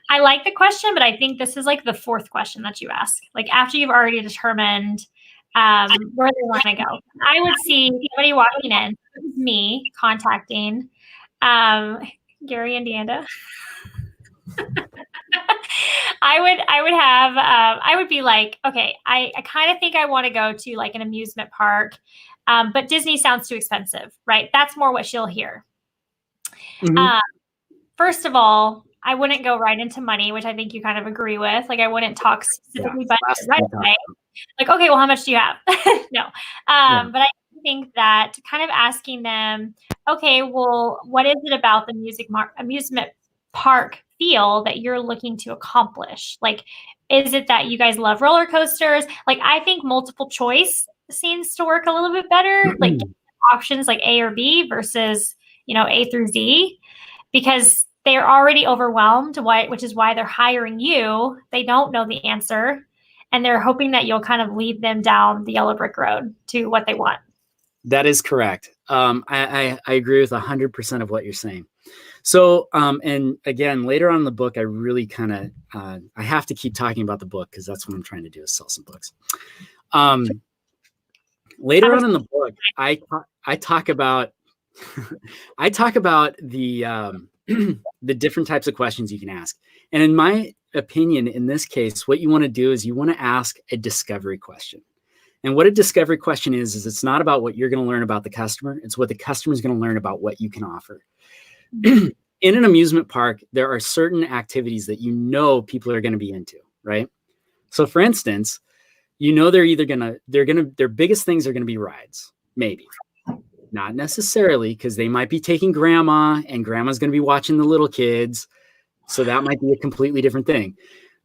J: I like the question, but I think this is like the fourth question that you ask. Like after you've already determined where they want to go. I would see somebody walking in, me contacting Gary and Deanda. I would be like, okay, I kind of think I want to go to like an amusement park, but Disney sounds too expensive, right? That's more what she'll hear. First of all, I wouldn't go right into money, which I think you kind of agree with. Like I wouldn't talk specifically budget right away. Like, okay, well, how much do you have? No. But I think that kind of asking them, okay, well, what is it about the amusement park feel that you're looking to accomplish? Like, is it that you guys love roller coasters? Like, I think multiple choice seems to work a little bit better. Like options like A or B versus, A through Z, because they're already overwhelmed, which is why they're hiring you. They don't know the answer, and they're hoping that you'll kind of lead them down the yellow brick road to what they want.
H: That is correct. I agree with 100% of what you're saying. So, and again, later on in the book, I really kind of, I have to keep talking about the book because that's what I'm trying to do, is sell some books. Later on in the book, I talk about, I talk about the different types of questions you can ask. And in my opinion, in this case, what you want to do is you want to ask a discovery question. And what a discovery question is it's not about what you're going to learn about the customer. It's what the customer is going to learn about what you can offer. In an amusement park, there are certain activities that people are going to be into, right? So for instance, they're either their biggest things are going to be rides, maybe. Not necessarily, because they might be taking grandma and grandma's going to be watching the little kids. So that might be a completely different thing.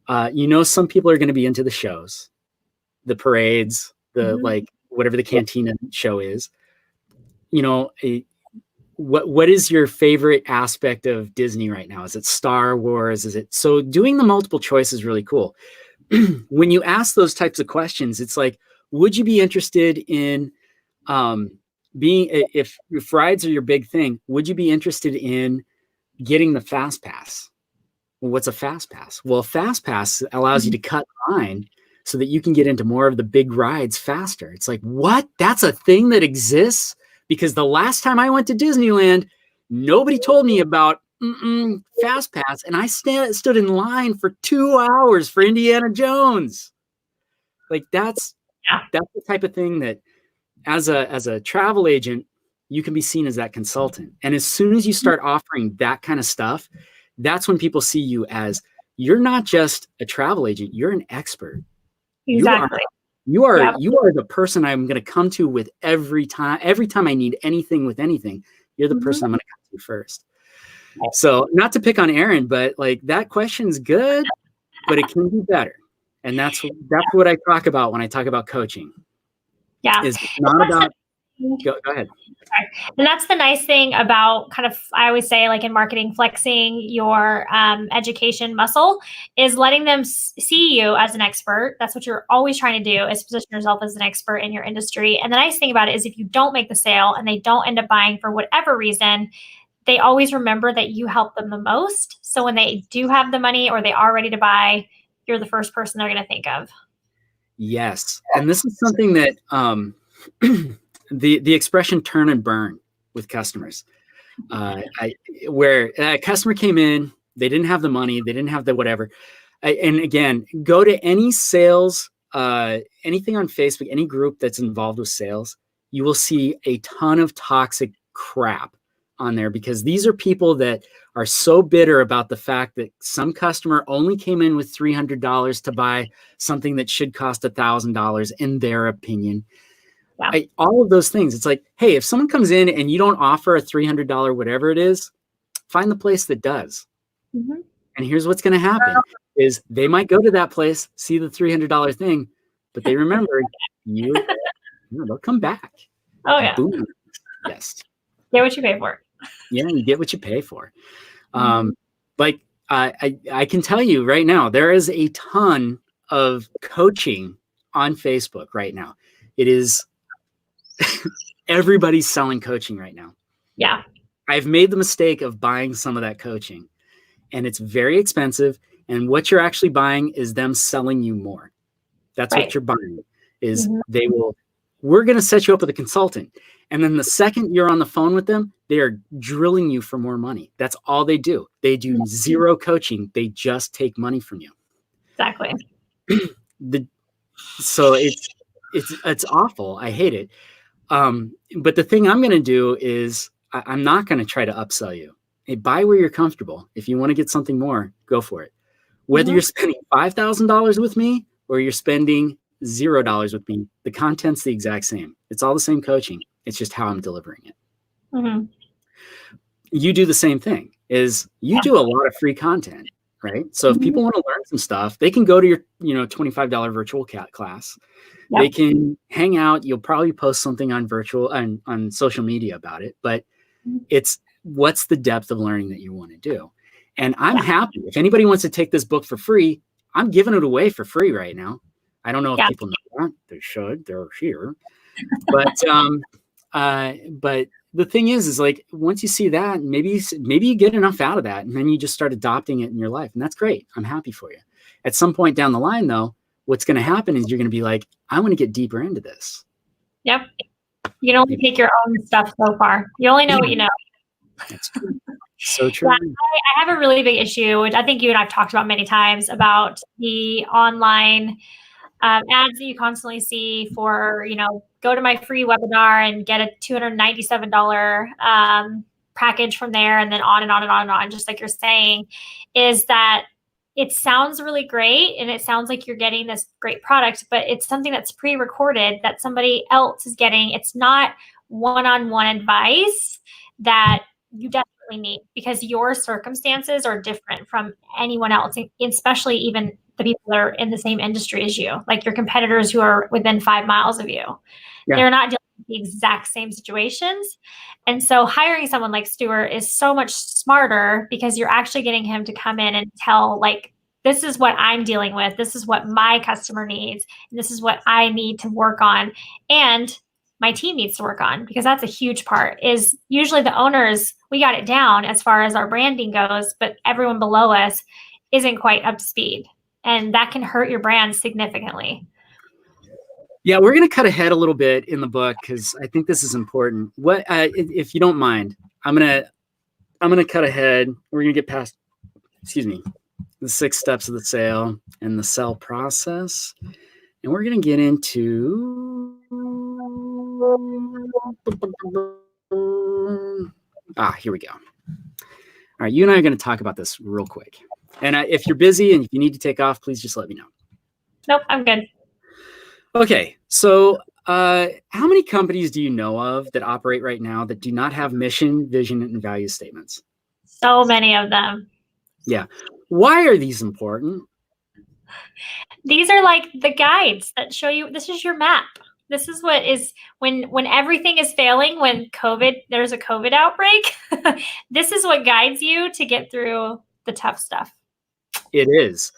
H: Some people are going to be into the shows, the parades, like whatever the cantina show is. What is your favorite aspect of Disney right now? Is it Star Wars? So doing the multiple choice is really cool. When you ask those types of questions, it's like, would you be interested in if rides are your big thing, would you be interested in getting the fast pass? Well, what's a fast pass? Well, a fast pass allows you to cut line so that you can get into more of the big rides faster. It's like, what? That's a thing that exists? Because the last time I went to Disneyland, nobody told me about fast pass, and I stood in line for 2 hours for Indiana Jones. Like that's the type of thing that as a travel agent, you can be seen as that consultant. And as soon as you start offering that kind of stuff, that's when people see you as, you're not just a travel agent, you're an expert.
J: Exactly.
H: You are the person I'm going to come to with every time I need anything with anything. You're the person I'm going to come to first. So not to pick on Aaron, but like that question's good, but it can be better. And that's what I talk about when I talk about coaching.
J: Yeah.
H: It's not about go ahead.
J: And that's the nice thing about I always say, like in marketing, flexing your education muscle is letting them see you as an expert. That's what you're always trying to do, is position yourself as an expert in your industry. And the nice thing about it is if you don't make the sale and they don't end up buying for whatever reason, they always remember that you help them the most. So when they do have the money or they are ready to buy, you're the first person they're going to think of.
H: Yes. And this is something that the expression turn and burn with customers. Where a customer came in, they didn't have the money, they didn't have the whatever. And again, go to any sales, anything on Facebook, any group that's involved with sales, you will see a ton of toxic crap on there, because these are people that are so bitter about the fact that some customer only came in with $300 to buy something that should cost $1,000 in their opinion. Yeah. All of those things. It's like, hey, if someone comes in and you don't offer a $300 whatever it is, find the place that does. And here's what's going to happen is they might go to that place, see the $300 thing, but they remember they'll come back.
J: Oh yeah.
H: Boom. Yes.
J: Get what you pay for.
H: Yeah, you get what you pay for. Like I can tell you right now, there is a ton of coaching on Facebook right now. It is everybody's selling coaching right now.
J: Yeah.
H: I've made the mistake of buying some of that coaching, and it's very expensive. And what you're actually buying is them selling you more. That's what you're buying is we're going to set you up with a consultant. And then the second you're on the phone with them, they are drilling you for more money. That's all they do. They do zero coaching. They just take money from you.
J: Exactly.
H: So it's awful. I hate it. But the thing I'm going to do is I'm not going to try to upsell you. Hey, buy where you're comfortable. If you want to get something more, go for it. Whether you're spending $5,000 with me or you're spending $0 with me, the content's the exact same. It's all the same coaching. It's just how I'm delivering it. You do the same thing. is you do a lot of free content, right? So if people want to learn some stuff, they can go to your, $25 virtual class.
J: Yep.
H: They can hang out. You'll probably post something on on social media about it, but it's what's the depth of learning that you want to do. And I'm happy if anybody wants to take this book for free, I'm giving it away for free right now. I don't know if people know that. They should. They're here. But but the thing is like once you see that, maybe you get enough out of that, and then you just start adopting it in your life, and that's great. I'm happy for you. At some point down the line, though, what's going to happen is you're going to be like, I want to get deeper into this.
J: Yep. You can only take your own stuff so far. You only know what you know.
H: That's true. So true.
J: Yeah, I have a really big issue, which I think you and I've talked about many times, about the online ads that you constantly see for, go to my free webinar and get a $297 package from there, and then on and on and on and on, just like you're saying, is that it sounds really great and it sounds like you're getting this great product, but it's something that's pre-recorded that somebody else is getting. It's not one-on-one advice that you definitely need, because your circumstances are different from anyone else, especially even the people that are in the same industry as you, like your competitors who are within 5 miles of you. Yeah. They're not dealing with the exact same situations. And so hiring someone like Stuart is so much smarter, because you're actually getting him to come in and tell, like, this is what I'm dealing with. This is what my customer needs. And this is what I need to work on. And my team needs to work on, because that's a huge part. Is usually the owners, we got it down as far as our branding goes, but everyone below us isn't quite up to speed. And that can hurt your brand significantly.
H: Yeah, we're going to cut ahead a little bit in the book, because I think this is important. What, if you don't mind, I'm gonna cut ahead. We're gonna get past, the 6 steps of the sale and the sell process, and we're gonna get into. Here we go. All right, you and I are going to talk about this real quick. And if you're busy and if you need to take off, please just let me know.
J: Nope, I'm good.
H: Okay, so how many companies do you know of that operate right now that do not have mission, vision, and value statements?
J: So many of them.
H: Yeah. Why are these important?
J: These are like the guides that show you, this is your map. This is what is when everything is failing, when there's a COVID outbreak, this is what guides you to get through the tough stuff.
H: It is.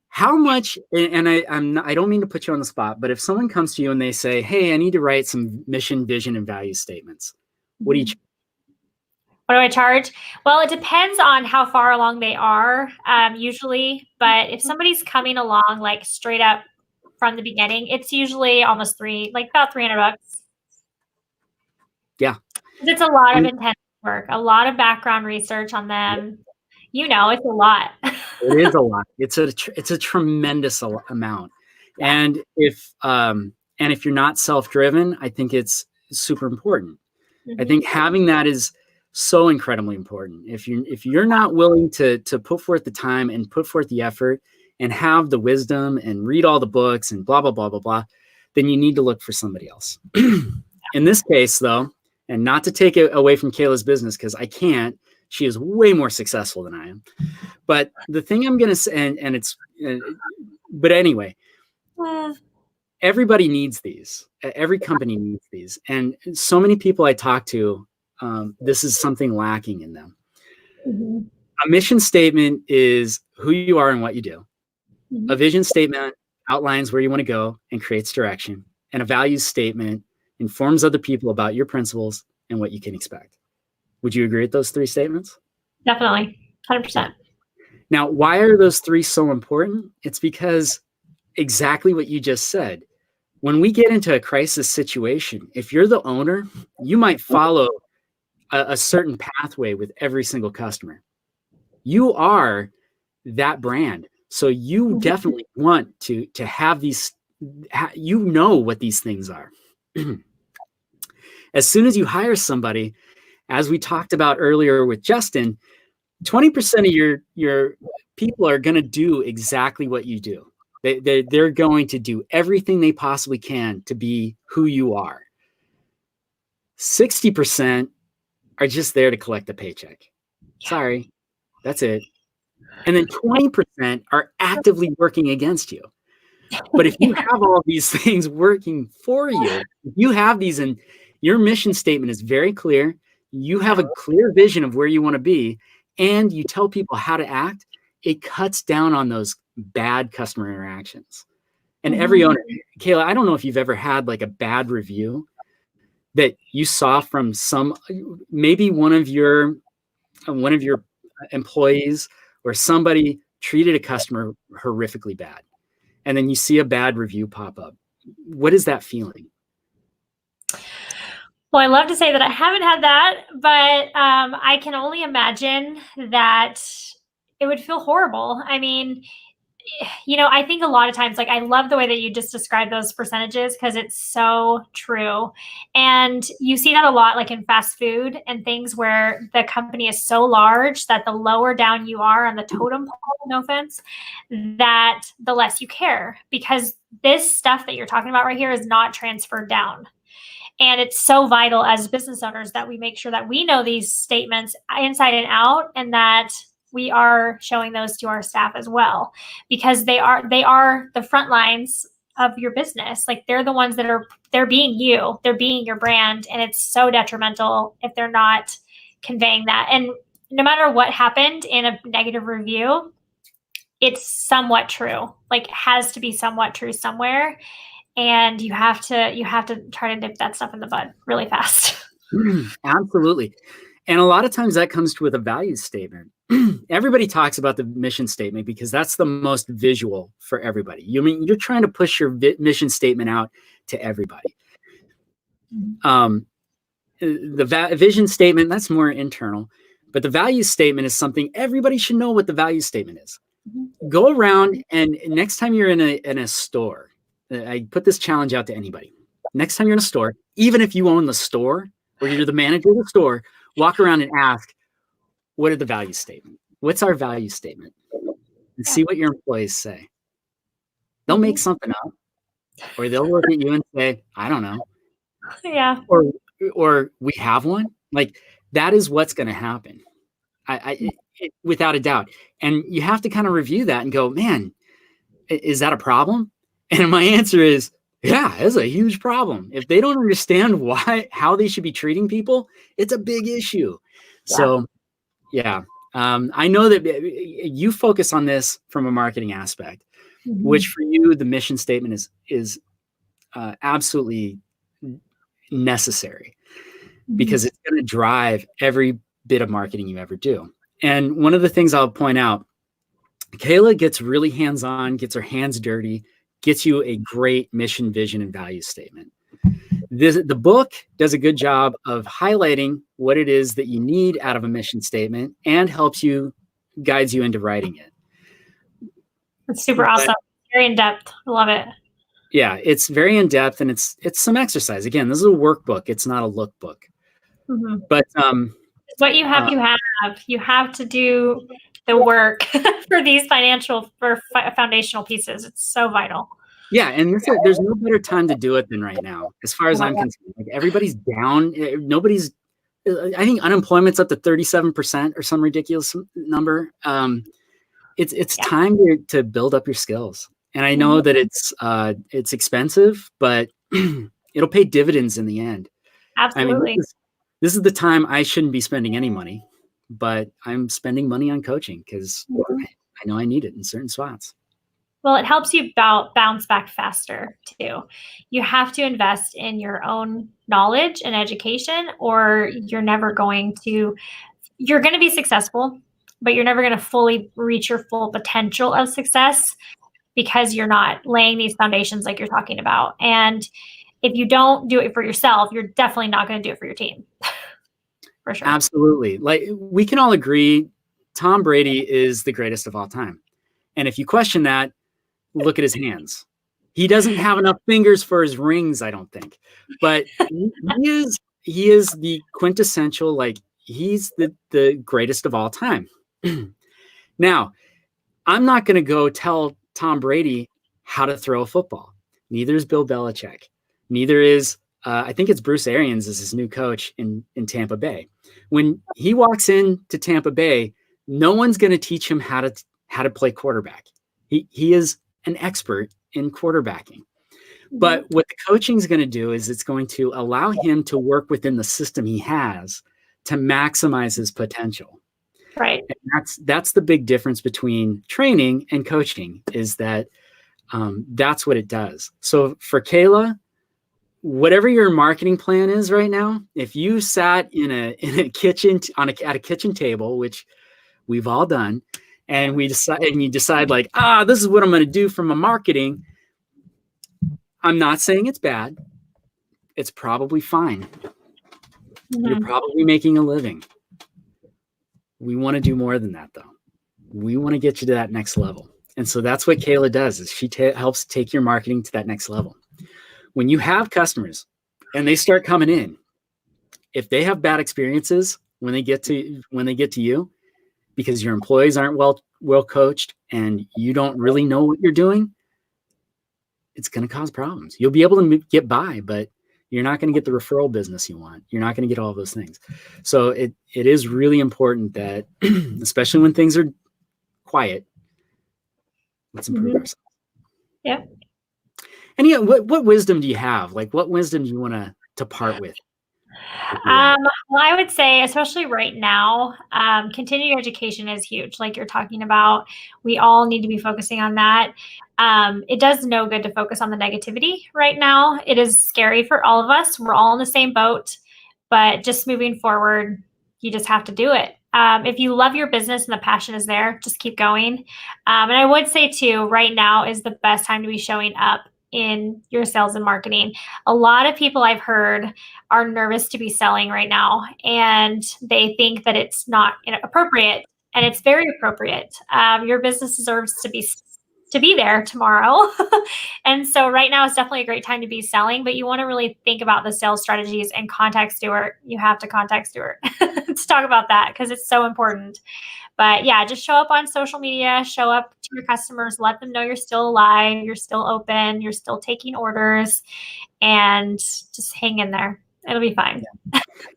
H: How much, and I don't mean to put you on the spot, but if someone comes to you and they say, hey, I need to write some mission, vision, and value statements, what do you charge?
J: What do I charge? Well, it depends on how far along they are, usually. But if somebody's coming along like straight up from the beginning, it's usually almost about $300.
H: Yeah.
J: It's a lot of intense work, a lot of background research on them. It's a lot.
H: It is a lot. It's a tremendous amount. And if you're not self-driven, I think it's super important. Mm-hmm. I think having that is so incredibly important. If you're not willing to put forth the time and put forth the effort and have the wisdom and read all the books and blah, blah, blah, blah, blah, then you need to look for somebody else. In this case, though, and not to take it away from Kayla's business, because I can't, she is way more successful than I am. But the thing I'm going to say, but anyway, everybody needs these. Every company needs these. And so many people I talk to, this is something lacking in them. Mm-hmm. A mission statement is who you are and what you do. Mm-hmm. A vision statement outlines where you want to go and creates direction. And a values statement informs other people about your principles and what you can expect. Would you agree with those 3 statements?
J: Definitely. 100%.
H: Now, why are those 3 so important? It's because exactly what you just said. When we get into a crisis situation, if you're the owner, you might follow a certain pathway with every single customer. You are that brand. So you definitely want to have these, what these things are. As soon as you hire somebody, as we talked about earlier with Justin, 20% of your people are going to do exactly what you do. They're going to do everything they possibly can to be who you are. 60% are just there to collect a paycheck. Sorry, That's it. And then 20% are actively working against you. But if you have all these things working for you, if you have these, and your mission statement is very clear, you have a clear vision of where you want to be, and you tell people how to act, it cuts down on those bad customer interactions. And every owner, Kayla, I don't know if you've ever had like a bad review that you saw from maybe one of your employees, or somebody treated a customer horrifically bad, and then you see a bad review pop up. What is that feeling?
J: Well, I love to say that I haven't had that, but I can only imagine that it would feel horrible. I mean, I think a lot of times, like, I love the way that you just described those percentages, because it's so true. And you see that a lot, like in fast food and things where the company is so large that the lower down you are on the totem pole, no offense, that the less you care, because this stuff that you're talking about right here is not transferred down. And it's so vital as business owners that we make sure that we know these statements inside and out, and that we are showing those to our staff as well, because they are the front lines of your business. Like, they're the ones they're being you, they're being your brand. And it's so detrimental if they're not conveying that. And no matter what happened in a negative review, it's somewhat true, like has to be somewhat true somewhere. And you have to try to nip that stuff in the bud really fast.
H: Absolutely. And a lot of times that comes with a value statement. Everybody talks about the mission statement because that's the most visual for everybody. You're trying to push your mission statement out to everybody. The vision statement, that's more internal, but the value statement is something everybody should know what the value statement is. Go around, and next time you're in a store, I put this challenge out to anybody. Next time you're in a store, even if you own the store or you're the manager of the store, walk around and ask, what are the value statement? What's our value statement? And see what your employees say. They'll make something up, or they'll look at you and say, I don't know.
J: Yeah.
H: Or we have one. Like, that is what's going to happen. Without a doubt. And you have to kind of review that and go, man, is that a problem? And my answer is, yeah, it's a huge problem. If they don't understand how they should be treating people, it's a big issue. Yeah. So, yeah, I know that you focus on this from a marketing aspect, which for you, the mission statement is absolutely necessary, because it's going to drive every bit of marketing you ever do. And one of the things I'll point out, Kayla gets really hands-on, gets her hands dirty, gets you a great mission, vision, and value statement. The book does a good job of highlighting what it is that you need out of a mission statement and guides you into writing it.
J: It's super awesome. Very in-depth. I love it.
H: Yeah, it's very in-depth, and it's some exercise. Again, this is a workbook. It's not a lookbook. But
J: it's what you have to have. You have to do the work for these foundational pieces. It's so vital.
H: Yeah, and there's no better time to do it than right now, as far as I'm concerned. Like, everybody's down. I think unemployment's up to 37% or some ridiculous number. It's time to build up your skills. And I know that it's expensive, but it'll pay dividends in the end.
J: Absolutely.
H: I mean, this is the time I shouldn't be spending any money, but I'm spending money on coaching because I know I need it in certain spots.
J: Well, it helps you bounce back faster too. You have to invest in your own knowledge and education, or you're going to be successful, but you're never going to fully reach your full potential of success because you're not laying these foundations like you're talking about. And if you don't do it for yourself, you're definitely not going to do it for your team. For sure.
H: Absolutely. Like, we can all agree Tom Brady is the greatest of all time. And if you question that, look at his hands. He doesn't have enough fingers for his rings, I don't think. But he is the quintessential, like, he's the greatest of all time. Now, I'm not going to go tell Tom Brady how to throw a football. Neither is Bill Belichick. Neither is, I think it's Bruce Arians is his new coach in Tampa Bay. When he walks into Tampa Bay, No one's going to teach him how to play quarterback. He is an expert in quarterbacking. But what the coaching is going to do is it's going to allow him to work within the system he has to maximize his potential.
J: Right.
H: And that's the big difference between training and coaching, is that that's what it does. So for Kayla, whatever your marketing plan is right now, if you sat in a kitchen at a kitchen table, which we've all done, and you decide like, this is what I'm going to do for my marketing. I'm not saying it's bad. It's probably fine. You're probably making a living. We want to do more than that, though. We want to get you to that next level. And so that's what Kayla does, is she helps take your marketing to that next level. When you have customers and they start coming in, if they have bad experiences when they get to you, because your employees aren't well coached and you don't really know what you're doing, it's going to cause problems. You'll be able to get by, but you're not going to get the referral business you want. You're not going to get all those things. So it is really important that, especially when things are quiet, let's improve ourselves.
J: Yeah.
H: And yeah, what wisdom do you have? Like, what wisdom do you want to part with?
J: Well, I would say, especially right now, continuing education is huge. Like you're talking about, we all need to be focusing on that. It does no good to focus on the negativity right now. It is scary for all of us. We're all in the same boat, but just moving forward, you just have to do it. If you love your business and the passion is there, just keep going. And I would say too, right now is the best time to be showing up in your sales and marketing. A lot of people I've heard are nervous to be selling right now, and they think that it's not appropriate, and it's very appropriate. Your business deserves to be there tomorrow. And so right now is definitely a great time to be selling, but you want to really think about the sales strategies and contact Stuart. You have to contact Stuart to talk about that, because it's so important. But yeah, just show up on social media, show up to your customers, let them know you're still alive, you're still open, you're still taking orders, and just hang in there. It'll be fine.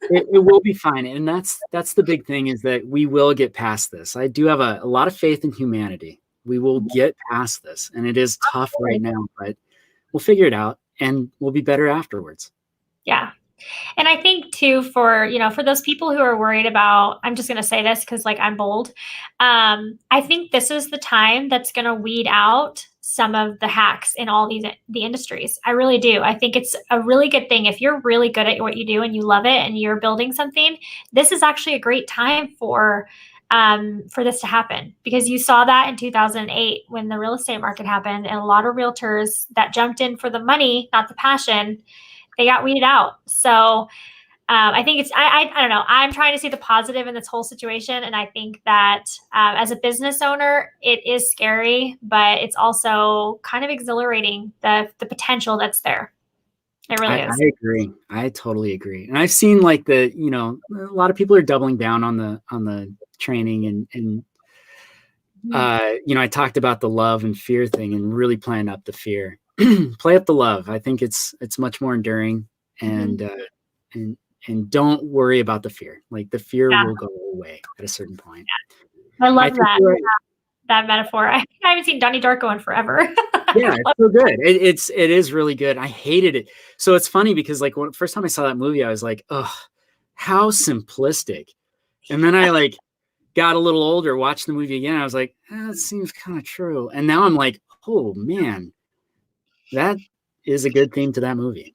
H: It will be fine. And that's the big thing, is that we will get past this. I do have a lot of faith in humanity. We will get past this, and it is tough right now, but we'll figure it out and we'll be better afterwards.
J: Yeah. And I think too, for those people who are worried about, I'm just going to say this because like I'm bold. I think this is the time that's going to weed out some of the hacks in all the industries. I really do. I think it's a really good thing. If you're really good at what you do and you love it and you're building something, this is actually a great time for this to happen, because you saw that in 2008 when the real estate market happened, and a lot of realtors that jumped in for the money, not the passion, they got weeded out. So I think I don't know. I'm trying to see the positive in this whole situation. And I think that as a business owner, it is scary, but it's also kind of exhilarating, the potential that's there. It really is.
H: I agree. I totally agree. And I've seen like a lot of people are doubling down on the training and I talked about the love and fear thing, and really playing up the fear. Play up the love. I think it's much more enduring, and don't worry about the fear. Like the fear will go away at a certain point.
J: Yeah. I love that metaphor. I haven't seen Donnie Darko in forever.
H: Yeah, it's so good. It is really good. I hated it. So it's funny because like first time I saw that movie, I was like, oh, how simplistic. And then I like got a little older, watched the movie again. I was like, that seems kind of true. And now I'm like, oh man, that is a good theme to that movie.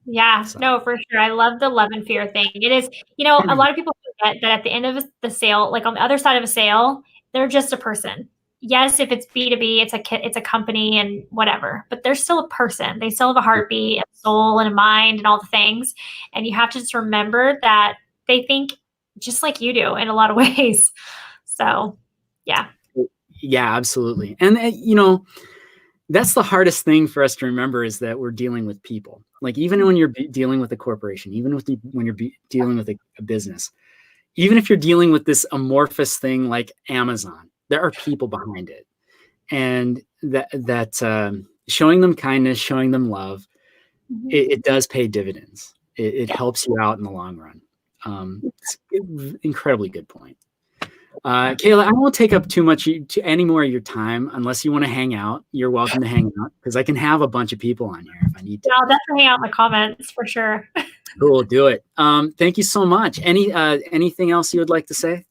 J: Yeah, no, for sure. I love the love and fear thing. It is, a lot of people forget that at the end of the sale, like on the other side of a sale, they're just a person. Yes, if it's B2B, it's a company and whatever, but they're still a person. They still have a heartbeat, a soul, and a mind, and all the things. And you have to just remember that they think just like you do in a lot of ways. So, yeah.
H: Yeah, absolutely. And that's the hardest thing for us to remember, is that we're dealing with people. Like even when you're dealing with a corporation, even when you're dealing with a business, even if you're dealing with this amorphous thing like Amazon, there are people behind it, and that showing them kindness, showing them love, it does pay dividends. It helps you out in the long run. It's an incredibly good point. Kayla, I won't take up too much any more of your time unless you want to hang out. You're welcome to hang out because I can have a bunch of people on here if I need to.
J: Yeah, I'll definitely hang out in the comments for sure.
H: Cool, do it. Thank you so much. Anything else you would like to say?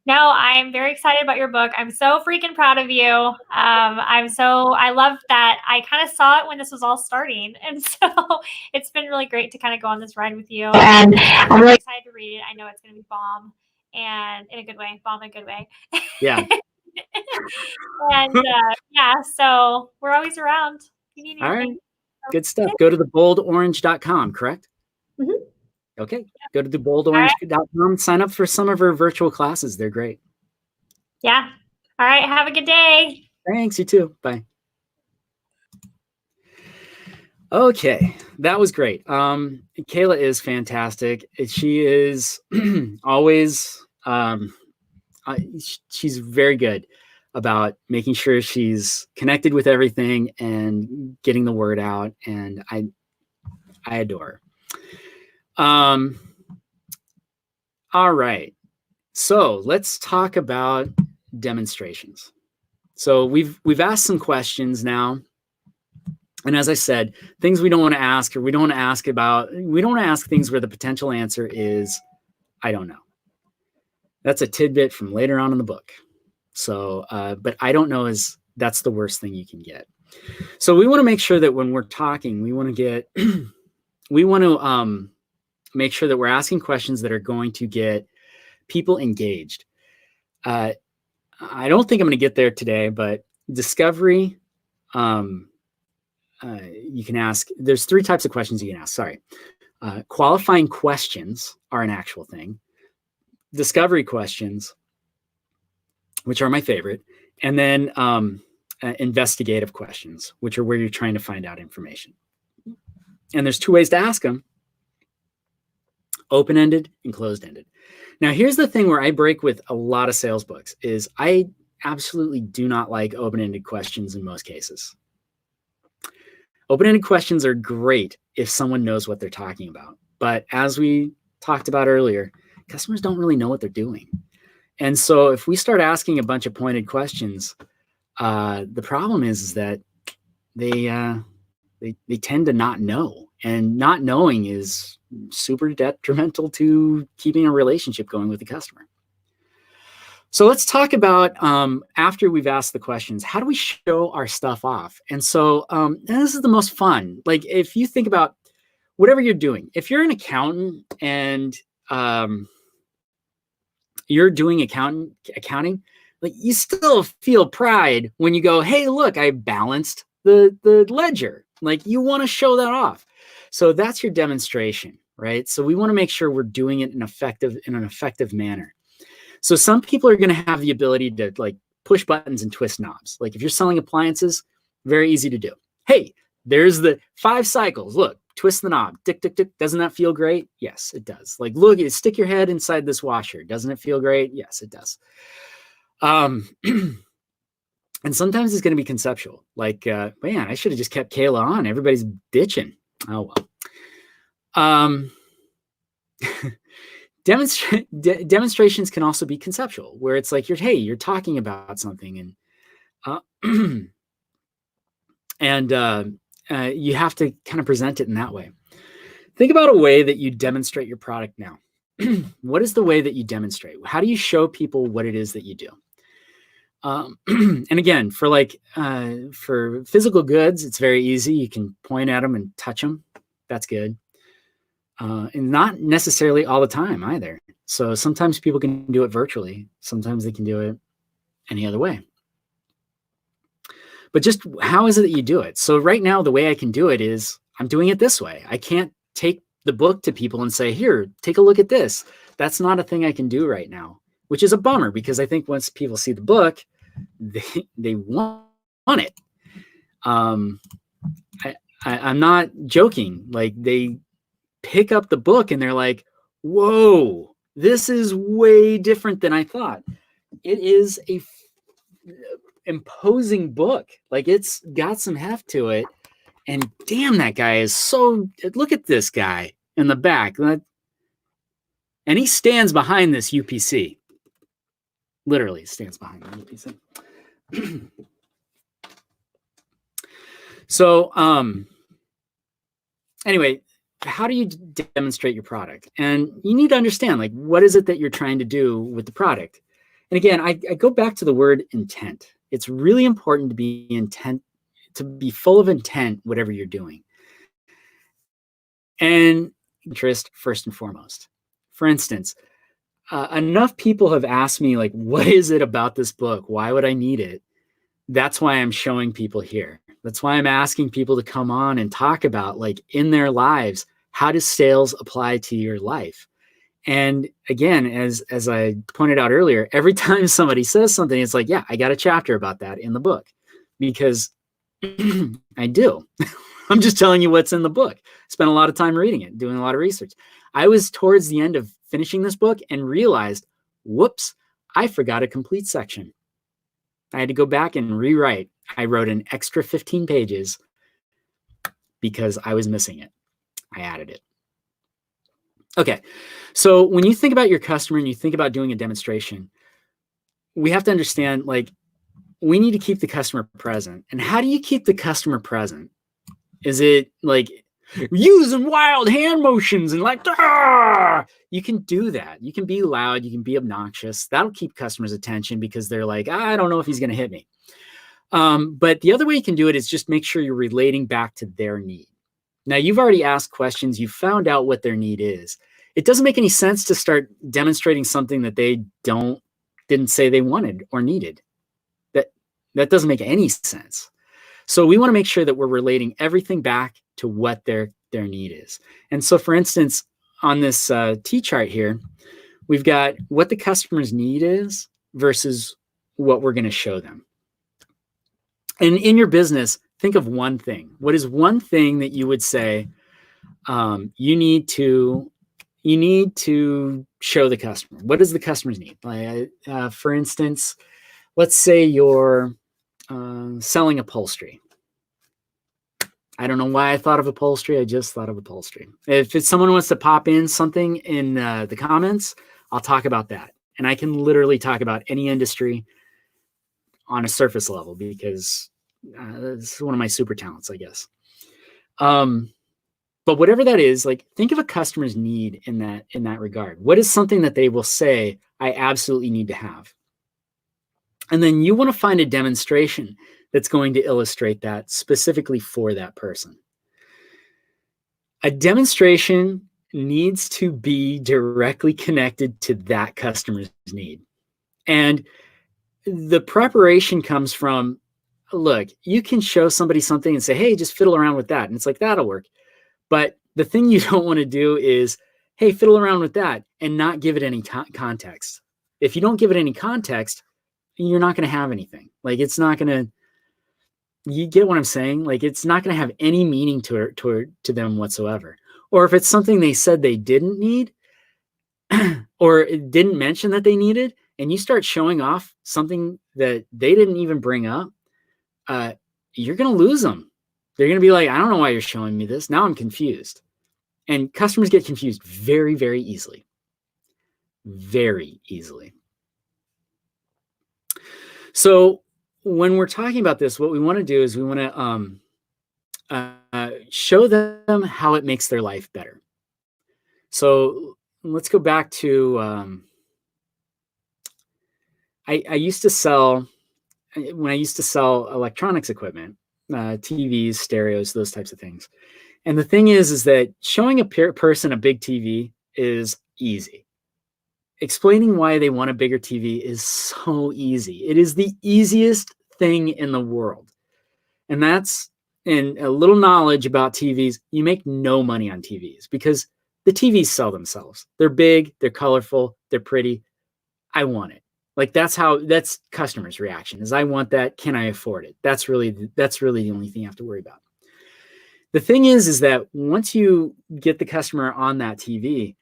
J: No, I'm very excited about your book. I'm so freaking proud of you. I love that I kind of saw it when this was all starting. And so it's been really great to kind of go on this ride with you. And I'm really excited to read it. I know it's going to be bomb, and in a good way, bomb in a good way.
H: Yeah.
J: And yeah, so we're always around. If you need anything.
H: All right. Good stuff. Go to theboldOrange.com, correct?
J: Mm-hmm.
H: Okay. Go to theboldOrange.com. Sign up for some of our virtual classes. They're great.
J: Yeah. All right. Have a good day.
H: Thanks. You too. Bye. Okay. That was great. Kayla is fantastic. She is always, she's very good about making sure she's connected with everything and getting the word out. And I adore her. All right. So let's talk about demonstrations. So we've asked some questions now. And as I said, things we don't want to ask, or we don't want to ask about, we don't want to ask things where the potential answer is, I don't know. That's a tidbit from later on in the book. So, but I don't know that's the worst thing you can get. So we want to make sure that when we're talking, we want to get, we want to make sure that we're asking questions that are going to get people engaged. I don't think I'm going to get there today, but discovery, you can ask, there's 3 types of questions you can ask. Sorry. Qualifying questions are an actual thing. Discovery questions, which are my favorite. And then investigative questions, which are where you're trying to find out information. And there's 2 ways to ask them: open-ended and closed-ended. Now, here's the thing where I break with a lot of sales books is I absolutely do not like open-ended questions in most cases. Open-ended questions are great if someone knows what they're talking about. But as we talked about earlier, customers don't really know what they're doing. And so if we start asking a bunch of pointed questions, the problem is that they tend to not know. And not knowing is super detrimental to keeping a relationship going with the customer. So let's talk about, after we've asked the questions, how do we show our stuff off? And so and this is the most fun. Like if you think about whatever you're doing, if you're an accountant and you're doing accounting, like you still feel pride when you go, hey, look, I balanced the ledger. Like you want to show that off. So that's your demonstration, right? So we want to make sure we're doing it in an effective manner. So some people are going to have the ability to like push buttons and twist knobs. Like if you're selling appliances, very easy to do. Hey, there's the 5 cycles. Look, twist the knob. Tick, tick, tick. Doesn't that feel great? Yes, it does. Like, look, stick your head inside this washer. Doesn't it feel great? Yes, it does. And sometimes it's going to be conceptual. Like, man, I should have just kept Kayla on. Everybody's bitching. Oh, well. Demonstrations can also be conceptual, where it's like you're talking about something, and you have to kind of present it in that way. Think about a way that you demonstrate your product now. What is the way that you demonstrate? How do you show people what it is that you do? And again, for physical goods, it's very easy. You can point at them and touch them. That's good. And not necessarily all the time either. So sometimes people can do it virtually. Sometimes they can do it any other way. But just how is it that you do it? So right now, the way I can do it is I'm doing it this way. I can't take the book to people and say, here, take a look at this. That's not a thing I can do right now, which is a bummer because I think once people see the book, they want it. I'm not joking. Like they pick up the book and they're like, whoa, this is way different than I thought. It is a imposing book. Like it's got some heft to it. And damn, that guy is so, look at this guy in the back. And he stands behind this UPC. Literally stands behind me. So, anyway, how do you demonstrate your product? And you need to understand, like, what is it that you're trying to do with the product? And again, I go back to the word intent. It's really important to be full of intent, whatever you're doing. And interest first and foremost. For instance, enough people have asked me, like, what is it about this book? Why would I need it? That's why I'm showing people here. That's why I'm asking people to come on and talk about, like, in their lives, how does sales apply to your life? And again, as I pointed out earlier, every time somebody says something, it's like, yeah, I got a chapter about that in the book, because I do. I'm just telling you what's in the book. Spent a lot of time reading it, doing a lot of research. I was towards the end of finishing this book and realized, whoops, I forgot a complete section. I had to go back and rewrite. I wrote an extra 15 pages because I was missing it. I added it. Okay, so when you think about your customer and you think about doing a demonstration, we have to understand, like, we need to keep the customer present. And how do you keep the customer present? Is it like using wild hand motions and like, you can do that. You can be loud. You can be obnoxious. That'll keep customers' attention because they're like, I don't know if he's going to hit me. But the other way you can do it is just make sure you're relating back to their need. Now, you've already asked questions. You found out what their need is. It doesn't make any sense to start demonstrating something that they didn't say they wanted or needed. That doesn't make any sense. So we want to make sure that we're relating everything back to what their need is. And so, for instance, on this T-chart here, we've got what the customer's need is versus what we're going to show them. And in your business, think of one thing. What is one thing that you would say you need to show the customer? What does the customer's need? For instance, let's say you're selling upholstery. I don't know why I thought of upholstery. I just thought of upholstery. If someone wants to pop in something in the comments, I'll talk about that. And I can literally talk about any industry on a surface level because this is one of my super talents, I guess. But whatever that is, like, think of a customer's need in that regard. What is something that they will say, I absolutely need to have? And then you want to find a demonstration that's going to illustrate that specifically for that person. A demonstration needs to be directly connected to that customer's need. And the preparation comes from, look, you can show somebody something and say, hey, just fiddle around with that. And it's like, that'll work. But the thing you don't want to do is, hey, fiddle around with that and not give it any context. If you don't give it any context, you're not going to have anything. Like, it's not going to, you get what I'm saying? Like, it's not going to have any meaning to them whatsoever. Or if it's something they said they didn't need or didn't mention that they needed, and you start showing off something that they didn't even bring up, you're going to lose them. They're going to be like, I don't know why you're showing me this. Now I'm confused. And customers get confused very, very easily. Very easily. So when we're talking about this, what we want to do is we want to show them how it makes their life better. So let's go back to, I used to sell, when I used to sell electronics equipment, TVs, stereos, those types of things. And the thing is that showing a person a big TV is easy. Explaining why they want a bigger TV is so easy. It is the easiest thing in the world. And that's, and a little knowledge about TVs, you make no money on TVs because the TVs sell themselves. They're big, they're colorful, they're pretty. I want it. Like, that's customers' reaction is, I want that. Can I afford it? That's really the only thing you have to worry about. The thing is that once you get the customer on that TV,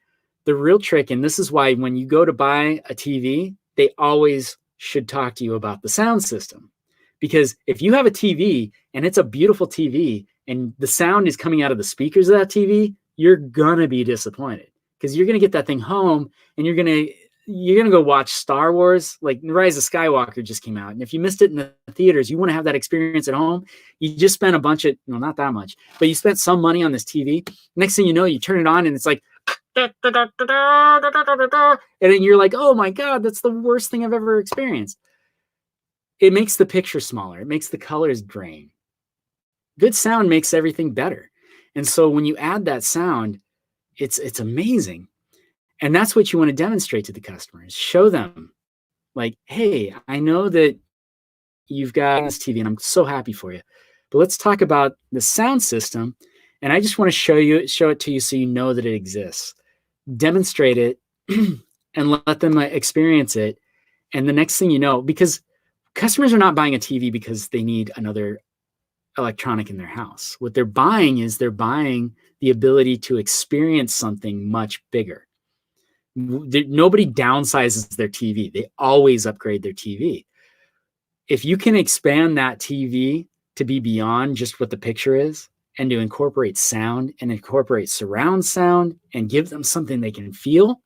H: the real trick, and this is why when you go to buy a TV, they always should talk to you about the sound system. Because if you have a TV and it's a beautiful TV and the sound is coming out of the speakers of that TV, you're going to be disappointed because you're going to get that thing home and you're going to you're going to go watch Star Wars, like Rise of Skywalker just came out. And if you missed it in the theaters, you want to have that experience at home. You just spent a bunch of, no, not that much, but you spent some money on this TV. Next thing you know, you turn it on and it's like, and then you're like, oh my God, that's the worst thing I've ever experienced. It makes the picture smaller. It makes the colors grain. Good sound makes everything better. And so when you add that sound, it's amazing. And that's what you want to demonstrate to the customers. Show them like, hey, I know that you've got this TV and I'm so happy for you, but let's talk about the sound system. And I just want to show it to you so you know that it exists. Demonstrate it and let them experience it. And the next thing you know, because customers are not buying a TV because they need another electronic in their house. What they're buying is they're buying the ability to experience something much bigger. Nobody downsizes their TV. They always upgrade their TV. If you can expand that TV to be beyond just what the picture is and to incorporate sound and incorporate surround sound and give them something they can feel,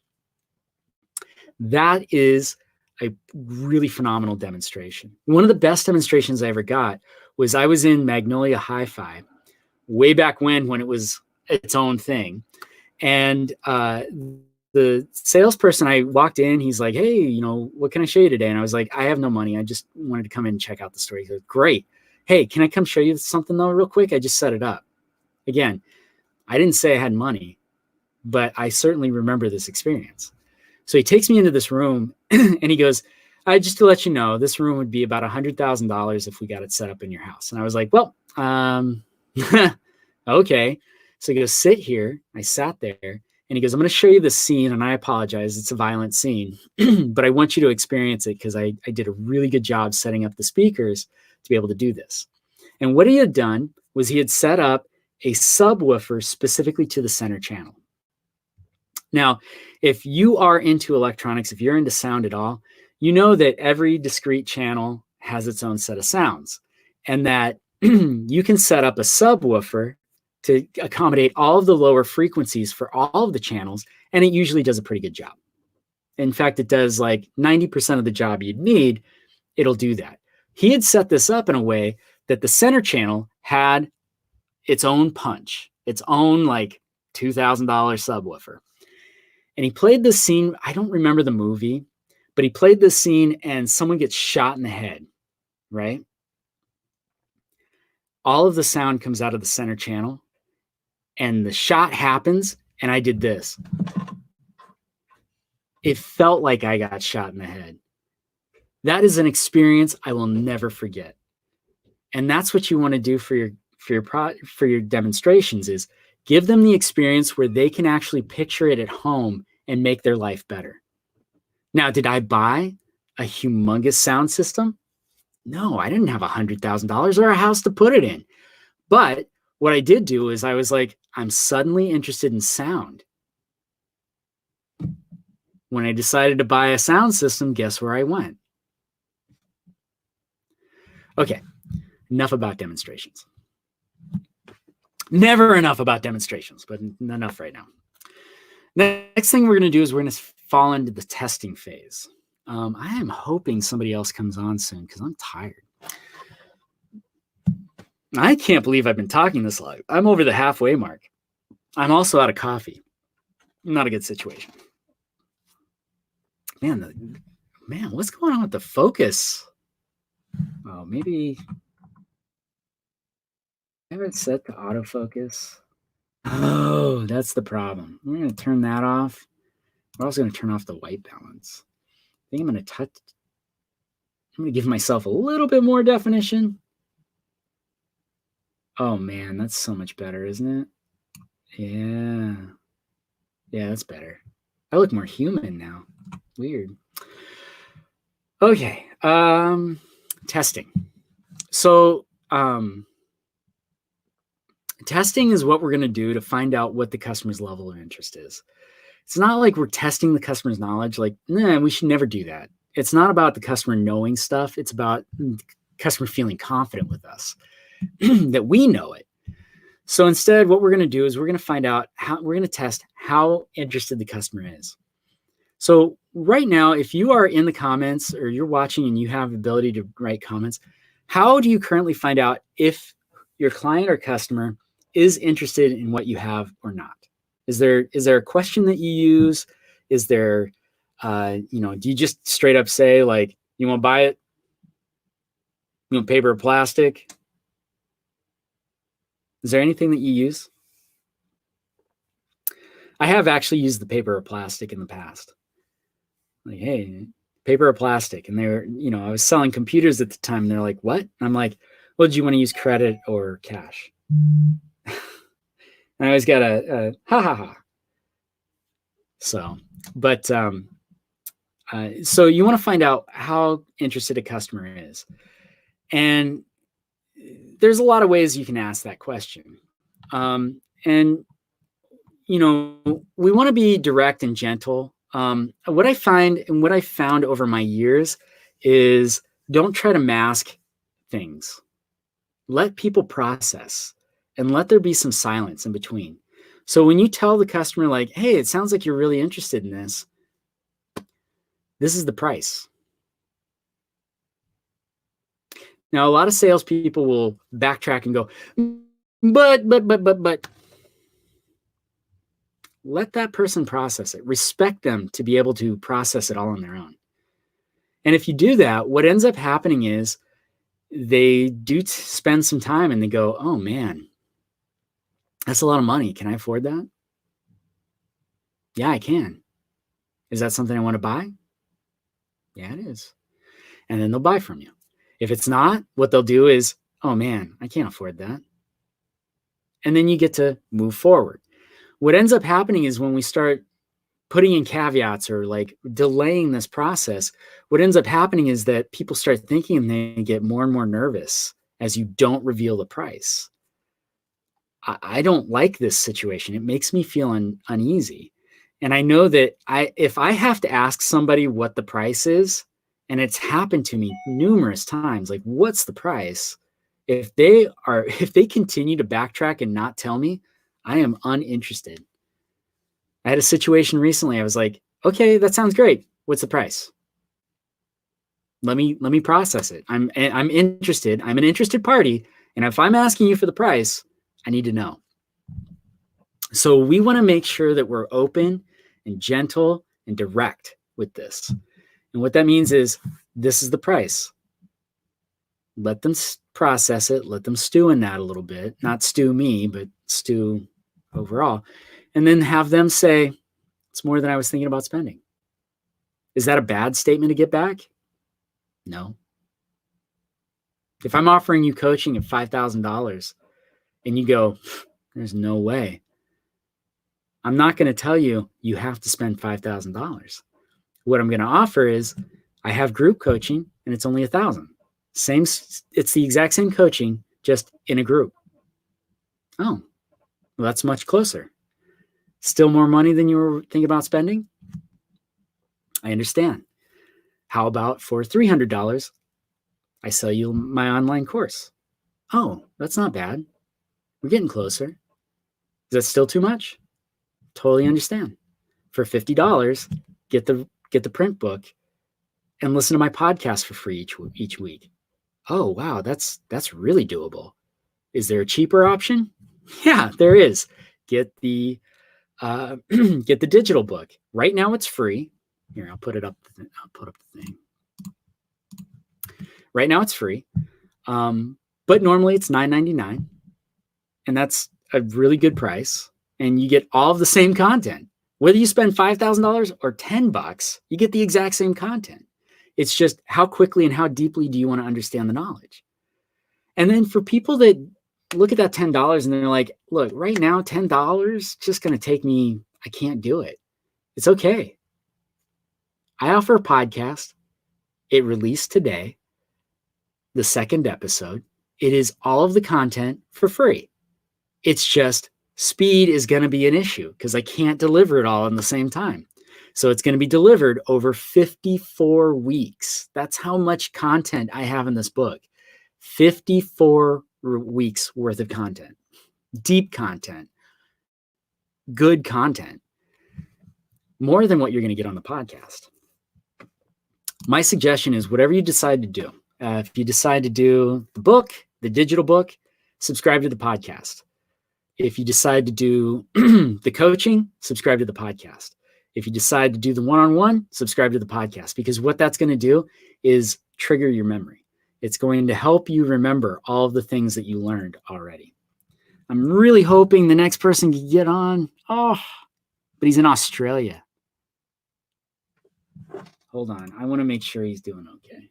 H: that is a really phenomenal demonstration. One of the best demonstrations I ever got was I was in Magnolia Hi-Fi way back when it was its own thing. And the salesperson, I walked in, he's like, hey, you know, what can I show you today? And I was like, I have no money. I just wanted to come in and check out the store. He goes, great. Hey, can I come show you something though real quick? I just set it up. Again, I didn't say I had money, but I certainly remember this experience. So he takes me into this room and he goes, just to let you know, this room would be about $100,000 if we got it set up in your house. And I was like, well, okay. So he goes, sit here. I sat there. And he goes, I'm going to show you the scene, and I apologize. It's a violent scene, but I want you to experience it because I did a really good job setting up the speakers to be able to do this. And what he had done was he had set up a subwoofer specifically to the center channel. Now, if you are into electronics, if you're into sound at all, you know that every discrete channel has its own set of sounds, and that you can set up a subwoofer to accommodate all of the lower frequencies for all of the channels, and it usually does a pretty good job. In fact, it does like 90% of the job you'd need, it'll do that. He had set this up in a way that the center channel had its own punch, its own like $2,000 subwoofer. And he played this scene, I don't remember the movie, but he played this scene and someone gets shot in the head, right? All of the sound comes out of the center channel. And the shot happens, and I did this. It felt like I got shot in the head. That is an experience I will never forget. And that's what you want to do for your demonstrations is give them the experience where they can actually picture it at home and make their life better. Now, did I buy a humongous sound system? No, I didn't have $100,000 or a house to put it in. But what I did do is I was like, I'm suddenly interested in sound. When I decided to buy a sound system, guess where I went? Okay, enough about demonstrations. Never enough about demonstrations, but enough right now. Next thing we're going to do is we're going to fall into the testing phase. I am hoping somebody else comes on soon because I'm tired. I can't believe I've been talking this long. I'm over the halfway mark. I'm also out of coffee. Not a good situation. Man, what's going on with the focus? Oh, maybe I have it set to autofocus. Oh, that's the problem. We're going to turn that off. We're also going to turn off the white balance. I think I'm going to give myself a little bit more definition. Oh man, that's so much better, isn't it? Yeah. Yeah, that's better. I look more human now. Weird. Okay. Testing. So, testing is what we're going to do to find out what the customer's level of interest is. It's not like we're testing the customer's knowledge. Like, nah, we should never do that. It's not about the customer knowing stuff. It's about the customer feeling confident with us. That we know it. So instead, what we're going to do is we're going to find out we're going to test how interested the customer is. So right now, if you are in the comments or you're watching and you have the ability to write comments, how do you currently find out if your client or customer is interested in what you have or not? Is there a question that you use? Is there, do you just straight up say like, you want to buy it? You want paper or plastic? Is there anything that you use? I have actually used the paper or plastic in the past. Like, hey, paper or plastic? And they're, I was selling computers at the time. And they're like, what? And I'm like, well, do you want to use credit or cash? And I always got a ha ha ha. So, but so you want to find out how interested a customer is. And there's a lot of ways you can ask that question. And, we want to be direct and gentle. What I find and what I found over my years is don't try to mask things. Let people process and let there be some silence in between. So when you tell the customer like, hey, it sounds like you're really interested in this, this is the price. Now, a lot of salespeople will backtrack and go, but. Let that person process it. Respect them to be able to process it all on their own. And if you do that, what ends up happening is they do spend some time and they go, oh man, that's a lot of money. Can I afford that? Yeah, I can. Is that something I want to buy? Yeah, it is. And then they'll buy from you. If it's not, what they'll do is, oh man, I can't afford that. And then you get to move forward. What ends up happening is when we start putting in caveats or like delaying this process, what ends up happening is that people start thinking and they get more and more nervous as you don't reveal the price. I don't like this situation. It makes me feel uneasy. And I know that if I have to ask somebody what the price is, and it's happened to me numerous times, like, what's the price? If they continue to backtrack and not tell me, I am uninterested. I had a situation recently. I was like, okay, that sounds great. What's the price? Let me process it. I'm interested. I'm an interested party. And if I'm asking you for the price, I need to know. So we want to make sure that we're open and gentle and direct with this. And what that means is this is the price. Let them process it. Let them stew in that a little bit. Not stew me, but stew overall. And then have them say, it's more than I was thinking about spending. Is that a bad statement to get back? No. If I'm offering you coaching at $5,000 and you go, there's no way, I'm not going to tell you you have to spend $5,000. What I'm going to offer is I have group coaching and it's only $1,000. It's the exact same coaching, just in a group. Oh, well, that's much closer. Still more money than you were thinking about spending? I understand. How about for $300, I sell you my online course? Oh, that's not bad. We're getting closer. Is that still too much? Totally understand. For $50, get the print book and listen to my podcast for free each week. Oh, wow, that's really doable. Is there a cheaper option? Yeah, there is. Get the digital book. Right now it's free. Here, I'll put up the thing. Right now it's free. But normally it's $9.99. And that's a really good price. And you get all of the same content. Whether you spend $5,000 or $10, you get the exact same content. It's just how quickly and how deeply do you want to understand the knowledge? And then for people that look at that $10 and they're like, look, right now, $10 just going to take me, I can't do it. It's okay. I offer a podcast. It released today, the second episode. It is all of the content for free. It's just speed is going to be an issue because I can't deliver it all in the same time. So it's going to be delivered over 54 weeks. That's how much content I have in this book. 54 weeks worth of content, deep content, good content. more than what you're going to get on the podcast. My suggestion is whatever you decide to do. If you decide to do the book, the digital book, subscribe to the podcast. If you decide to do the coaching, subscribe to the podcast. If you decide to do the one-on-one, subscribe to the podcast, because what that's going to do is trigger your memory. It's going to help you remember all of the things that you learned already. I'm really hoping the next person can get on. Oh, but he's in Australia. Hold on. I want to make sure he's doing okay.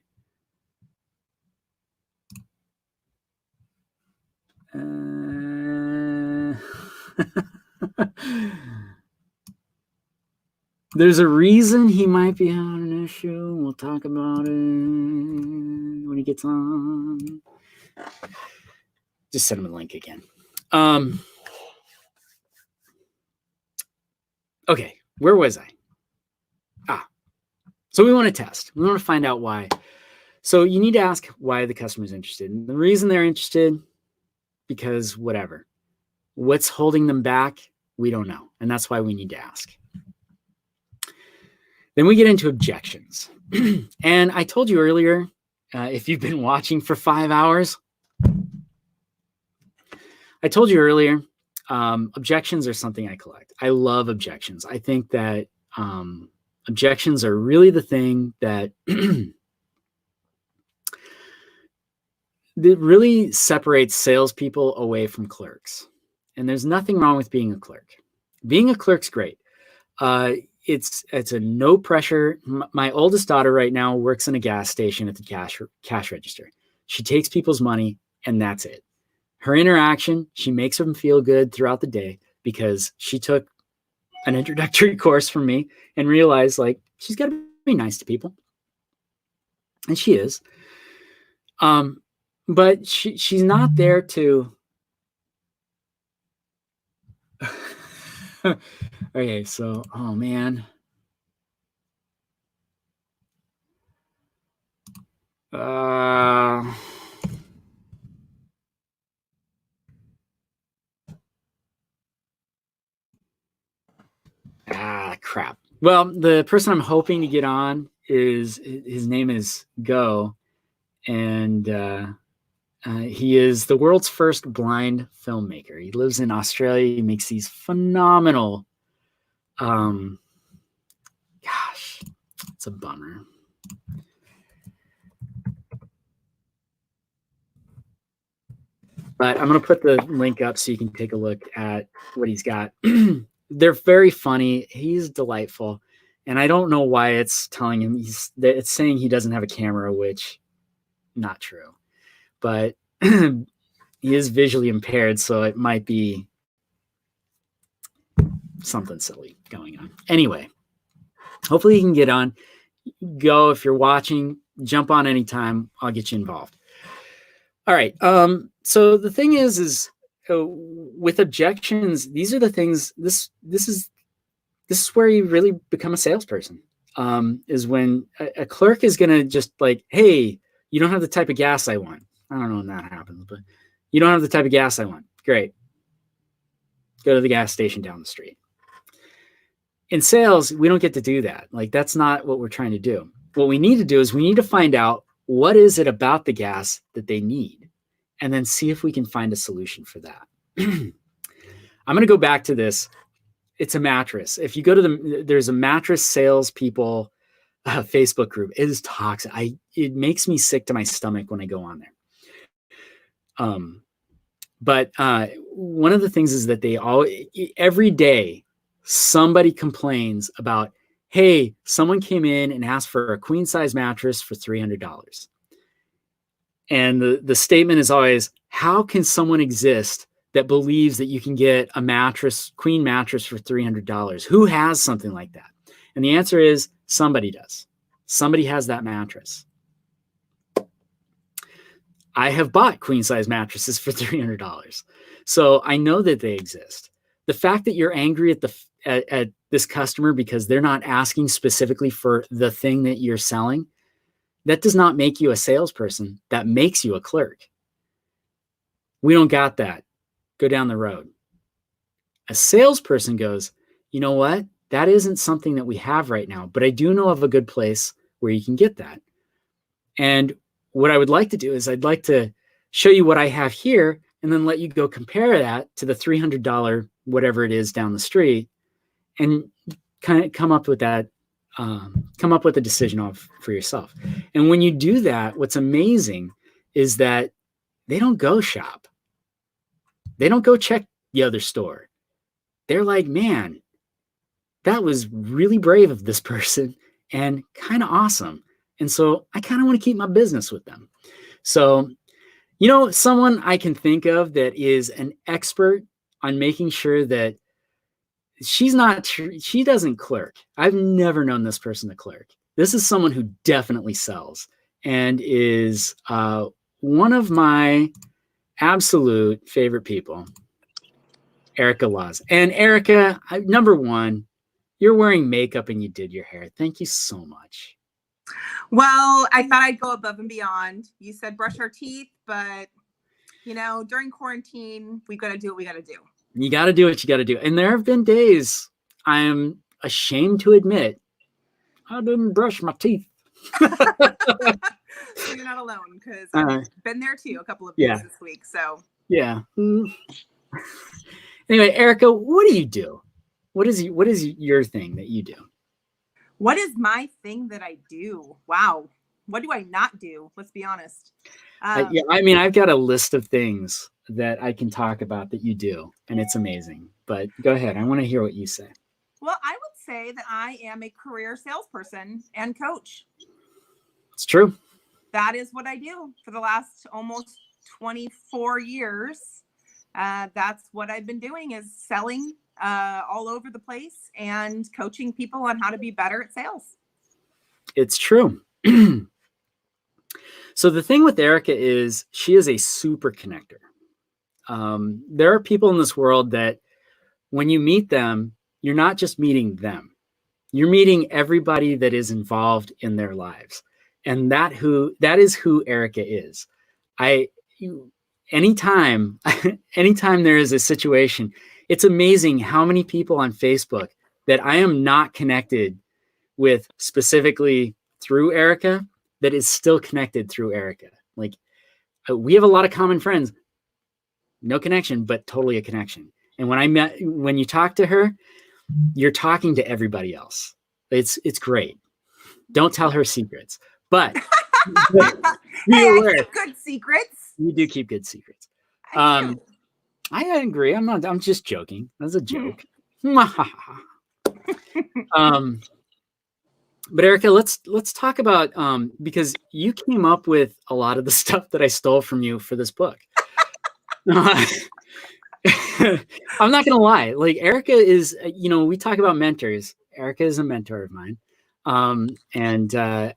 H: There's a reason he might be having an issue. We'll talk about it when he gets on. Just send him a link again. Okay, where was I? So we want to test. We want to find out why. So you need to ask why the customer's interested. And the reason they're interested, because whatever. What's holding them back, we don't know. And that's why we need to ask. Then we get into objections. And I told you earlier, if you've been watching for 5 hours, I told you earlier, objections are something I collect. I love objections. I think that objections are really the thing that that really separates salespeople away from clerks. And there's nothing wrong with being a clerk. Being a clerk's great. It's a no pressure. My oldest daughter right now works in a gas station at the cash register. She takes people's money and that's it. Her interaction, she makes them feel good throughout the day because she took an introductory course from me and realized like she's got to be nice to people. And she is. But she's not there to okay, so oh man. Crap. Well, the person I'm hoping to get on is his name is Go, and he is the world's first blind filmmaker. He lives in Australia. He makes these phenomenal. Gosh, it's a bummer. But I'm going to put the link up so you can take a look at what he's got. They're very funny. He's delightful. And I don't know why it's telling him it's saying he doesn't have a camera, which not true. But he is visually impaired, so it might be something silly going on. Anyway, hopefully you can get on. Go if you're watching, jump on anytime. I'll get you involved. All right. So the thing is with objections, these are the things. This is where you really become a salesperson. Is when a clerk is going to just like, hey, you don't have the type of gas I want. I don't know when that happens, but you don't have the type of gas I want. Great. Go to the gas station down the street. In sales, we don't get to do that. Like, that's not what we're trying to do. What we need to do is we need to find out what is it about the gas that they need, and then see if we can find a solution for that. I'm going to go back to this. It's a mattress. If you go to there's a mattress salespeople Facebook group. It is toxic. It makes me sick to my stomach when I go on there. But one of the things is that every day somebody complains about, hey, someone came in and asked for a queen size mattress for $300. And the statement is always, how can someone exist that believes that you can get a queen mattress for $300? Who has something like that? And the answer is somebody does. Somebody has that mattress. I have bought queen size mattresses for $300. So I know that they exist. The fact that you're angry at this customer because they're not asking specifically for the thing that you're selling, that does not make you a salesperson. That makes you a clerk. We don't got that. Go down the road. A salesperson goes, you know what? that isn't something that we have right now, but I do know of a good place where you can get that. And what I would like to do is I'd like to show you what I have here and then let you go compare that to the $300, whatever it is down the street, and kind of come up with that, come up with a decision for yourself. And when you do that, what's amazing is that they don't go shop. They don't go check the other store. They're like, man, that was really brave of this person and kind of awesome. And so I kind of want to keep my business with them. So, someone I can think of that is an expert on making sure that she doesn't clerk. I've never known this person to clerk. This is someone who definitely sells and is one of my absolute favorite people, Erica Laws. And Erica, number one, you're wearing makeup and you did your hair. Thank you so much.
K: Well, I thought I'd go above and beyond. You said brush our teeth, but during quarantine, we got to do what we got to do.
H: You got to do what you got to do. And there have been days I am ashamed to admit I didn't brush my teeth.
K: So you're not alone, because I've been there too a couple of days this week. So
H: yeah. Anyway, Erica, what do you do? What is your thing that you do?
K: What is my thing that I do? Wow. What do I not do? Let's be honest.
H: I've got a list of things that I can talk about that you do, and it's amazing. But go ahead. I want to hear what you say.
K: Well, I would say that I am a career salesperson and coach.
H: It's true.
K: That is what I do for the last almost 24 years. That's what I've been doing, is selling all over the place and coaching people on how to be better at sales.
H: It's true. So the thing with Erica is she is a super connector. There are people in this world that when you meet them, you're not just meeting them. You're meeting everybody that is involved in their lives. And that is who Erica is. Anytime there is a situation, it's amazing how many people on Facebook that I am not connected with specifically through Erica that is still connected through Erica. Like, we have a lot of common friends, no connection, but totally a connection. And when you talk to her, you're talking to everybody else. It's great. Don't tell her secrets, but
K: I keep good secrets.
H: You do keep good secrets. I agree. I'm just joking. That's a joke. But Erica, let's talk about because you came up with a lot of the stuff that I stole from you for this book. I'm not gonna lie. Like, Erica is, we talk about mentors. Erica is a mentor of mine. And I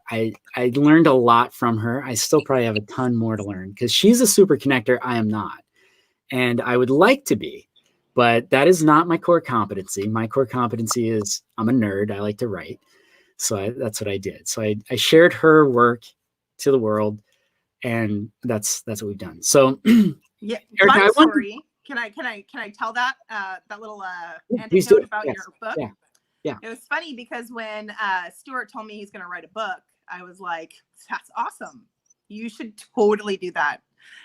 H: learned a lot from her. I still probably have a ton more to learn because she's a super connector. I am not. And I would like to be, but that is not my core competency. My core competency is I'm a nerd. I like to write. So that's what I did. So I shared her work to the world, and that's what we've done. So
K: yeah,
H: Erica,
K: fun story. Can I tell that little anecdote about your book?
H: Yeah. It
K: was funny because when Stuart told me he's going to write a book, I was like, that's awesome. You should totally do that.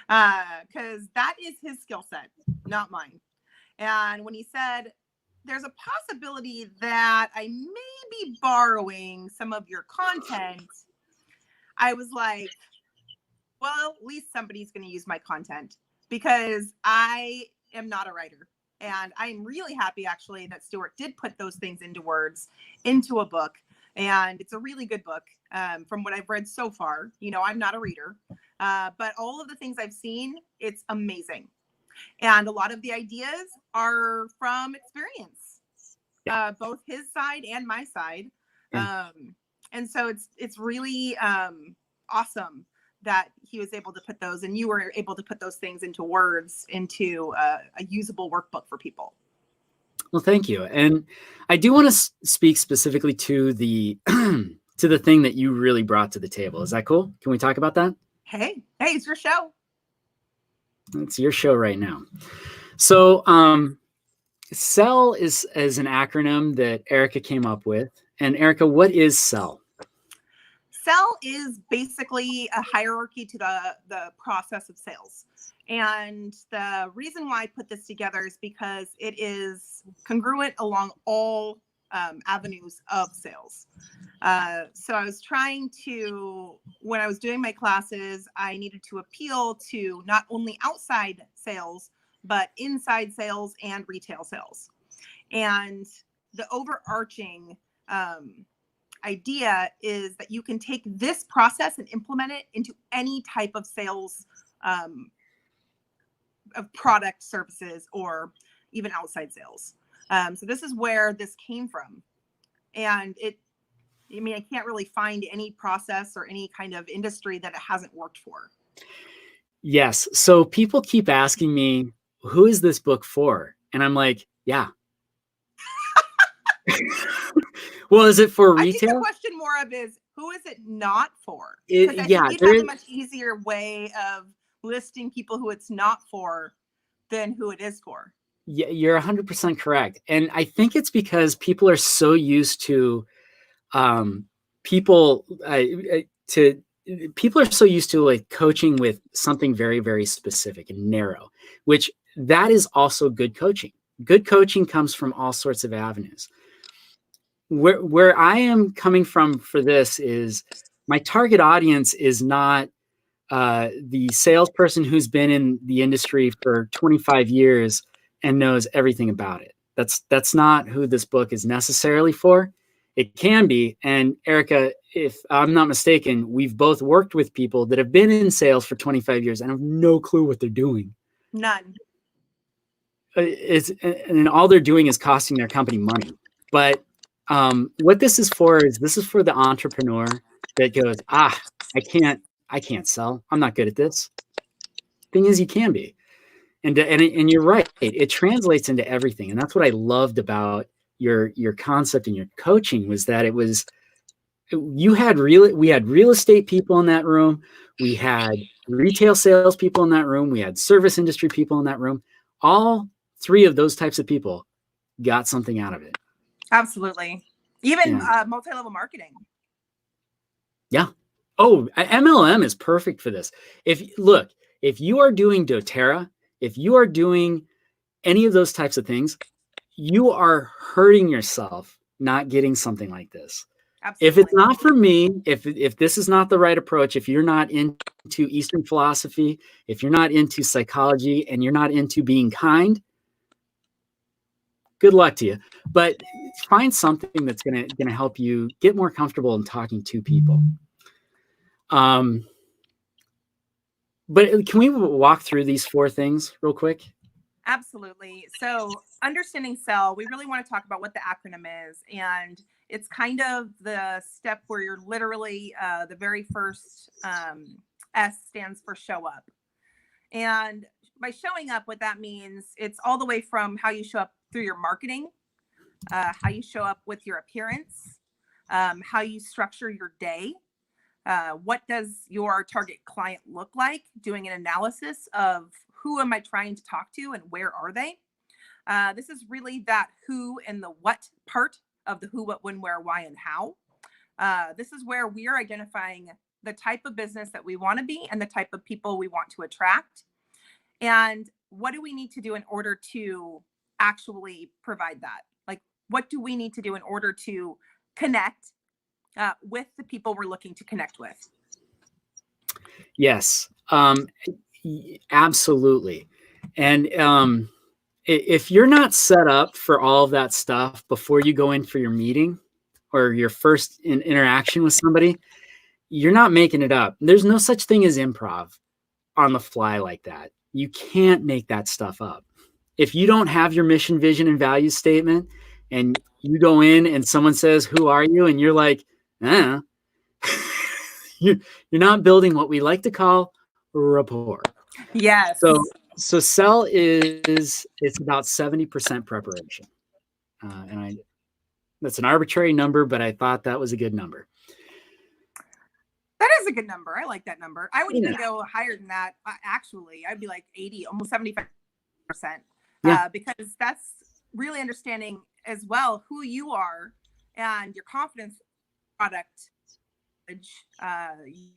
K: Because that is his skill set, not mine. And when he said, there's a possibility that I may be borrowing some of your content, I was like, well, at least somebody's going to use my content, because I am not a writer. And I'm really happy, actually, that Stuart did put those things into words, into a book. And it's a really good book from what I've read so far. I'm not a reader, but all of the things I've seen, it's amazing. And a lot of the ideas are from experience, both his side and my side. And so it's really awesome that he was able to put those, and you were able to put those things into words, into a usable workbook for people.
H: Well, thank you. And I do want to speak specifically to the to the thing that you really brought to the table. Is that cool? Can we talk about that?
K: Hey, it's your show.
H: It's your show right now. So SELL is an acronym that Erica came up with. And Erica, what is SELL?
K: SELL is basically a hierarchy to the process of sales. And the reason why I put this together is because it is congruent along all avenues of sales. So I was trying to, when I was doing my classes, I needed to appeal to not only outside sales, but inside sales and retail sales. And the overarching idea is that you can take this process and implement it into any type of sales of product, services, or even outside sales. So this is where this came from. And I can't really find any process or any kind of industry that it hasn't worked for.
H: Yes. So people keep asking me, who is this book for? And I'm like, yeah. Well, is it for retail?
K: I think the question more of is, who is it not for?
H: Yeah,
K: think you'd have a much easier way of listing people who it's not for than who it is for.
H: Yeah, you're 100% correct. And I think it's because people are so used to people are so used to like coaching with something very, very specific and narrow, which that is also good coaching. Good coaching comes from all sorts of avenues. Where I am coming from for this is my target audience is not the salesperson who's been in the industry for 25 years and knows everything about it. That's not who this book is necessarily for. It can be. And Erica, if I'm not mistaken, we've both worked with people that have been in sales for 25 years and have no clue what they're doing.
K: None.
H: And all they're doing is costing their company money. But what this is for the entrepreneur that goes, I can't sell. I'm not good at this. Thing is, you can be. And you're right. It translates into everything. And that's what I loved about your concept and your coaching was that we had real estate people in that room. We had retail sales people in that room. We had service industry people in that room. All three of those types of people got something out of it.
K: Absolutely. Even multi-level marketing.
H: Yeah. Oh, MLM is perfect for this. If you are doing doTERRA, if you are doing any of those types of things, you are hurting yourself not getting something like this.
K: Absolutely.
H: If it's not for me, if this is not the right approach, if you're not into Eastern philosophy, if you're not into psychology and you're not into being kind, good luck to you. But find something that's gonna help you get more comfortable in talking to people. But can we walk through these 4 things real quick?
K: Absolutely. So understanding SELL, we really want to talk about what the acronym is. And it's kind of the step where you're literally the very first S stands for show up. And by showing up, what that means, it's all the way from how you show up through your marketing, how you show up with your appearance, how you structure your day. What does your target client look like? Doing an analysis of who am I trying to talk to and where are they? This is really that who and the what part of the who, what, when, where, why, and how. This is where we're identifying the type of business that we want to be and the type of people we want to attract. And what do we need to do in order to actually provide that? Like, what do we need to do in order to connect with the people we're looking to connect with?
H: Yes, absolutely. And if you're not set up for all of that stuff before you go in for your meeting or your first interaction with somebody, you're not making it up. There's no such thing as improv on the fly like that. You can't make that stuff up. If you don't have your mission, vision, and value statement, and you go in and someone says, "Who are you?" and you're like, you're not building what we like to call rapport.
K: Yes.
H: So SELL it's about 70% preparation. And that's an arbitrary number, but I thought that was a good number.
K: That is a good number. I like that number. I would even go higher than that. Actually, I'd be like 80, almost 75%. Because really understanding as well who you are and your confidence product,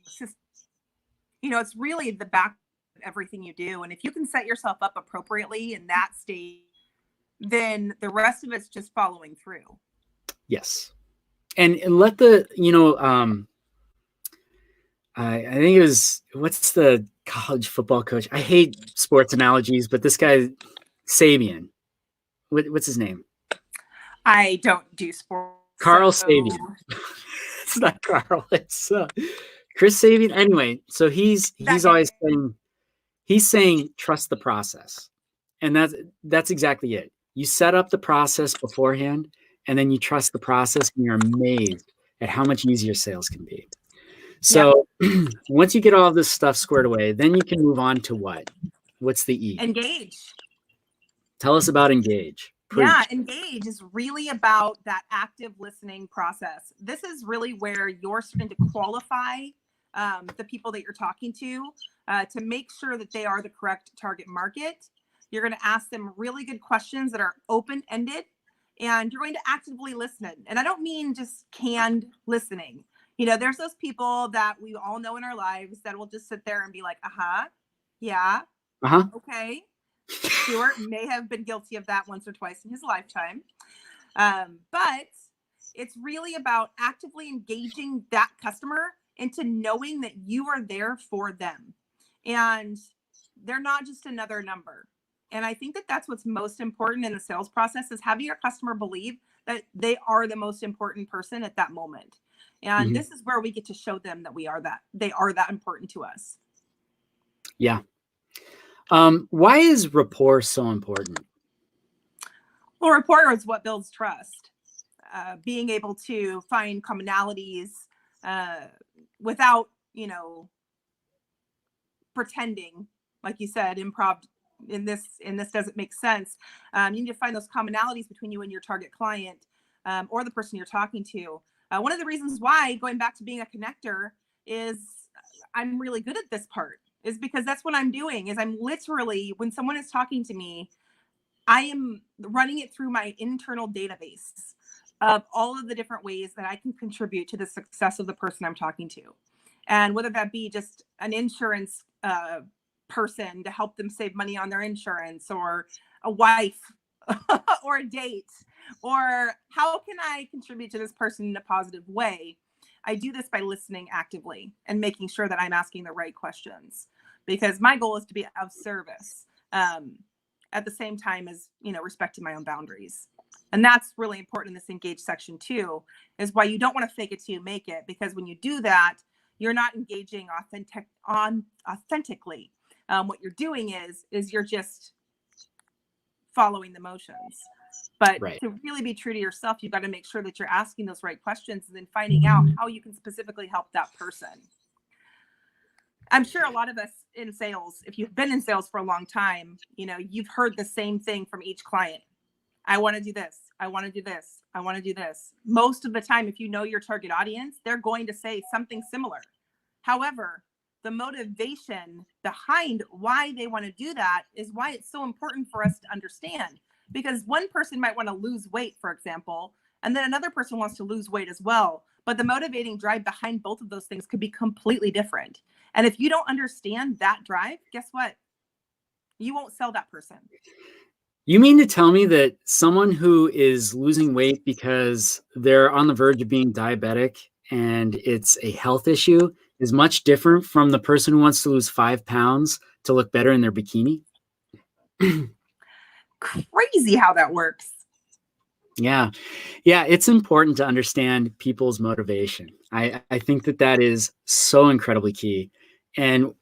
K: system. You know, it's really the back of everything you do. And if you can set yourself up appropriately in that stage, then the rest of it's just following through.
H: Yes. And let the, I think it was, what's the college football coach? I hate sports analogies, but this guy, Sabian, what's his name?
K: I don't do sports.
H: Carl Sabian. It's not Carl. It's Chris Sabian. Anyway, so he's always saying trust the process, and that's exactly it. You set up the process beforehand, and then you trust the process, and you're amazed at how much easier sales can be. So once you get all this stuff squared away, then you can move on to what? What's the E?
K: Engage.
H: Tell us about engage. Preach.
K: Yeah, engage is really about that active listening process. This is really where you're starting to qualify the people that you're talking to make sure that they are the correct target market. You're going to ask them really good questions that are open-ended, and you're going to actively listen. And I don't mean just canned listening. You know, there's those people that we all know in our lives that will just sit there and be like, yeah, okay. Stuart may have been guilty of that once or twice in his lifetime. But it's really about actively engaging that customer into knowing that you are there for them. And they're not just another number. And I think that that's what's most important in the sales process, is having your customer believe that they are the most important person at that moment. And this is where we get to show them that they are that important to us.
H: Yeah. Why is rapport so important?
K: Well, rapport is what builds trust. Being able to find commonalities without, pretending, like you said, improv in this doesn't make sense. You need to find those commonalities between you and your target client or the person you're talking to. One of the reasons why, going back to being a connector, is I'm really good at this part, is because that's what I'm doing. Is I'm literally, when someone is talking to me, I am running it through my internal database of all of the different ways that I can contribute to the success of the person I'm talking to. And whether that be just an insurance person to help them save money on their insurance, or a wife or a date, or how can I contribute to this person in a positive way? I do this by listening actively and making sure that I'm asking the right questions, because my goal is to be of service at the same time as, respecting my own boundaries. And that's really important in this engage section too, is why you don't want to fake it till you make it, because when you do that, you're not engaging authentically. What you're doing is you're just following the motions. But to really be true to yourself, you've got to make sure that you're asking those right questions and then finding out how you can specifically help that person. I'm sure a lot of us in sales, if you've been in sales for a long time, you've heard the same thing from each client. I want to do this. I want to do this. I want to do this. Most of the time, if you know your target audience, they're going to say something similar. However, the motivation behind why they want to do that is why it's so important for us to understand. Because one person might want to lose weight, for example, and then another person wants to lose weight as well. But the motivating drive behind both of those things could be completely different. And if you don't understand that drive, guess what? You won't sell that person.
H: You mean to tell me that someone who is losing weight because they're on the verge of being diabetic and it's a health issue is much different from the person who wants to lose 5 pounds to look better in their bikini?
K: Crazy how that works.
H: Yeah. It's important to understand people's motivation. I think that is so incredibly key. And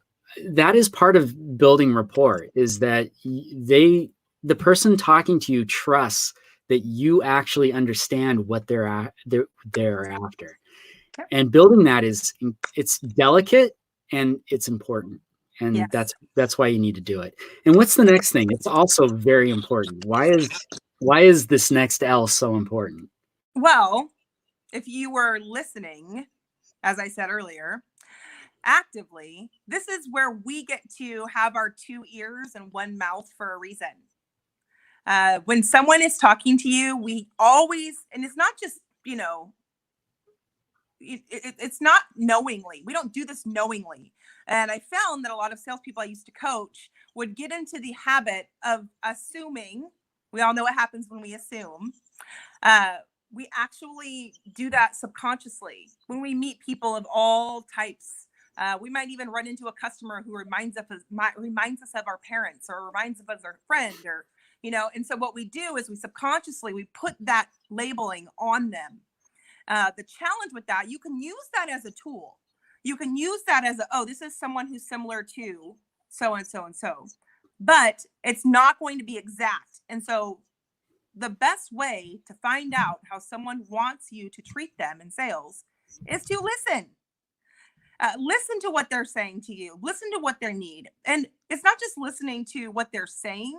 H: that is part of building rapport, is that the person talking to you trusts that you actually understand what they're after. And building that it's delicate and it's important. And that's why you need to do it. And what's the next thing? It's also very important. Why is this next L so important?
K: Well, if you were listening, as I said earlier, actively, this is where we get to have our 2 ears and 1 mouth for a reason. When someone is talking to you, we always, and it's not just, you know, it's not knowingly. We don't do this knowingly. And I found that a lot of salespeople I used to coach would get into the habit of assuming. We all know what happens when we assume. We actually do that subconsciously when we meet people of all types. We might even run into a customer who reminds us of our parents, or reminds us of our friend, or, you know. And so what we do is we subconsciously put that labeling on them. The challenge with that, you can use that as a tool. You can use that as this is someone who's similar to so and so and so, but it's not going to be exact. And so the best way to find out how someone wants you to treat them in sales is to listen. Listen to what they're saying to you. Listen to what they need. And it's not just listening to what they're saying.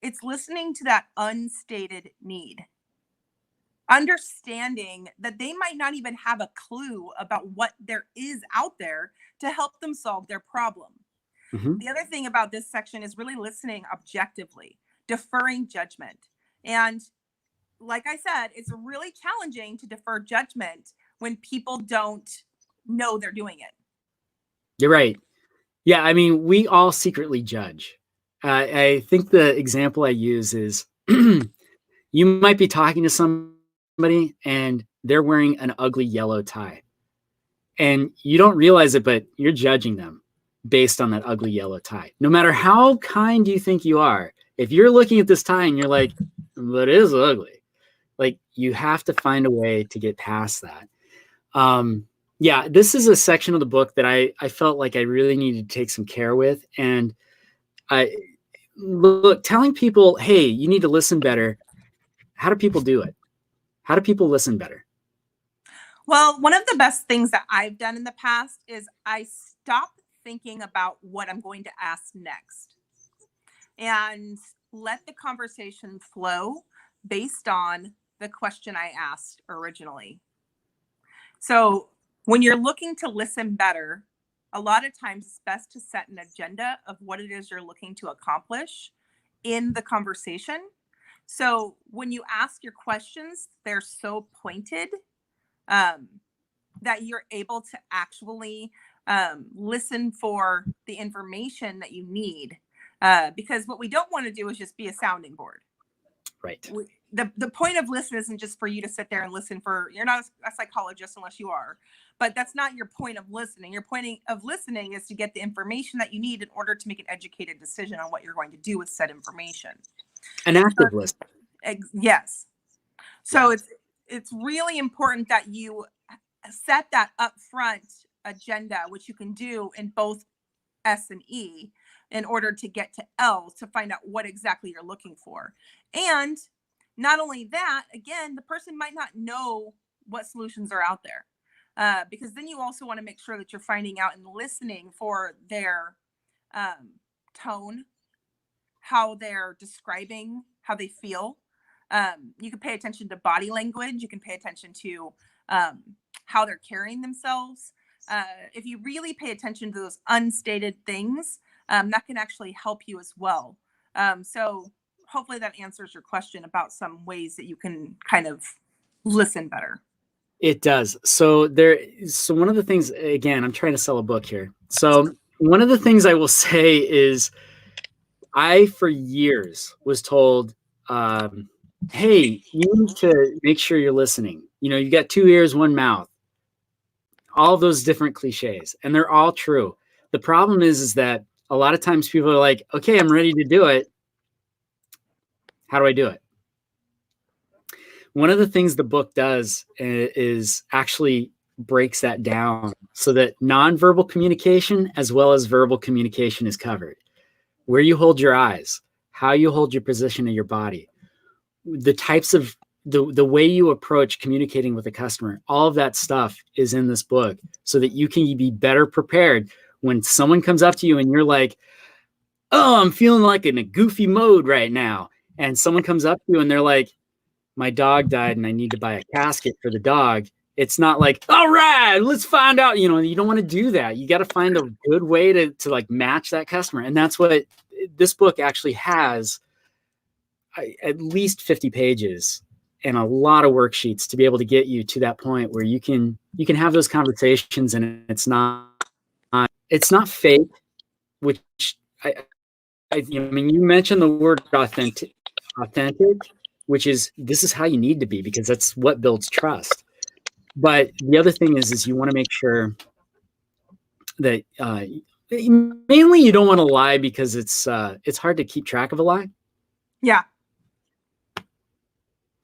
K: It's listening to that unstated need. Understanding that they might not even have a clue about what there is out there to help them solve their problem.
H: Mm-hmm.
K: The other thing about this section is really listening objectively, deferring judgment. And like I said, it's really challenging to defer judgment when people don't know they're doing it.
H: You're right. Yeah, I mean, we all secretly judge. I think the example I use is you might be talking to somebody and they're wearing an ugly yellow tie. And you don't realize it, but you're judging them based on that ugly yellow tie. No matter how kind you think you are, if you're looking at this tie and you're like, but it is ugly, like, you have to find a way to get past that. Yeah, this is a section of the book that I felt like I really needed to take some care with. And telling people, hey, you need to listen better. How do people do it? How do people listen better?
K: Well, one of the best things that I've done in the past is I stop thinking about what I'm going to ask next and let the conversation flow based on the question I asked originally. So when you're looking to listen better, a lot of times it's best to set an agenda of what it is you're looking to accomplish in the conversation. So when you ask your questions, they're so pointed that you're able to actually listen for the information that you need. Because what we don't want to do is just be a sounding board.
H: Right.
K: The point of listen isn't just for you to sit there and listen for, you're not a psychologist unless you are, but that's not your point of listening. Your point of listening is to get the information that you need in order to make an educated decision on what you're going to do with said information.
H: An active listen.
K: Yes. So it's really important that you set that upfront agenda, which you can do in both S and E, in order to get to L, to find out what exactly you're looking for. And not only that, again, the person might not know what solutions are out there, because then you also want to make sure that you're finding out and listening for their tone, how they're describing how they feel. You can pay attention to body language. You can pay attention to how they're carrying themselves. If you really pay attention to those unstated things, that can actually help you as well. So hopefully that answers your question about some ways that you can kind of listen better.
H: It does. So one of the things, again, I'm trying to sell a book here. So one of the things I will say is I, for years, was told, hey, you need to make sure you're listening. You know, you got 2 ears, 1 mouth, all of those different cliches, and they're all true. The problem is that a lot of times people are like, okay, I'm ready to do it. How do I do it? One of the things the book does is actually breaks that down so that nonverbal communication as well as verbal communication is covered. Where you hold your eyes, how you hold your position of your body, the types of the way you approach communicating with a customer, all of that stuff is in this book so that you can be better prepared when someone comes up to you and you're like, oh, I'm feeling like in a goofy mode right now. And someone comes up to you and they're like, my dog died and I need to buy a casket for the dog. It's not like, all right, let's find out. You know, you don't want to do that. You got to find a good way to like match that customer. And that's what this book actually has. at least 50 pages and a lot of worksheets to be able to get you to that point where you can have those conversations, and it's not fake, which I mean, you mentioned the word authentic, which is, this is how you need to be, because that's what builds trust. But the other thing is you want to make sure that mainly you don't want to lie, because it's hard to keep track of a lie.
K: Yeah.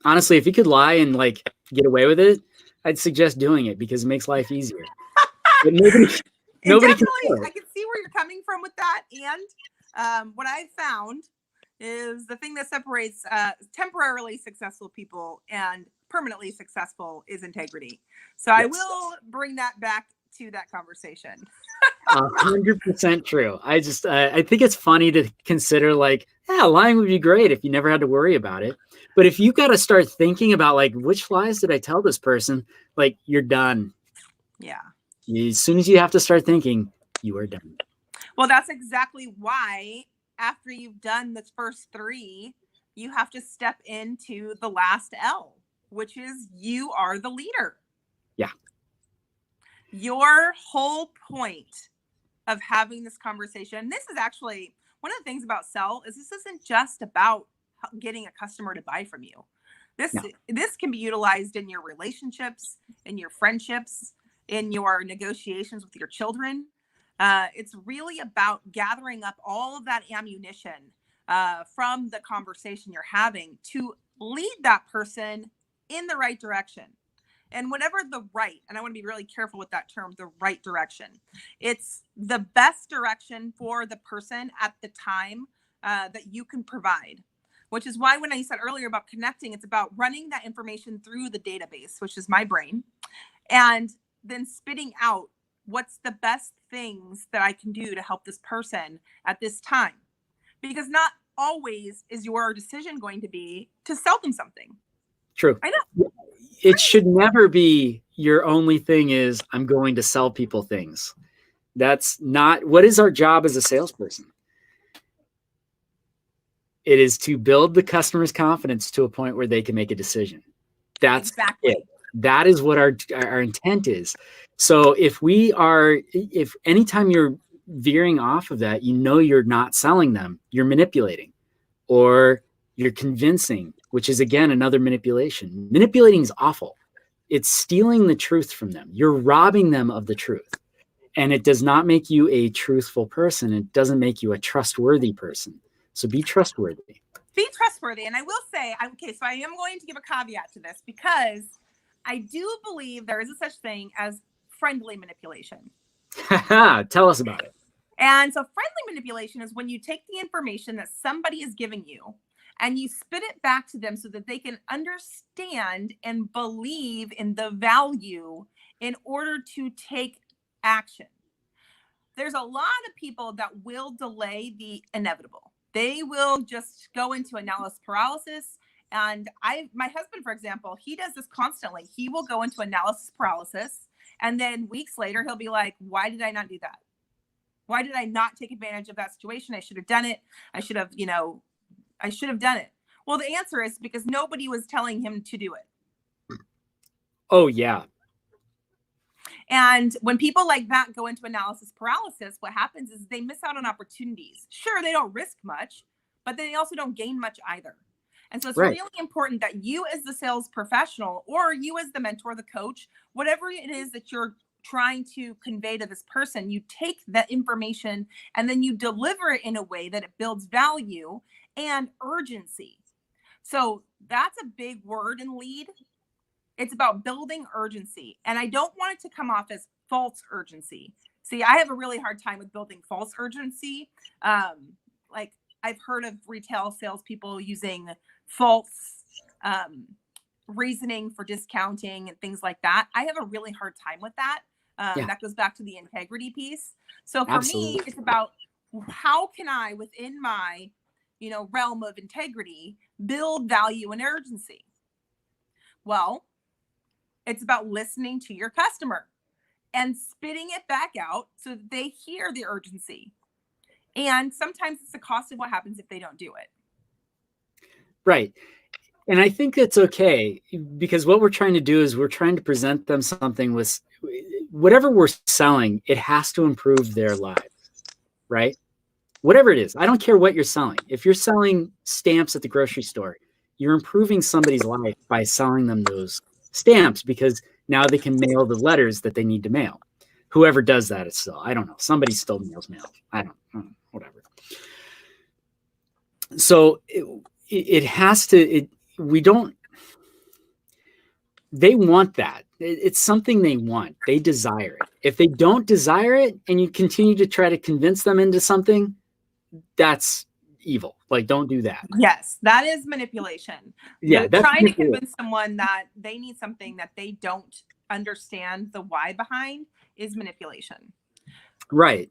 H: Honestly, if you could lie and like get away with it, I'd suggest doing it, because it makes life easier. But nobody can do it.
K: I can see where you're coming from with that. And what I've found is the thing that separates temporarily successful people and permanently successful is integrity. So yes. I will bring that back to that conversation.
H: 100% true. I think it's funny to consider, like, yeah, lying would be great if you never had to worry about it. But if you got to start thinking about, like, which lies did I tell this person, like, you're done.
K: Yeah.
H: As soon as you have to start thinking, you are done.
K: Well, that's exactly why after you've done the first 3, you have to step into the last L, which is you are the leader.
H: Yeah.
K: Your whole point of having this conversation, this is actually one of the things about Sell, is this isn't just about getting a customer to buy from you. This can be utilized in your relationships, in your friendships, in your negotiations with your children. It's really about gathering up all of that ammunition from the conversation you're having to lead that person in the right direction. And whatever the right, and I want to be really careful with that term, the right direction. It's the best direction for the person at the time that you can provide, which is why when I said earlier about connecting, it's about running that information through the database, which is my brain, and then spitting out what's the best things that I can do to help this person at this time. Because not always is your decision going to be to sell them something.
H: True.
K: I know.
H: It should never be your only thing is, I'm going to sell people things. That's not what is our job as a salesperson. It is to build the customer's confidence to a point where they can make a decision. That's exactly it. That is what our intent is. So if anytime you're veering off of that, you're not selling them, you're manipulating, or you're convincing, which is, again, another manipulation. Manipulating is awful. It's stealing the truth from them. You're robbing them of the truth. And it does not make you a truthful person. It doesn't make you a trustworthy person. So be trustworthy.
K: Be trustworthy. And I will say, so I am going to give a caveat to this, because I do believe there is a such thing as friendly manipulation.
H: Tell us about it.
K: And so friendly manipulation is when you take the information that somebody is giving you and you spit it back to them so that they can understand and believe in the value in order to take action. There's a lot of people that will delay the inevitable. They will just go into analysis paralysis. And my husband, for example, he does this constantly. He will go into analysis paralysis, and then weeks later, he'll be like, why did I not do that? Why did I not take advantage of that situation? I should have done it. I should have done it. Well, the answer is because nobody was telling him to do it.
H: Oh, yeah.
K: And when people like that go into analysis paralysis, what happens is they miss out on opportunities. Sure, they don't risk much, but they also don't gain much either. And so it's really important that you as the sales professional, or you as the mentor, the coach, whatever it is that you're trying to convey to this person, you take that information and then you deliver it in a way that it builds value and urgency. So that's a big word in lead. It's about building urgency. And I don't want it to come off as false urgency. See, I have a really hard time with building false urgency. Like I've heard of retail salespeople using false reasoning for discounting and things like that. I have a really hard time with that. That goes back to the integrity piece. So for me, it's about how can I, within my, realm of integrity, build value and urgency? Well, it's about listening to your customer and spitting it back out so that they hear the urgency. And sometimes it's the cost of what happens if they don't do it.
H: Right. And I think it's okay, because what we're trying to do is we're trying to present them something with whatever we're selling. It has to improve their lives, right? Whatever it is. I don't care what you're selling. If you're selling stamps at the grocery store, you're improving somebody's life by selling them those stamps, because now they can mail the letters that they need to mail. Whoever does that, it's still, I don't know. Somebody still mails mail. I don't know, whatever. So it has to, we don't, they want that. It's something they want. They desire it. If they don't desire it and you continue to try to convince them into something, that's evil. Like, don't do that.
K: Yes, that is manipulation.
H: Yeah, that's
K: trying to convince someone that they need something that they don't understand the why behind is manipulation.
H: Right.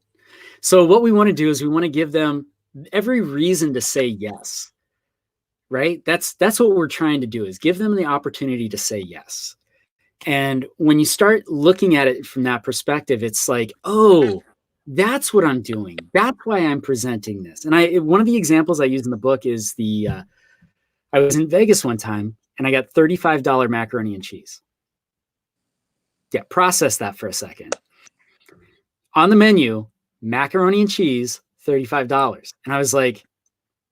H: So what we want to do is we want to give them every reason to say yes. Right? That's what we're trying to do, is give them the opportunity to say yes. And when you start looking at it from that perspective, it's like, oh, that's what I'm doing. That's why I'm presenting this. And one of the examples I use in the book is I was in Vegas one time and I got $35 macaroni and cheese. Yeah, process that for a second. On the menu, macaroni and cheese, $35. And I was like,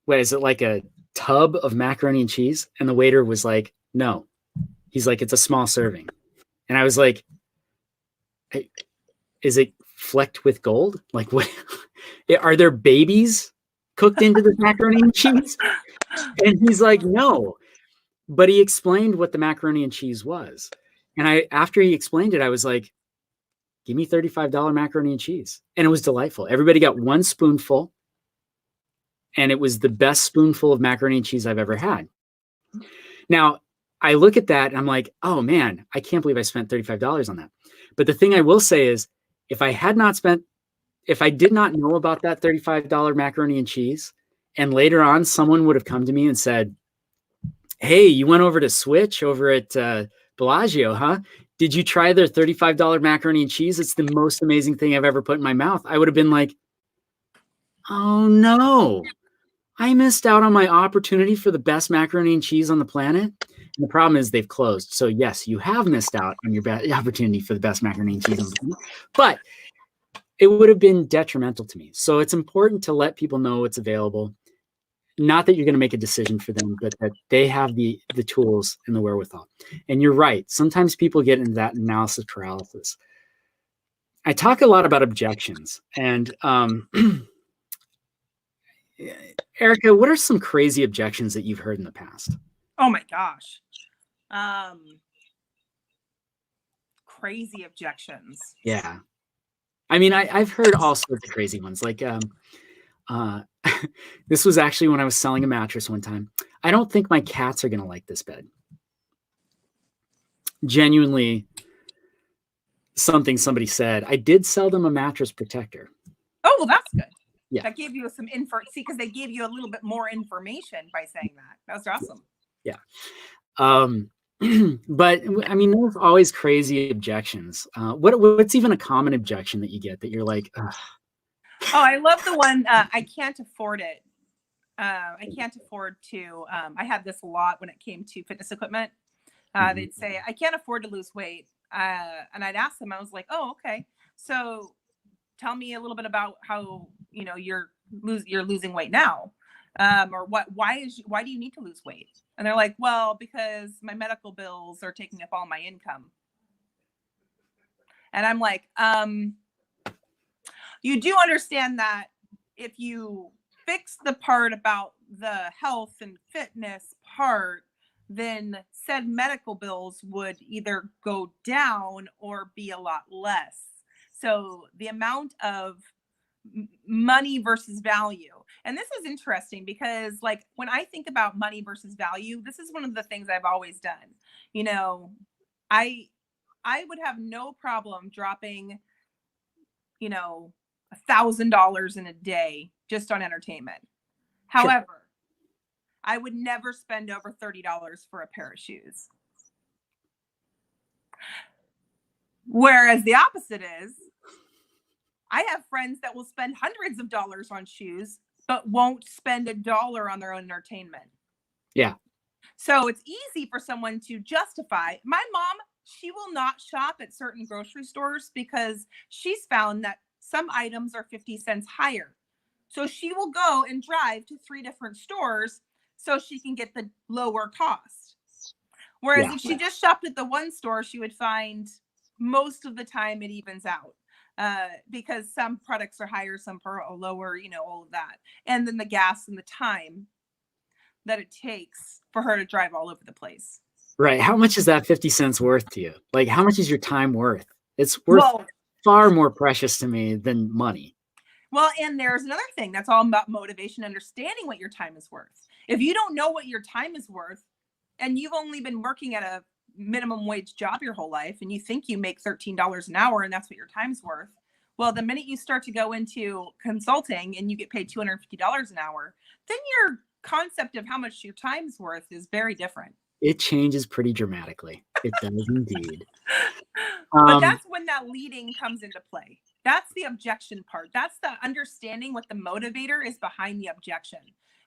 H: wait, is it like a tub of macaroni and cheese? And the waiter was like, no. He's like, it's a small serving. And I was like, hey, is it flecked with gold? Like, what? Are there babies cooked into the macaroni and cheese? And he's like, no. But he explained what the macaroni and cheese was. And after he explained it, I was like, give me $35 macaroni and cheese. And it was delightful. Everybody got one spoonful. And it was the best spoonful of macaroni and cheese I've ever had. Now, I look at that and I'm like, oh man, I can't believe I spent $35 on that. But the thing I will say is, if I did not know about that $35 macaroni and cheese, and later on someone would have come to me and said, hey, you went over to Switch over at Bellagio, huh? Did you try their $35 macaroni and cheese? It's the most amazing thing I've ever put in my mouth. I would have been like, oh no, I missed out on my opportunity for the best macaroni and cheese on the planet. And the problem is they've closed. So yes, you have missed out on your opportunity for the best macaroni and cheese on the planet, but it would have been detrimental to me. So it's important to let people know what's available. Not that you're going to make a decision for them, but that they have the tools and the wherewithal. And you're right. Sometimes people get into that analysis paralysis. I talk a lot about objections. And Erica, what are some crazy objections that you've heard in the past?
K: Oh my gosh. Crazy objections.
H: Yeah. I mean, I've heard all sorts of crazy ones. Like, this was actually when I was selling a mattress one time. I don't think my cats are going to like this bed. Genuinely, somebody said. I did sell them a mattress protector.
K: Oh, well, that's good.
H: Yeah.
K: That gave you some info. See, because they gave you a little bit more information by saying that. That's awesome.
H: Yeah. But I mean, there's always crazy objections. What's even a common objection that you get that you're like, ugh.
K: Oh, I love the one, I can't afford it. I can't afford to, I had this a lot when it came to fitness equipment. They'd say, I can't afford to lose weight. And I'd ask them, I was like, oh, okay. So tell me a little bit about how, you're losing weight now. Or why do you need to lose weight? And they're like, well, because my medical bills are taking up all my income. And I'm like, you do understand that if you fix the part about the health and fitness part, then said medical bills would either go down or be a lot less. So the amount of money versus value. And this is interesting because, like, when I think about money versus value, this is one of the things I've always done. I would have no problem dropping, $1,000 in a day just on entertainment. However, I would never spend over $30 for a pair of shoes. Whereas the opposite is, I have friends that will spend hundreds of dollars on shoes, but won't spend $1 on their own entertainment.
H: Yeah.
K: So it's easy for someone to justify. My mom, she will not shop at certain grocery stores because she's found that some items are 50 cents higher. So she will go and drive to 3 different stores so she can get the lower cost. Whereas
H: Yeah.
K: if she just shopped at the one store, she would find most of the time it evens out. Because some products are higher, some are lower, you know, all of that. And then the gas and the time that it takes for her to drive all over the place.
H: Right. How much is that 50 cents worth to you? Like, how much is your time worth? It's worth far more precious to me than money.
K: Well, and there's another thing that's all about motivation, understanding what your time is worth. If you don't know what your time is worth, and you've only been working at a minimum wage job your whole life, and you think you make $13 an hour and that's what your time's worth, well, the minute you start to go into consulting and you get paid $250 an hour, then your concept of how much your time's worth is very different.
H: It changes pretty dramatically. It does indeed.
K: But that's when that leading comes into play. That's the objection part. That's the understanding what the motivator is behind the objection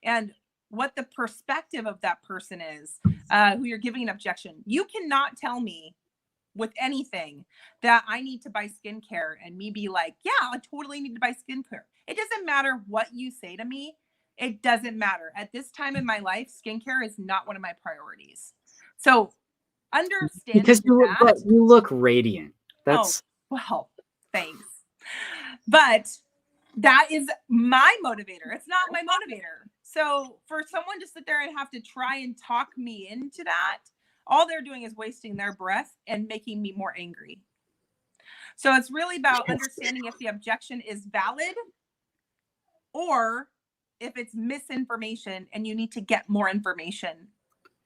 K: and what the perspective of that person is, who you're giving an objection. You cannot tell me with anything that I need to buy skincare and me be like, yeah, I totally need to buy skincare. It doesn't matter what you say to me. It doesn't matter. At this time in my life, skincare is not one of my priorities. So understanding
H: because you look radiant. That's
K: well, thanks. But that is my motivator. It's not my motivator. So for someone to sit there and have to try and talk me into that, all they're doing is wasting their breath and making me more angry. So it's really about understanding if the objection is valid or if it's misinformation and you need to get more information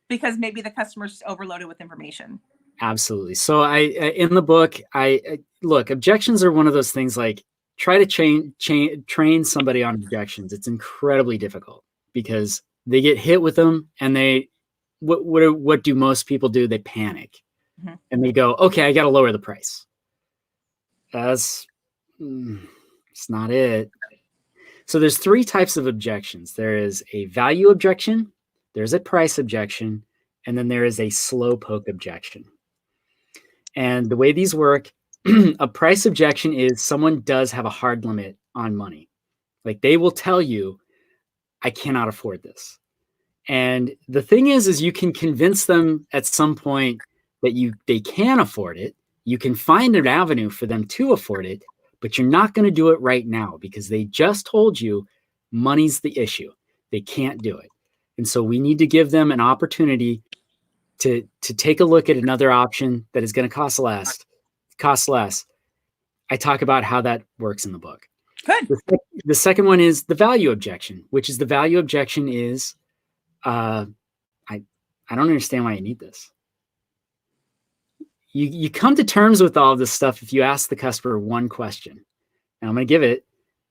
K: because maybe the customer's just overloaded with information.
H: Absolutely. So in the book, I look, objections are one of those things like try to train somebody on objections. It's incredibly difficult because they get hit with them and what do most people do? They panic and they go, okay, I got to lower the price. It's not it. So there's 3 types of objections. There is a value objection, there's a price objection, and then there is a slow poke objection. And the way these work, a price objection is someone does have a hard limit on money. Like they will tell you, I cannot afford this. And the thing is you can convince them at some point that they can afford it. You can find an avenue for them to afford it, but you're not going to do it right now because they just told you money's the issue. They can't do it. And so we need to give them an opportunity to take a look at another option that is going to cost less. I talk about how that works in the book.
K: Good.
H: The second one is the value objection, which is the value objection is, I don't understand why you need this. You come to terms with all of this stuff if you ask the customer one question. And I'm going to give it,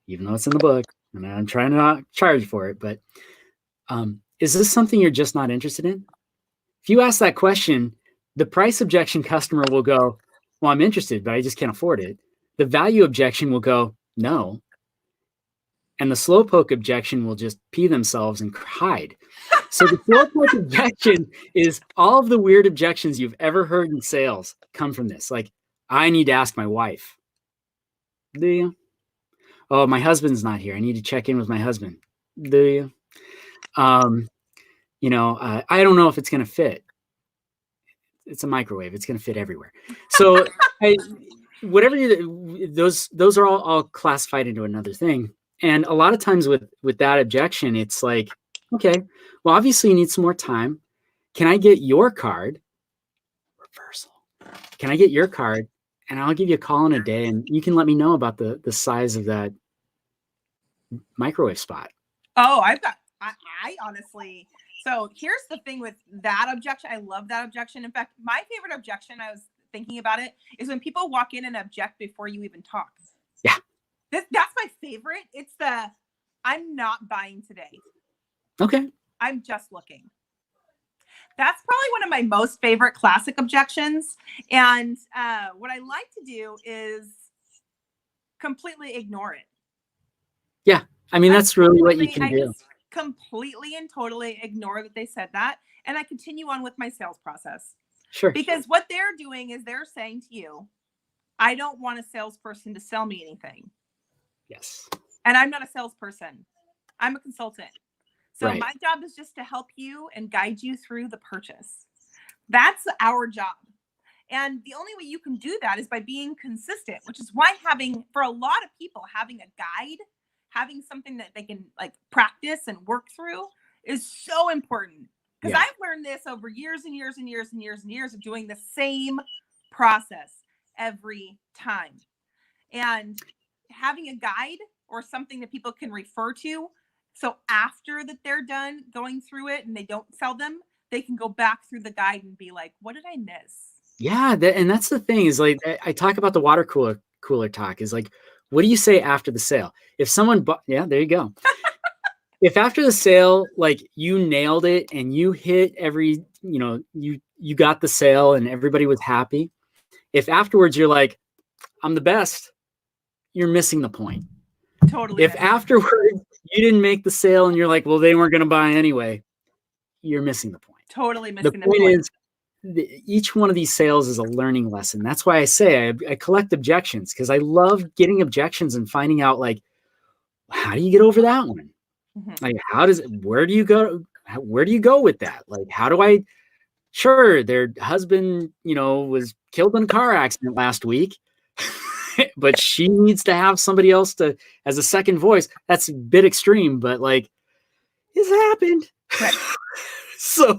H: even though it's in the book, and I'm trying to not charge for it, but is this something you're just not interested in? If you ask that question, the price objection customer will go, well, I'm interested, but I just can't afford it. The value objection will go, no. And the slowpoke objection will just pee themselves and hide. So the slowpoke objection is all of the weird objections you've ever heard in sales come from this. Like, I need to ask my wife. Do you? Oh, my husband's not here. I need to check in with my husband. Do you? I don't know if it's going to fit. It's a microwave. It's going to fit everywhere. So those are all classified into another thing. And a lot of times with that objection, it's like, okay, well, obviously you need some more time. Can I get your card? Reversal. Can I get your card? And I'll give you a call in a day and you can let me know about the size of that microwave spot.
K: Oh, I honestly, so here's the thing with that objection. I love that objection. In fact, my favorite objection, I was thinking about it, is when people walk in and object before you even talk.
H: Yeah.
K: That's my favorite. It's the, I'm not buying today.
H: Okay.
K: I'm just looking. That's probably one of my most favorite classic objections. And what I like to do is completely ignore it.
H: Yeah. I mean, that's really what you can do.
K: completely and totally ignore that they said that. And I continue on with my sales process.
H: Sure.
K: Because what they're doing is they're saying to you, I don't want a salesperson to sell me anything.
H: Yes.
K: And I'm not a salesperson. I'm a consultant. So
H: Right.
K: my job is just to help you and guide you through the purchase. That's our job. And the only way you can do that is by being consistent, which is why for a lot of people, having a guide, having something that they can like practice and work through is so important. Because
H: Yeah.
K: I've learned this over years and years and years and years and years of doing the same process every time. And having a guide or something that people can refer to, so after that they're done going through it and they don't sell them, they can go back through the guide and be like, what did I miss?
H: Yeah, and that's the thing is like I talk about the water cooler talk is like, what do you say after the sale? If someone yeah, there you go. If after the sale, like you nailed it and you hit every, you got the sale and everybody was happy. If afterwards you're like, I'm the best, you're missing the point.
K: Totally.
H: If afterwards you didn't make the sale and you're like, well, they weren't going to buy anyway, you're missing the point.
K: Totally missing
H: the point. Is each one of these sales is a learning lesson. That's why I say I collect objections, because I love getting objections and finding out like, how do you get over that one?
K: Mm-hmm.
H: Like, where do you go with that? Like, sure, their husband, was killed in a car accident last week, but she needs to have somebody else as a second voice. That's a bit extreme, but like, it's happened.
K: Right.
H: So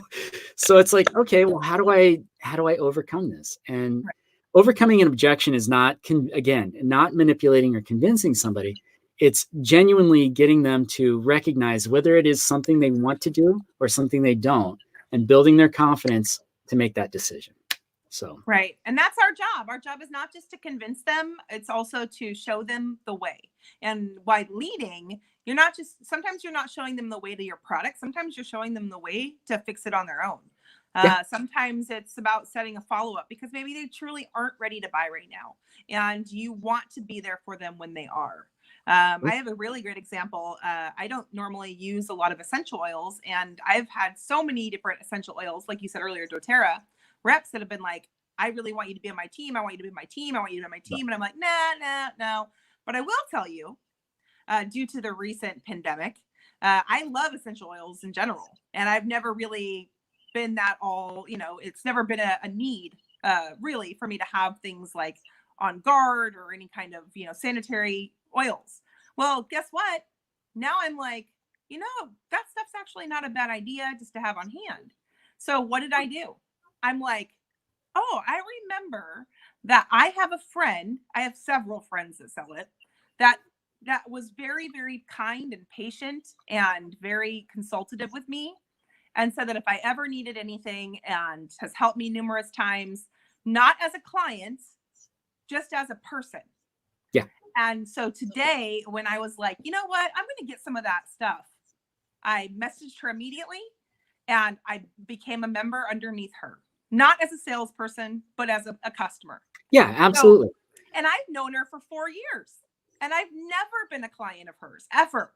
H: it's like, okay, well, how do I overcome this? And overcoming an objection is not manipulating or convincing somebody. It's genuinely getting them to recognize whether it is something they want to do or something they don't, and building their confidence to make that decision. So
K: right. And that's our job. Our job is not just to convince them, it's also to show them the way. And by leading, sometimes you're not showing them the way to your product. Sometimes you're showing them the way to fix it on their own. Sometimes it's about setting a follow-up because maybe they truly aren't ready to buy right now. And you want to be there for them when they are. I have a really great example. I don't normally use a lot of essential oils, and I've had so many different essential oils, like you said earlier, doTERRA reps that have been like, I really want you to be on my team. I want you to be on my team. I want you to be on my team. And I'm like, no. But I will tell you, due to the recent pandemic, I love essential oils in general. And I've never really been that it's never been a need really for me to have things like on guard or any kind of, sanitary oils. Well, guess what? Now I'm like, that stuff's actually not a bad idea just to have on hand. So what did I do? I'm like, oh, I remember that I have several friends that sell it, that was very, very kind and patient and very consultative with me, and said that if I ever needed anything, and has helped me numerous times, not as a client, just as a person.
H: Yeah.
K: And so today, when I was like, you know what, I'm going to get some of that stuff, I messaged her immediately and I became a member underneath her, not as a salesperson, but as a customer.
H: Yeah, absolutely.
K: And I've known her for 4 years and I've never been a client of hers ever.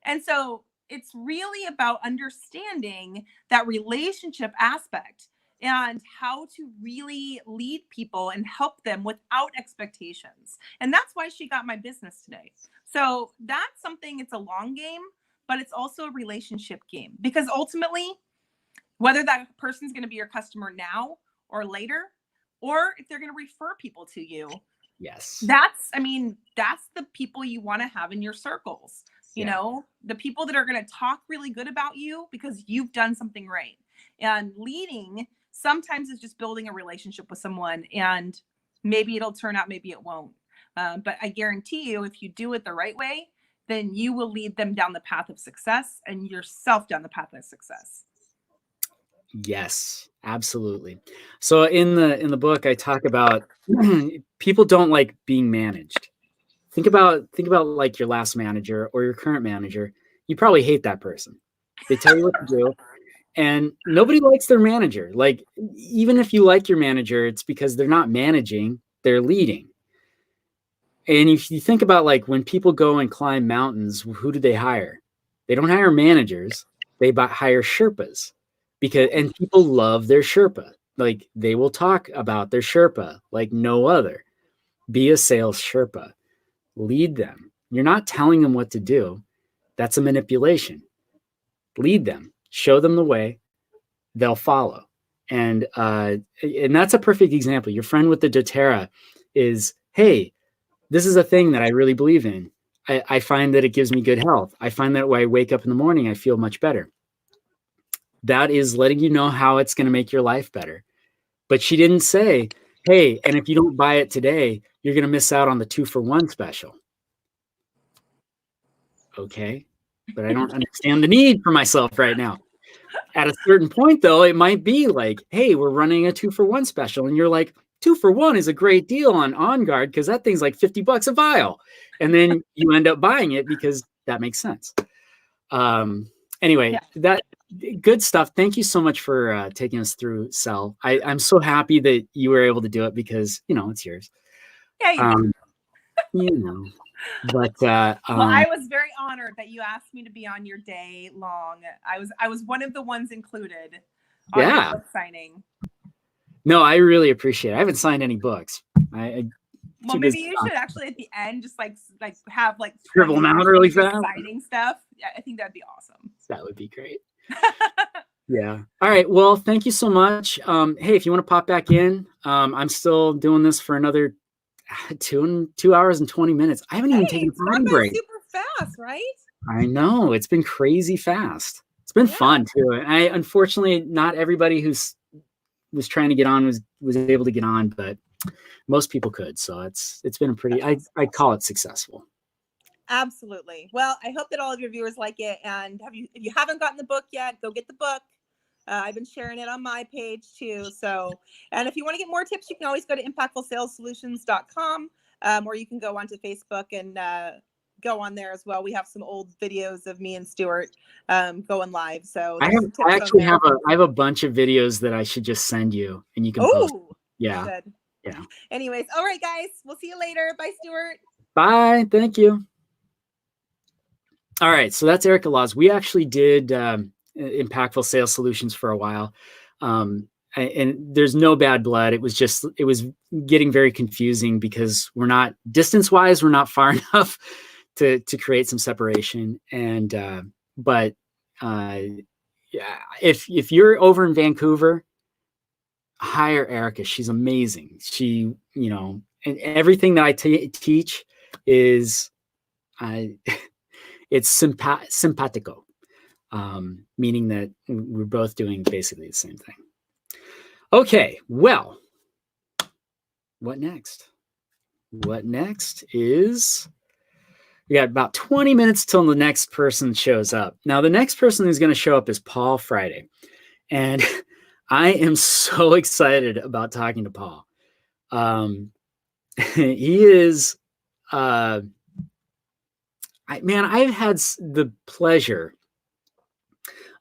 K: And so it's really about understanding that relationship aspect and how to really lead people and help them without expectations. And that's why she got my business today. So that's something, it's a long game, but it's also a relationship game, because ultimately, whether that person's going to be your customer now or later, or if they're going to refer people to you.
H: Yes.
K: That's the people you want to have in your circles. The people that are going to talk really good about you because you've done something right. And leading sometimes is just building a relationship with someone, and maybe it'll turn out, maybe it won't. But I guarantee you, if you do it the right way, then you will lead them down the path of success and yourself down the path of success.
H: Yes, absolutely. So in the book, I talk about people don't like being managed. Think about like your last manager or your current manager. You probably hate that person. They tell you what to do, and nobody likes their manager. Like, even if you like your manager, it's because they're not managing, they're leading. And if you think about like when people go and climb mountains, who do they hire? They don't hire managers. They hire Sherpas and people love their Sherpa. Like they will talk about their Sherpa like no other. Be a sales Sherpa. Lead them. You're not telling them what to do. That's a manipulation. Lead them. Show them the way. They'll follow. And that's a perfect example. Your friend with the doTERRA is, hey, this is a thing that I really believe in. I find that it gives me good health. I find that when I wake up in the morning, I feel much better. That is letting you know how it's going to make your life better. But she didn't say, hey, and if you don't buy it today, you're going to miss out on the 2-for-1 special. Okay, but I don't understand the need for myself right now. At a certain point, though, it might be like, hey, we're running a 2-for-1 special. And you're like, 2-for-1 is a great deal on On Guard because that thing's like $50 a vial. And then you end up buying it because that makes sense. Anyway, that good stuff. Thank you so much for taking us through Sell. I'm so happy that you were able to do it because, it's yours.
K: Yeah,
H: you know. But
K: well, I was very honored that you asked me to be on your day long. I was one of the ones included on your book signing.
H: No, I really appreciate it. I haven't signed any books.
K: Well, maybe you should actually at the end just like have like
H: scribble them out really fast.
K: Signing stuff. Yeah, I think that'd be awesome.
H: That would be great. Yeah. All right. Well, thank you so much. Hey, if you want to pop back in, I'm still doing this for another 2 hours and 20 minutes. I haven't even taken a break.
K: Super fast, right?
H: I know, it's been crazy fast. It's been fun too. And unfortunately, not everybody who's was trying to get on was able to get on, but most people could. So it's been a pretty, I call it successful.
K: Absolutely. Well, I hope that all of your viewers like it. And if you haven't gotten the book yet, go get the book. I've been sharing it on my page too. So, and if you want to get more tips, you can always go to impactfulsalessolutions.com, or you can go onto Facebook and go on there as well. We have some old videos of me and Stuart going live. So
H: I have a bunch of videos that I should just send you and you can post. Yeah. Yeah.
K: Anyways. All right, guys, we'll see you later. Bye, Stuart.
H: Bye. Thank you. All right. So that's Erica Laws. We actually did, Impactful Sales Solutions for a while. And there's no bad blood. It was getting very confusing because we're not distance-wise, we're not far enough to create some separation. And, if you're over in Vancouver, hire Erica. She's amazing. She, and everything that I teach is, it's simpatico. Meaning that we're both doing basically the same thing. Okay, well, what next? What next is, we got about 20 minutes till the next person shows up. Now, the next person who's going to show up is Paul Friday. And I am so excited about talking to Paul. He is, I've had the pleasure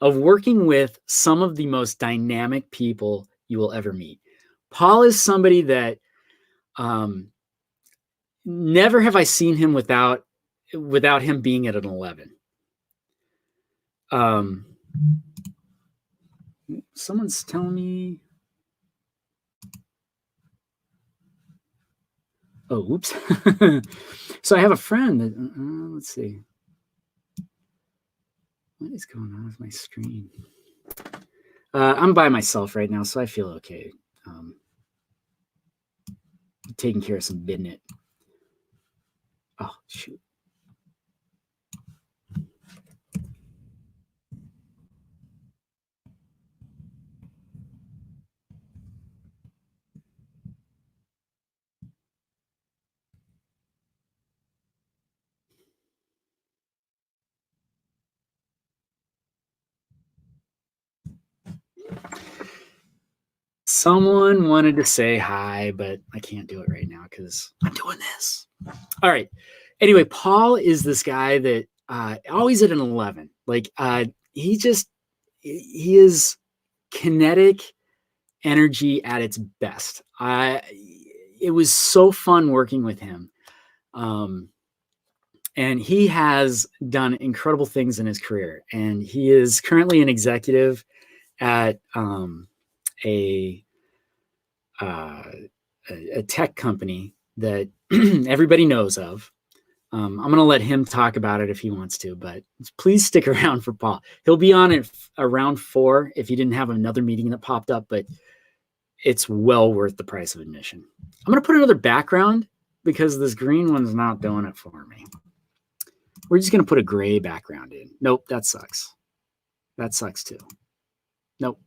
H: of working with some of the most dynamic people you will ever meet. Paul is somebody that never have I seen him without him being at an 11. Someone's telling me. Oh, oops. So I have a friend that, let's see. What is going on with my screen? I'm by myself right now, so I feel okay. Taking care of some business. Oh, shoot. Someone wanted to say hi, but I can't do it right now because I'm doing this. All right. Anyway, Paul is this guy that always at an 11. Like he is kinetic energy at its best. It was so fun working with him. And he has done incredible things in his career. And he is currently an executive at a tech company that everybody knows of. I'm going to let him talk about it if he wants to, but please stick around for Paul. He'll be on at around 4 if you didn't have another meeting that popped up, but it's well worth the price of admission. I'm going to put another background because this green one's not doing it for me. We're just going to put a gray background in. Nope, that sucks. That sucks too. Nope.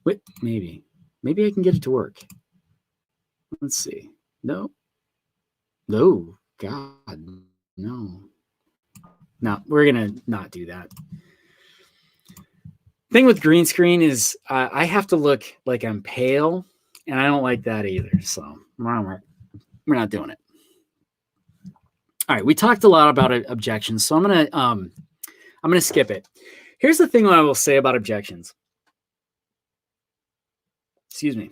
H: Wait, maybe I can get it to work. Let's see. No. God, no. No, we're going to not do that. Thing with green screen is I have to look like I'm pale, and I don't like that either. So we're not doing it. All right, we talked a lot about objections, so I'm gonna skip it. Here's the thing I will say about objections. Excuse me.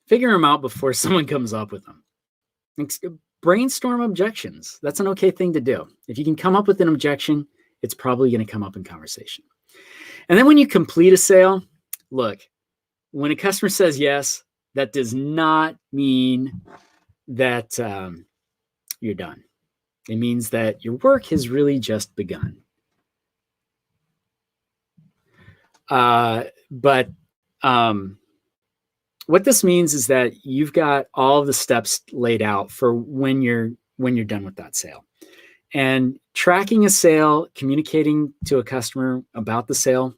H: Figure them out before someone comes up with them. Brainstorm objections. That's an okay thing to do. If you can come up with an objection, it's probably going to come up in conversation. And then when you complete a sale, look, when a customer says yes, that does not mean that you're done. It means that your work has really just begun. But what this means is that you've got all of the steps laid out for when you're done with that sale. And tracking a sale, communicating to a customer about the sale,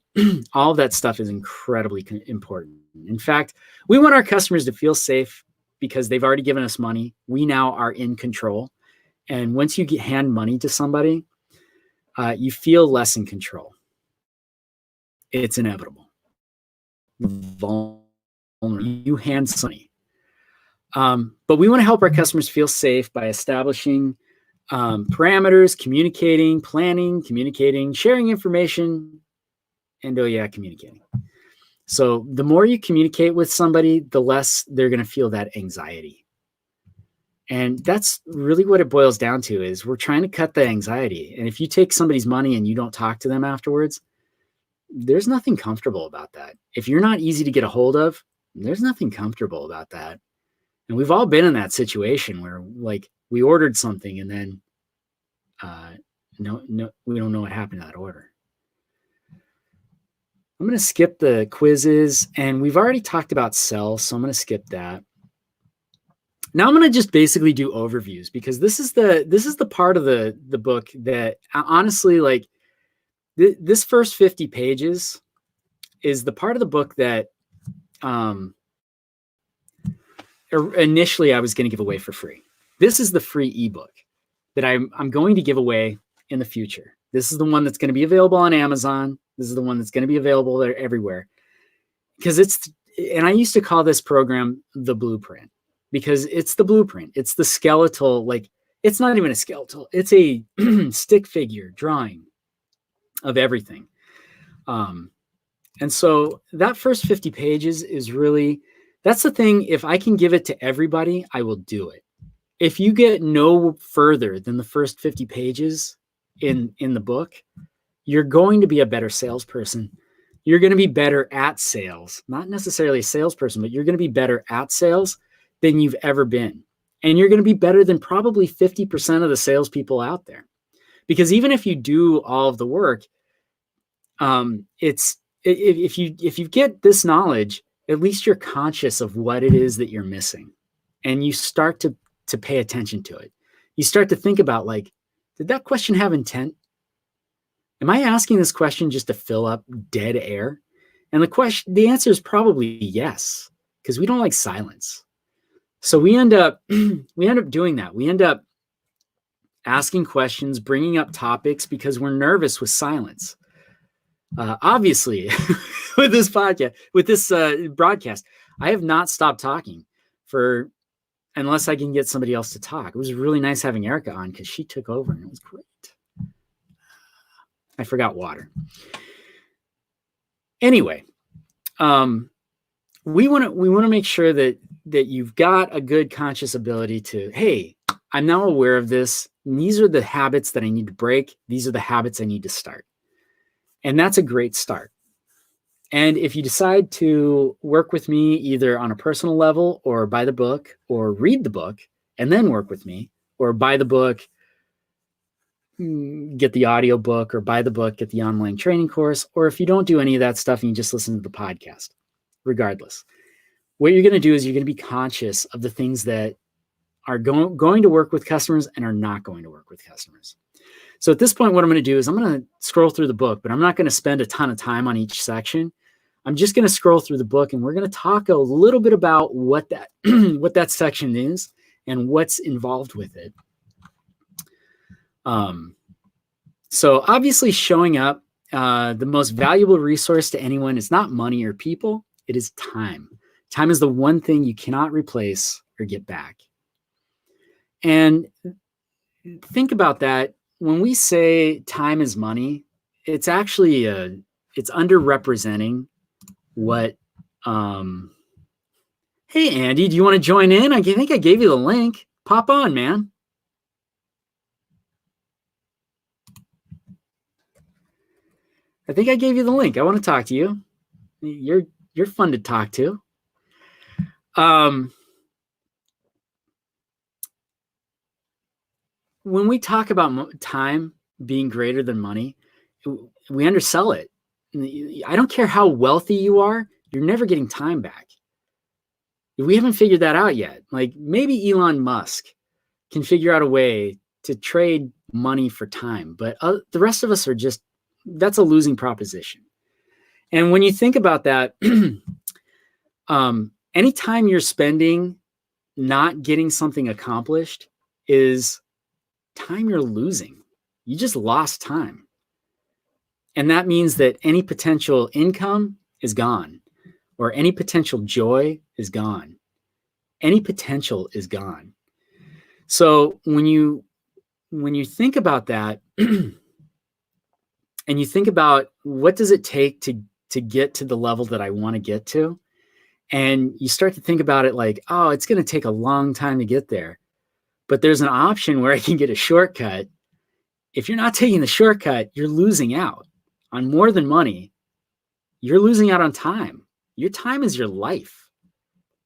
H: all of that stuff is incredibly important. In fact, we want our customers to feel safe because they've already given us money. We now are in control. And once you hand money to somebody, you feel less in control. It's inevitable. You hand money. But we want to help our customers feel safe by establishing parameters, communicating, planning, communicating, sharing information, and communicating. So the more you communicate with somebody, the less they're going to feel that anxiety. And that's really what it boils down to is we're trying to cut the anxiety. And if you take somebody's money and you don't talk to them afterwards, there's nothing comfortable about that. If you're not easy to get a hold of, there's nothing comfortable about that. And we've all been in that situation where like we ordered something and then no, we don't know what happened to that order. I'm going to skip the quizzes, and we've already talked about sell, so I'm going to skip that. Now I'm going to just basically do overviews because this is the part of the book that honestly, like this first 50 pages is the part of the book that initially I was going to give away for free. This is the free ebook that I'm going to give away in the future. This is the one that's going to be available on Amazon. This is the one that's going to be available there everywhere. Because and I used to call this program the blueprint because it's the blueprint. It's the skeletal, like it's not even a skeletal. It's a stick figure drawing of everything. And so that first 50 pages is really, that's the thing. If I can give it to everybody, I will do it. If you get no further than the first 50 pages in the book, you're going to be a better salesperson. You're going to be better at sales, not necessarily a salesperson, but you're going to be better at sales than you've ever been. And you're going to be better than probably 50% of the salespeople out there. Because even if you do all of the work, if you get this knowledge, at least you're conscious of what it is that you're missing. And you start to pay attention to it. You start to think about like, did that question have intent? Am I asking this question just to fill up dead air? And the answer is probably yes, because we don't like silence. So we end up doing that. We end up asking questions, bringing up topics because we're nervous with silence. Obviously, with this podcast, with this broadcast, I have not stopped talking unless I can get somebody else to talk. It was really nice having Erica on because she took over and it was great. I forgot water. Anyway, we want to make sure that you've got a good conscious ability to, hey, I'm now aware of this. And these are the habits that I need to break. These are the habits I need to start. And that's a great start. And if you decide to work with me either on a personal level or buy the book or read the book and then work with me, or buy the book, get the audio book, or buy the book, get the online training course, or if you don't do any of that stuff and you just listen to the podcast, regardless, what you're going to do is you're going to be conscious of the things that are going to work with customers and are not going to work with customers. So at this point, what I'm going to do is I'm going to scroll through the book, but I'm not going to spend a ton of time on each section. I'm just going to scroll through the book, and we're going to talk a little bit about what that what that section is and what's involved with it. So obviously showing up, the most valuable resource to anyone is not money or people. It is time. Time is the one thing you cannot replace or get back. And think about that. When we say time is money, it's actually it's underrepresenting what. Hey, Andy, do you want to join in? I think I gave you the link. Pop on, man. I think I gave you the link. I want to talk to you. You're fun to talk to. When we talk about time being greater than money, we undersell it. I don't care how wealthy you are, you're never getting time back. We haven't figured that out yet. Like maybe Elon Musk can figure out a way to trade money for time, but the rest of us are just, that's a losing proposition. And when you think about that, anytime you're spending not getting something accomplished is time you're losing. You just lost time. And that means that any potential income is gone, or any potential joy is gone. Any potential is gone. So when you think about that, and you think about what does it take to get to the level that I want to get to, and you start to think about it like, oh, it's going to take a long time to get there, but there's an option where I can get a shortcut. If you're not taking the shortcut, you're losing out on more than money. You're losing out on time. Your time is your life.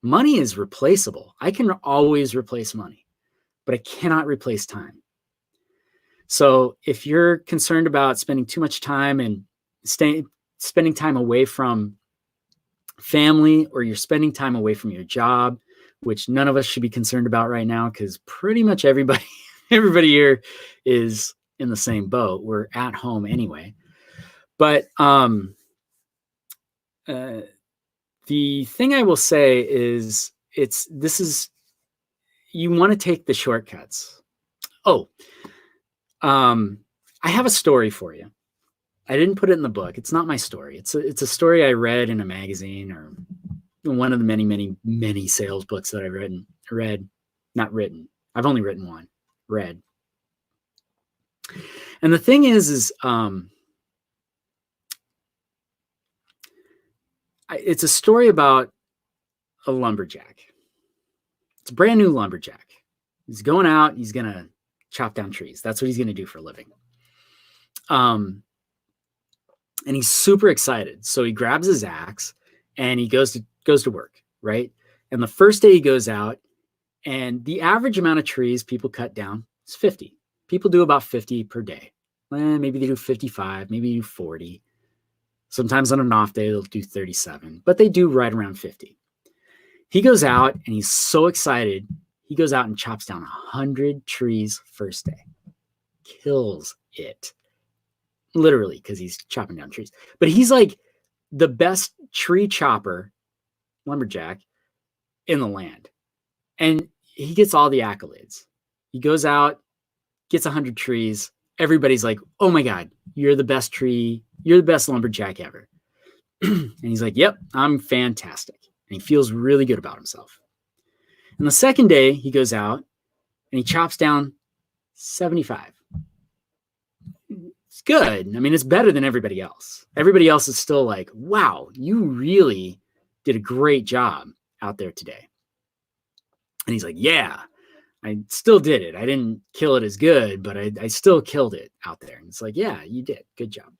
H: Money is replaceable. I can always replace money, but I cannot replace time. So if you're concerned about spending too much time and spending time away from family, or you're spending time away from your job, which none of us should be concerned about right now, because pretty much everybody here is in the same boat. We're at home anyway. But the thing I will say is you want to take the shortcuts. Oh, I have a story for you. I didn't put it in the book. It's not my story. It's a story I read in a magazine, or one of the many, many, many sales books that I've read, not written. I've only written one, read. And the thing is it's a story about a lumberjack. It's a brand new lumberjack. He's going out. He's going to chop down trees. That's what he's going to do for a living. And he's super excited. So he grabs his axe and he goes to work, right? And the first day he goes out, and the average amount of trees people cut down is 50. People do about 50 per day. Maybe they do 55, maybe they do 40. Sometimes on an off day, they'll do 37, but they do right around 50. He goes out and he's so excited. He goes out and chops down 100 trees first day. Kills it. Literally, because he's chopping down trees. But he's like the best tree chopper, lumberjack, in the land. And he gets all the accolades. He goes out, gets 100 trees. Everybody's like, oh my God, you're the best lumberjack ever. And he's like, yep, I'm fantastic. And he feels really good about himself. And the second day he goes out and he chops down 75. It's good. I mean, it's better than everybody else. Everybody else is still like, wow, you really did a great job out there today. And he's like, yeah, I still did it. I didn't kill it as good, but I still killed it out there. And it's like, yeah, you did. Good job.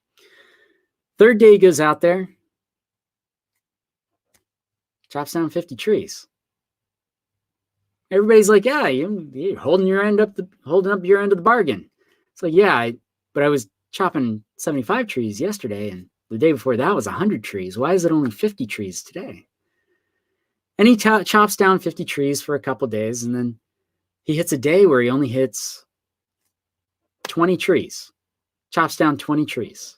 H: Third day he goes out there, chops down 50 trees. Everybody's like, yeah, you're holding up your end of the bargain. It's like, yeah, but I was chopping 75 trees yesterday, and the day before that was 100 trees. Why is it only 50 trees today? And he chops down 50 trees for a couple days, and then he hits a day where he only hits 20 trees, chops down 20 trees.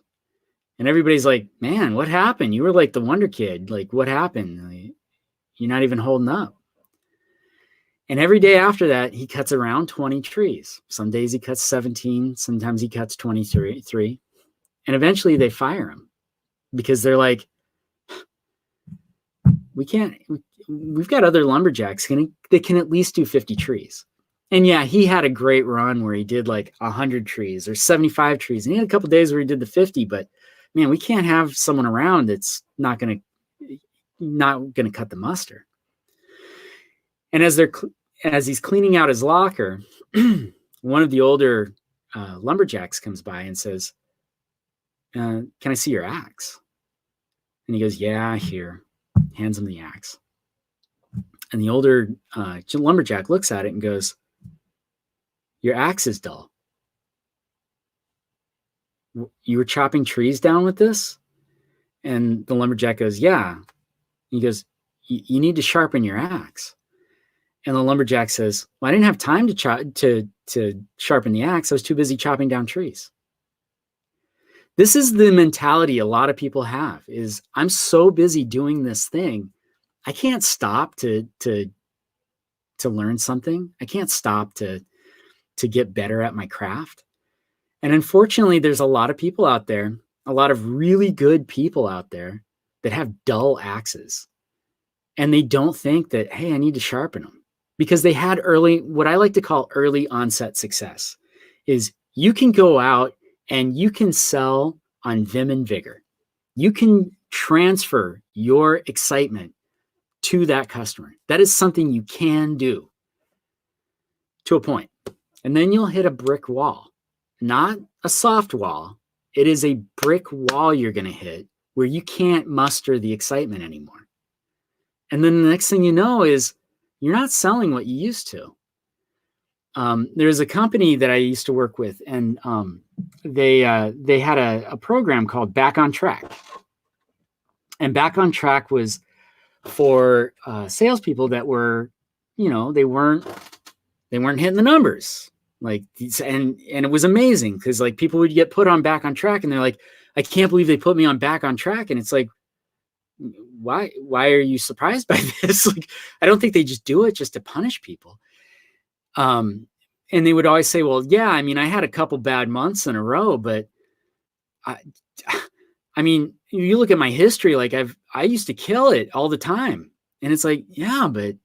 H: And everybody's like, man, what happened? You were like the wonder kid. Like, what happened? You're not even holding up. And every day after that, he cuts around 20 trees. Some days he cuts 17. Sometimes he cuts 23. And eventually they fire him because they're like, we've got other lumberjacks. They can at least do 50 trees. And yeah, he had a great run where he did like 100 trees or 75 trees. And he had a couple days where he did the 50, but man, we can't have someone around that's not going to cut the muster. And as he's cleaning out his locker, one of the older lumberjacks comes by and says, can I see your axe? And he goes, yeah, here. Hands him the axe. And the older lumberjack looks at it and goes, your axe is dull. You were chopping trees down with this? And the lumberjack goes, yeah. He goes, you need to sharpen your axe. And the lumberjack says, well, I didn't have time to sharpen the axe. I was too busy chopping down trees. This is the mentality a lot of people have, is I'm so busy doing this thing, I can't stop to learn something. I can't stop to get better at my craft. And unfortunately, there's a lot of people out there, a lot of really good people out there that have dull axes. And they don't think that, hey, I need to sharpen them. Because they had what I like to call early onset success, is you can go out and you can sell on vim and vigor. You can transfer your excitement to that customer. That is something you can do to a point. And then you'll hit a brick wall, not a soft wall. It is a brick wall you're going to hit where you can't muster the excitement anymore. And then the next thing you know is you're not selling what you used to. There's a company that I used to work with, and they had a program called Back on Track. And Back on Track was for salespeople that were, they weren't hitting the numbers. Like, and it was amazing because like people would get put on Back on Track, and they're like, I can't believe they put me on Back on Track. And it's like, why are you surprised by this? Like, I don't think they just do it just to punish people. And they would always say, well, yeah, I mean, I had a couple bad months in a row, but I mean, you look at my history, like I used to kill it all the time. And it's like, yeah, but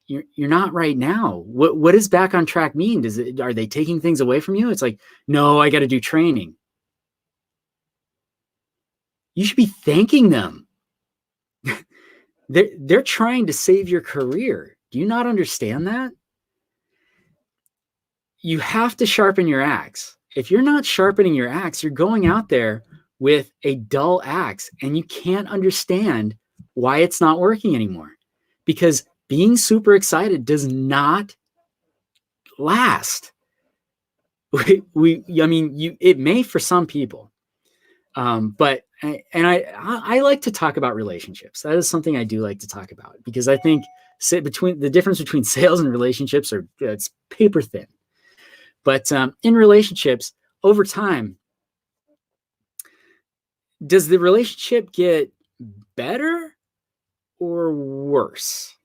H: you're not right now. What does Back on Track mean? Are they taking things away from you? It's like, no, I got to do training. You should be thanking them. They're trying to save your career. Do you not understand that? You have to sharpen your axe. If you're not sharpening your axe, you're going out there with a dull axe, and you can't understand why it's not working anymore. Because being super excited does not last. It may for some people, but I like to talk about relationships. That is something I do like to talk about, because I think the difference between sales and relationships it's paper thin. But in relationships, over time, does the relationship get better or worse?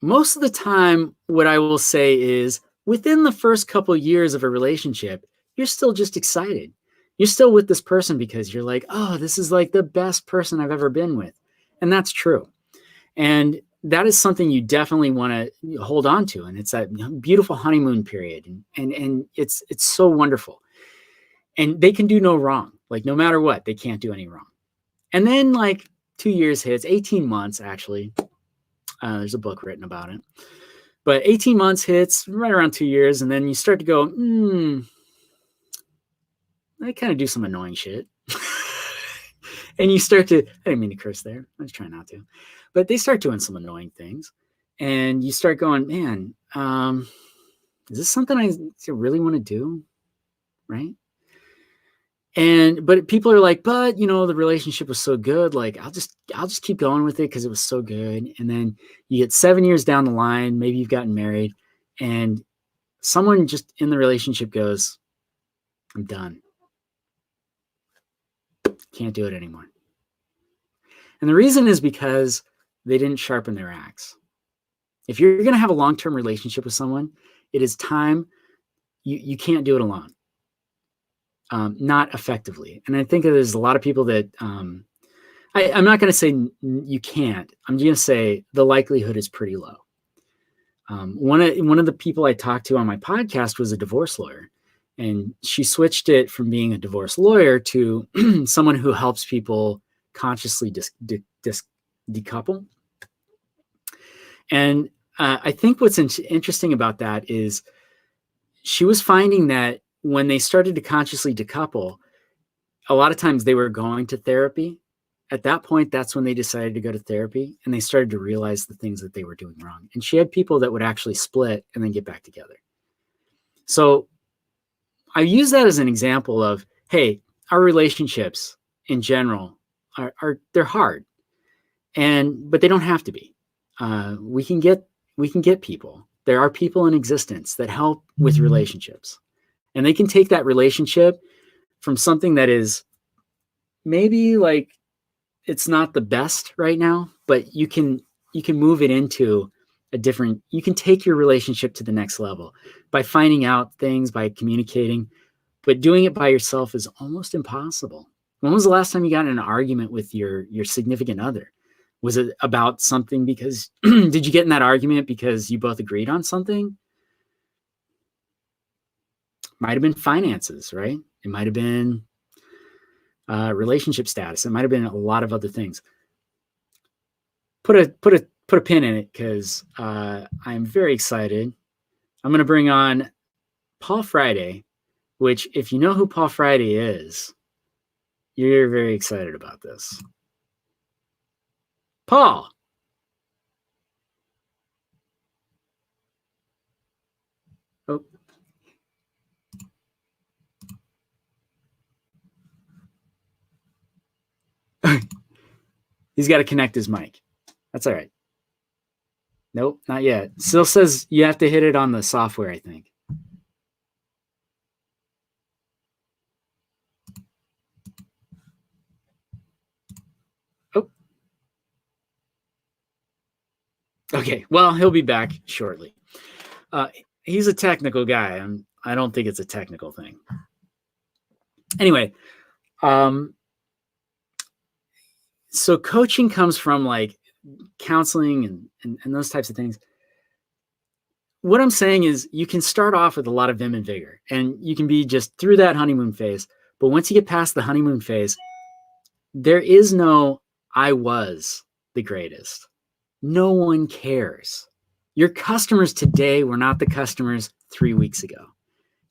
H: Most of the time, what I will say is within the first couple of years of a relationship, you're still just excited. You're still with this person because you're like, oh, this is like the best person I've ever been with. And that's true. And that is something you definitely want to hold on to. And it's that beautiful honeymoon period. And it's so wonderful. And they can do no wrong. Like, no matter what, they can't do any wrong. And then like 2 years hits, 18 months actually. There's a book written about it. But 18 months hits, right around 2 years, and then you start to go, I kind of do some annoying shit. And you start to, I didn't mean to curse there. I was trying not to. But they start doing some annoying things. And you start going, man, is this something I really want to do? Right? But people are like, but the relationship was so good. Like, I'll just keep going with it because it was so good. And then you get 7 years down the line, maybe you've gotten married, and someone just in the relationship goes, I'm done. Can't do it anymore. And the reason is because they didn't sharpen their axe. If you're going to have a long-term relationship with someone, it is time. You can't do it alone. Not effectively. And I think there's a lot of people that I'm not going to say you can't. I'm going to say the likelihood is pretty low. One of the people I talked to on my podcast was a divorce lawyer, and she switched it from being a divorce lawyer to someone who helps people consciously decouple. And I think what's interesting about that is she was finding that when they started to consciously decouple, a lot of times they were going to therapy. At that point, that's when they decided to go to therapy, and they started to realize the things that they were doing wrong. And she had people that would actually split and then get back together. So I use that as an example of, hey, our relationships in general they're hard, but they don't have to be. We can get people. There are people in existence that help with relationships, and they can take that relationship from something that is maybe like it's not the best right now, but you can move it into you can take your relationship to the next level by finding out things, by communicating. But doing it by yourself is almost impossible. When was the last time you got in an argument with your significant other? Was it about something because did you get in that argument because you both agreed on something? Might have been finances, right? It might have been relationship status. It might have been a lot of other things. Put a pin in it because I'm very excited. I'm going to bring on Paul Friday, which if you know who Paul Friday is, you're very excited about this. Paul. Oh. He's got to connect his mic. That's all right. Nope, not yet. Still says you have to hit it on the software, I think. Oh. Okay, well, he'll be back shortly. He's a technical guy. I don't think it's a technical thing. Anyway, so coaching comes from like counseling and those types of things. What I'm saying is you can start off with a lot of vim and vigor, and you can be just through that honeymoon phase. But once you get past the honeymoon phase, there is no I was the greatest. No one cares. Your customers today were not the customers 3 weeks ago.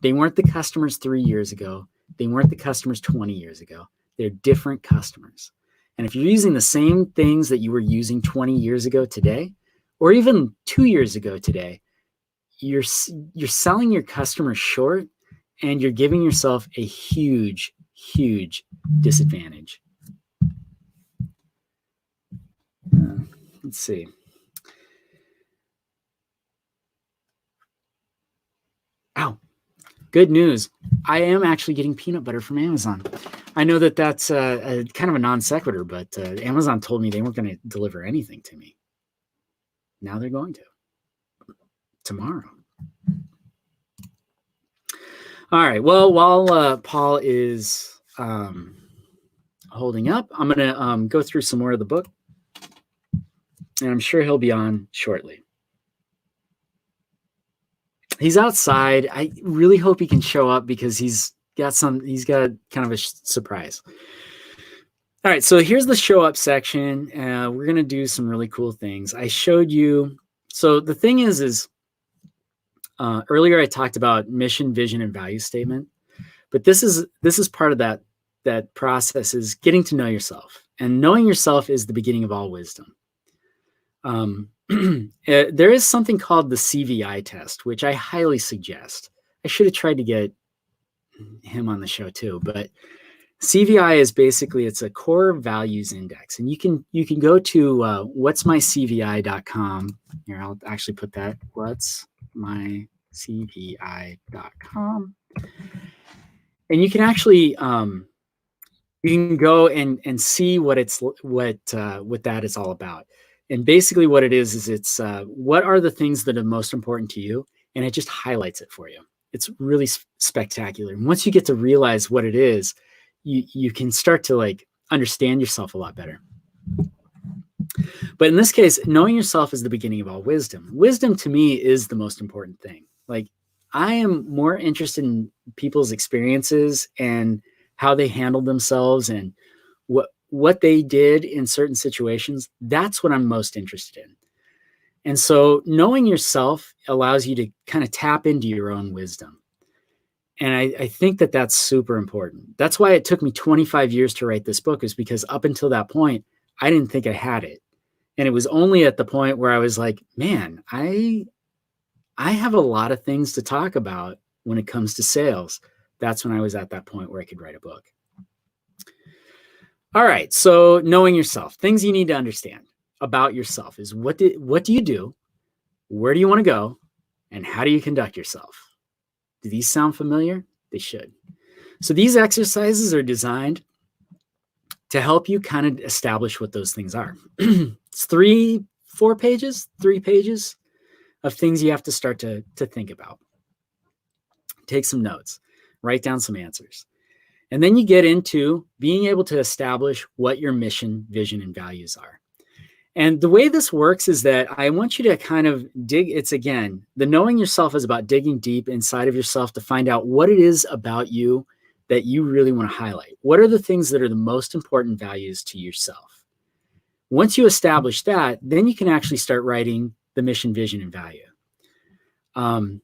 H: They weren't the customers 3 years ago. They weren't the customers 20 years ago. They're different customers. And if you're using the same things that you were using 20 years ago today, or even 2 years ago today, you're selling your customers short, and you're giving yourself a huge, huge disadvantage. Let's see. Ow. Good news. I am actually getting peanut butter from Amazon. I know that that's a kind of a non sequitur, but Amazon told me they weren't going to deliver anything to me. Now they're going to. Tomorrow. All right. Well, while Paul is holding up, I'm going to go through some more of the book. And I'm sure he'll be on shortly. He's outside. I really hope he can show up because he's got kind of a surprise. All right, so here's the show up section. We're going to do some really cool things. I showed you. So the thing is earlier I talked about mission, vision, and value statement, but this is part of that process is getting to know yourself, and knowing yourself is the beginning of all wisdom. There is something called the CVI test, which I highly suggest. I should have tried to get him on the show too, but CVI is basically, it's a core values index, and you can go to whatsmycvi.com. Here, I'll actually put that, whatsmycvi.com, and you can actually you can go and see what that is all about. And basically what it is it's what are the things that are most important to you, and it just highlights it for you. It's really spectacular. And once you get to realize what it is, you can start to like understand yourself a lot better. But in this case, knowing yourself is the beginning of all wisdom. Wisdom to me is the most important thing. Like, I am more interested in people's experiences and how they handled themselves and what they did in certain situations. That's what I'm most interested in. And so knowing yourself allows you to kind of tap into your own wisdom. And I think that that's super important. That's why it took me 25 years to write this book, is because up until that point, I didn't think I had it. And it was only at the point where I was like, man, I have a lot of things to talk about when it comes to sales. That's when I was at that point where I could write a book. All right. So knowing yourself, things you need to understand about yourself is what do you do? Where do you want to go? And how do you conduct yourself? Do these sound familiar? They should. So these exercises are designed to help you kind of establish what those things are. It's 3 pages of things you have to start to think about. Take some notes, write down some answers. And then you get into being able to establish what your mission, vision, and values are. And the way this works is that I want you to kind of dig. It's, again, the knowing yourself is about digging deep inside of yourself to find out what it is about you that you really want to highlight. What are the things that are the most important values to yourself? Once you establish that, then you can actually start writing the mission, vision, and value. And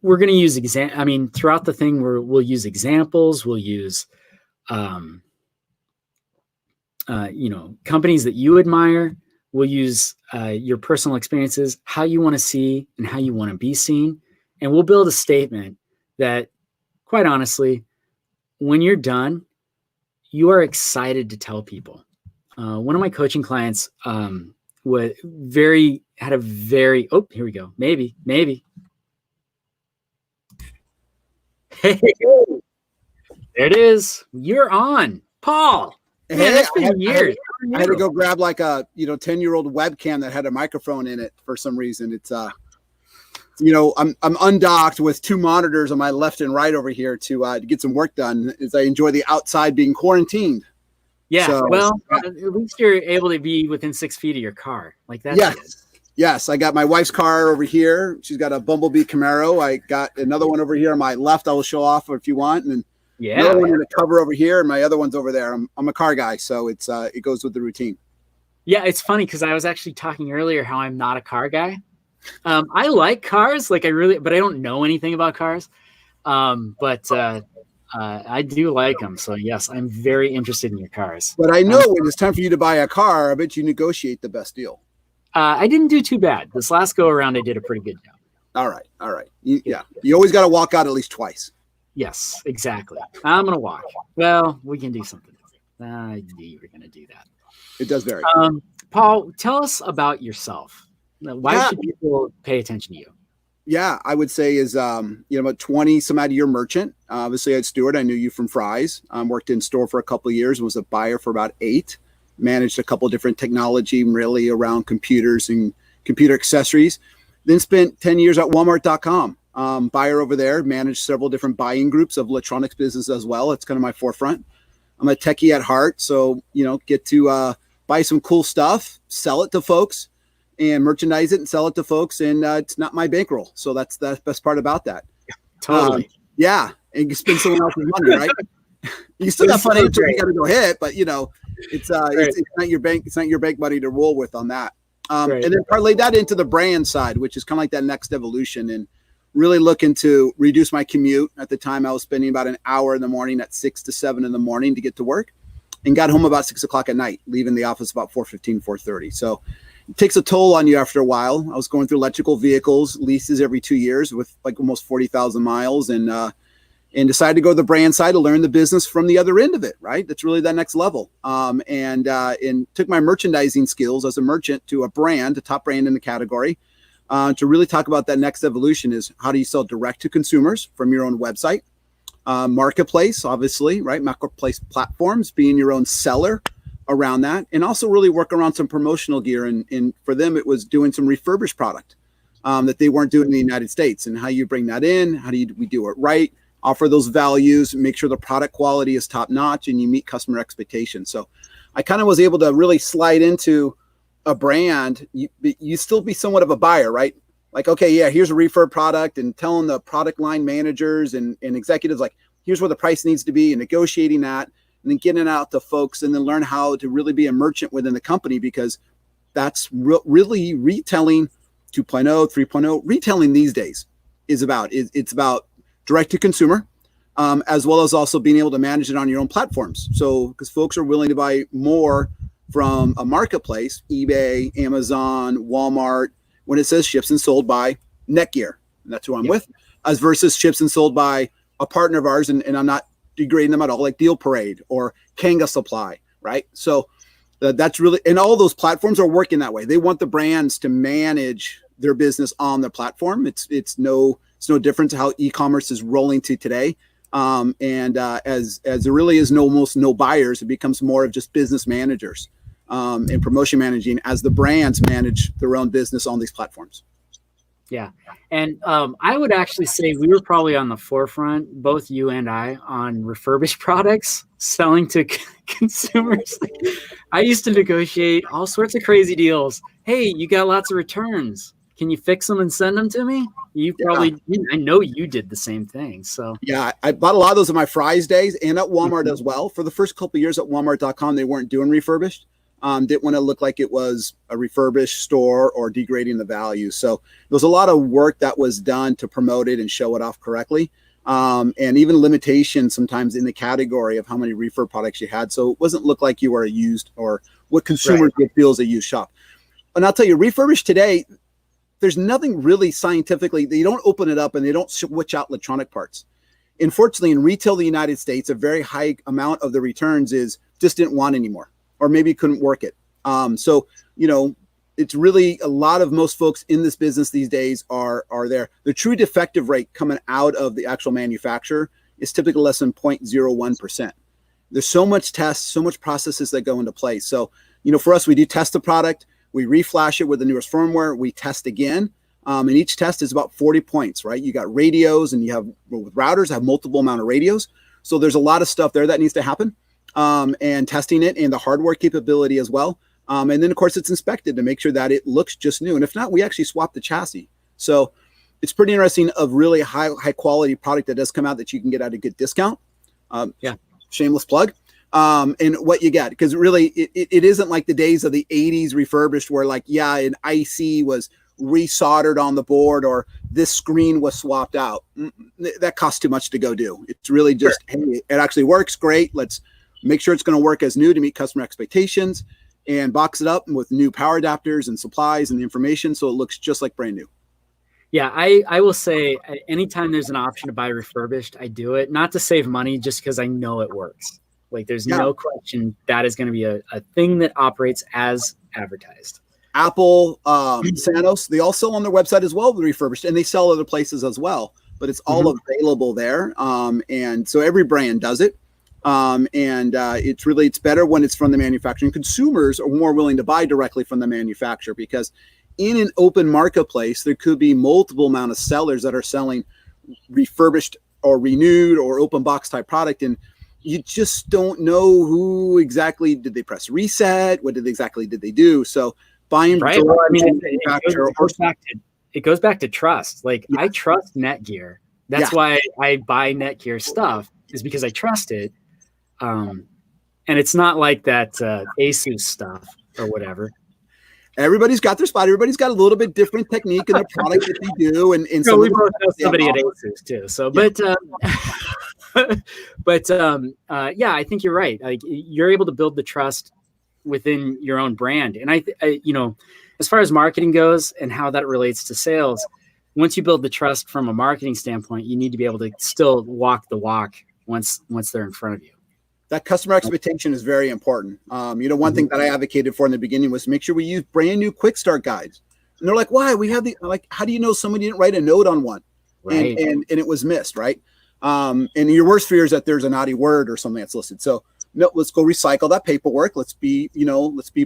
H: we're going to use throughout the thing, we'll use examples. We'll use, companies that you admire. We'll use your personal experiences, how you want to see and how you want to be seen. And we'll build a statement that, quite honestly, when you're done, you are excited to tell people. One of my coaching clients here we go. Maybe. Hey, there it is. You're on, Paul. Man, it's been years.
L: I had to go grab like a 10-year-old webcam that had a microphone in it for some reason. It's I'm undocked with 2 monitors on my left and right over here to get some work done, as I enjoy the outside being quarantined.
H: Yeah, so, at least you're able to be within 6 feet of your car. Like that.
L: Yes, I got my wife's car over here. She's got a Bumblebee Camaro. I got another one over here on my left. I will show off if you want. And another one in the cover over here, and my other one's over there. I'm a car guy, so it goes with the routine.
H: Yeah, it's funny because I was actually talking earlier how I'm not a car guy. I like cars, but I don't know anything about cars. But I do like them. So yes, I'm very interested in your cars.
L: But I know when it's time for you to buy a car, I bet you negotiate the best deal.
H: I didn't do too bad. This last go around, I did a pretty good job.
L: All right. You always got to walk out at least twice.
H: Yes, exactly. I'm going to walk. Well, we can do something. I knew you were going to do that.
L: It does vary.
H: Paul, tell us about yourself. Why should people pay attention to you?
L: Yeah, I would say is, about 20 some odd year merchant. Obviously at Stewart, I knew you from Fry's. Worked in store for a couple of years, was a buyer for about 8. Managed a couple of different technology really around computers and computer accessories. Then spent 10 years at Walmart.com. Buyer over there, managed several different buying groups of electronics business as well. It's kind of my forefront. I'm a techie at heart. So, get to buy some cool stuff, sell it to folks, and merchandise it and sell it to folks. And it's not my bankroll. So that's the best part about that.
H: Totally.
L: And you spend someone else's money, right? You still got
H: So
L: financials
H: great.
L: you got to go hit, but it's not your bank. It's not your bank money to roll with on that.
H: Right.
L: And then parlay that into the brand side, which is kind of like that next evolution, and really looking to reduce my commute. At the time, I was spending about an hour in the morning at 6 to 7 in the morning to get to work, and got home about 6 o'clock at night, leaving the office about 4:15, 4:30. So it takes a toll on you after a while. I was going through electrical vehicles leases every 2 years with like almost 40,000 miles, and decided to go to the brand side to learn the business from the other end of it, right? That's really that next level. And took my merchandising skills as a merchant to a brand, a top brand in the category, to really talk about that next evolution is how do you sell direct to consumers from your own website, marketplace, obviously, right? Marketplace platforms, being your own seller around that, and also really work around some promotional gear. And for them, it was doing some refurbished product that they weren't doing in the United States, and how you bring that in, how do we do it right? Offer those values, make sure the product quality is top notch and you meet customer expectations. So I kind of was able to really slide into a brand. You still be somewhat of a buyer, right? Like, okay, yeah, here's a refurb product, and telling the product line managers and executives, like, here's where the price needs to be, and negotiating that, and then getting it out to folks, and then learn how to really be a merchant within the company, because that's really retailing 2.0, 3.0. Retailing these days is about, it's about direct to consumer, as well as also being able to manage it on your own platforms. So, because folks are willing to buy more from a marketplace, eBay, Amazon, Walmart, when it says ships and sold by Netgear, and that's who I'm with, as versus ships and sold by a partner of ours, and I'm not degrading them at all, like Deal Parade or Kanga Supply, right? So that's really, and all those platforms are working that way. They want the brands to manage their business on their platform. It's no different to how e-commerce is rolling to today. As there really is almost no buyers, it becomes more of just business managers and promotion managing as the brands manage their own business on these platforms.
H: Yeah. And I would actually say we were probably on the forefront, both you and I, on refurbished products selling to consumers. I used to negotiate all sorts of crazy deals. Hey, you got lots of returns. Can you fix them and send them to me? You probably, I know you did the same thing. So
L: yeah, I bought a lot of those in my Fry's days and at Walmart as well. For the first couple of years at Walmart.com, they weren't doing refurbished. Didn't want to look like it was a refurbished store or degrading the value. So there was a lot of work that was done to promote it and show it off correctly. And even limitations sometimes in the category of how many refurb products you had. So it wasn't look like you were a used, or what consumers would feel as a used shop. And I'll tell you, refurbished today, there's nothing really scientifically, they don't open it up and they don't switch out electronic parts. Unfortunately, in retail, the United States, a very high amount of the returns is just didn't want anymore, or maybe couldn't work it. So, it's really a lot of most folks in this business these days are there. The true defective rate coming out of the actual manufacturer is typically less than 0.01%. There's so much tests, so much processes that go into place. So, for us, we do test the product. We reflash it with the newest firmware. We test again. And each test is about 40 points, right? You got radios, and you have, with routers, have multiple amount of radios. So there's a lot of stuff there that needs to happen. And testing it, and the hardware capability as well. And then, of course, it's inspected to make sure that it looks just new. And if not, we actually swap the chassis. So it's pretty interesting, of really high quality product that does come out that you can get at a good discount. Shameless plug. And what you get, because really it isn't like the days of the 80s refurbished where, like, an IC was resoldered on the board, or this screen was swapped out. That costs too much to go do. It's really just, hey, it actually works great. Let's make sure it's going to work as new to meet customer expectations, and box it up with new power adapters and supplies and the information, so it looks just like brand new.
H: Yeah, I will say, anytime there's an option to buy refurbished, I do it, not to save money, just because I know it works. Like, there's no question that is going to be a thing that operates as advertised. Apple,
L: Sanos, they all sell on their website as well, the refurbished, and they sell other places as well, but it's all available there. And so every brand does it. It's better when it's from the manufacturer. Consumers are more willing to buy directly from the manufacturer, because in an open marketplace, there could be multiple amount of sellers that are selling refurbished or renewed or open box type product. And you just don't know who exactly did they press reset. What did they do? So buying
H: right. Well, I mean, it goes back to trust. Like, I trust Netgear. That's why I buy Netgear stuff, is because I trust it. And it's not like that Asus stuff or whatever.
L: Everybody's got their spot. Everybody's got a little bit different technique in the product that they do, and
H: So
L: some
H: we
L: of
H: both know
L: them
H: somebody at Asus too. So, yeah, I think you're right. Like, you're able to build the trust within your own brand, and I you know, as far as marketing goes and how that relates to sales, once you build the trust from a marketing standpoint, you need to be able to still walk the walk once they're in front of you.
L: That customer expectation is very important. You know, one thing that I advocated for in the beginning was make sure we use brand new quick start guides. And they're like, why? We have like, how do you know somebody didn't write a note on one?
H: Right.
L: And it was missed, right? And your worst fear is that there's a naughty word or something that's listed. So no, let's go recycle that paperwork. Let's be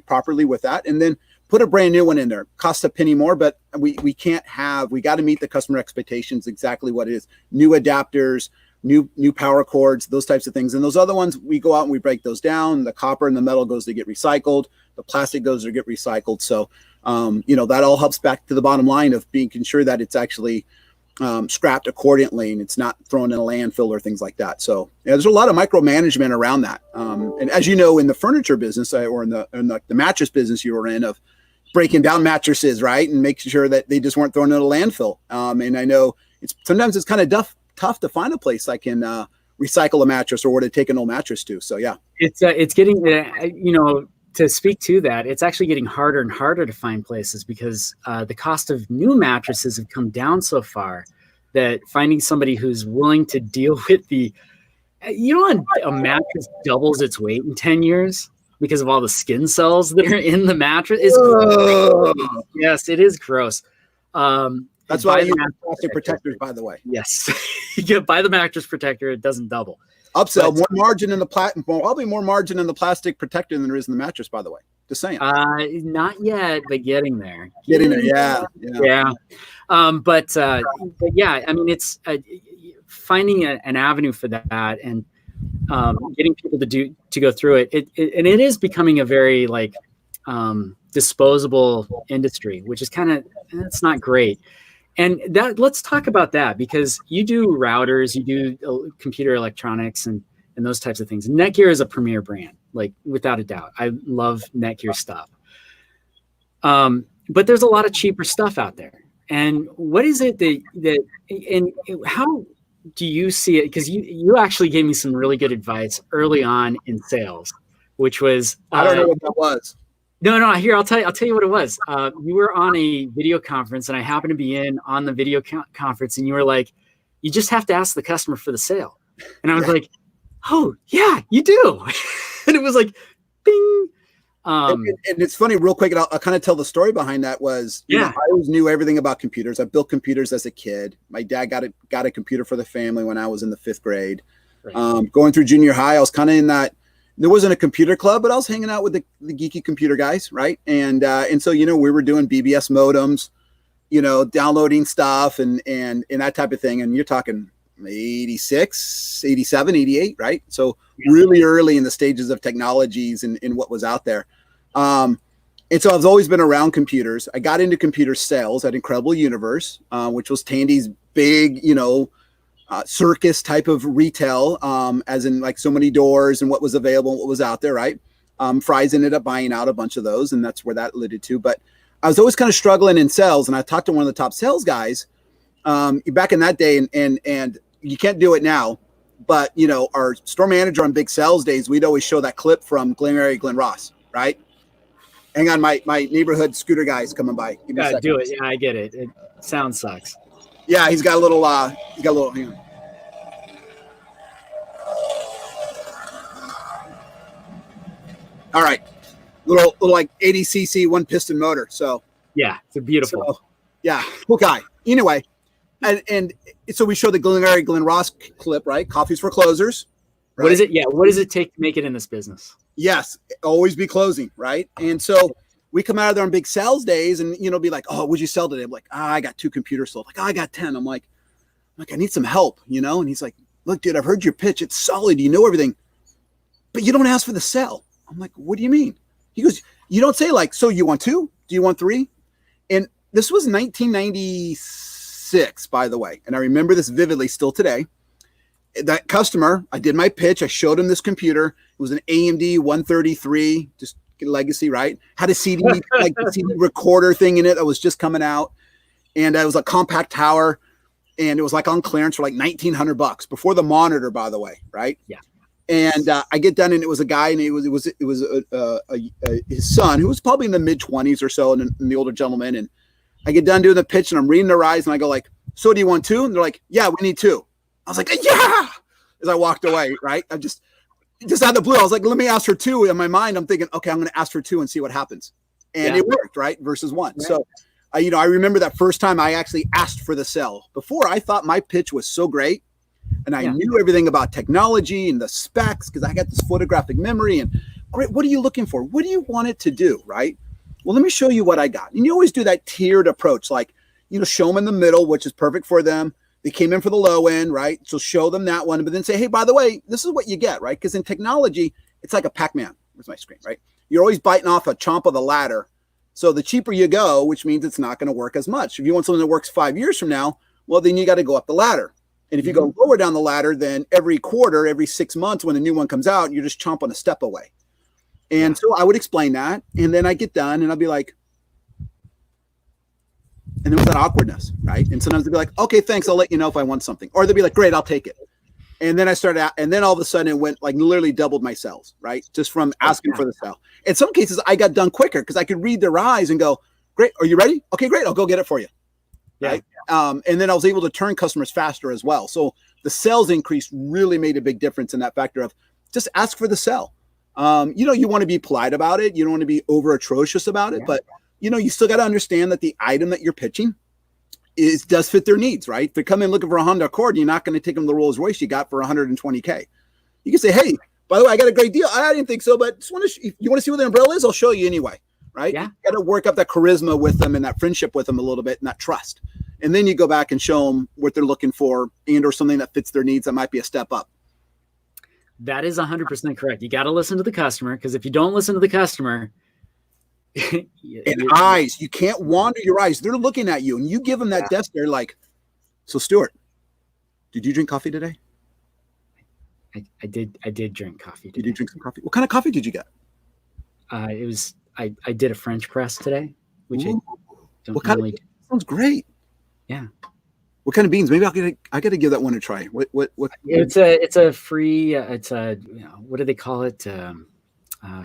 L: properly with that. And then put a brand new one in there. Costs a penny more, but we got to meet the customer expectations exactly what it is. New adapters, new power cords, those types of things. And those other ones, we go out and we break those down. The copper and the metal goes to get recycled. The plastic goes to get recycled. So, you know, that all helps back to the bottom line of making sure that it's actually scrapped accordingly and it's not thrown in a landfill or things like that. So yeah, there's a lot of micromanagement around that. And as you know, in the furniture business or in the mattress business you were in, of breaking down mattresses, right, and making sure that they just weren't thrown in a landfill. And I know sometimes it's kind of tough to find a place that can recycle a mattress or where to take an old mattress to. So yeah,
H: it's getting, you know, to speak to that, it's actually getting harder and harder to find places because the cost of new mattresses have come down so far that finding somebody who's willing to deal with a mattress doubles its weight in 10 years because of all the skin cells that are in the mattress. Yes, it is gross.
L: That's why I use plastic protectors, by the way.
H: Yes. You buy the mattress protector, it doesn't double.
L: Upsell, more margin in the probably more margin in the plastic protector than there is in the mattress, by the way. Just saying.
H: Not yet, but getting there.
L: Yeah.
H: But yeah, I mean, it's finding an avenue for that and getting people to go through it. And it is becoming a very disposable industry, which is it's not great. And let's talk about that, because you do routers, you do computer electronics and those types of things. Netgear is a premier brand, like without a doubt. I love Netgear stuff. But there's a lot of cheaper stuff out there. And what is it and how do you see it? Because you actually gave me some really good advice early on in sales, which was
L: I don't know what that was.
H: No. Here, I'll tell you what it was. You were on a video conference, and I happened to be on the video conference, and you were like, "You just have to ask the customer for the sale," and I was like, "Oh yeah, you do," and it was like, "Bing."
L: And it's funny, real quick, and I'll kind of tell the story behind that. Was you know, I always knew everything about computers. I built computers as a kid. My dad got a computer for the family when I was in the 5th grade. Right. Going through junior high, I was kind of in that. There wasn't a computer club, but I was hanging out with the geeky computer guys, right? And so, you know, we were doing BBS modems, you know, downloading stuff and that type of thing. And you're talking 86, 87, 88, right? So really early in the stages of technologies and what was out there. And so I've always been around computers. I got into computer sales at Incredible Universe, which was Tandy's big, you know, circus type of retail, as in like so many doors and what was available and what was out there, right? Fry's ended up buying out a bunch of those, and that's where that led to. But I was always kind of struggling in sales, and I talked to one of the top sales guys back in that day, and you can't do it now, but you know, our store manager on big sales days, we'd always show that clip from Glen Mary, Glen Ross, right? Hang on, my neighborhood scooter guy is coming by. Give me a second.
H: Do it. Yeah, I get it. Sound sucks.
L: Yeah, he's got a little. Hang on. All right, little like 80 cc 1-piston motor. So
H: yeah, it's beautiful.
L: So, yeah, cool guy. Anyway, and so we show the Glen Mary, Glen Ross clip, right? Coffees for closers. Right?
H: What is it? Yeah, what does it take to make it in this business?
L: Yes, always be closing, right? And so we come out of there on big sales days, and you know, be like, "Oh, what'd you sell today?" I'm like, "I got 2 computers sold." Like, "I got 10." I'm like, I need some help, you know? And he's like, "Look, dude, I've heard your pitch. It's solid. You know everything, but you don't ask for the sell." I'm like, "What do you mean?" He goes, "You don't say like, so you want 2? Do you want 3?" And this was 1996, by the way. And I remember this vividly still today. that customer, I did my pitch. I showed him this computer. It was an AMD 133, just legacy, right? Had a CD, like the CD recorder thing in it that was just coming out. And it was a compact tower. And it was like on clearance for like $1,900 before the monitor, by the way, right?
H: Yeah.
L: And I get done, and it was a guy, and it was his son, who was probably in the mid-20s or so, and the older gentleman. And I get done doing the pitch, and I'm reading their eyes, and I go like, "So do you want two?" And they're like, "Yeah, we need two." I was like, "Yeah!" As I walked away, right? I just out of the blue, I was like, "Let me ask for two." In my mind, I'm thinking, "Okay, I'm going to ask for two and see what happens," and it worked, right? Versus one. Right. So. I remember that first time I actually asked for the sell. Before, I thought my pitch was so great, and I knew everything about technology and the specs because I got this photographic memory. And great, what are you looking for? What do you want it to do, right? Well, let me show you what I got. And you always do that tiered approach, like, show them in the middle, which is perfect for them. They came in for the low end, right? So show them that one, but then say, hey, by the way, this is what you get, right? Because in technology, it's like a Pac-Man. Where's my screen, right? You're always biting off a chomp of the ladder. So the cheaper you go, which means it's not going to work as much. If you want something that works 5 years from now, well, then you got to go up the ladder. And if you go lower down the ladder, then every quarter, every 6 months, when a new one comes out, you're just chomping a step away. And so I would explain that. And then I get done and I'll be like, and there was that awkwardness, right? And sometimes they'd be like, okay, thanks. I'll let you know if I want something. Or they'd be like, great, I'll take it. And then I started out, and then all of a sudden it went like literally doubled my sales, right? Just from asking for the sale. In some cases, I got done quicker because I could read their eyes and go, great, are you ready? Okay, great, I'll go get it for you. Right. And then I was able to turn customers faster as well. So the sales increase really made a big difference in that factor of just ask for the sell. You want to be polite about it. You don't want to be over atrocious about it, but you still got to understand that the item that you're pitching does fit their needs, right? If they come in looking for a Honda Accord, you're not going to take them the Rolls Royce you got for $120K. You can say, hey, by the way, I got a great deal. I didn't think so, but if you want to see what the umbrella is, I'll show you anyway, right? Yeah. You got to work up that charisma with them and that friendship with them a little bit and that trust. And then you go back and show them what they're looking for and or something that fits their needs that might be a step up.
H: That is 100% correct. You got to listen to the customer, because if you don't listen to the customer,
L: and eyes, you can't wander your eyes. They're looking at you, and you give them that desk. They're like, so Stuart, did you drink coffee today?
H: I did drink coffee today.
L: Did you drink some coffee? What kind of coffee did you get?
H: I did a French press today, which I don't really do.
L: Sounds great.
H: Yeah.
L: What kind of beans? Maybe I got to give that one a try. What?
H: It's a free. What do they call it?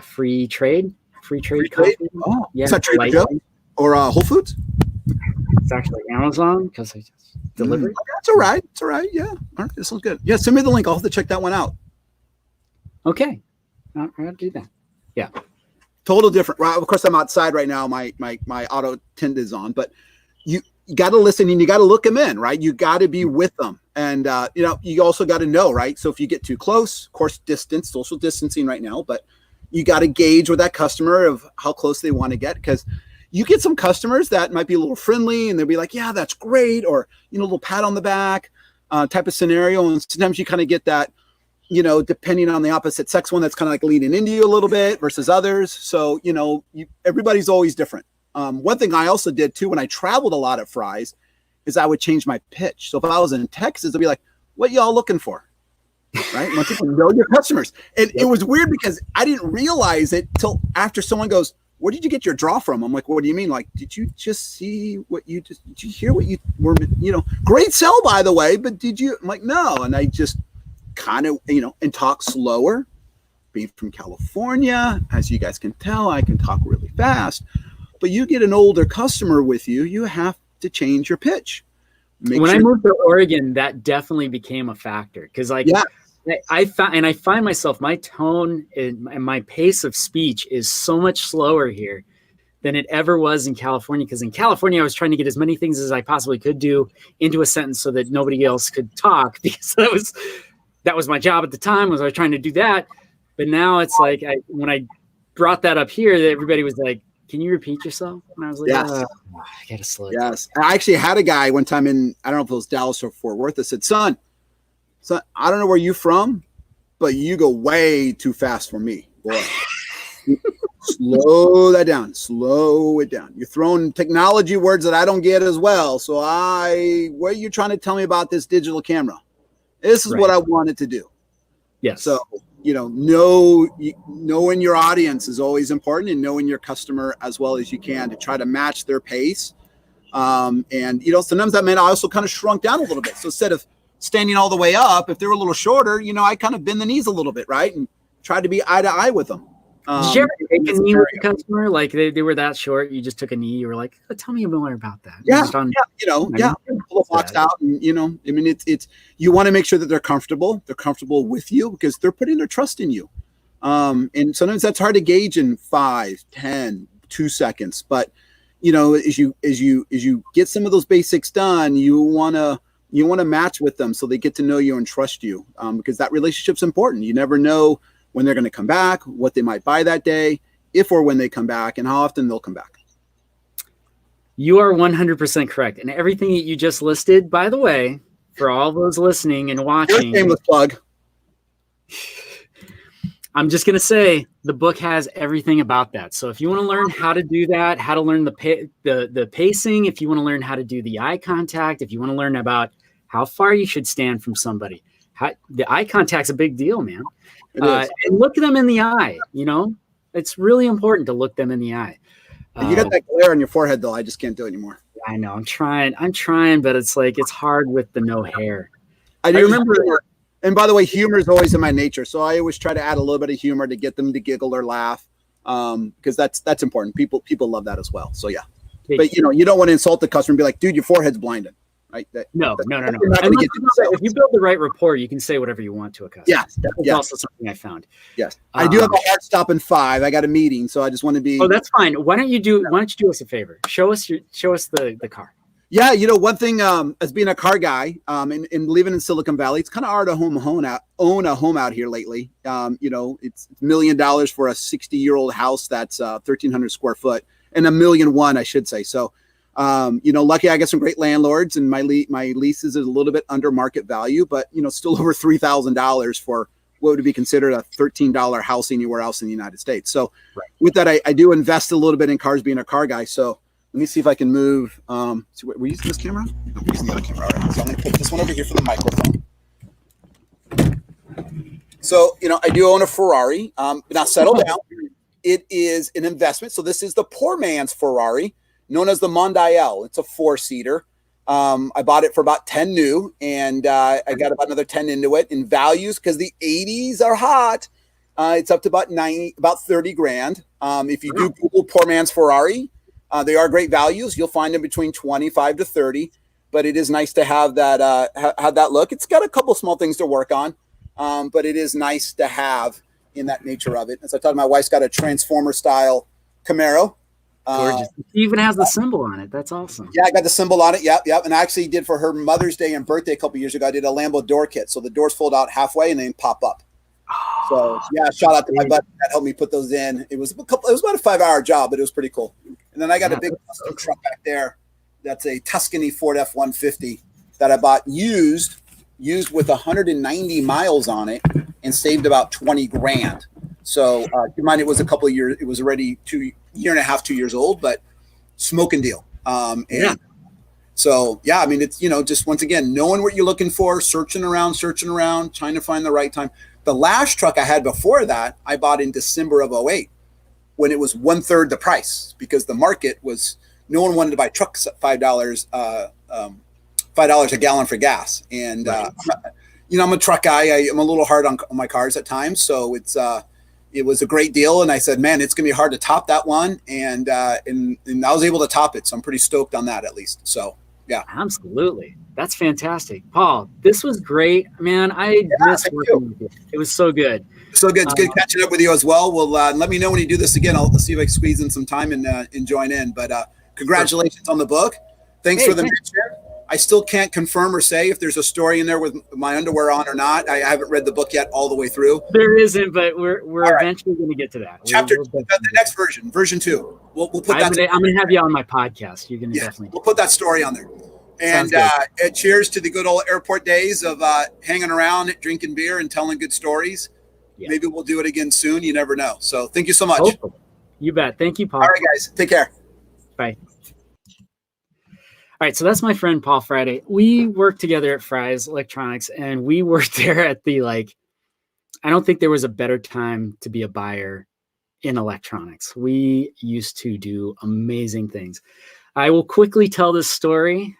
H: Free trade. Free trade coffee.
L: Oh, yeah. Is that Trader Joe or Whole Foods?
H: It's actually Amazon because I just delivered.
L: That's all right. It's all right. Yeah. All right. This sounds good. Yeah. Send me the link. I'll have to check that one out.
H: Okay. I'll do that. Yeah.
L: Total different. Well, of course, I'm outside right now. My auto tint is on, but you got to listen and you got to look them in, right? You got to be with them. And, you also got to know, right? So if you get too close, of course, distance, social distancing right now, but you got to gauge with that customer of how close they want to get, because you get some customers that might be a little friendly and they'll be like, yeah, that's great. Or, a little pat on the back type of scenario. And sometimes you kind of get that, depending on the opposite sex one, that's kind of like leaning into you a little bit versus others. So, everybody's always different. One thing I also did too, when I traveled a lot at Fry's, is I would change my pitch. So if I was in Texas, I'd be like, what y'all looking for? Right? Once you know your customers. And it was weird because I didn't realize it till after someone goes, where did you get your draw from? I'm like, what do you mean? Like, did you just see did you hear what you were, great sell, by the way, but did you? I'm like, no. And I just kind of, and talk slower. Being from California, as you guys can tell, I can talk really fast. But you get an older customer with you, you have to change your pitch.
H: I moved to Oregon, that definitely became a factor, because I find myself, my tone and my pace of speech is so much slower here than it ever was in California. Because in California, I was trying to get as many things as I possibly could do into a sentence so that nobody else could talk, because that was my job at the time, was I was trying to do that. But now it's like when I brought that up here, everybody was like, can you repeat yourself? And I was like, I gotta slow down.
L: Yes. I actually had a guy one time I don't know if it was Dallas or Fort Worth, that said, son, I don't know where you're from, but you go way too fast for me. Boy, slow that down. Slow it down. You're throwing technology words that I don't get as well. So what are you trying to tell me about this digital camera? This is what I wanted to do.
H: Yes.
L: So, knowing your audience is always important, and knowing your customer as well as you can to try to match their pace. And sometimes that meant I also kind of shrunk down a little bit. So instead of standing all the way up, if they were a little shorter, I kind of bend the knees a little bit, right? And tried to be eye to eye with them.
H: Did you ever take a knee with the customer? Like they were that short, you just took a knee. You were like, tell me more about that.
L: Pull a box out, and it's you want to make sure that they're comfortable with you, because they're putting their trust in you. And sometimes that's hard to gauge in 5, 10, 2 seconds. But as you get some of those basics done, you want to match with them so they get to know you and trust you, because that relationship's important. You never know when they're going to come back, what they might buy that day, if or when they come back, and how often they'll come back.
H: You are 100% correct. And everything that you just listed, by the way, for all those listening and watching.
L: Shameless plug.
H: I'm just going to say the book has everything about that. So if you want to learn how to do that, how to learn the pacing, if you want to learn how to do the eye contact, if you want to learn about how far you should stand from somebody, the eye contact's a big deal, man. And look them in the eye. It's really important to look them in the eye.
L: You got that glare on your forehead, though. I just can't do it anymore.
H: I know. I'm trying, but it's hard with the no hair.
L: I remember. And by the way, humor is always in my nature. So I always try to add a little bit of humor to get them to giggle or laugh, because that's important. People love that as well. So yeah. But you don't want to insult the customer and be like, dude, your forehead's blinded. Right?
H: No. If you build the right rapport, you can say whatever you want to a customer.
L: Yeah.
H: That's also something I found.
L: Yes. I do have a hard stop in 5. I got a meeting, so I just want to be.
H: Oh, that's fine. Why don't you do us a favor? Show us the car.
L: Yeah, one thing, as being a car guy, and living in Silicon Valley, it's kind of hard to own a home out here lately. It's $1 million for a 60-year-old house that's 1,300 square foot, and $1.1 million, I should say. So, lucky I got some great landlords, and my leases is a little bit under market value, but still over $3,000 for what would be considered a $13 house anywhere else in the United States. So, with that, I do invest a little bit in cars, being a car guy. So. Let me see if I can move. We're using this camera? No, we're using the other camera. All right. So I'm going to put this one over here for the microphone. So, I do own a Ferrari. Now, settle down. It is an investment. So this is the poor man's Ferrari, known as the Mondial. It's a 4-seater. I bought it for about 10 new, and I got about another 10 into it. In values, because the 80s are hot, it's up to about 30 grand. If you do Google poor man's Ferrari, they are great values. You'll find them between 25 to 30, but it is nice to have that have that look. It's got a couple small things to work on, but it is nice to have in that nature of it. As I told my wife's got a Transformer style Camaro.
H: Gorgeous. It even has the symbol on it. That's awesome.
L: Yeah, I got the symbol on it. Yep. And I actually did for her Mother's Day and birthday a couple years ago. I did a Lambo door kit, so the doors fold out halfway and then pop up. So yeah, shout out to my buddy that helped me put those in. It was about a 5-hour job, but it was pretty cool. And then I got a big custom truck back there. That's a Tuscany Ford F-150 that I bought used with 190 miles on it, and saved about 20 grand. So keep in mind, it was a couple of years. It was already 2 years old, but smoking deal. So yeah, I mean, it's, just once again, knowing what you're looking for, searching around, trying to find the right time. The last truck I had before that, I bought in December of 2008. When it was 1/3 the price, because the market was, no one wanted to buy trucks at $5 a gallon for gas. And, I'm a truck guy. I'm a little hard on my cars at times. So it was a great deal. And I said, man, it's going to be hard to top that one. And I was able to top it. So I'm pretty stoked on that, at least. So, yeah.
H: Absolutely. That's fantastic. Paul, this was great, man. I missed working with you. It was so good.
L: So good. It's good catching up with you as well. Well, let me know when you do this again. I'll see if I can squeeze in some time and join in. But congratulations on the book. Thanks for the mention. I still can't confirm or say if there's a story in there with my underwear on or not. I haven't read the book yet all the way through.
H: There isn't, but we're eventually going to get to that.
L: The next version 2. We'll put that.
H: I'm going to have you on my podcast. You're going to definitely.
L: We'll put that story on there. And cheers to the good old airport days of hanging around, drinking beer, and telling good stories. Yeah. Maybe we'll do it again soon. You never know. So thank you so much.
H: Hopefully. You bet. Thank you, Paul.
L: All right, guys. Take care.
H: Bye. right, so that's my friend Paul Friday. We worked together at Fry's Electronics, and we worked there at the I don't think there was a better time to be a buyer in electronics. We used to do amazing things. I will quickly tell this story.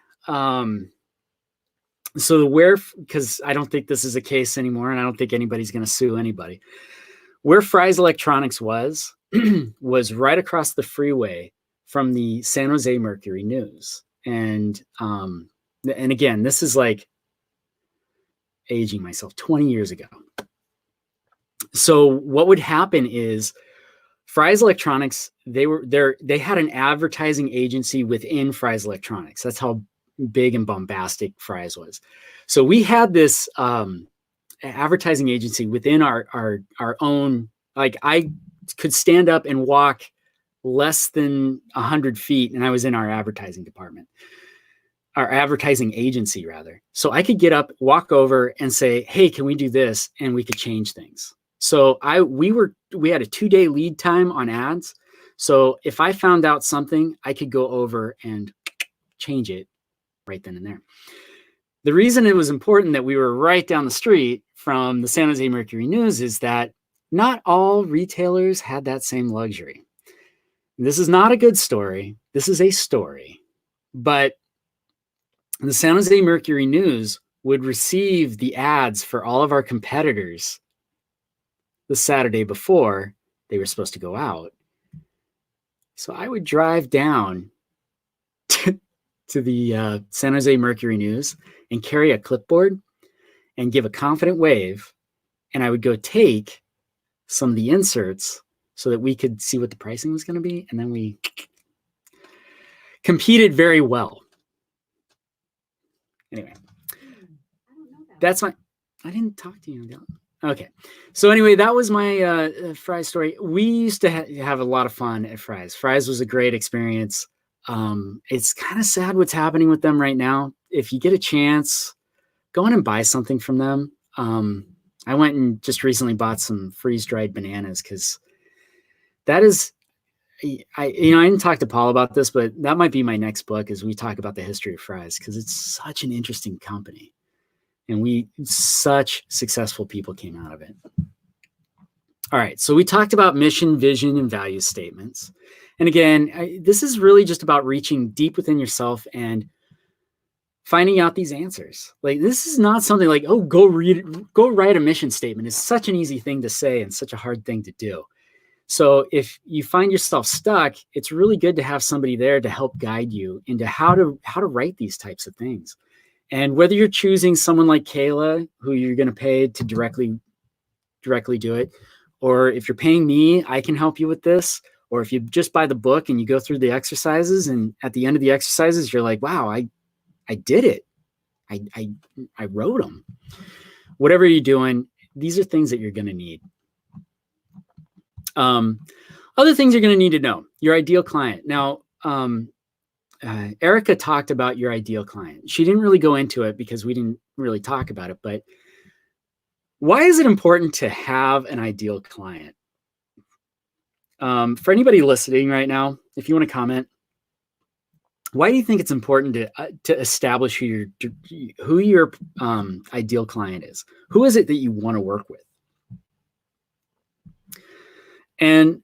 H: Because I don't think this is a case anymore, and I don't think anybody's going to sue anybody. Where Fry's Electronics was right across the freeway from the San Jose Mercury News. And again, this is like aging myself, 20 years ago. So what would happen is Fry's Electronics, they had an advertising agency within Fry's Electronics. That's how big and bombastic Fry's was. So we had this advertising agency within our own, I could stand up and walk less than 100 feet, and I was in our advertising department, our advertising agency rather. So I could get up, walk over and say, hey, can we do this? And we could change things. So we had a 2-day lead time on ads. So if I found out something, I could go over and change it right then and there. The reason it was important that we were right down the street from the San Jose Mercury News is that not all retailers had that same luxury. This is not a good story. This is a story. But the San Jose Mercury News would receive the ads for all of our competitors the Saturday before they were supposed to go out. So I would drive down to the San Jose Mercury News and carry a clipboard and give a confident wave. And I would go take some of the inserts so that we could see what the pricing was going to be. And then we competed very well. Anyway, I didn't talk to you. Okay. So anyway, that was my Fry's story. We used to have a lot of fun at Fry's. Fry's was a great experience. It's kind of sad what's happening with them right now. If you get a chance, go in and buy something from them. I went and just recently bought some freeze-dried bananas because that is, I didn't talk to Paul about this, but that might be my next book as we talk about the history of Fry's because it's such an interesting company and such successful people came out of it. All right. So we talked about mission, vision, and value statements. And again, this is really just about reaching deep within yourself and finding out these answers. This is not something like, oh, go write a mission statement. It's such an easy thing to say and such a hard thing to do. So if you find yourself stuck, it's really good to have somebody there to help guide you into how to write these types of things. And whether you're choosing someone like Kayla, who you're going to pay to directly do it, or if you're paying me, I can help you with this. Or if you just buy the book and you go through the exercises, and at the end of the exercises, you're like, wow, I did it. I wrote them. Whatever you're doing, these are things that you're going to need. Other things you're going to need to know, your ideal client. Now, Erica talked about your ideal client. She didn't really go into it because we didn't really talk about it, but why is it important to have an ideal client? For anybody listening right now, if you want to comment, why do you think it's important to establish who your ideal client is? Who is it that you want to work with? And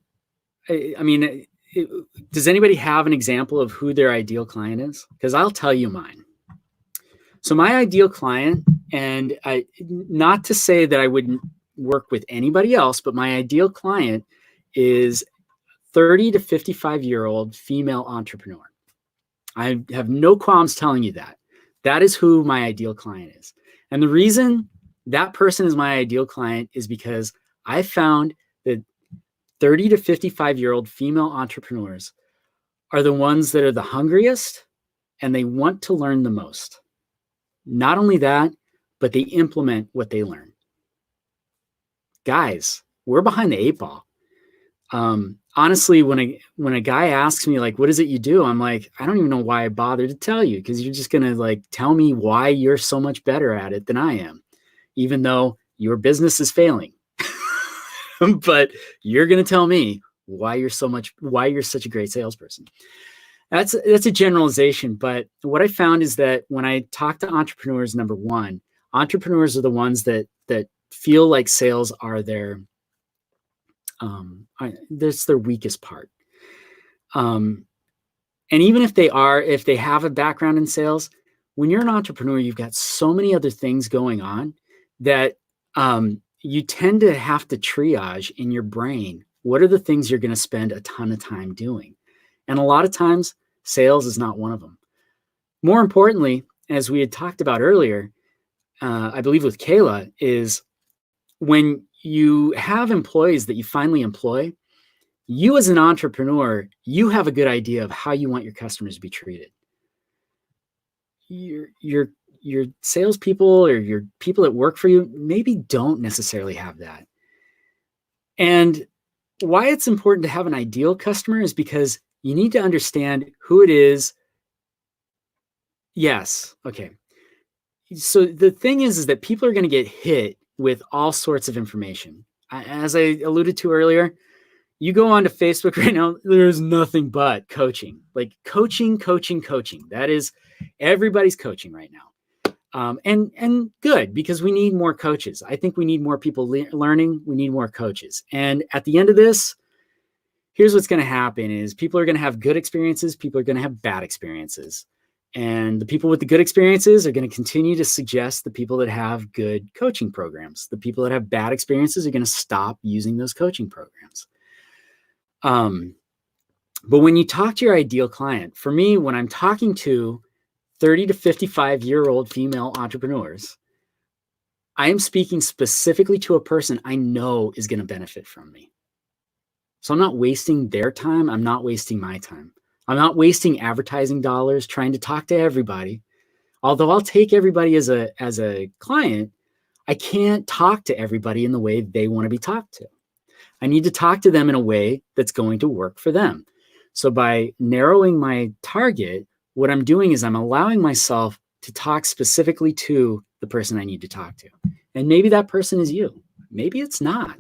H: does anybody have an example of who their ideal client is? Because I'll tell you mine. So my ideal client, and not to say that I wouldn't work with anybody else, but my ideal client is 30 to 55-year-old female entrepreneur. I have no qualms telling you that. That is who my ideal client is. And the reason that person is my ideal client is because I found that 30 to 55-year-old female entrepreneurs are the ones that are the hungriest and they want to learn the most. Not only that, but they implement what they learn. Guys, we're behind the 8 ball. Honestly, when a guy asks me, like, what is it you do? I'm like, I don't even know why I bothered to tell you, because you're just going to tell me why you're so much better at it than I am, even though your business is failing. But you're going to tell me why you're such a great salesperson. That's a generalization, but what I found is that when I talk to entrepreneurs, number one, entrepreneurs are the ones that feel like sales are that's their weakest part. And even if they have a background in sales, when you're an entrepreneur, you've got so many other things going on that you tend to have to triage in your brain. What are the things you're going to spend a ton of time doing? And a lot of times, sales is not one of them. More importantly, as we had talked about earlier, I believe with Kayla, is when you have employees that you finally employ, you as an entrepreneur, you have a good idea of how you want your customers to be treated. Your salespeople or your people that work for you maybe don't necessarily have that. And why it's important to have an ideal customer is because you need to understand who it is. Yes. Okay. So the thing is that people are going to get hit with all sorts of information. As I alluded to earlier, you go onto Facebook right now, there's nothing but coaching, like coaching. That is, everybody's coaching right now. And good, because we need more coaches. I think we need more people learning. We need more coaches. And at the end of this, here's what's going to happen is people are going to have good experiences. People are going to have bad experiences. And the people with the good experiences are going to continue to suggest the people that have good coaching programs. The people that have bad experiences are going to stop using those coaching programs. But when you talk to your ideal client, for me, when I'm talking to 30 to 55-year-old female entrepreneurs, I am speaking specifically to a person I know is going to benefit from me. So I'm not wasting their time. I'm not wasting my time. I'm not wasting advertising dollars trying to talk to everybody. Although I'll take everybody as a client, I can't talk to everybody in the way they want to be talked to. I need to talk to them in a way that's going to work for them. So by narrowing my target, what I'm doing is I'm allowing myself to talk specifically to the person I need to talk to. And maybe that person is you. Maybe it's not.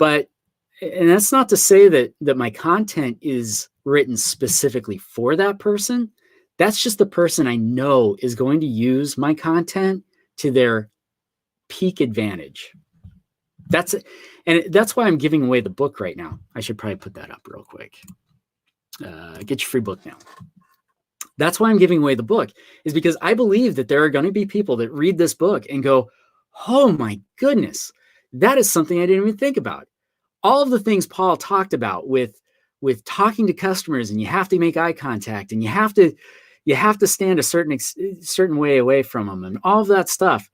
H: And that's not to say that my content is written specifically for that person. That's just the person I know is going to use my content to their peak advantage. That's it. And that's why I'm giving away the book right now. I should probably put that up real quick. Get your free book now. That's why I'm giving away the book, is because I believe that there are going to be people that read this book and go, oh my goodness, that is something I didn't even think about. All of the things Paul talked about with talking to customers, and you have to make eye contact, and you have to stand a certain way away from them, and all of that stuff.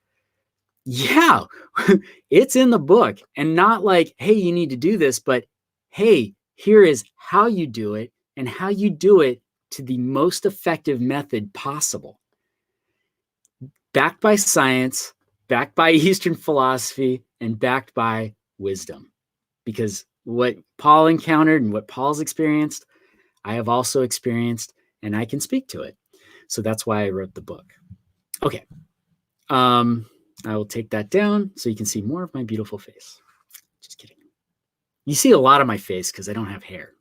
H: Yeah, it's in the book, and not like, hey, you need to do this, but hey, here is how you do it, and how you do it to the most effective method possible. Backed by science, backed by Eastern philosophy, and backed by wisdom. Because what Paul encountered and what Paul's experienced, I have also experienced, and I can speak to it. So that's why I wrote the book. Okay. I will take that down so you can see more of my beautiful face. Just kidding. You see a lot of my face because I don't have hair.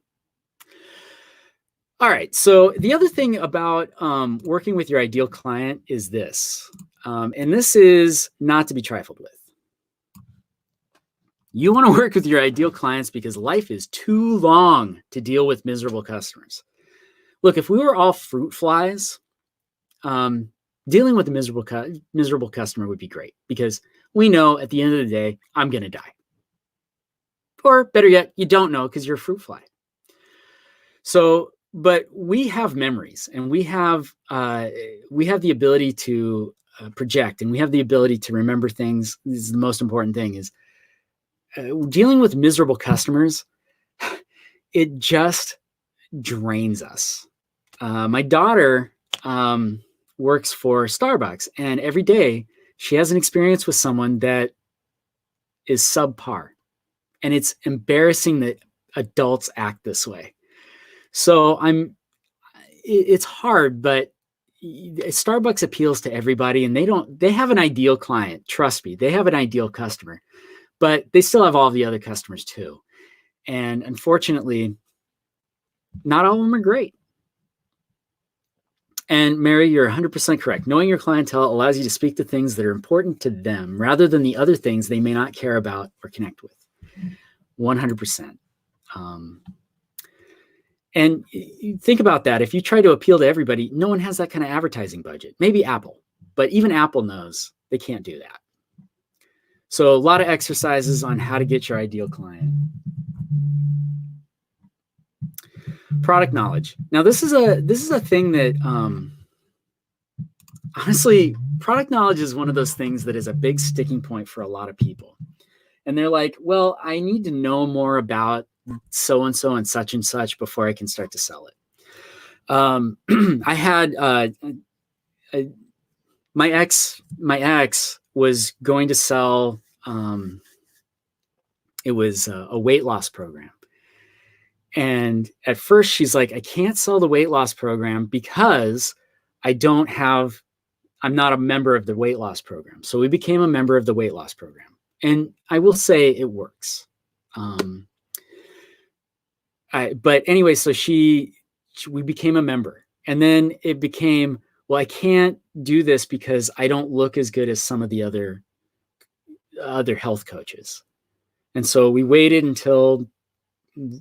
H: All right. So the other thing about working with your ideal client is this. And this is not to be trifled with. You want to work with your ideal clients because life is too long to deal with miserable customers. Look, if we were all fruit flies, dealing with a miserable customer would be great, because we know at the end of the day, I'm going to die. Or better yet, you don't know because you're a fruit fly. So, but we have memories, and we have the ability to project, and we have the ability to remember things. This is the most important thing, is dealing with miserable customers. It just drains us. My daughter works for Starbucks, and every day she has an experience with someone that is subpar. And it's embarrassing that adults act this way. So it's hard, but Starbucks appeals to everybody, and they have an ideal client. Trust me, they have an ideal customer, but they still have all the other customers too. And unfortunately, not all of them are great. And Mary, you're 100% correct. Knowing your clientele allows you to speak to things that are important to them rather than the other things they may not care about or connect with. 100%. And you think about that. If you try to appeal to everybody, no one has that kind of advertising budget. Maybe Apple, but even Apple knows they can't do that. So a lot of exercises on how to get your ideal client. Product knowledge. Now, this is a thing that honestly, product knowledge is one of those things that is a big sticking point for a lot of people. And they're like, well, I need to know more about so-and-so and such before I can start to sell it. I had my ex was going to sell, it was a weight loss program. And at first she's like, I can't sell the weight loss program because I'm not a member of the weight loss program. So we became a member of the weight loss program. And I will say it works. But anyway, so we became a member. And then it became, well, I can't do this because I don't look as good as some of the other health coaches. And so we waited until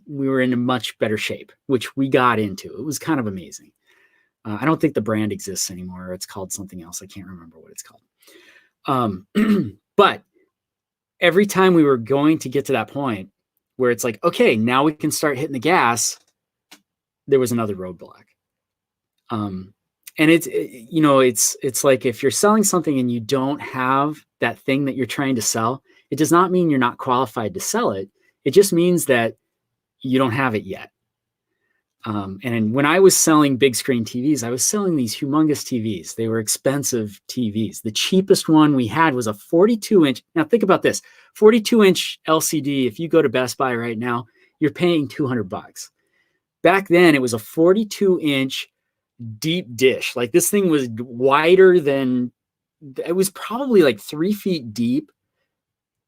H: we were in a much better shape, which we got into. It was kind of amazing. I don't think the brand exists anymore. It's called something else. I can't remember what it's called. But every time we were going to get to that point where it's like, okay, now we can start hitting the gas, there was another roadblock. And it's like if you're selling something and you don't have that thing that you're trying to sell, it does not mean you're not qualified to sell it. It just means that you don't have it yet. And when I was selling big screen TVs, I was selling these humongous TVs. They were expensive TVs. The cheapest one we had was a 42-inch. Now think about this, 42-inch LCD. If you go to Best Buy right now, you're paying $200. Back then it was a 42-inch deep dish. Like this thing was wider than, it was probably like 3 feet deep.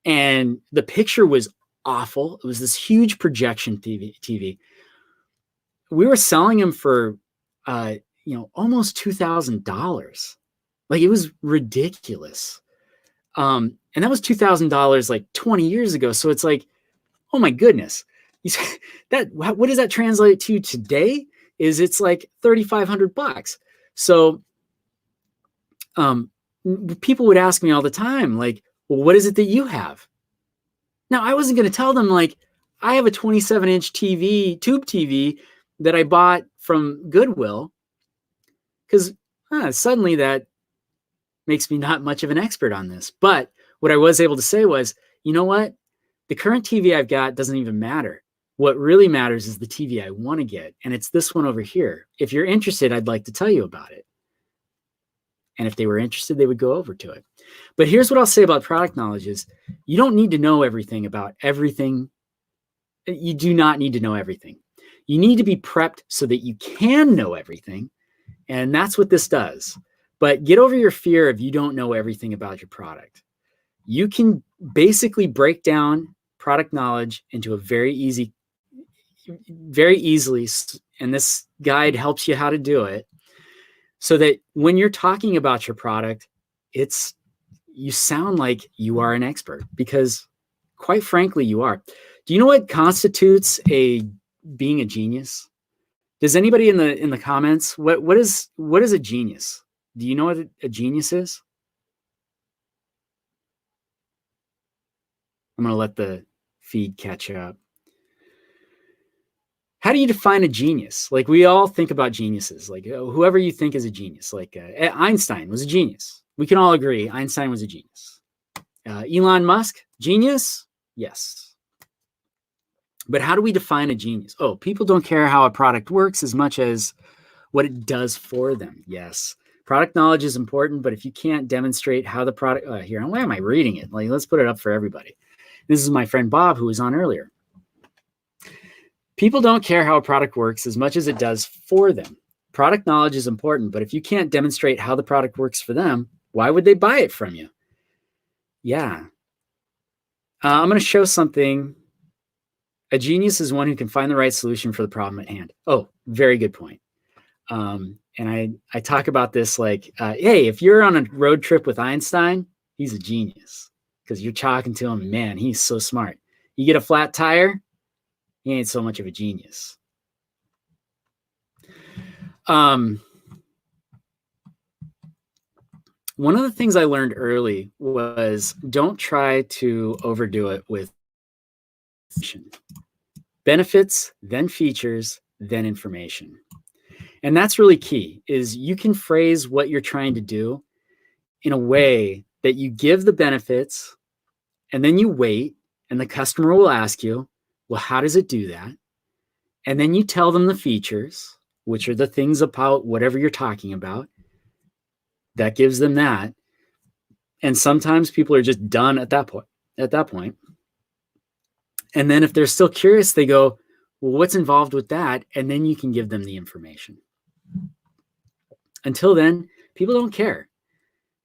H: And the picture was awful. It was this huge projection TV. We were selling them for, almost $2,000. Like it was ridiculous. And that was $2,000 like 20 years ago. So it's like, oh my goodness, what does that translate to today? It's like $3,500. So, people would ask me all the time, like, well, what is it that you have? Now I wasn't going to tell them like, I have a 27-inch tube TV that I bought from Goodwill, because suddenly that makes me not much of an expert on this. But what I was able to say was, you know what? The current TV I've got doesn't even matter. What really matters is the TV I want to get. And it's this one over here. If you're interested, I'd like to tell you about it. And if they were interested, they would go over to it. But here's what I'll say about product knowledge is you don't need to know everything about everything. You do not need to know everything. You need to be prepped so that you can know everything. And that's what this does. But get over your fear of you don't know everything about your product. You can basically break down product knowledge into a very easily, and this guide helps you how to do it, so that when you're talking about your product, you sound like you are an expert, because quite frankly, you are. Do you know what constitutes being a genius? Does anybody in the comments, what is a genius? Do you know what a genius is? I'm going to let the feed catch up. How do you define a genius? Like we all think about geniuses, like whoever you think is a genius, like Einstein was a genius. We can all agree Einstein was a genius. Elon Musk, genius? Yes. But how do we define a genius? Oh, people don't care how a product works as much as what it does for them. Yes. Product knowledge is important, but if you can't demonstrate how the product, here, why am I reading it? Like, let's put it up for everybody. This is my friend Bob, who was on earlier. People don't care how a product works as much as it does for them. Product knowledge is important, but if you can't demonstrate how the product works for them, why would they buy it from you? Yeah. I'm going to show something. A genius is one who can find the right solution for the problem at hand. Oh, very good point. And I talk about this like, hey, if you're on a road trip with Einstein, he's a genius because you're talking to him. Man, he's so smart. You get a flat tire, he ain't so much of a genius. One of the things I learned early was don't try to overdo it with benefits, then features, then information. And that's really key, is you can phrase what you're trying to do in a way that you give the benefits and then you wait and the customer will ask you, well, how does it do that? And then you tell them the features, which are the things about whatever you're talking about. That gives them that. And sometimes people are just done at that point. And then if they're still curious, they go, well, what's involved with that? And then you can give them the information. Until then, people don't care.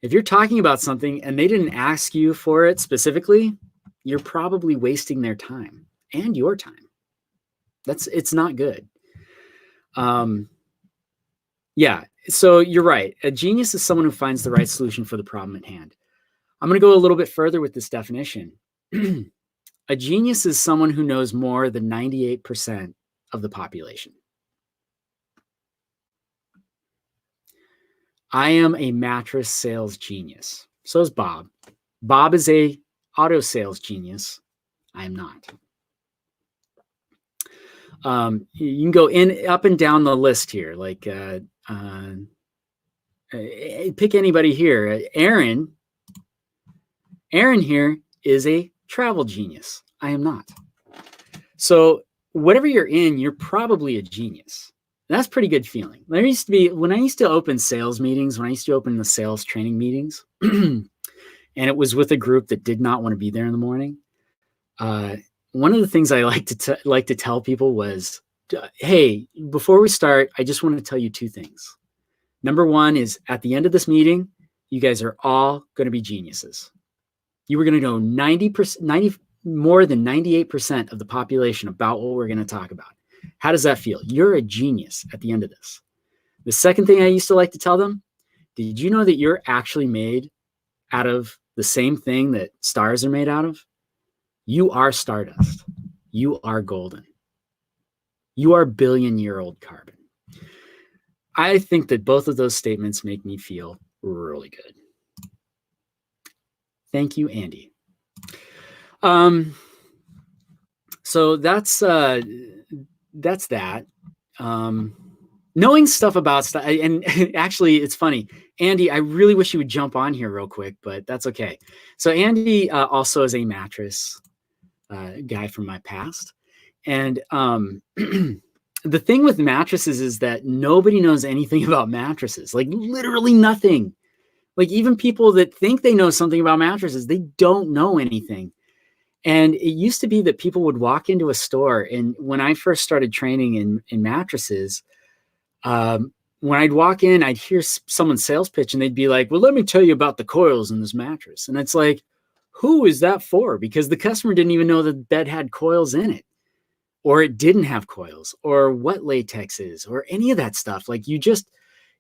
H: If you're talking about something and they didn't ask you for it specifically, you're probably wasting their time and your time. It's not good. Yeah, so you're right. A genius is someone who finds the right solution for the problem at hand. I'm going to go a little bit further with this definition. A genius is someone who knows more than 98% of the population. I am a mattress sales genius. So is Bob. Bob is a auto sales genius. I am not. You can go up and down the list here. Like pick anybody here. Aaron here is a travel genius. I am not. So whatever you're in, you're probably a genius. That's a pretty good feeling. There used to be, when I used to open sales meetings, when I used to open the sales training meetings, and it was with a group that did not want to be there in the morning. One of the things I like to tell people was, hey, before we start, I just want to tell you two things. Number one is at the end of this meeting, you guys are all going to be geniuses. You were going to know 90%, more than 98% of the population about what we're going to talk about. How does that feel? You're a genius at the end of this. The second thing I used to like to tell them, did you know that you're actually made out of the same thing that stars are made out of? You are stardust. You are golden. You are billion-year-old carbon. I think that both of those statements make me feel really good. Thank you, Andy. So that's that. Knowing stuff about stuff, and actually, it's funny. Andy, I really wish you would jump on here real quick, but that's okay. So Andy also is a mattress guy from my past, and the thing with mattresses is that nobody knows anything about mattresses, like literally nothing. Like even people that think they know something about mattresses, they don't know anything. And it used to be that people would walk into a store, and when I first started training in mattresses, when I'd walk in, I'd hear someone's sales pitch and they'd be like, well, let me tell you about the coils in this mattress. And it's like, who is that for? Because the customer didn't even know the bed had coils in it, or it didn't have coils, or what latex is, or any of that stuff. Like it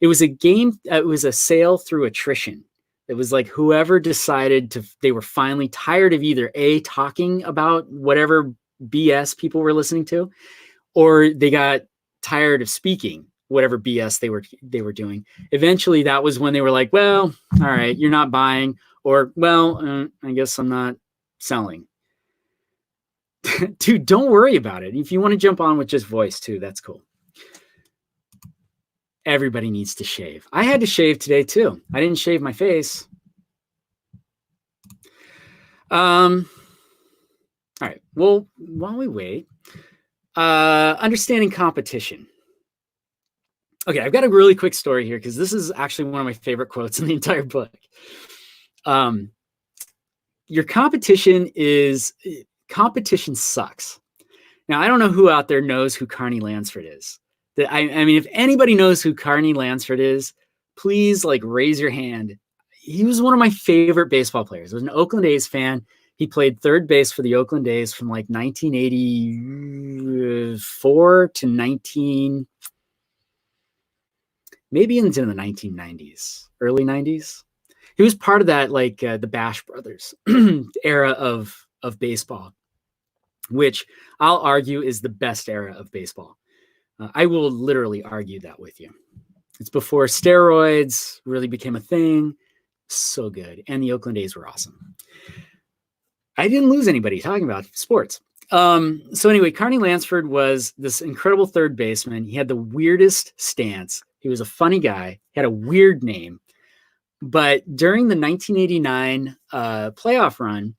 H: was a game. It was a sale through attrition. It was like whoever decided they were finally tired of either A, talking about whatever BS people were listening to, or they got tired of speaking whatever BS they were doing. Eventually, that was when they were like, well, all right, you're not buying, or, well, I guess I'm not selling. Dude, don't worry about it. If you want to jump on with just voice too, that's cool. Everybody needs to shave. I had to shave today too. I didn't shave my face. All right. Well, while we wait, understanding competition. Okay, I've got a really quick story here because this is actually one of my favorite quotes in the entire book. Your competition sucks. Now, I don't know who out there knows who Carney Lansford is. I mean, if anybody knows who Carney Lansford is, please raise your hand. He was one of my favorite baseball players. I was an Oakland A's fan. He played third base for the Oakland A's from 1984 to maybe into the 1990s, early 90s. He was part of that, like the Bash Brothers era of baseball, which I'll argue is the best era of baseball. I will literally argue that with you. It's before steroids really became a thing. So good. And the Oakland A's were awesome. I didn't lose anybody talking about sports. So anyway, Carney Lansford was this incredible third baseman. He had the weirdest stance. He was a funny guy. He had a weird name. But during the 1989 playoff run,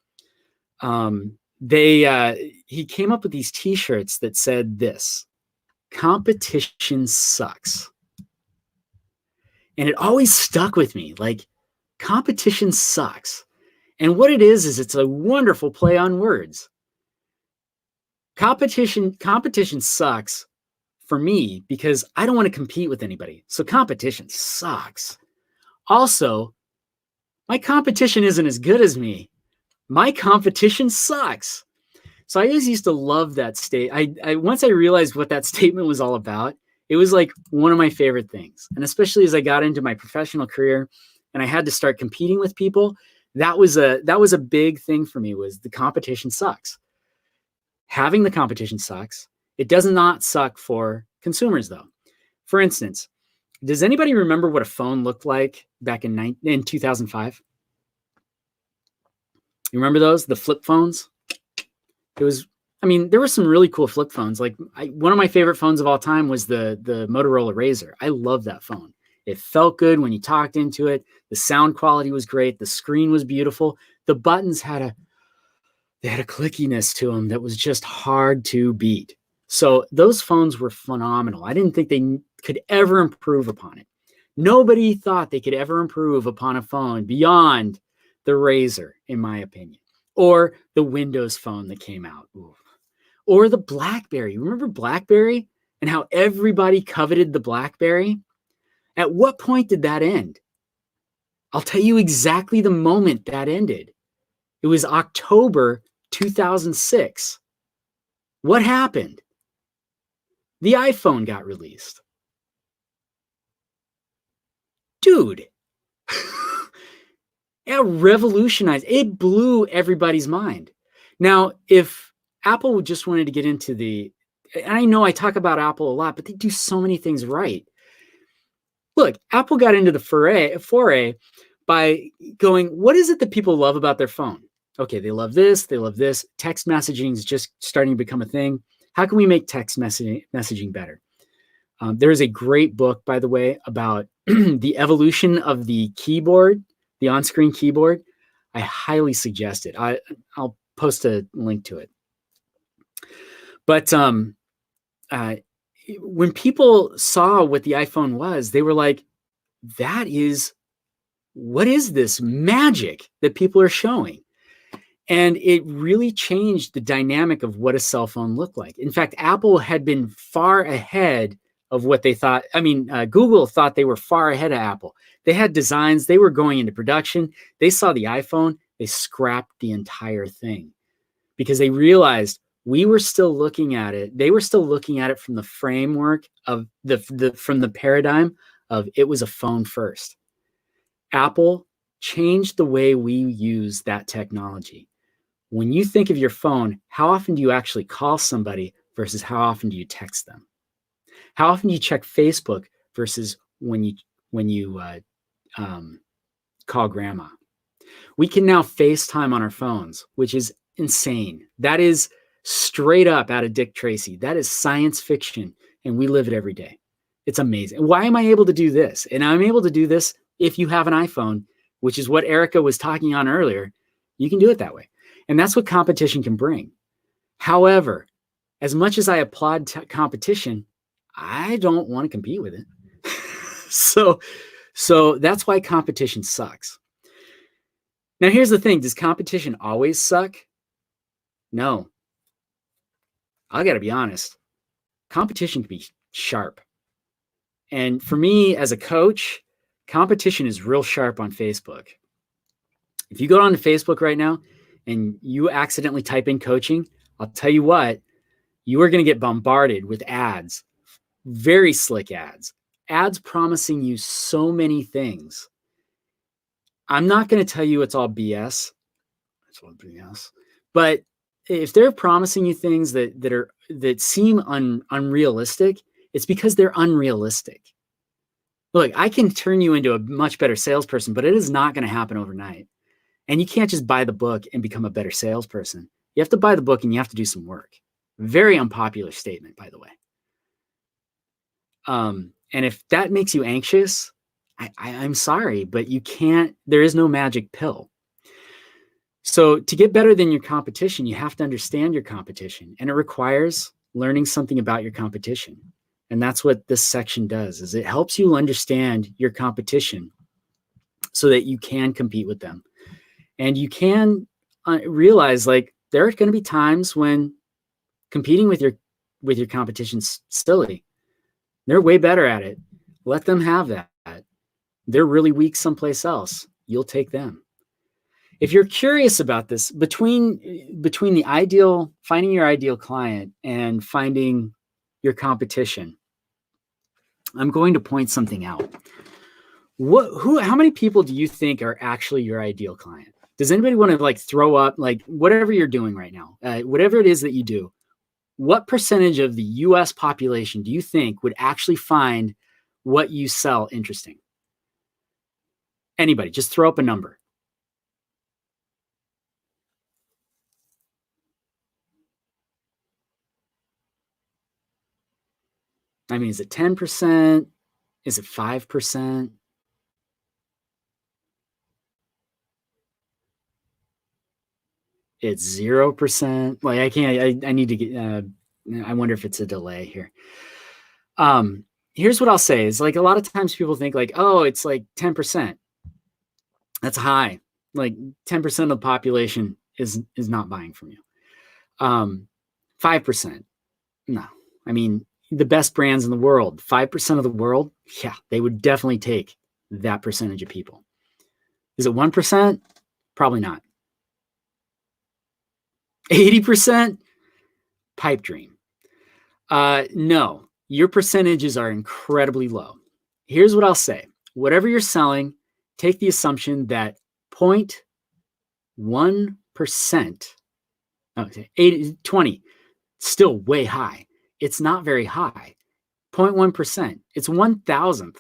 H: he came up with these T-shirts that said this: "Competition sucks." And it always stuck with me, like, competition sucks. And what it is it's a wonderful play on words. Competition sucks for me because I don't want to compete with anybody. So competition sucks. Also, my competition isn't as good as me. My competition sucks. So I always used to love that once I realized what that statement was all about, it was like one of my favorite things. And especially as I got into my professional career and I had to start competing with people, that was a big thing for me, was the competition sucks. Having the competition sucks. It does not suck for consumers, though. For instance, does anybody remember what a phone looked like back in 2005? You remember those? The flip phones? There were some really cool flip phones. Like one of my favorite phones of all time was the Motorola Razr. I love that phone. It felt good when you talked into it. The sound quality was great. The screen was beautiful. The buttons had a clickiness to them that was just hard to beat. So those phones were phenomenal. I didn't think they could ever improve upon it. Nobody thought they could ever improve upon a phone beyond the Razr, in my opinion, or the Windows phone that came out. Ooh. Or the BlackBerry. Remember BlackBerry and how everybody coveted the BlackBerry? At what point did that end? I'll tell you exactly the moment that ended. It was October 2006. What happened? The iPhone got released. Dude, it revolutionized. It blew everybody's mind. Now, if Apple just wanted to get into and I know I talk about Apple a lot, but they do so many things right. Look, Apple got into the foray by going, what is it that people love about their phone? Okay, they love this, they love this. Text messaging is just starting to become a thing. How can we make text messaging better? There is a great book, by the way, about the evolution of the keyboard, the on-screen keyboard. I highly suggest it. I'll post a link to it. But when people saw what the iPhone was, they were like, what is this magic that people are showing? And it really changed the dynamic of what a cell phone looked like. In fact, Apple had been far ahead of what they thought. Google thought they were far ahead of Apple. They had designs. They were going into production. They saw the iPhone. They scrapped the entire thing because they realized we were still looking at it. They were still looking at it from the framework of from the paradigm of it was a phone first. Apple changed the way we use that technology. When you think of your phone, how often do you actually call somebody versus how often do you text them? How often do you check Facebook versus when you call grandma? We can now FaceTime on our phones, which is insane. That is straight up out of Dick Tracy. That is science fiction, and we live it every day. It's amazing. Why am I able to do this? And I'm able to do this if you have an iPhone, which is what Erica was talking on earlier. You can do it that way. And that's what competition can bring. However, as much as I applaud competition, I don't want to compete with it. So that's why competition sucks. Now, here's the thing. Does competition always suck? No. I got to be honest. Competition can be sharp. And for me as a coach, competition is real sharp on Facebook. If you go on to Facebook right now and you accidentally type in coaching, I'll tell you what, you are going to get bombarded with ads, very slick ads, ads promising you so many things. I'm not going to tell you it's all BS. It's all BS. But if they're promising you things that seem unrealistic, it's because they're unrealistic. Look, I can turn you into a much better salesperson, but it is not going to happen overnight. And you can't just buy the book and become a better salesperson. You have to buy the book and you have to do some work. Very unpopular statement, by the way. And if that makes you anxious, I'm sorry, but you can't, there is no magic pill. So to get better than your competition, you have to understand your competition, and it requires learning something about your competition. And that's what this section does, is it helps you understand your competition so that you can compete with them. And you can realize, like, there are going to be times when competing with your competition's silly. They're way better at it. Let them have that. They're really weak someplace else. You'll take them. If you're curious about this, between finding your ideal client and finding your competition, I'm going to point something out. How many people do you think are actually your ideal client? Does anybody want to like throw up, like whatever you're doing right now, whatever it is that you do, what percentage of the US population do you think would actually find what you sell interesting? Anybody, just throw up a number. I mean, is it 10%? Is it 5%? It's 0%. Like I need to get, I wonder if it's a delay here. Here's what I'll say is, like, a lot of times people think like, oh, it's like 10%. That's high. Like 10% of the population is not buying from you. 5%. No, I mean, the best brands in the world, 5% of the world. Yeah, they would definitely take that percentage of people. Is it 1%? Probably not. 80%? Pipe dream. No, your percentages are incredibly low. Here's what I'll say. Whatever you're selling, take the assumption that 0.1%, okay, 20, still way high. It's not very high. 0.1%. It's 1,000th.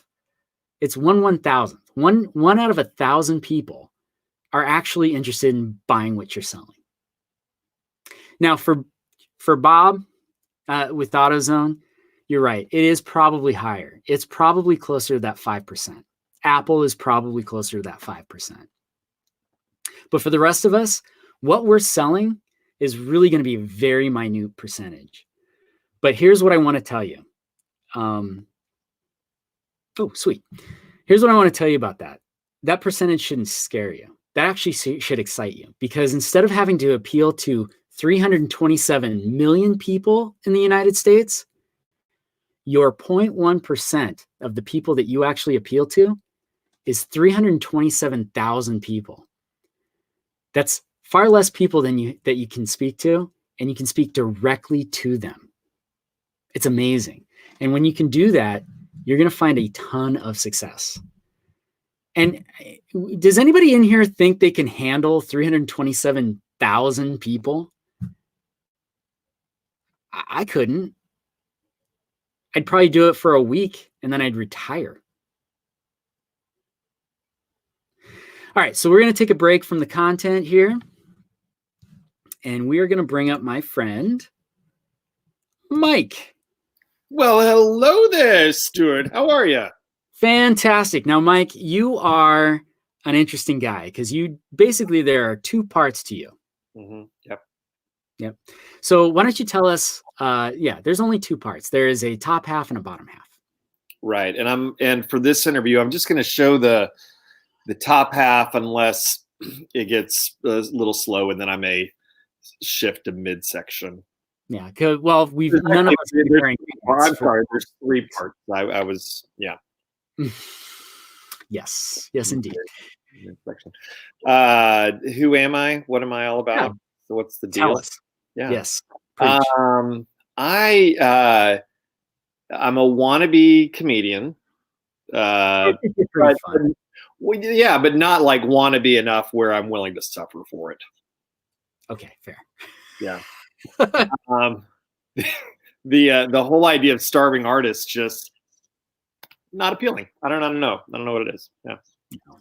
H: It's 1/1,000th. One out of 1,000 people are actually interested in buying what you're selling. Now, for Bob with AutoZone, you're right. It is probably higher. It's probably closer to that 5%. Apple is probably closer to that 5%. But for the rest of us, what we're selling is really going to be a very minute percentage. But here's what I want to tell you. Oh, sweet. Here's what I want to tell you about that. That percentage shouldn't scare you. That actually should excite you, because instead of having to appeal to 327 million people in the United States, your 0.1% of the people that you actually appeal to is 327,000 people. That's far less people than that you can speak to, and you can speak directly to them. It's amazing. And when you can do that, you're going to find a ton of success. And does anybody in here think they can handle 327,000 people? I couldn't. I'd probably do it for a week and then I'd retire. All right, so we're going to take a break from the content here, and we are going to bring up my friend, Mike.
M: Well, hello there, Stuart. How are you?
H: Fantastic. Now, Mike, you are an interesting guy, because there are two parts to you.
M: Mm-hmm. Yep.
H: So why don't you tell us, there's only two parts. There is a top half and a bottom half.
M: Right. And for this interview, I'm just going to show the top half unless it gets a little slow, and then I may shift to midsection.
H: Yeah. Well, none of us are wearing.
M: I'm sorry. There's three parts. I was.
H: Yes, indeed.
M: Midsection. Who am I? What am I all about?
H: Yeah.
M: So what's the deal?
H: Tell us.
M: Yeah.
H: Yes.
M: I'm a wannabe comedian.
H: It's pretty fun.
M: Well, yeah, but not like wannabe enough where I'm willing to suffer for it.
H: Okay, fair.
M: Yeah. The whole idea of starving artists just not appealing. I don't know. I don't know what it is. Yeah.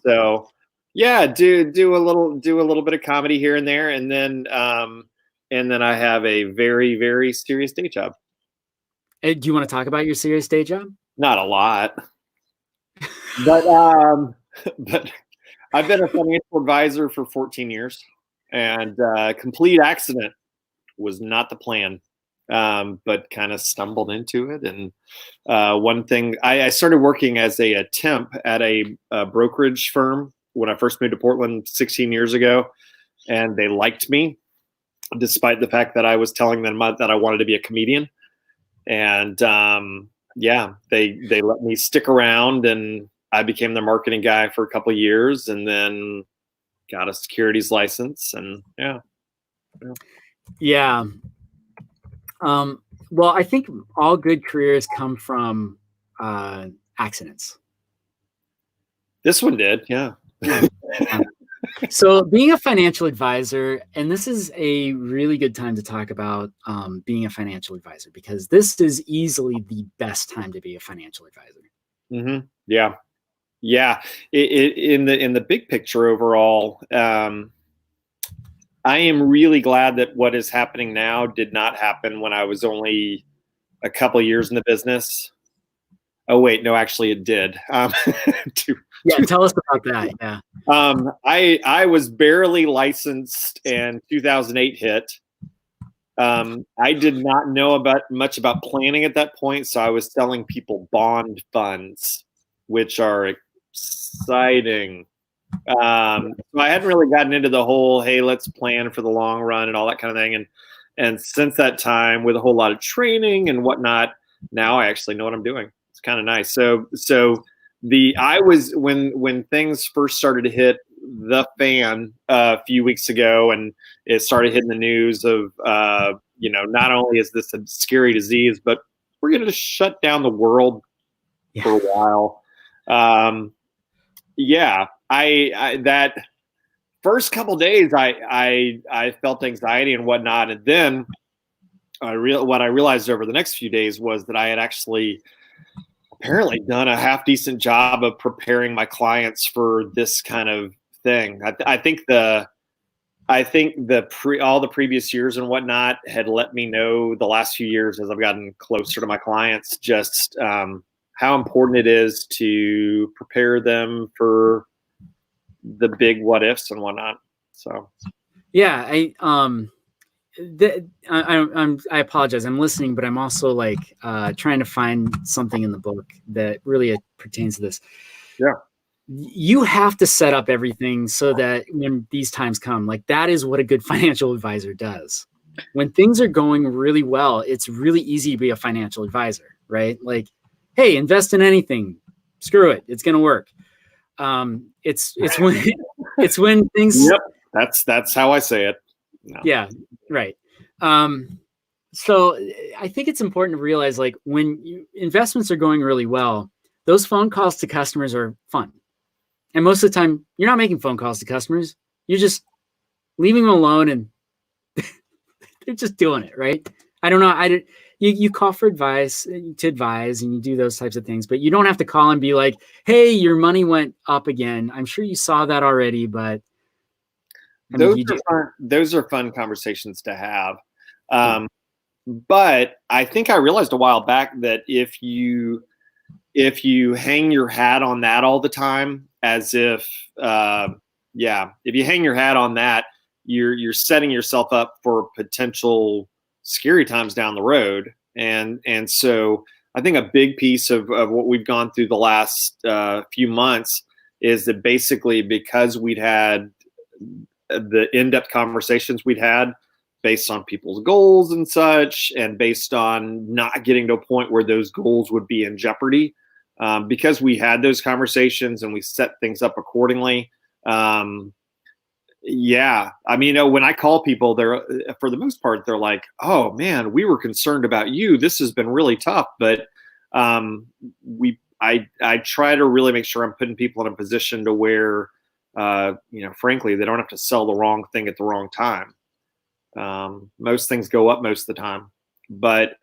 M: So yeah, do a little bit of comedy here and there, and then I have a very, very serious day job.
H: Hey, do you want to talk about your serious day job?
M: Not a lot, but but I've been a financial advisor for 14 years, and complete accident was not the plan, but kind of stumbled into it. And one thing, I started working as a temp at a brokerage firm when I first moved to Portland 16 years ago, and they liked me, despite the fact that I was telling them that I wanted to be a comedian. And yeah, they let me stick around, and I became the marketing guy for a couple of years, and then got a securities license, and
H: Yeah. Well, I think all good careers come from accidents.
M: This one did, yeah.
H: So being a financial advisor, and this is a really good time to talk about being a financial advisor, because this is easily the best time to be a financial advisor.
M: Mm-hmm. Yeah. Yeah. In the big picture overall, I am really glad that what is happening now did not happen when I was only a couple of years in the business. Oh wait, no, actually it did.
H: Tell us about that. Yeah.
M: I was barely licensed and 2008 hit. I did not know much about planning at that point, so I was selling people bond funds, which are exciting. So I hadn't really gotten into the whole, hey, let's plan for the long run and all that kind of thing. And since that time, with a whole lot of training and whatnot, now I actually know what I'm doing. It's kind of nice. So I was when things first started to hit the fan a few weeks ago, and it started hitting the news of not only is this a scary disease, but we're going to shut down the world for a while. I that first couple days I felt anxiety and whatnot, and then what I realized over the next few days was that I had actually apparently done a half decent job of preparing my clients for this kind of thing. I think all the previous years and whatnot had let me know the last few years, as I've gotten closer to my clients, just how important it is to prepare them for the big what ifs and whatnot. So,
H: yeah, I apologize. I'm listening, but I'm also like trying to find something in the book that really pertains to this.
M: Yeah.
H: You have to set up everything so that when these times come, like that is what a good financial advisor does. When things are going really well, it's really easy to be a financial advisor, right? Like, hey, invest in anything. Screw it. It's going to work. It's when things.
M: Yep. That's how I say it. No.
H: Yeah. Right. So I think it's important to realize, like, when investments are going really well, those phone calls to customers are fun. And most of the time you're not making phone calls to customers. You're just leaving them alone, and they're just doing it. Right. I don't know. You call for advice to advise, and you do those types of things, but you don't have to call and be like, hey, your money went up again. I'm sure you saw that already, but
M: those are fun conversations to have. But I think I realized a while back that if you hang your hat on that all the time, as if you hang your hat on that, you're setting yourself up for potential scary times down the road. And so I think a big piece of what we've gone through the last few months is that basically, because we'd had the in-depth conversations we'd had based on people's goals and such, and based on not getting to a point where those goals would be in jeopardy, because we had those conversations and we set things up accordingly. Yeah. I mean, when I call people, they're, for the most part, they're like, oh man, we were concerned about you. This has been really tough, but I try to really make sure I'm putting people in a position to where, frankly, they don't have to sell the wrong thing at the wrong time. Most things go up most of the time, but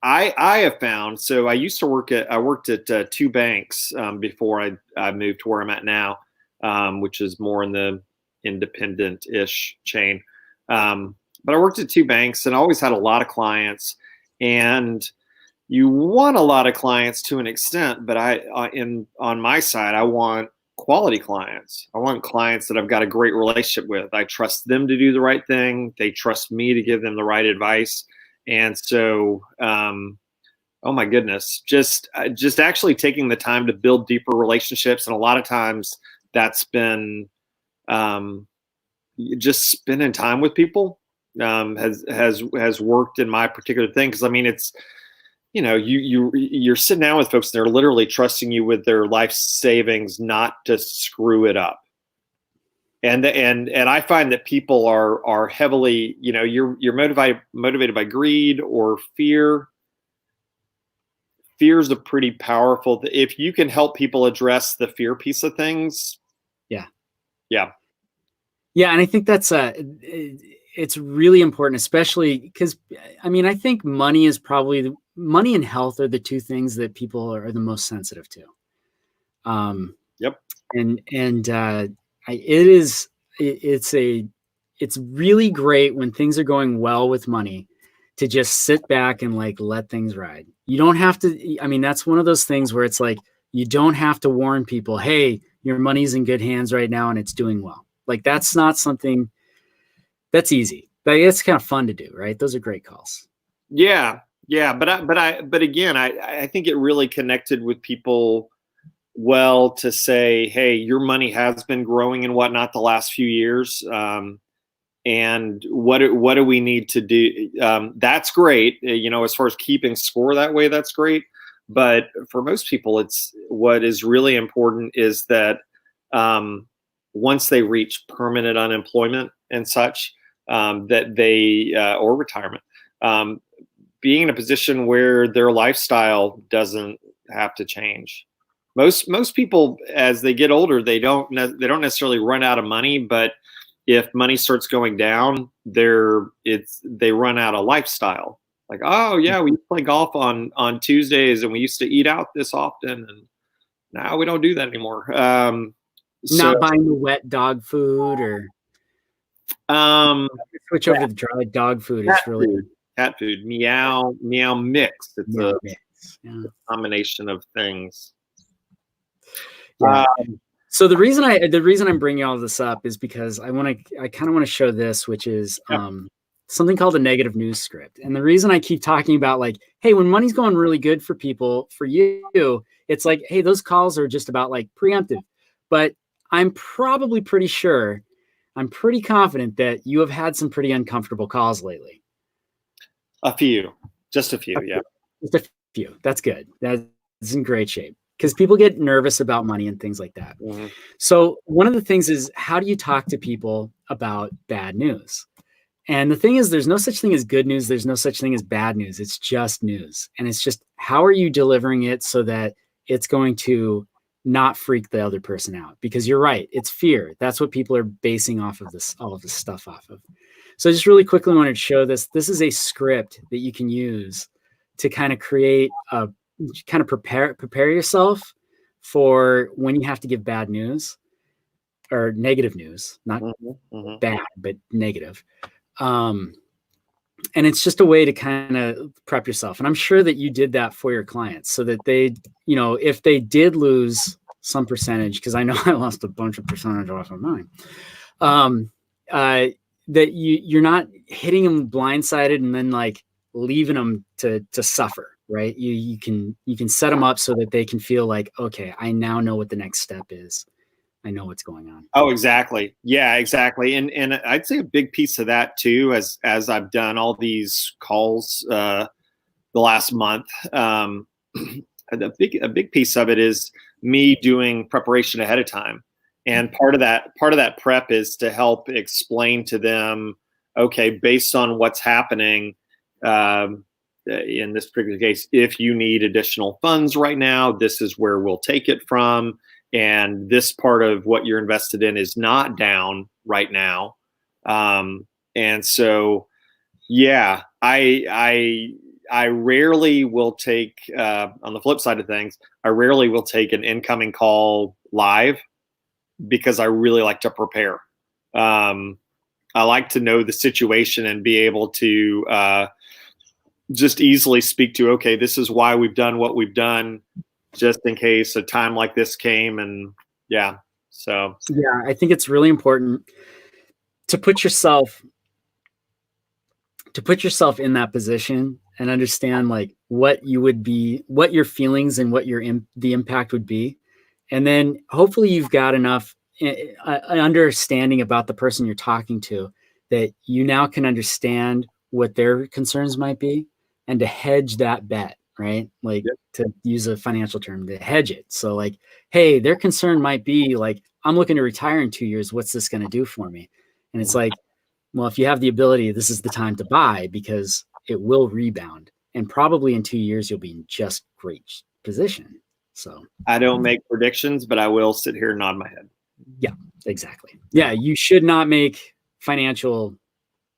M: I have found, so I worked at two banks before I moved to where I'm at now, which is more in the independent-ish chain. But I worked at two banks and always had a lot of clients, and you want a lot of clients to an extent, but on my side, I want quality clients. I want clients that I've got a great relationship with. I trust them to do the right thing. They trust me to give them the right advice. And so, oh my goodness, just actually taking the time to build deeper relationships. And a lot of times that's been just spending time with people has worked in my particular thing. Because I mean, it's, you're sitting down with folks and they're literally trusting you with their life savings not to screw it up. And I find that people are heavily, you're motivated by greed or fear. Fear is a pretty powerful, if you can help people address the fear piece of things.
H: Yeah.
M: And
H: I think that's it's really important, especially because I think money and health are the two things that people are the most sensitive to.
M: Yep.
H: It's really great when things are going well with money to just sit back and let things ride. You don't have to, that's one of those things where it's you don't have to warn people, hey, your money's in good hands right now and it's doing well. That's not something that's easy, but it's kind of fun to do, right? Those are great calls.
M: Yeah. But again, I think it really connected with people well to say, hey, your money has been growing and whatnot the last few years. And what do we need to do? That's great. As far as keeping score that way, that's great. But for most people, what is really important is that once they reach permanent unemployment and such, that they or retirement, being in a position where their lifestyle doesn't have to change. Most people, as they get older, they don't necessarily run out of money, but if money starts going down, they run out of lifestyle. Oh yeah, we used to play golf on Tuesdays and we used to eat out this often, and now we don't do that anymore.
H: Not buying the wet dog food or switch over to the dry dog food. It's really
M: food. Cat food, meow mix. It's
H: a
M: combination of things.
H: Yeah. So the reason I'm bringing all this up is because I kind of want to show this, which is something called a negative news script. And the reason I keep talking about hey, when money's going really good for people, for you, it's hey, those calls are just about preemptive. But I'm probably pretty sure, I'm pretty confident that you have had some pretty uncomfortable calls lately.
M: Just a few, yeah.
H: Just a few. That's good. That's in great shape because people get nervous about money and things like that.
M: Mm-hmm.
H: So one of the things is, how do you talk to people about bad news? And the thing is, there's no such thing as good news. There's no such thing as bad news. It's just news. And it's just, how are you delivering it so that it's going to not freak the other person out? Because you're right. It's fear. That's what people are basing all of this stuff off of. So I just really quickly wanted to show this. This is a script that you can use to kind of prepare yourself for when you have to give bad news or negative news, not bad, but negative. And it's just a way to kind of prep yourself. And I'm sure that you did that for your clients so that they, if they did lose some percentage, because I know I lost a bunch of percentage off of mine, that you're not hitting them blindsided and then leaving them to suffer, right? You can set them up so that they can feel okay, I now know what the next step is. I know what's going on.
M: Oh, exactly. Yeah, exactly. And I'd say a big piece of that too, as I've done all these calls the last month, a big piece of it is me doing preparation ahead of time. And part of that prep is to help explain to them, okay, based on what's happening, in this particular case, if you need additional funds right now, this is where we'll take it from. And this part of what you're invested in is not down right now. And so, yeah, I rarely will take, on the flip side of things, I rarely will take an incoming call live because I really like to prepare. I like to know the situation and be able to just easily speak to, okay, this is why we've done what we've done, just in case a time like this came. And yeah, so.
H: Yeah, I think it's really important to put yourself in that position and understand like what you would be, what your feelings and what the impact would be. And then hopefully you've got enough an understanding about the person you're talking to that you now can understand what their concerns might be and to hedge that bet, right? Like to use a financial term, to hedge it. So like, hey, their concern might be like, I'm looking to retire in 2 years. What's this going to do for me? And it's like, well, if you have the ability, this is the time to buy because it will rebound. And probably in 2 years, you'll be in just great position. So
M: I don't make predictions, but I will sit here and nod my head.
H: Yeah, exactly. Yeah, you should not make financial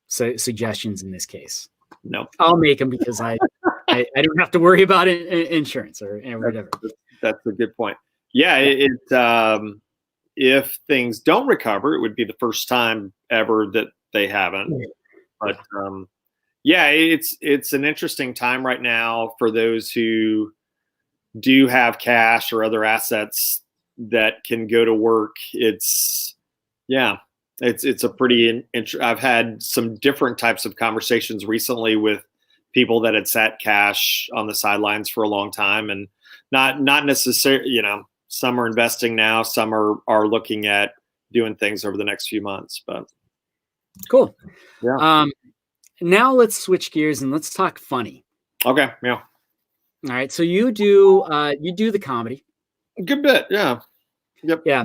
H: suggestions in this case.
M: No,
H: I'll make them because I don't have to worry about insurance or whatever.
M: That's a good point. Yeah, if things don't recover, it would be the first time ever that they haven't. But yeah, it's an interesting time right now for those who do have cash or other assets that can go to work. It's a pretty I've had some different types of conversations recently with people that had sat cash on the sidelines for a long time, and not necessarily, some are investing now, some are looking at doing things over the next few months. But
H: cool.
M: Yeah.
H: Now let's switch gears and let's talk funny.
M: Okay. Yeah.
H: All right. So you do the comedy.
M: A good bit. Yeah. Yep.
H: Yeah.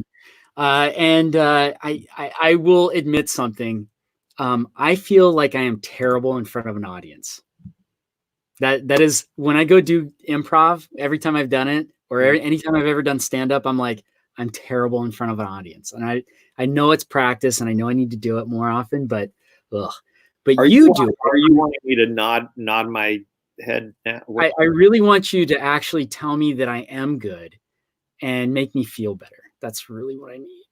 H: And I will admit something. I feel like I am terrible in front of an audience. That is when I go do improv, every time I've done it or anytime I've ever done stand-up, I'm like, I'm terrible in front of an audience. And I know it's practice and I know I need to do it more often, but But you do it.
M: Are you wanting me to nod my head now?
H: I really want you to actually tell me that I am good and make me feel better. That's really what I need.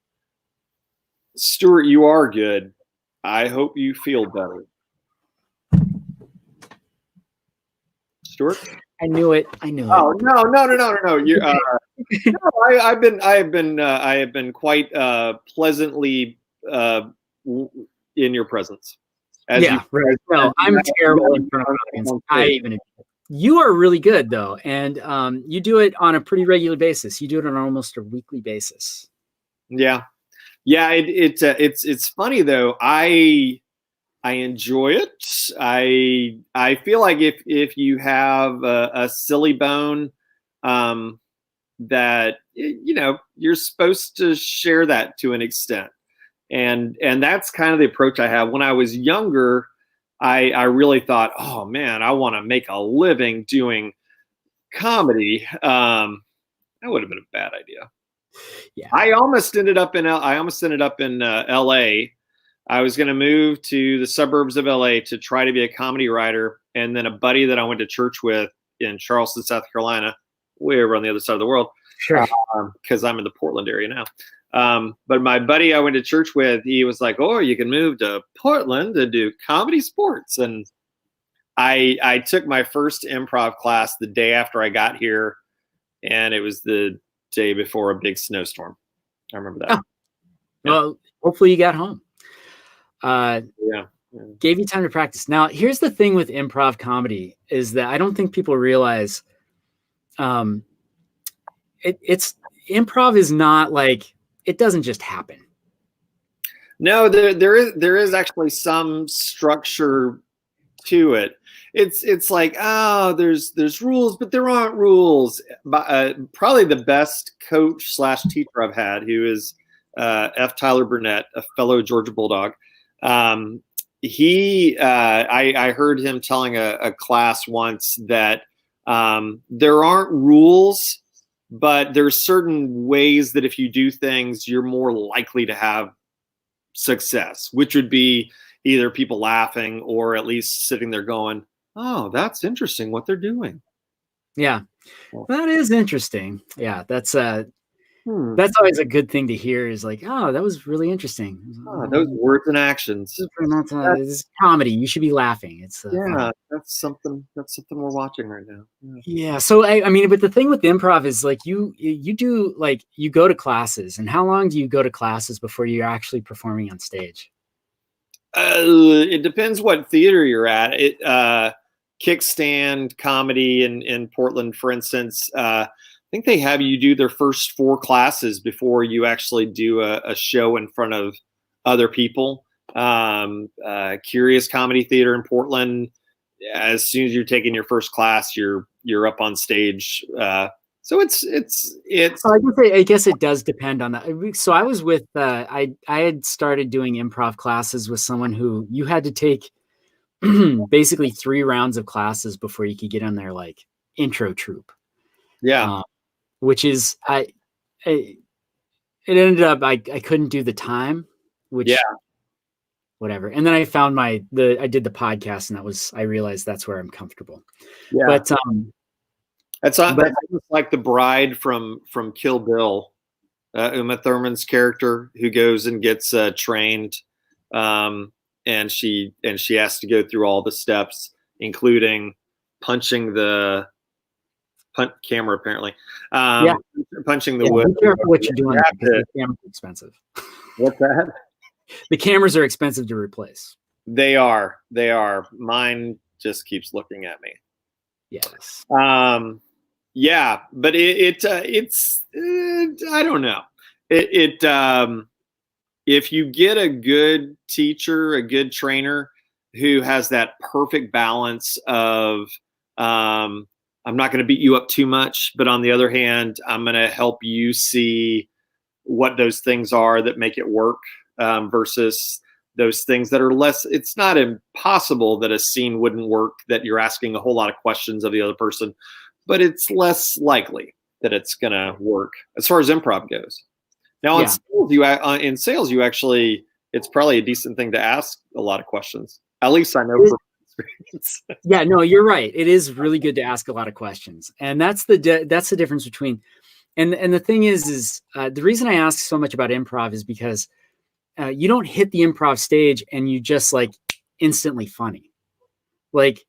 M: Stuart, you are good. I hope you feel better. Stuart?
H: I knew it. I knew
M: it.
H: it.
M: No. You, no, I have been quite pleasantly in your presence.
H: Right. No, I'm terrible in front of an audience. You are really good though, and you do it on a pretty regular basis. You do it on almost a weekly basis.
M: Yeah. It's funny though. I enjoy it. I feel like if you have a silly bone, that you're supposed to share that to an extent, and that's kind of the approach I have. When I was younger, I really thought, oh man, I want to make a living doing comedy. That would have been a bad idea.
H: Yeah,
M: I almost ended up in L.A. I was going to move to the suburbs of LA to try to be a comedy writer. And then a buddy that I went to church with in Charleston, South Carolina, way over on the other side of the world, because I'm in the Portland area now. But my buddy I went to church with, he was like, oh, you can move to Portland to do comedy sports. And I took my first improv class the day after I got here. And it was the day before a big snowstorm. I remember that.
H: Oh. Yeah. Well, hopefully you got home. Gave you time to practice. Now, here's the thing with improv comedy is that I don't think people realize it's improv is not like it doesn't just happen.
M: No, there is actually some structure to it. It's like, oh, there's rules, but there aren't rules. Probably the best coach / teacher I've had, who is F. Tyler Burnett, a fellow Georgia Bulldog. I heard him telling a class once that there aren't rules, but there's certain ways that if you do things, you're more likely to have success, which would be either people laughing or at least sitting there going, oh, that's interesting what they're doing.
H: Yeah, that is interesting. Yeah, that's always a good thing to hear, is like, oh, that was really interesting.
M: Those words and actions.
H: This is comedy. You should be laughing. It's
M: yeah, that's something we're watching right now.
H: Yeah. So I mean, but the thing with improv is like you do, like, you go to classes, and how long do you go to classes before you're actually performing on stage?
M: It depends what theater you're at. Kickstand Comedy in Portland, for instance, I think they have you do their first 4 classes before you actually do a show in front of other people. Curious Comedy Theater in Portland, as soon as you're taking your first class, you're up on stage. So it's.
H: I guess it does depend on that. So I was with I had started doing improv classes with someone who you had to take basically 3 rounds of classes before you could get on their like intro troupe.
M: Yeah.
H: Which is it ended up I couldn't do the time, which whatever. And then I found I did the podcast, and I realized that's where I'm comfortable.
M: Yeah.
H: But
M: that's like the bride from Kill Bill, Uma Thurman's character, who goes and gets trained, and she has to go through all the steps, including punching the camera, apparently. Punching the wood.
H: Be careful what you're doing, because the camera's expensive. What's that? The cameras are expensive to replace.
M: They are. Mine just keeps looking at me.
H: Yes.
M: Yeah, but it's I don't know. If you get a good teacher, a good trainer who has that perfect balance of I'm not going to beat you up too much, but on the other hand, I'm going to help you see what those things are that make it work, versus those things that are less. It's not impossible that a scene wouldn't work, that you're asking a whole lot of questions of the other person, but it's less likely that it's going to work as far as improv goes. Now, in sales, you actually, it's probably a decent thing to ask a lot of questions. At least I know from experience.
H: Yeah, no, you're right. It is really good to ask a lot of questions, and that's the difference between. And the thing is the reason I ask so much about improv is because you don't hit the improv stage and you just like instantly funny. Like,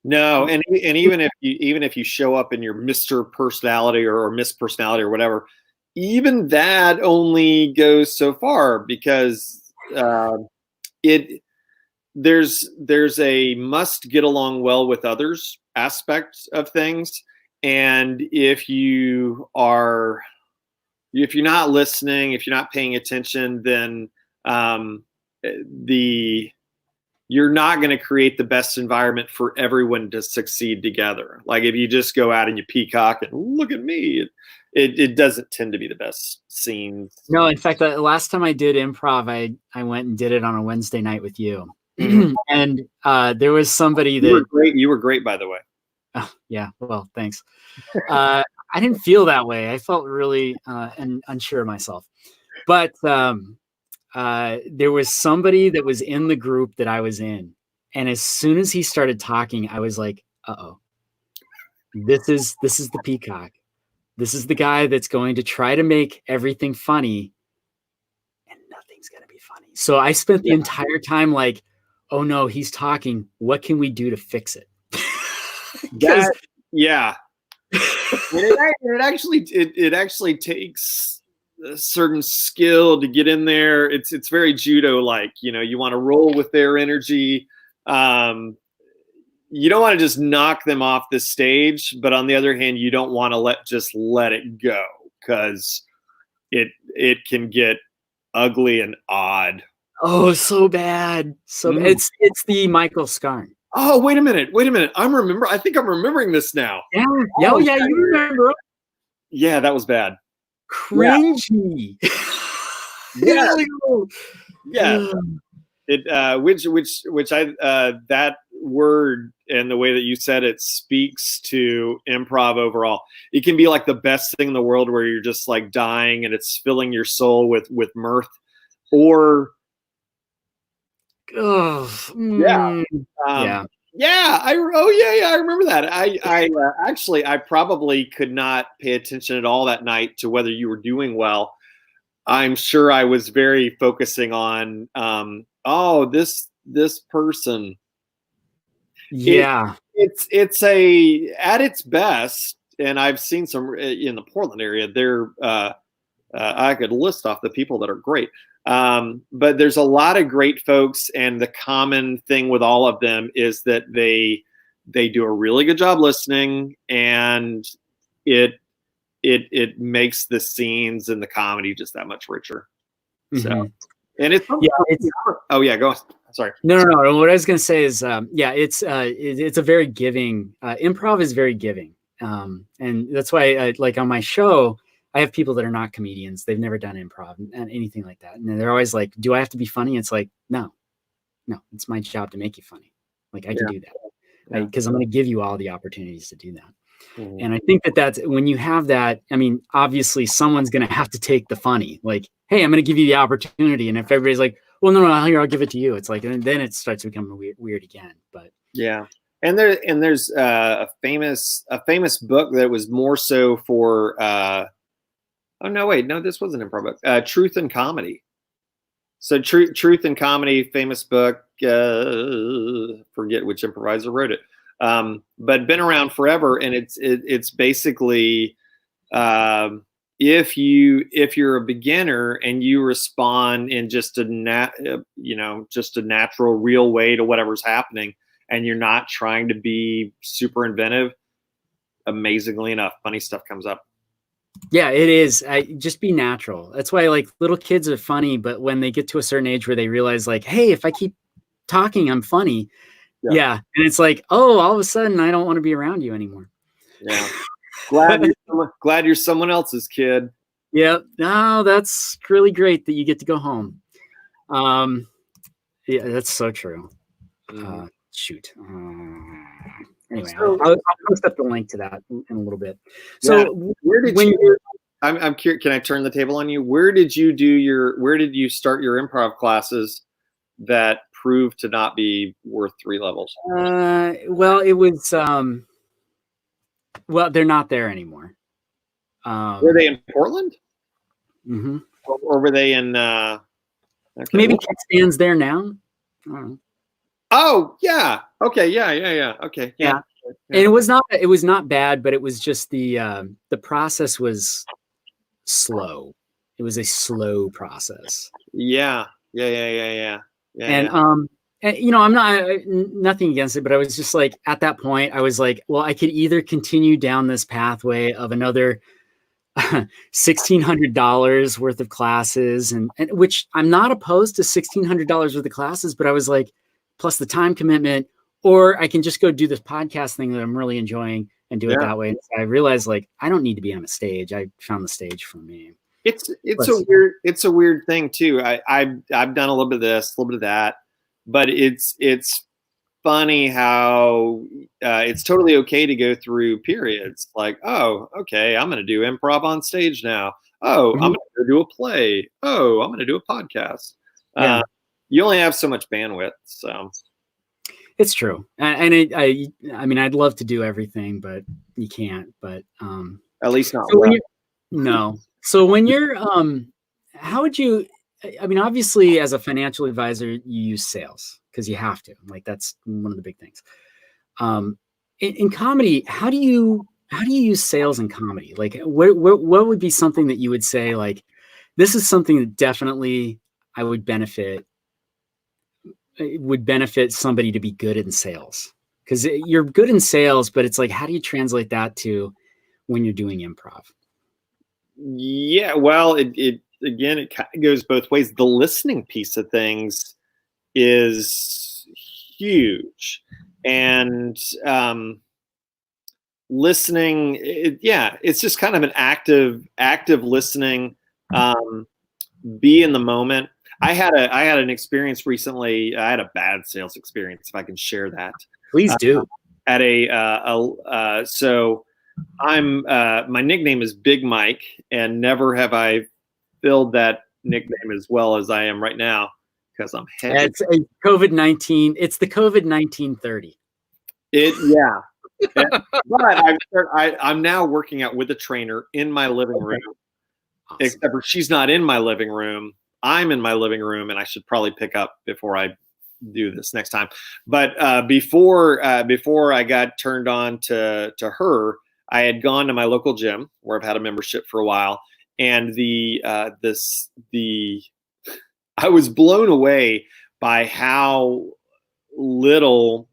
M: no, and even if you show up in your Mr. Personality or Miss Personality or whatever, even that only goes so far, because there's a must get along well with others aspect of things, and if you're not listening, if you're not paying attention, then you're not going to create the best environment for everyone to succeed together. Like if you just go out and you peacock and look at me, it doesn't tend to be the best scenes.
H: No, in fact, the last time I did improv, I went and did it on a Wednesday night with you. Mm-hmm. And there was somebody that
M: you were great, by the way.
H: Oh, yeah. Well, thanks. I didn't feel that way. I felt really unsure of myself, but there was somebody that was in the group that I was in. And as soon as he started talking, I was like, uh-oh, this is the peacock. This is the guy that's going to try to make everything funny, and nothing's going to be funny. So I spent the entire time like, oh no, he's talking. What can we do to fix it?
M: It actually takes a certain skill to get in there. It's very judo like, you want to roll with their energy. You don't want to just knock them off the stage, but on the other hand, you don't want to let it go, because it can get ugly and odd.
H: Oh, so bad. So bad. It's the Michael Scarn.
M: Oh, wait a minute. I think I'm remembering this now.
H: Yeah. Oh, yeah, you remember.
M: Yeah, that was bad.
H: Cringy.
M: Yeah. Yeah. Which I that word and the way that you said it speaks to improv overall. It can be like the best thing in the world where you're just like dying and it's filling your soul with mirth, or
H: yeah.
M: I remember that. Actually I probably could not pay attention at all that night to whether you were doing well. I'm sure I was very focusing on this person.
H: Yeah.
M: It's a at its best, and I've seen some in the Portland area. I could list off the people that are great. But there's a lot of great folks, and the common thing with all of them is that they do a really good job listening, and it makes the scenes and the comedy just that much richer.
H: Mm-hmm.
M: So, and it's oh yeah, go on. Sorry.
H: No. What I was going to say is, it's a very giving. Improv is very giving, and that's why, like on my show, I have people that are not comedians. They've never done improv and anything like that, and they're always like, "Do I have to be funny?" It's like, no, it's my job to make you funny. Like I can do that because I'm going to give you all the opportunities to do that. Mm-hmm. And I think that's when you have that. I mean, obviously, someone's going to have to take the funny. Like, hey, I'm going to give you the opportunity, and if everybody's like, well, no, here, I'll give it to you. It's like, and then it starts becoming weird again. But
M: yeah, and there's a famous book that was more so for. Oh no, wait, no, this wasn't improv book. Truth and Comedy. So Truth and Comedy, famous book. Forget which improviser wrote it, but been around forever, and it's basically. If you're a beginner and you respond in just a natural, real way to whatever's happening, and you're not trying to be super inventive, amazingly enough, funny stuff comes up.
H: Yeah, it is. Just be natural. That's why like little kids are funny, but when they get to a certain age where they realize like, hey, if I keep talking, I'm funny. Yeah. And it's like, oh, all of a sudden I don't want to be around you anymore.
M: Yeah. Glad you're someone else's kid.
H: Yeah. No, that's really great that you get to go home. Yeah, that's so true. Shoot. Anyway, I'll post up the link to that in a little bit. So
M: I'm curious, can I turn the table on you? Where did you start your improv classes that proved to not be worth 3 levels?
H: Well, it was, well, they're not there anymore.
M: Were they in Portland?
H: Mm-hmm.
M: Or were they in
H: maybe Kickstand's there now? I don't know.
M: Oh yeah. Okay. Yeah. Okay.
H: Yeah. And it was not bad, but it was just the process was slow. It was a slow process.
M: Yeah.
H: And I'm nothing against it, but I was just like, at that point, I was like, well, I could either continue down this pathway of another $1,600 worth of classes, and which I'm not opposed to $1,600 worth of classes, but I was like, plus the time commitment, or I can just go do this podcast thing that I'm really enjoying and do it that way. And so I realized like, I don't need to be on a stage. I found the stage for me.
M: It's a weird thing too. I've done a little bit of this, a little bit of that, but it's funny how it's totally okay to go through periods like, oh, okay, I'm going to do improv on stage now. Oh, I'm going to do a play. Oh, I'm going to do a podcast. You only have so much bandwidth, so
H: it's true. And I mean, I'd love to do everything, but you can't. But
M: at least not.
H: No. So when you're, how would you? I mean, obviously, as a financial advisor, you use sales because you have to. Like that's one of the big things. In comedy, how do you use sales in comedy? Like, what would be something that you would say like, this is something that definitely I would benefit. It would benefit somebody to be good in sales, because you're good in sales, but it's like, how do you translate that to when you're doing improv?
M: Yeah, well, it again, it kind of goes both ways. The listening piece of things is huge, and listening, it's just kind of an active listening. Be in the moment. I had an experience recently. I had a bad sales experience, if I can share that.
H: Please do.
M: At so I'm my nickname is Big Mike, and never have I filled that nickname as well as I am right now because I'm heavy.
H: It's a COVID-19. It's the COVID-1930.
M: Yeah. But I'm now working out with a trainer in my living room. Awesome. Except for she's not in my living room. I'm in my living room, and I should probably pick up before I do this next time. But before I got turned on to her, I had gone to my local gym where I've had a membership for a while, and I was blown away by how little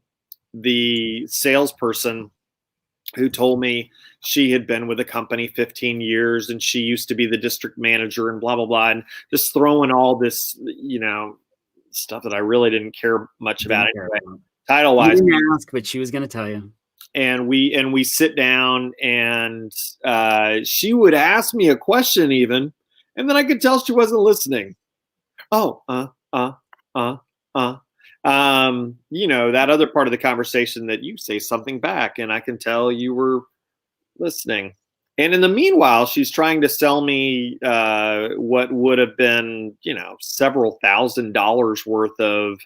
M: the salesperson who told me she had been with the company 15 years and she used to be the district manager and blah, blah, blah. And just throwing all this, stuff that I really didn't care much about anyway, title wise.
H: You didn't ask, but she was going to tell you.
M: And we sit down and she would ask me a question even, and then I could tell she wasn't listening. That other part of the conversation that you say something back and I can tell you were listening. And in the meanwhile, she's trying to sell me what would have been, several $1,000s worth of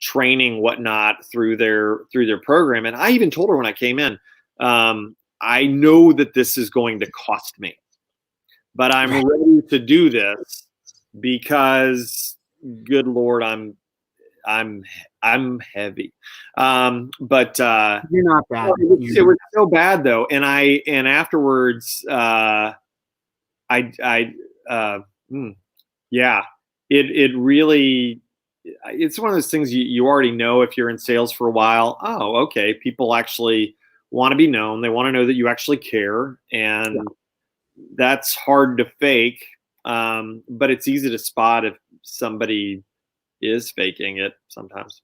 M: training, whatnot through their program. And I even told her when I came in, I know that this is going to cost me, but I'm ready to do this because good Lord, I'm heavy. But
H: you're not bad.
M: It was so bad though. And afterwards, it really, it's one of those things you already know if you're in sales for a while. Oh, okay. People actually want to be known. They want to know that you actually care. And that's hard to fake. But it's easy to spot if somebody is faking it sometimes.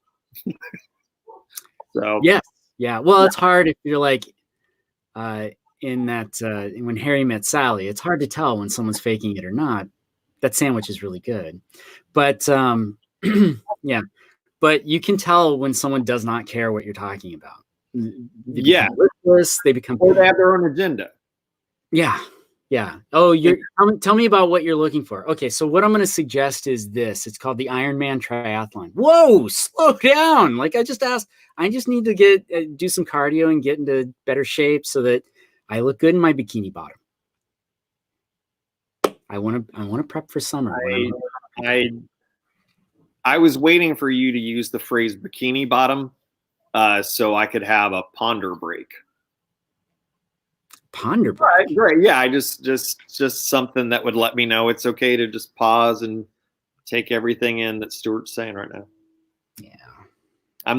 M: So
H: yeah. Well, it's hard if you're like in that when Harry Met Sally. It's hard to tell when someone's faking it or not. That sandwich is really good, but yeah. But you can tell when someone does not care what you're talking about. They become
M: or they have their own agenda.
H: Yeah. Oh, tell me about what you're looking for. Okay, so what I'm going to suggest is this. It's called the Ironman Triathlon. Whoa, slow down. Like I just need to do some cardio and get into better shape so that I look good in my bikini bottom. I want to prep for summer.
M: I was waiting for you to use the phrase bikini bottom so I could have a ponder break.
H: Ponder break.
M: Great. Yeah, I just something that would let me know it's okay to just pause and take everything in that Stuart's saying right now.
H: Yeah.
M: I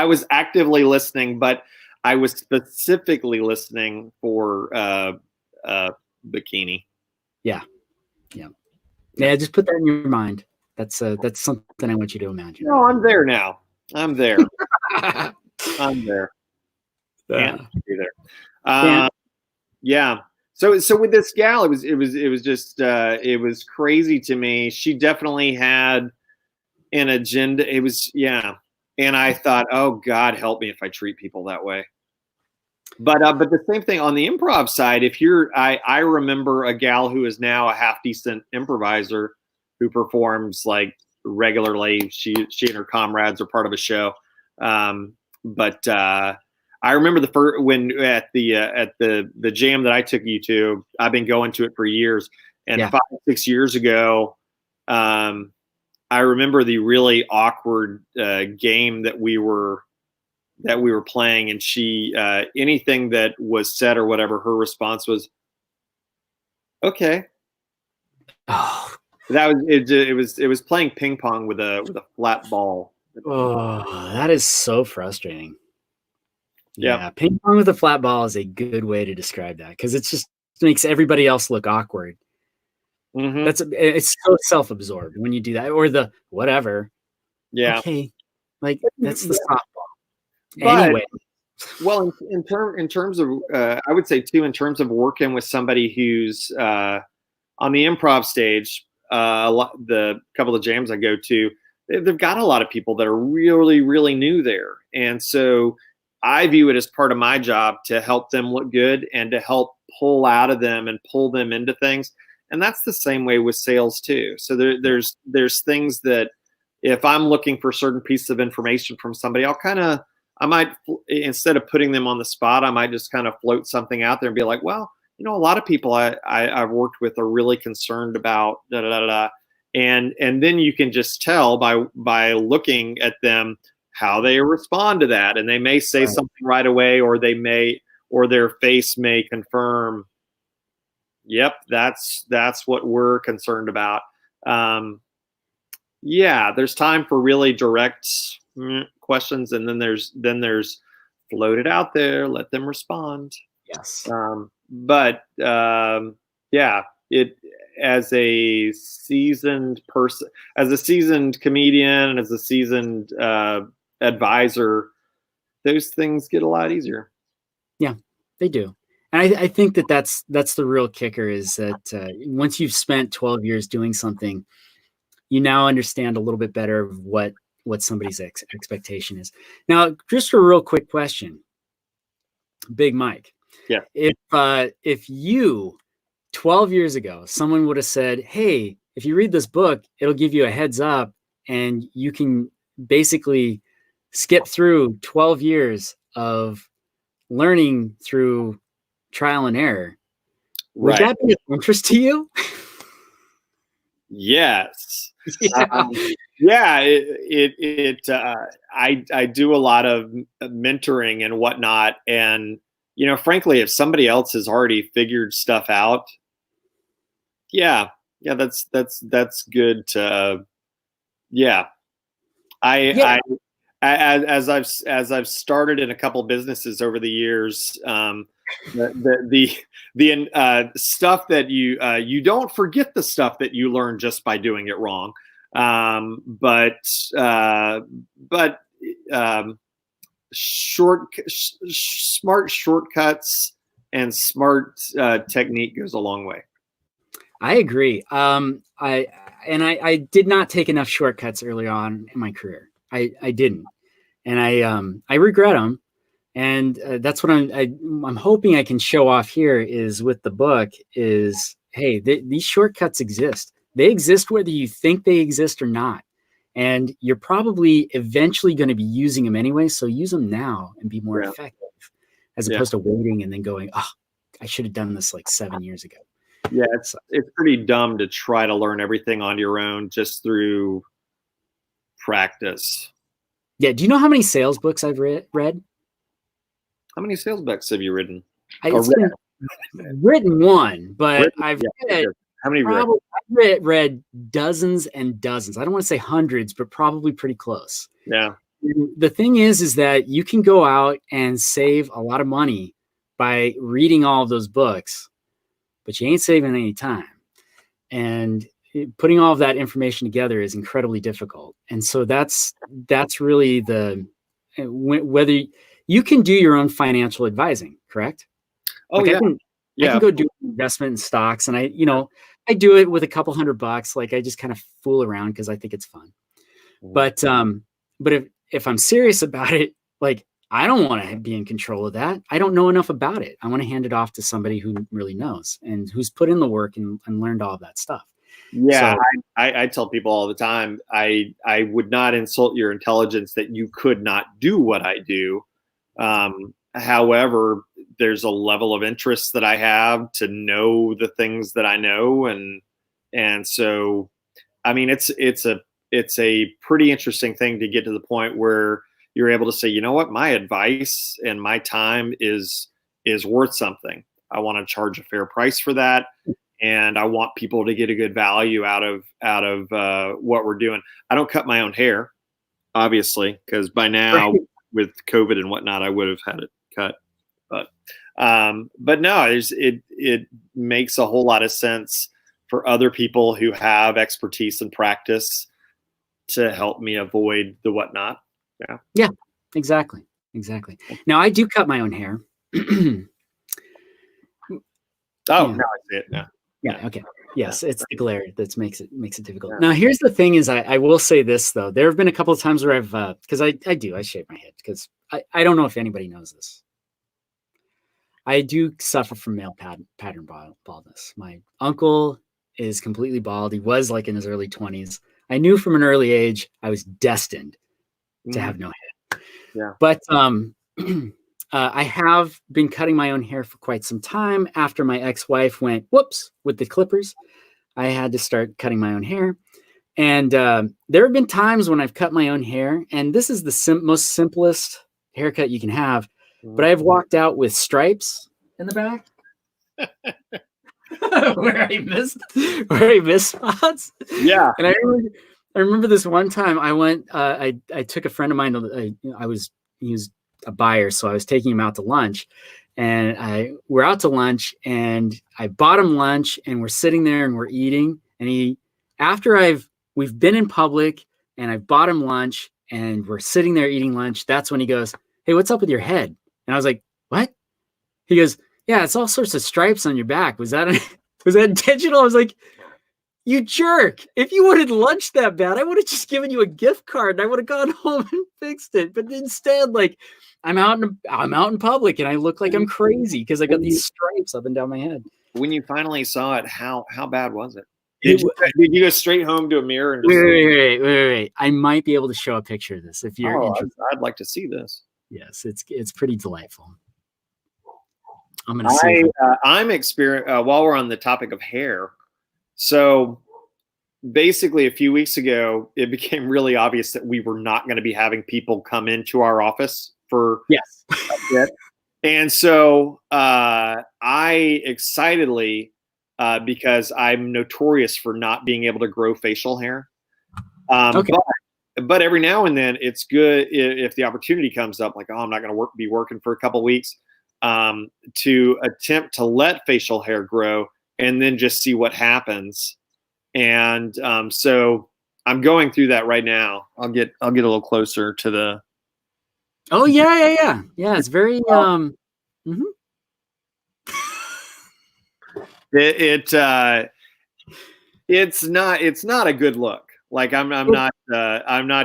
M: was actively listening, but I was specifically listening for bikini.
H: Yeah. Just put that in your mind. That's something I want you to imagine.
M: No, I'm there now. I'm there. I'm there. Can't be there. Yeah. So with this gal, it was just it was crazy to me. She definitely had an agenda. It was and I thought, oh God, help me if I treat people that way. But the same thing on the improv side. If I remember a gal who is now a half decent improviser who performs like regularly. She and her comrades are part of a show. But I remember the first when at the jam that I took you to. I've been going to it for years, and 5-6 years ago, I remember the really awkward game that we were playing, and she anything that was said or whatever, her response was, "Okay."
H: Oh,
M: that was it. It was playing ping pong with a flat ball.
H: Oh, that is so frustrating.
M: Yeah,
H: ping pong with a flat ball is a good way to describe that because it just makes everybody else look awkward.
M: Mm-hmm.
H: It's so self-absorbed when you do that, or the whatever.
M: Yeah,
H: okay, like that's the softball.
M: But,
H: anyway,
M: well, in terms of I would say too, in terms of working with somebody who's on the improv stage, the couple of jams I go to, they've got a lot of people that are really, really new there. And so I view it as part of my job to help them look good and to help pull out of them and pull them into things. And that's the same way with sales too. So there's things that if I'm looking for certain pieces of information from somebody, I might, instead of putting them on the spot, I might just kind of float something out there and be like, well, you know, a lot of people I've worked with are really concerned about da da da da. And then you can just tell by looking at them how they respond to that. And they may say something right away, or their face may confirm, yep, that's what we're concerned about. Yeah, there's time for really direct questions, and then there's float it out there, let them respond.
H: Yes.
M: Yeah, it, as a seasoned person, as a seasoned comedian, and as a seasoned advisor, those things get a lot easier.
H: Yeah, they do. And I think that's the real kicker, is that once you've spent 12 years doing something, you now understand a little bit better of what somebody's expectation is. Now, just a real quick question, Big Mike.
M: Yeah.
H: If you 12 years ago, someone would have said, hey, if you read this book, it'll give you a heads up and you can basically skip through 12 years of learning through trial and error. Would that be of interest to you?
M: Yes.
H: Yeah.
M: I do a lot of mentoring and whatnot. And, you know, frankly, if somebody else has already figured stuff out, that's good to, as I've started in a couple businesses over the years, the stuff that you don't forget the stuff that you learn just by doing it wrong, but smart shortcuts and smart technique goes a long way.
H: I agree. I did not take enough shortcuts early on in my career. I didn't, and I regret them. And that's what I'm hoping I can show off here is with the book is, hey, these shortcuts exist. They exist whether you think they exist or not. And you're probably eventually going to be using them anyway. So use them now and be more effective, as opposed to waiting and then going, oh, I should have done this like 7 years ago.
M: Yeah, it's pretty dumb to try to learn everything on your own just through practice.
H: Yeah. Do you know how many sales books I've read?
M: How many sales books have you written?
H: I've written one, but I've read,
M: how many?
H: I've read dozens and dozens. I don't want to say hundreds, but probably pretty close.
M: Yeah.
H: And the thing is that you can go out and save a lot of money by reading all of those books, but you ain't saving any time. And putting all of that information together is incredibly difficult. And so that's really whether you can do your own financial advising, correct?
M: Oh,
H: like
M: yeah.
H: I can go do investment in stocks, and I do it with a couple $100. Like I just kind of fool around because I think it's fun. But if I'm serious about it, like I don't want to be in control of that. I don't know enough about it. I want to hand it off to somebody who really knows and who's put in the work and learned all of that stuff.
M: Yeah, so, I tell people all the time, I would not insult your intelligence that you could not do what I do. However, there's a level of interest that I have to know the things that I know. And so, I mean, it's a pretty interesting thing to get to the point where you're able to say, you know what, my advice and my time is worth something. I want to charge a fair price for that. And I want people to get a good value out of what we're doing. I don't cut my own hair, obviously, because by now with COVID and whatnot, I would have had it cut. But no, it makes a whole lot of sense for other people who have expertise and practice to help me avoid the whatnot.
H: Yeah, exactly. Now I do cut my own hair.
M: Now I see it.
H: Yeah. Okay. Yes, it's the glare that makes it difficult. Now, here's the thing: is I will say this though. There have been a couple of times where I've because I shave my head because I don't know if anybody knows this. I do suffer from male pattern baldness. My uncle is completely bald. He was like in his early 20s. I knew from an early age I was destined to have no head.
M: Yeah.
H: But I have been cutting my own hair for quite some time. After my ex-wife went whoops with the clippers, I had to start cutting my own hair. And there have been times when I've cut my own hair, and this is the most simplest haircut you can have. But I've walked out with stripes in the back where I missed spots.
M: Yeah.
H: And I remember this one time I went, I took a friend of mine, he was a buyer. So I was taking him out to lunch, and we're out to lunch, and I bought him lunch, and we're sitting there and we're eating. And we've been in public and I've bought him lunch and we're sitting there eating lunch. That's when he goes, "Hey, what's up with your head?" And I was like, "What?" He goes, "Yeah, it's all sorts of stripes on your back. Was that intentional?" I was like, "You jerk. If you wanted lunch that bad, I would have just given you a gift card and I would have gone home and fixed it." But instead, like, I'm out in public and I look like I'm crazy because I got these stripes up and down my head.
M: When you finally saw it, how bad was it? Did you go straight home to a mirror and just
H: wait. I might be able to show a picture of this if you're interested.
M: I'd like to see this.
H: Yes, it's pretty delightful. I'm gonna see.
M: I'm experiencing while we're on the topic of hair. So basically, a few weeks ago, it became really obvious that we were not going to be having people come into our office for a bit. And so I excitedly, because I'm notorious for not being able to grow facial hair. But every now and then it's good if the opportunity comes up, like, oh, I'm not going to be working for a couple of weeks, to attempt to let facial hair grow and then just see what happens. And so I'm going through that right now. I'll get a little closer to the.
H: Oh yeah. It's very
M: It's not a good look. Like I'm not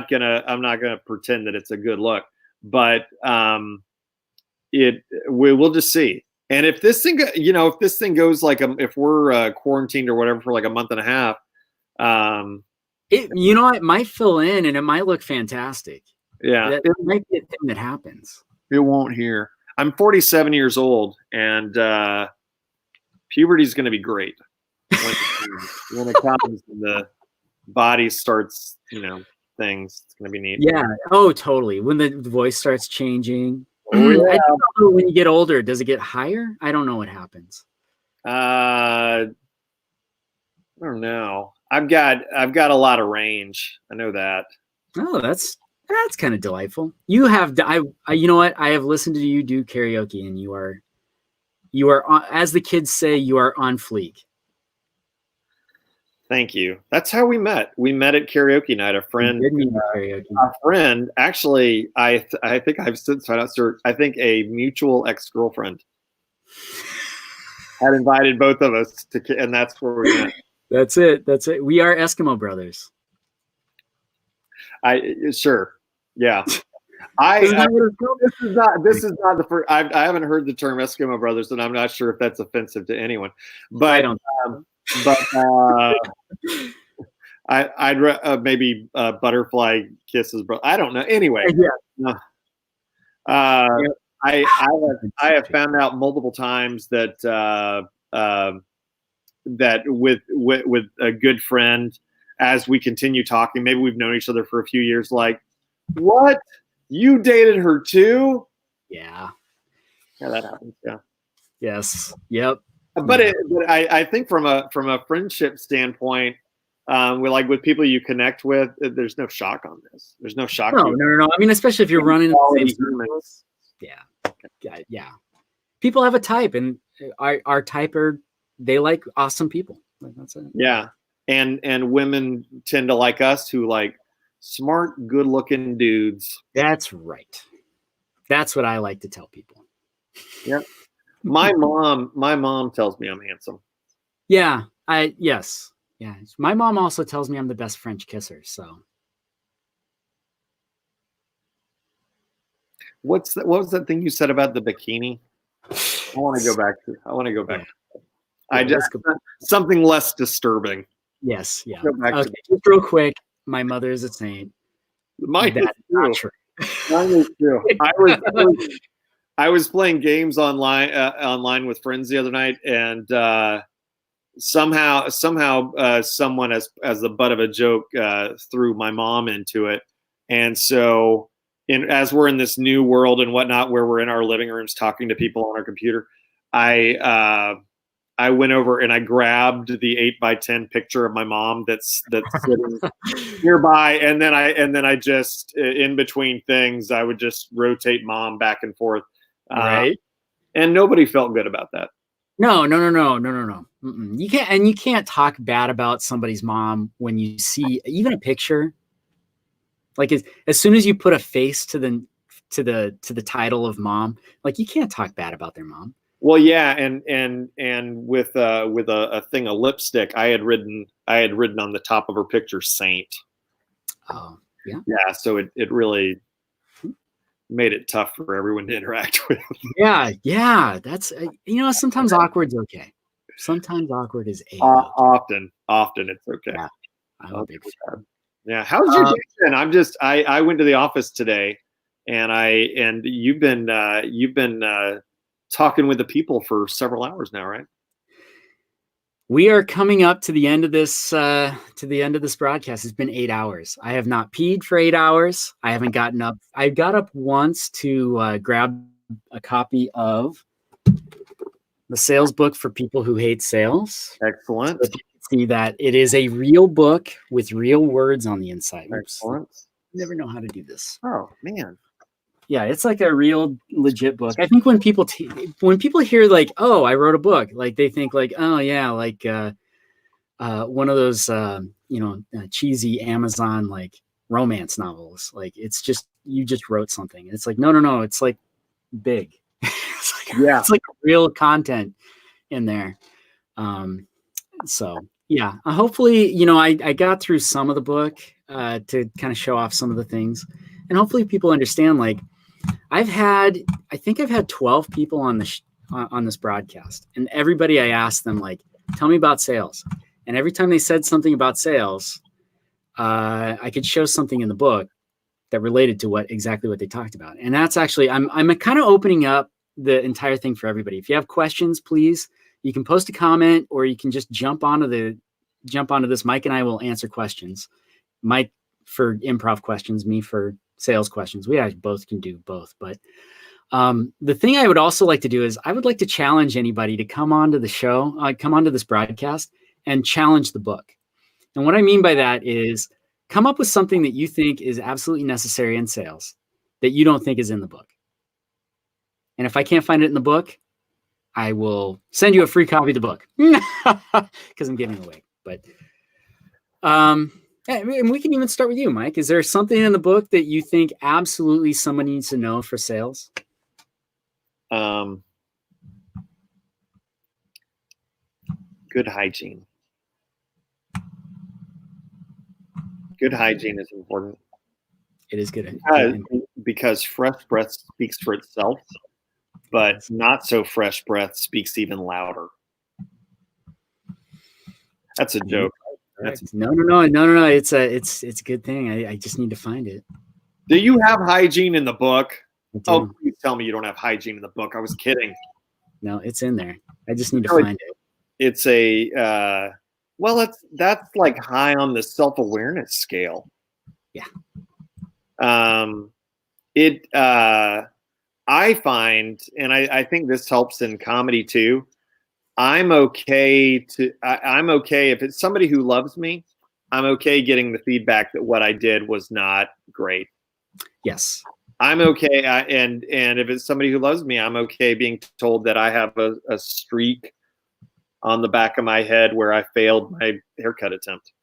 M: gonna pretend that it's a good look, but we'll just see. And if this thing goes like if we're quarantined or whatever for like a month and a half,
H: it might fill in and it might look fantastic.
M: Yeah,
H: it might be a thing that happens.
M: It won't here. I'm 47 years old, and puberty is going to be great when it comes and the body starts, things. It's going to be neat.
H: Yeah. Oh, totally. When the voice starts changing.
M: Oh, yeah.
H: I don't know, when you get older, does it get higher? I don't know what happens.
M: I don't know. I've got a lot of range. I know that.
H: Oh, that's kind of delightful. You have, you know what? I have listened to you do karaoke, and you are on, as the kids say, you are on fleek.
M: Thank you. That's how we met. We met at karaoke night. A friend, actually, I think I've since found out, sir, I think a mutual ex-girlfriend had invited both of us to, and that's where we met.
H: That's it. We are Eskimo brothers.
M: Sure. Yeah. This is not the first. I haven't heard the term Eskimo brothers, and I'm not sure if that's offensive to anyone. But
H: I don't.
M: I'd maybe butterfly kisses, bro. I don't know. Anyway, I have found out multiple times that that with a good friend, as we continue talking, maybe we've known each other for a few years. Like, what? You dated her too?
H: Yeah.
M: Yeah, that happens. Yeah.
H: Yes. Yep.
M: But I think from a friendship standpoint, with people you connect with, there's no shock on this. There's no shock.
H: No. I mean, especially if you're running the same circles. Yeah. People have a type, and our type they like awesome people. That's it.
M: Yeah, and women tend to like us who like smart, good-looking dudes.
H: That's right. That's what I like to tell people.
M: Yep. My mom tells me I'm handsome.
H: Yeah. Yes. Yeah. My mom also tells me I'm the best French kisser. So
M: What was that thing you said about the bikini? I want to go back to.
H: Yeah,
M: just something less disturbing.
H: Yes. Yeah.
M: Go back
H: Okay.
M: to
H: Just real quick. My mother is a saint.
M: mine.
H: That's not true.
M: Mine is true. I was playing games online with friends the other night, and somehow someone as the butt of a joke threw my mom into it, and so as we're in this new world and whatnot where we're in our living rooms talking to people on our computer, I went over and I grabbed the 8x10 picture of my mom that's sitting nearby, and then I just in between things I would just rotate mom back and forth,
H: Right.
M: and nobody felt good about that.
H: No. Mm-mm. You can't talk bad about somebody's mom when you see even a picture. Like as soon as you put a face to the title of mom, like you can't talk bad about their mom.
M: Well, yeah, and with a thing of lipstick, I had written on the top of her picture "Saint."
H: Oh, yeah.
M: Yeah, so it really made it tough for everyone to interact with.
H: Yeah. That's sometimes awkward's okay. Sometimes awkward is
M: often it's okay.
H: Yeah, I'm a big fan.
M: Yeah, how's your day been? I went to the office today, and you've been talking with the people for several hours now, right?
H: We are coming up to the end of this broadcast. It's been 8 hours. I have not peed for 8 hours. I haven't gotten up. I got up once to grab a copy of the sales book for people who hate sales.
M: Excellent.
H: So you can see that it is a real book with real words on the inside.
M: Excellent.
H: I never know how to do this.
M: Oh man.
H: Yeah, it's like a real legit book. I think when people hear like, oh, I wrote a book, like they think like, oh yeah, like one of those cheesy Amazon like romance novels. Like it's just you just wrote something. It's like no, it's like big. It's like real content in there. So yeah, hopefully I got through some of the book to kind of show off some of the things, and hopefully people understand like. I think I've had 12 people on this broadcast, and everybody I asked them like, tell me about sales. And every time they said something about sales, I could show something in the book that related to exactly what they talked about. And that's actually, I'm kind of opening up the entire thing for everybody. If you have questions, please, you can post a comment or you can just jump onto this. Mike and I will answer questions. Mike for improv questions, me for sales questions. We actually both can do both. But the thing I would also like to do is I would like to challenge anybody to come onto the show, come onto this broadcast and challenge the book. And what I mean by that is come up with something that you think is absolutely necessary in sales that you don't think is in the book. And if I can't find it in the book, I will send you a free copy of the book because I'm giving it away. But and we can even start with you, Mike. Is there something in the book that you think absolutely someone needs to know for sales?
M: Good hygiene. Good hygiene is important.
H: It is good.
M: Because fresh breath speaks for itself, but not so fresh breath speaks even louder. That's a joke.
H: No. It's a good thing. I just need to find it.
M: Do you have hygiene in the book? Oh, please tell me you don't have hygiene in the book. I was kidding.
H: No, it's in there. I just need to find it.
M: It's that's like high on the self-awareness scale.
H: Yeah.
M: I find, and I think this helps in comedy too. I'm okay if it's somebody who loves me. I'm okay getting the feedback that what I did was not great.
H: Yes.
M: I'm okay. And if it's somebody who loves me, I'm okay being told that I have a streak on the back of my head where I failed my haircut attempt.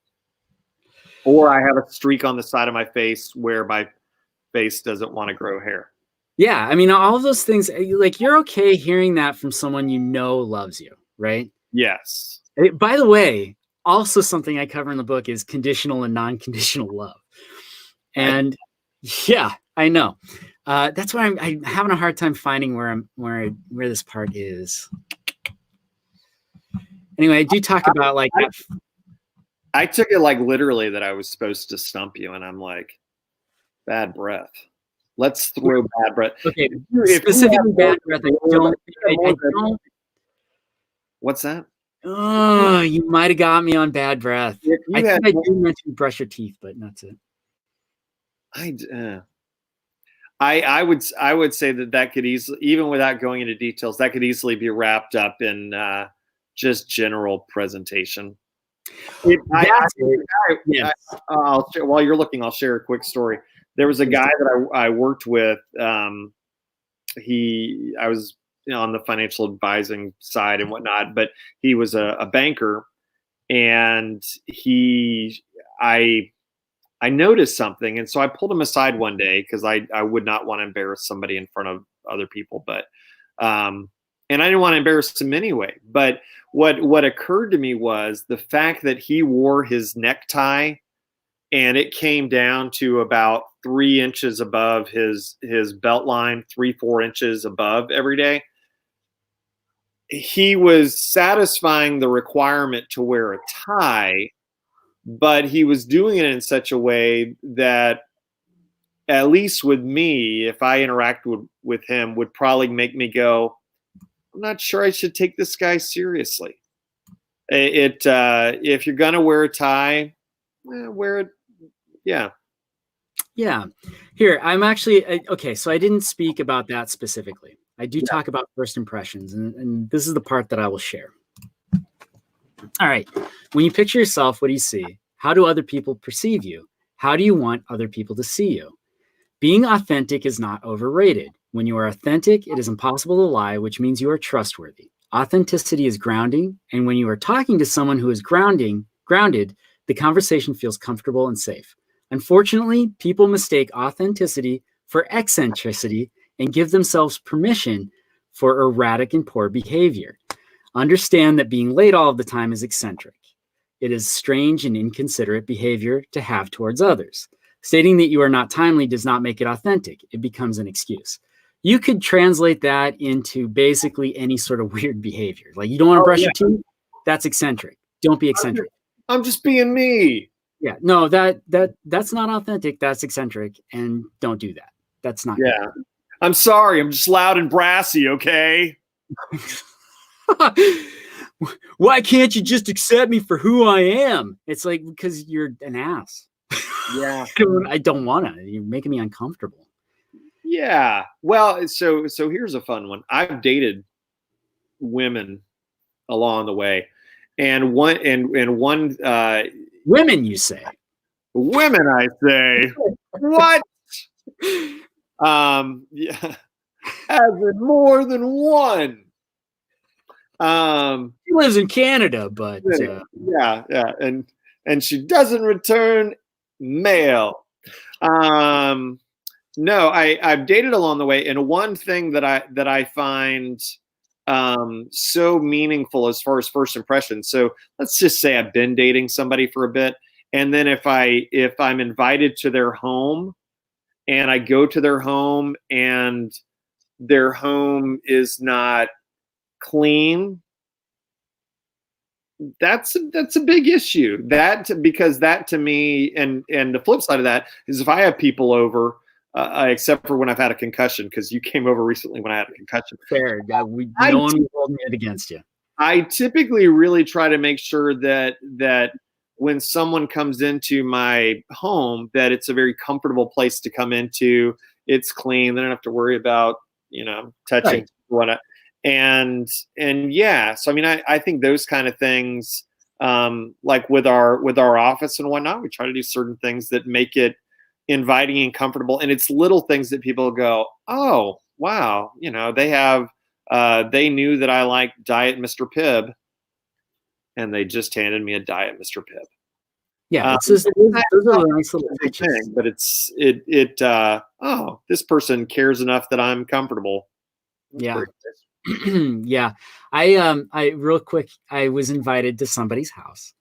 M: Or I have a streak on the side of my face where my face doesn't want to grow hair.
H: Yeah. I mean, all of those things, like you're okay hearing that from someone you know loves you, right?
M: Yes.
H: By the way, also something I cover in the book is conditional and non-conditional love. And yeah, I know. That's why I'm having a hard time finding where this part is. Anyway, I do talk about like that.
M: I took it like literally that I was supposed to stump you, and I'm like, bad breath. Let's throw bad breath.
H: Okay, specifically bad breath. I don't.
M: What's that?
H: Oh, you might have got me on bad breath. I think I do mention brush your teeth, but that's it.
M: I would say that could easily, even without going into details, that could easily be wrapped up in just general presentation. While you're looking, I'll share a quick story. There was a guy that I worked with. I was on the financial advising side and whatnot, but he was a banker, and I noticed something, and so I pulled him aside one day because I would not want to embarrass somebody in front of other people, but and I didn't want to embarrass him anyway. But what occurred to me was the fact that he wore his necktie and it came down to about 3 inches above his belt line, 3-4 inches above every day. He was satisfying the requirement to wear a tie, but he was doing it in such a way that, at least with me, if I interact with him, would probably make me go, I'm not sure I should take this guy seriously. If you're gonna wear a tie, wear it. Yeah.
H: Yeah. Here, I'm actually okay. So I didn't speak about that specifically. I do talk about first impressions, and this is the part that I will share. All right. When you picture yourself, what do you see? How do other people perceive you? How do you want other people to see you? Being authentic is not overrated. When you are authentic, it is impossible to lie, which means you are trustworthy. Authenticity is grounding, and when you are talking to someone who is grounded, the conversation feels comfortable and safe. Unfortunately, people mistake authenticity for eccentricity and give themselves permission for erratic and poor behavior. Understand that being late all of the time is eccentric. It is strange and inconsiderate behavior to have towards others. Stating that you are not timely does not make it authentic. It becomes an excuse. You could translate that into basically any sort of weird behavior. Like you don't want to brush your teeth? That's eccentric. Don't be eccentric.
M: I'm just being me.
H: Yeah, no, that's not authentic. That's eccentric, and don't do that. That's not
M: good. I'm sorry. I'm just loud and brassy, okay?
H: Why can't you just accept me for who I am? It's like, because you're an ass.
M: Yeah.
H: I don't want to. You're making me uncomfortable.
M: Yeah. Well, so here's a fun one. I've dated women along the way, and one
H: women, you say?
M: Women, I say. What? Yeah. As in more than one.
H: She lives in Canada, but
M: yeah, and she doesn't return mail. No, I've dated along the way, and one thing that I find so meaningful as far as first impressions. So let's just say I've been dating somebody for a bit, and then if I'm invited to their home, and I go to their home, and their home is not clean, that's a big issue. Because that to me, and the flip side of that is if I have people over. Except for when I've had a concussion, because you came over recently when I had a concussion.
H: Fair. No one was holding it against you.
M: I typically really try to make sure that when someone comes into my home, that it's a very comfortable place to come into. It's clean. They don't have to worry about, touching whatnot. And yeah, so I mean, I think those kind of things, like with our office and whatnot, we try to do certain things that make it inviting and comfortable, and it's little things that people go, oh wow, they knew that I like Diet Mr. Pibb, and they just handed me a Diet Mr. Pibb.
H: Yeah, those are nice little things,
M: but this person cares enough that I'm comfortable.
H: Yeah. Yeah. I real quick, I was invited to somebody's house,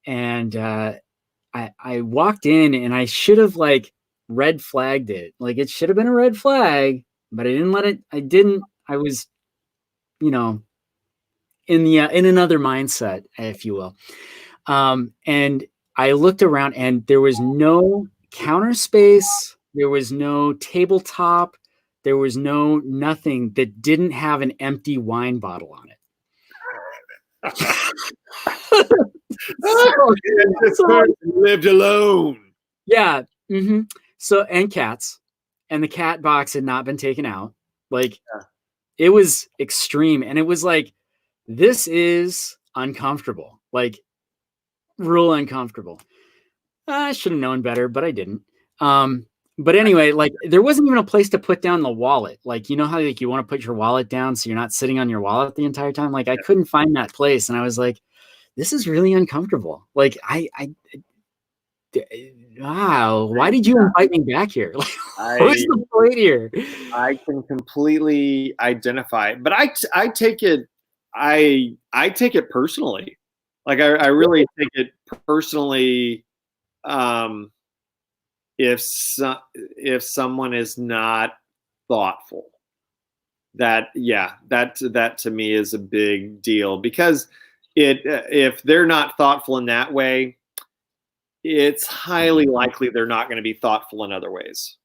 H: and I walked in, and I should have like red flagged it. Like it should have been a red flag, but I didn't let it. I didn't. I was, you know, in another mindset, if you will. And I looked around, and there was no counter space. There was no tabletop. There was no nothing that didn't have an empty wine bottle on it.
M: This person lived alone.
H: Yeah. Mm-hmm. So, and cats, and the cat box had not been taken out. Like, it was extreme. And it was like, this is uncomfortable, like real uncomfortable. I should have known better, but I didn't. But anyway, like there wasn't even a place to put down the wallet. Like, you know how like you want to put your wallet down so you're not sitting on your wallet the entire time. Like I couldn't find that place. And I was like, this is really uncomfortable. Like wow, why did you invite me back here? Like, what's the point here?
M: I can completely identify, but I take it, I take it personally. Like I really take it personally. If someone is not thoughtful, that to me is a big deal, because if they're not thoughtful in that way, it's highly likely they're not going to be thoughtful in other ways.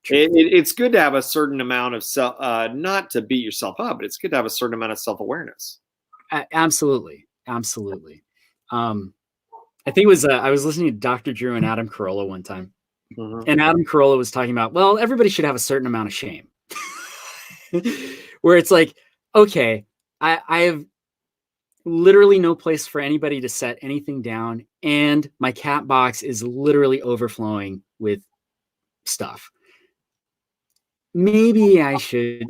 M: It's good to have a certain amount of self, not to beat yourself up, but it's good to have a certain amount of self-awareness.
H: Absolutely. I think it was I was listening to Dr. Drew and Adam Carolla one time, and Adam Carolla was talking about, well, everybody should have a certain amount of shame, where it's like, okay, I have literally no place for anybody to set anything down, and my cat box is literally overflowing with stuff. Maybe I should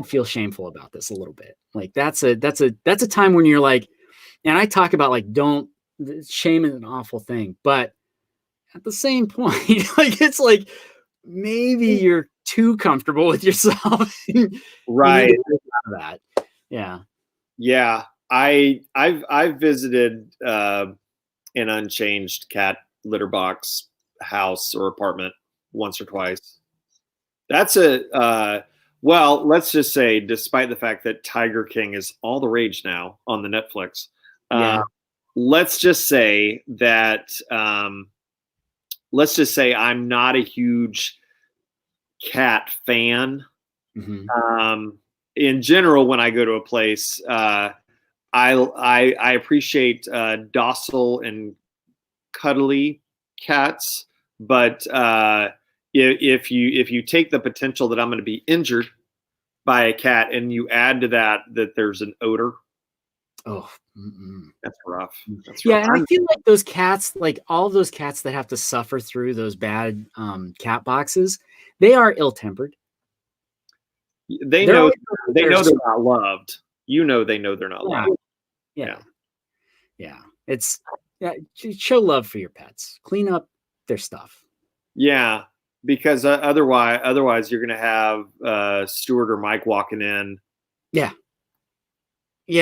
H: feel shameful about this a little bit. Like that's a time when you're like, and I talk about like, shame is an awful thing, but at the same point, like it's like maybe you're too comfortable with yourself.
M: Right.
H: That. Yeah.
M: Yeah. I've visited an unchanged cat litter box house or apartment once or twice. That's well, let's just say, despite the fact that Tiger King is all the rage now on the Netflix, let's just say that I'm not a huge cat fan. In general, when I go to a place, I appreciate docile and cuddly cats, but if you take the potential that I'm going to be injured by a cat and you add to that there's an odor, that's rough.
H: Yeah, and I feel like those cats, like all of those cats that have to suffer through those bad cat boxes, they are ill-tempered.
M: They know they're not loved. You know, they know they're not loved.
H: Yeah. It's show love for your pets. Clean up their stuff.
M: Yeah, because otherwise you're going to have Stuart or Mike walking in.
H: Yeah,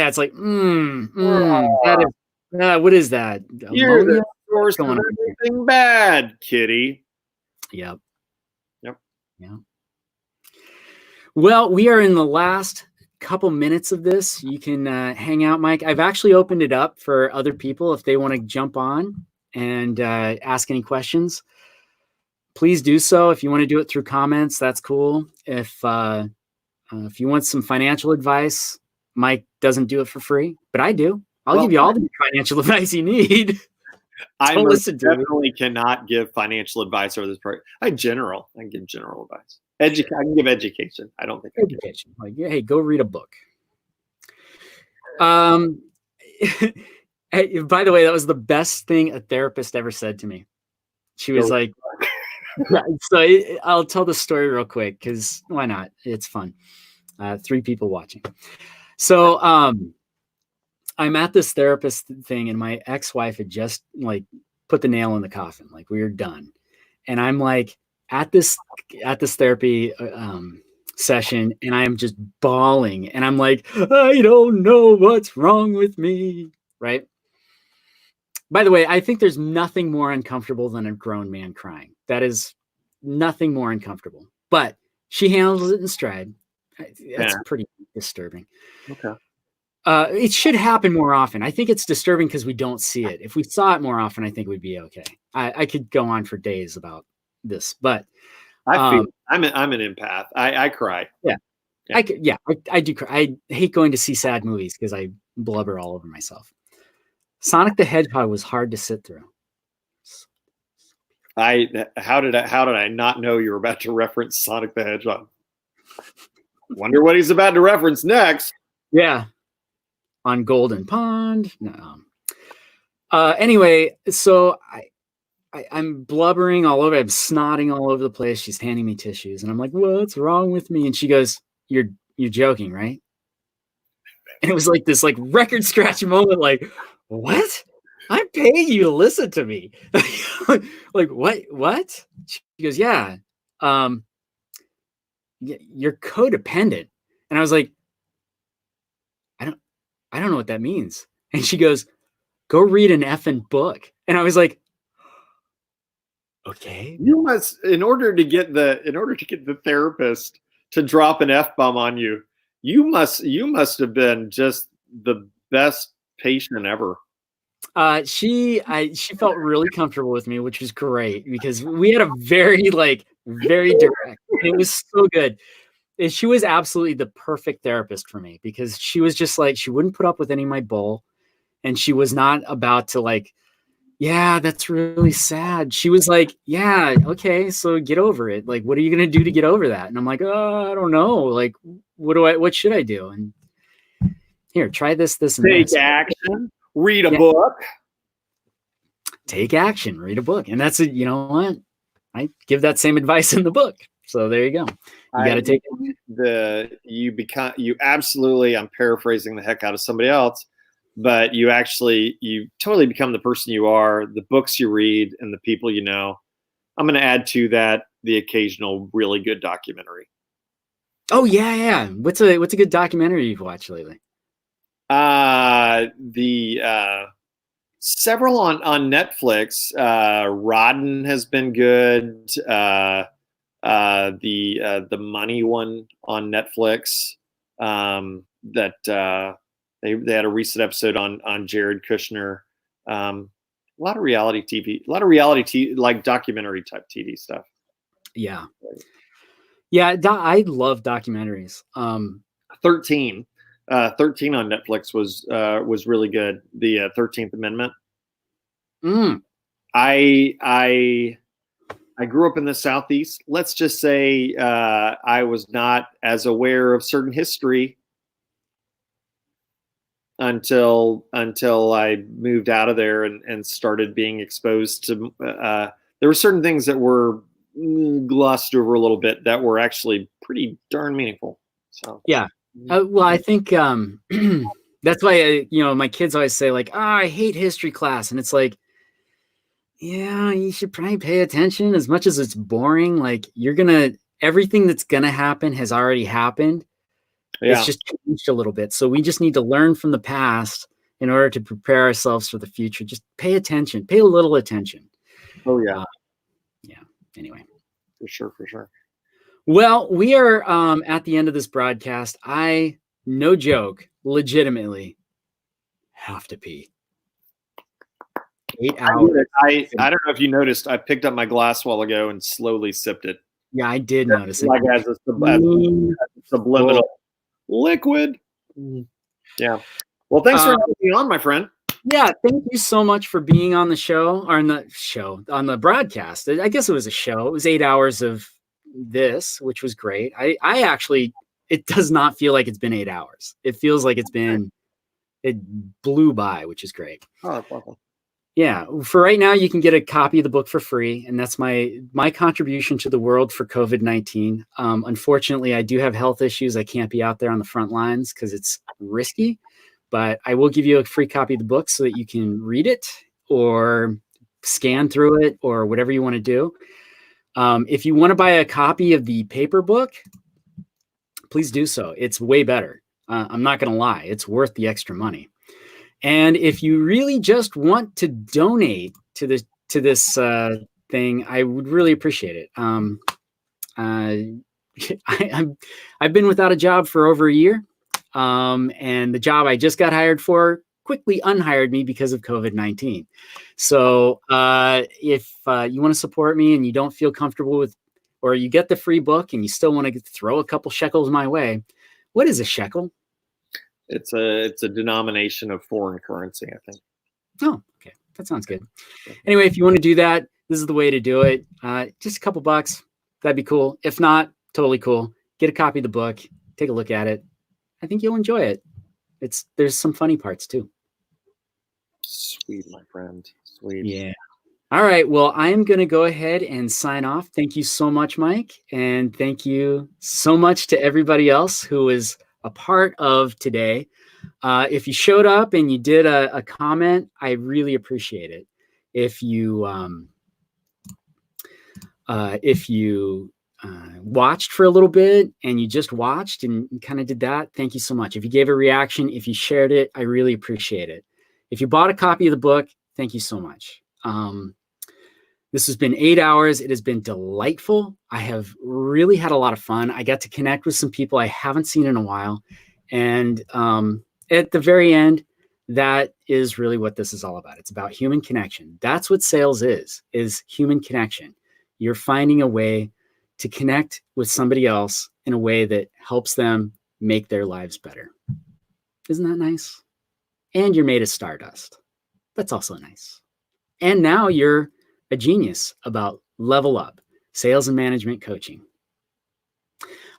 H: it's like, that is, what is that?
M: You're the source of everything bad, kitty.
H: Yep. Yeah. Well, we are in the last couple minutes of this. You can hang out, Mike. I've actually opened it up for other people if they want to jump on and ask any questions. Please do so. If you want to do it through comments, that's cool. If you want some financial advice, Mike doesn't do it for free, but I do. I'll give you all the financial advice you need.
M: I definitely cannot give financial advice over this program. I can give general advice. I can give education. I don't think
H: education. Like, hey, go read a book. By the way, that was the best thing a therapist ever said to me. She was like, I'll tell the story real quick because why not? It's fun. 3 people watching. So I'm at this therapist thing, and my ex-wife had just like put the nail in the coffin. Like we were done. And I'm like at this therapy session, and I am just bawling, and I'm like, I don't know what's wrong with me, right? By the way, I think there's nothing more uncomfortable than a grown man crying. That is nothing more uncomfortable. But she handles it in stride. That's pretty disturbing.
M: Okay.
H: It should happen more often. I think it's disturbing because we don't see it. If we saw it more often, I think we'd be okay. I could go on for days about this, but
M: I'm an empath. I cry.
H: Yeah. I do cry. I hate going to see sad movies because I blubber all over myself. Sonic the Hedgehog was hard to sit through.
M: How did I not know you were about to reference Sonic the Hedgehog? Wonder what he's about to reference next.
H: Yeah. On Golden Pond. No. Anyway, so I'm blubbering all over. I'm snotting all over the place. She's handing me tissues, and I'm like, "What's wrong with me?" And she goes, "You're joking, right?" And it was like this record scratch moment. Like, what? I'm paying you to listen to me. Like, what? She goes, "Yeah. You're codependent." And I was like, I don't know what that means. And she goes, "Go read an effing book." And I was like, okay.
M: You must, in order to get the therapist to drop an F-bomb on you, you must have been just the best patient ever.
H: She felt really comfortable with me, which was great because we had a very direct. It was so good. And she was absolutely the perfect therapist for me because she was just like, she wouldn't put up with any of my bull, and she was not about to yeah, that's really sad. She was like, yeah, okay, so get over it. Like, what are you gonna do to get over that? And I'm like, oh, I don't know. Like, what should I do? And here, try this, and
M: take
H: this.
M: action. Read a book.
H: Take action. Read a book, and that's it. You know what? I give that same advice in the book. So there you go. You got to take
M: you absolutely. I'm paraphrasing the heck out of somebody else, but you totally become the person you are, the books you read, and the people you know. I'm going to add to that the occasional really good documentary.
H: Oh yeah. What's a good documentary you've watched lately?
M: Several on Netflix. Rodden has been good. The Money one on Netflix. They had a recent episode on Jared Kushner. A lot of reality TV, like documentary type TV stuff.
H: Yeah. I love documentaries.
M: 13 on Netflix was really good. The 13th Amendment. I grew up in the Southeast. Let's just say I was not as aware of certain history until I moved out of there and started being exposed to. There were certain things that were glossed over a little bit that were actually pretty darn meaningful. So
H: yeah. Well, I think that's why my kids always say I hate history class, and it's like, yeah, you should probably pay attention as much as it's boring. Like everything that's gonna happen has already happened. Yeah. It's just changed a little bit. So we just need to learn from the past in order to prepare ourselves for the future. Just pay attention, pay a little attention.
M: Oh yeah.
H: Yeah. Anyway.
M: For sure.
H: Well, we are at the end of this broadcast. No joke, legitimately have to pee. 8 hours.
M: I don't know if you noticed, I picked up my glass a while ago and slowly sipped it.
H: Yeah, I did notice it.
M: Like as a subliminal liquid. Yeah. Well, thanks for having me on, my friend.
H: Yeah, thank you so much for being on the show, or on the broadcast. I guess it was a show. It was 8 hours of this, which was great. I actually, it does not feel like it's been 8 hours. It feels like it blew by, which is great.
M: Oh, that's awesome.
H: Yeah, for right now, you can get a copy of the book for free, and that's my contribution to the world for COVID-19. Unfortunately, I do have health issues. I can't be out there on the front lines because it's risky, but I will give you a free copy of the book so that you can read it or scan through it or whatever you want to do. If you want to buy a copy of the paper book, please do so. It's way better. I'm not going to lie. It's worth the extra money. And if you really just want to donate to this thing, I would really appreciate it. I've been without a job for over a year. And the job I just got hired for quickly unhired me because of COVID-19. So if you want to support me and you don't feel comfortable with, or you get the free book and you still want to throw a couple shekels my way, what is a shekel?
M: It's a denomination of foreign currency, I think.
H: Oh, okay. That sounds good. Anyway, if you want to do that, this is the way to do it. Just a couple bucks. That'd be cool. If not, totally cool. Get a copy of the book. Take a look at it. I think you'll enjoy it. There's some funny parts too.
M: Sweet, my friend. Sweet.
H: Yeah. All right. Well, I'm going to go ahead and sign off. Thank you so much, Mike. And thank you so much to everybody else who was a part of today. If you showed up and you did a comment, I really appreciate it. If you watched for a little bit and you just watched and kind of did that, thank you so much. If you gave a reaction, if you shared it, I really appreciate it. If you bought a copy of the book, thank you so much. This has been 8 hours. It has been delightful. I have really had a lot of fun. I got to connect with some people I haven't seen in a while. And at the very end, that is really what this is all about. It's about human connection. That's what sales is human connection. You're finding a way to connect with somebody else in a way that helps them make their lives better. Isn't that nice? And you're made of stardust. That's also nice. And now you're a genius about level up, sales and management coaching.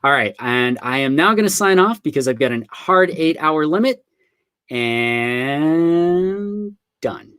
H: All right. And I am now going to sign off because I've got a hard 8-hour limit and done.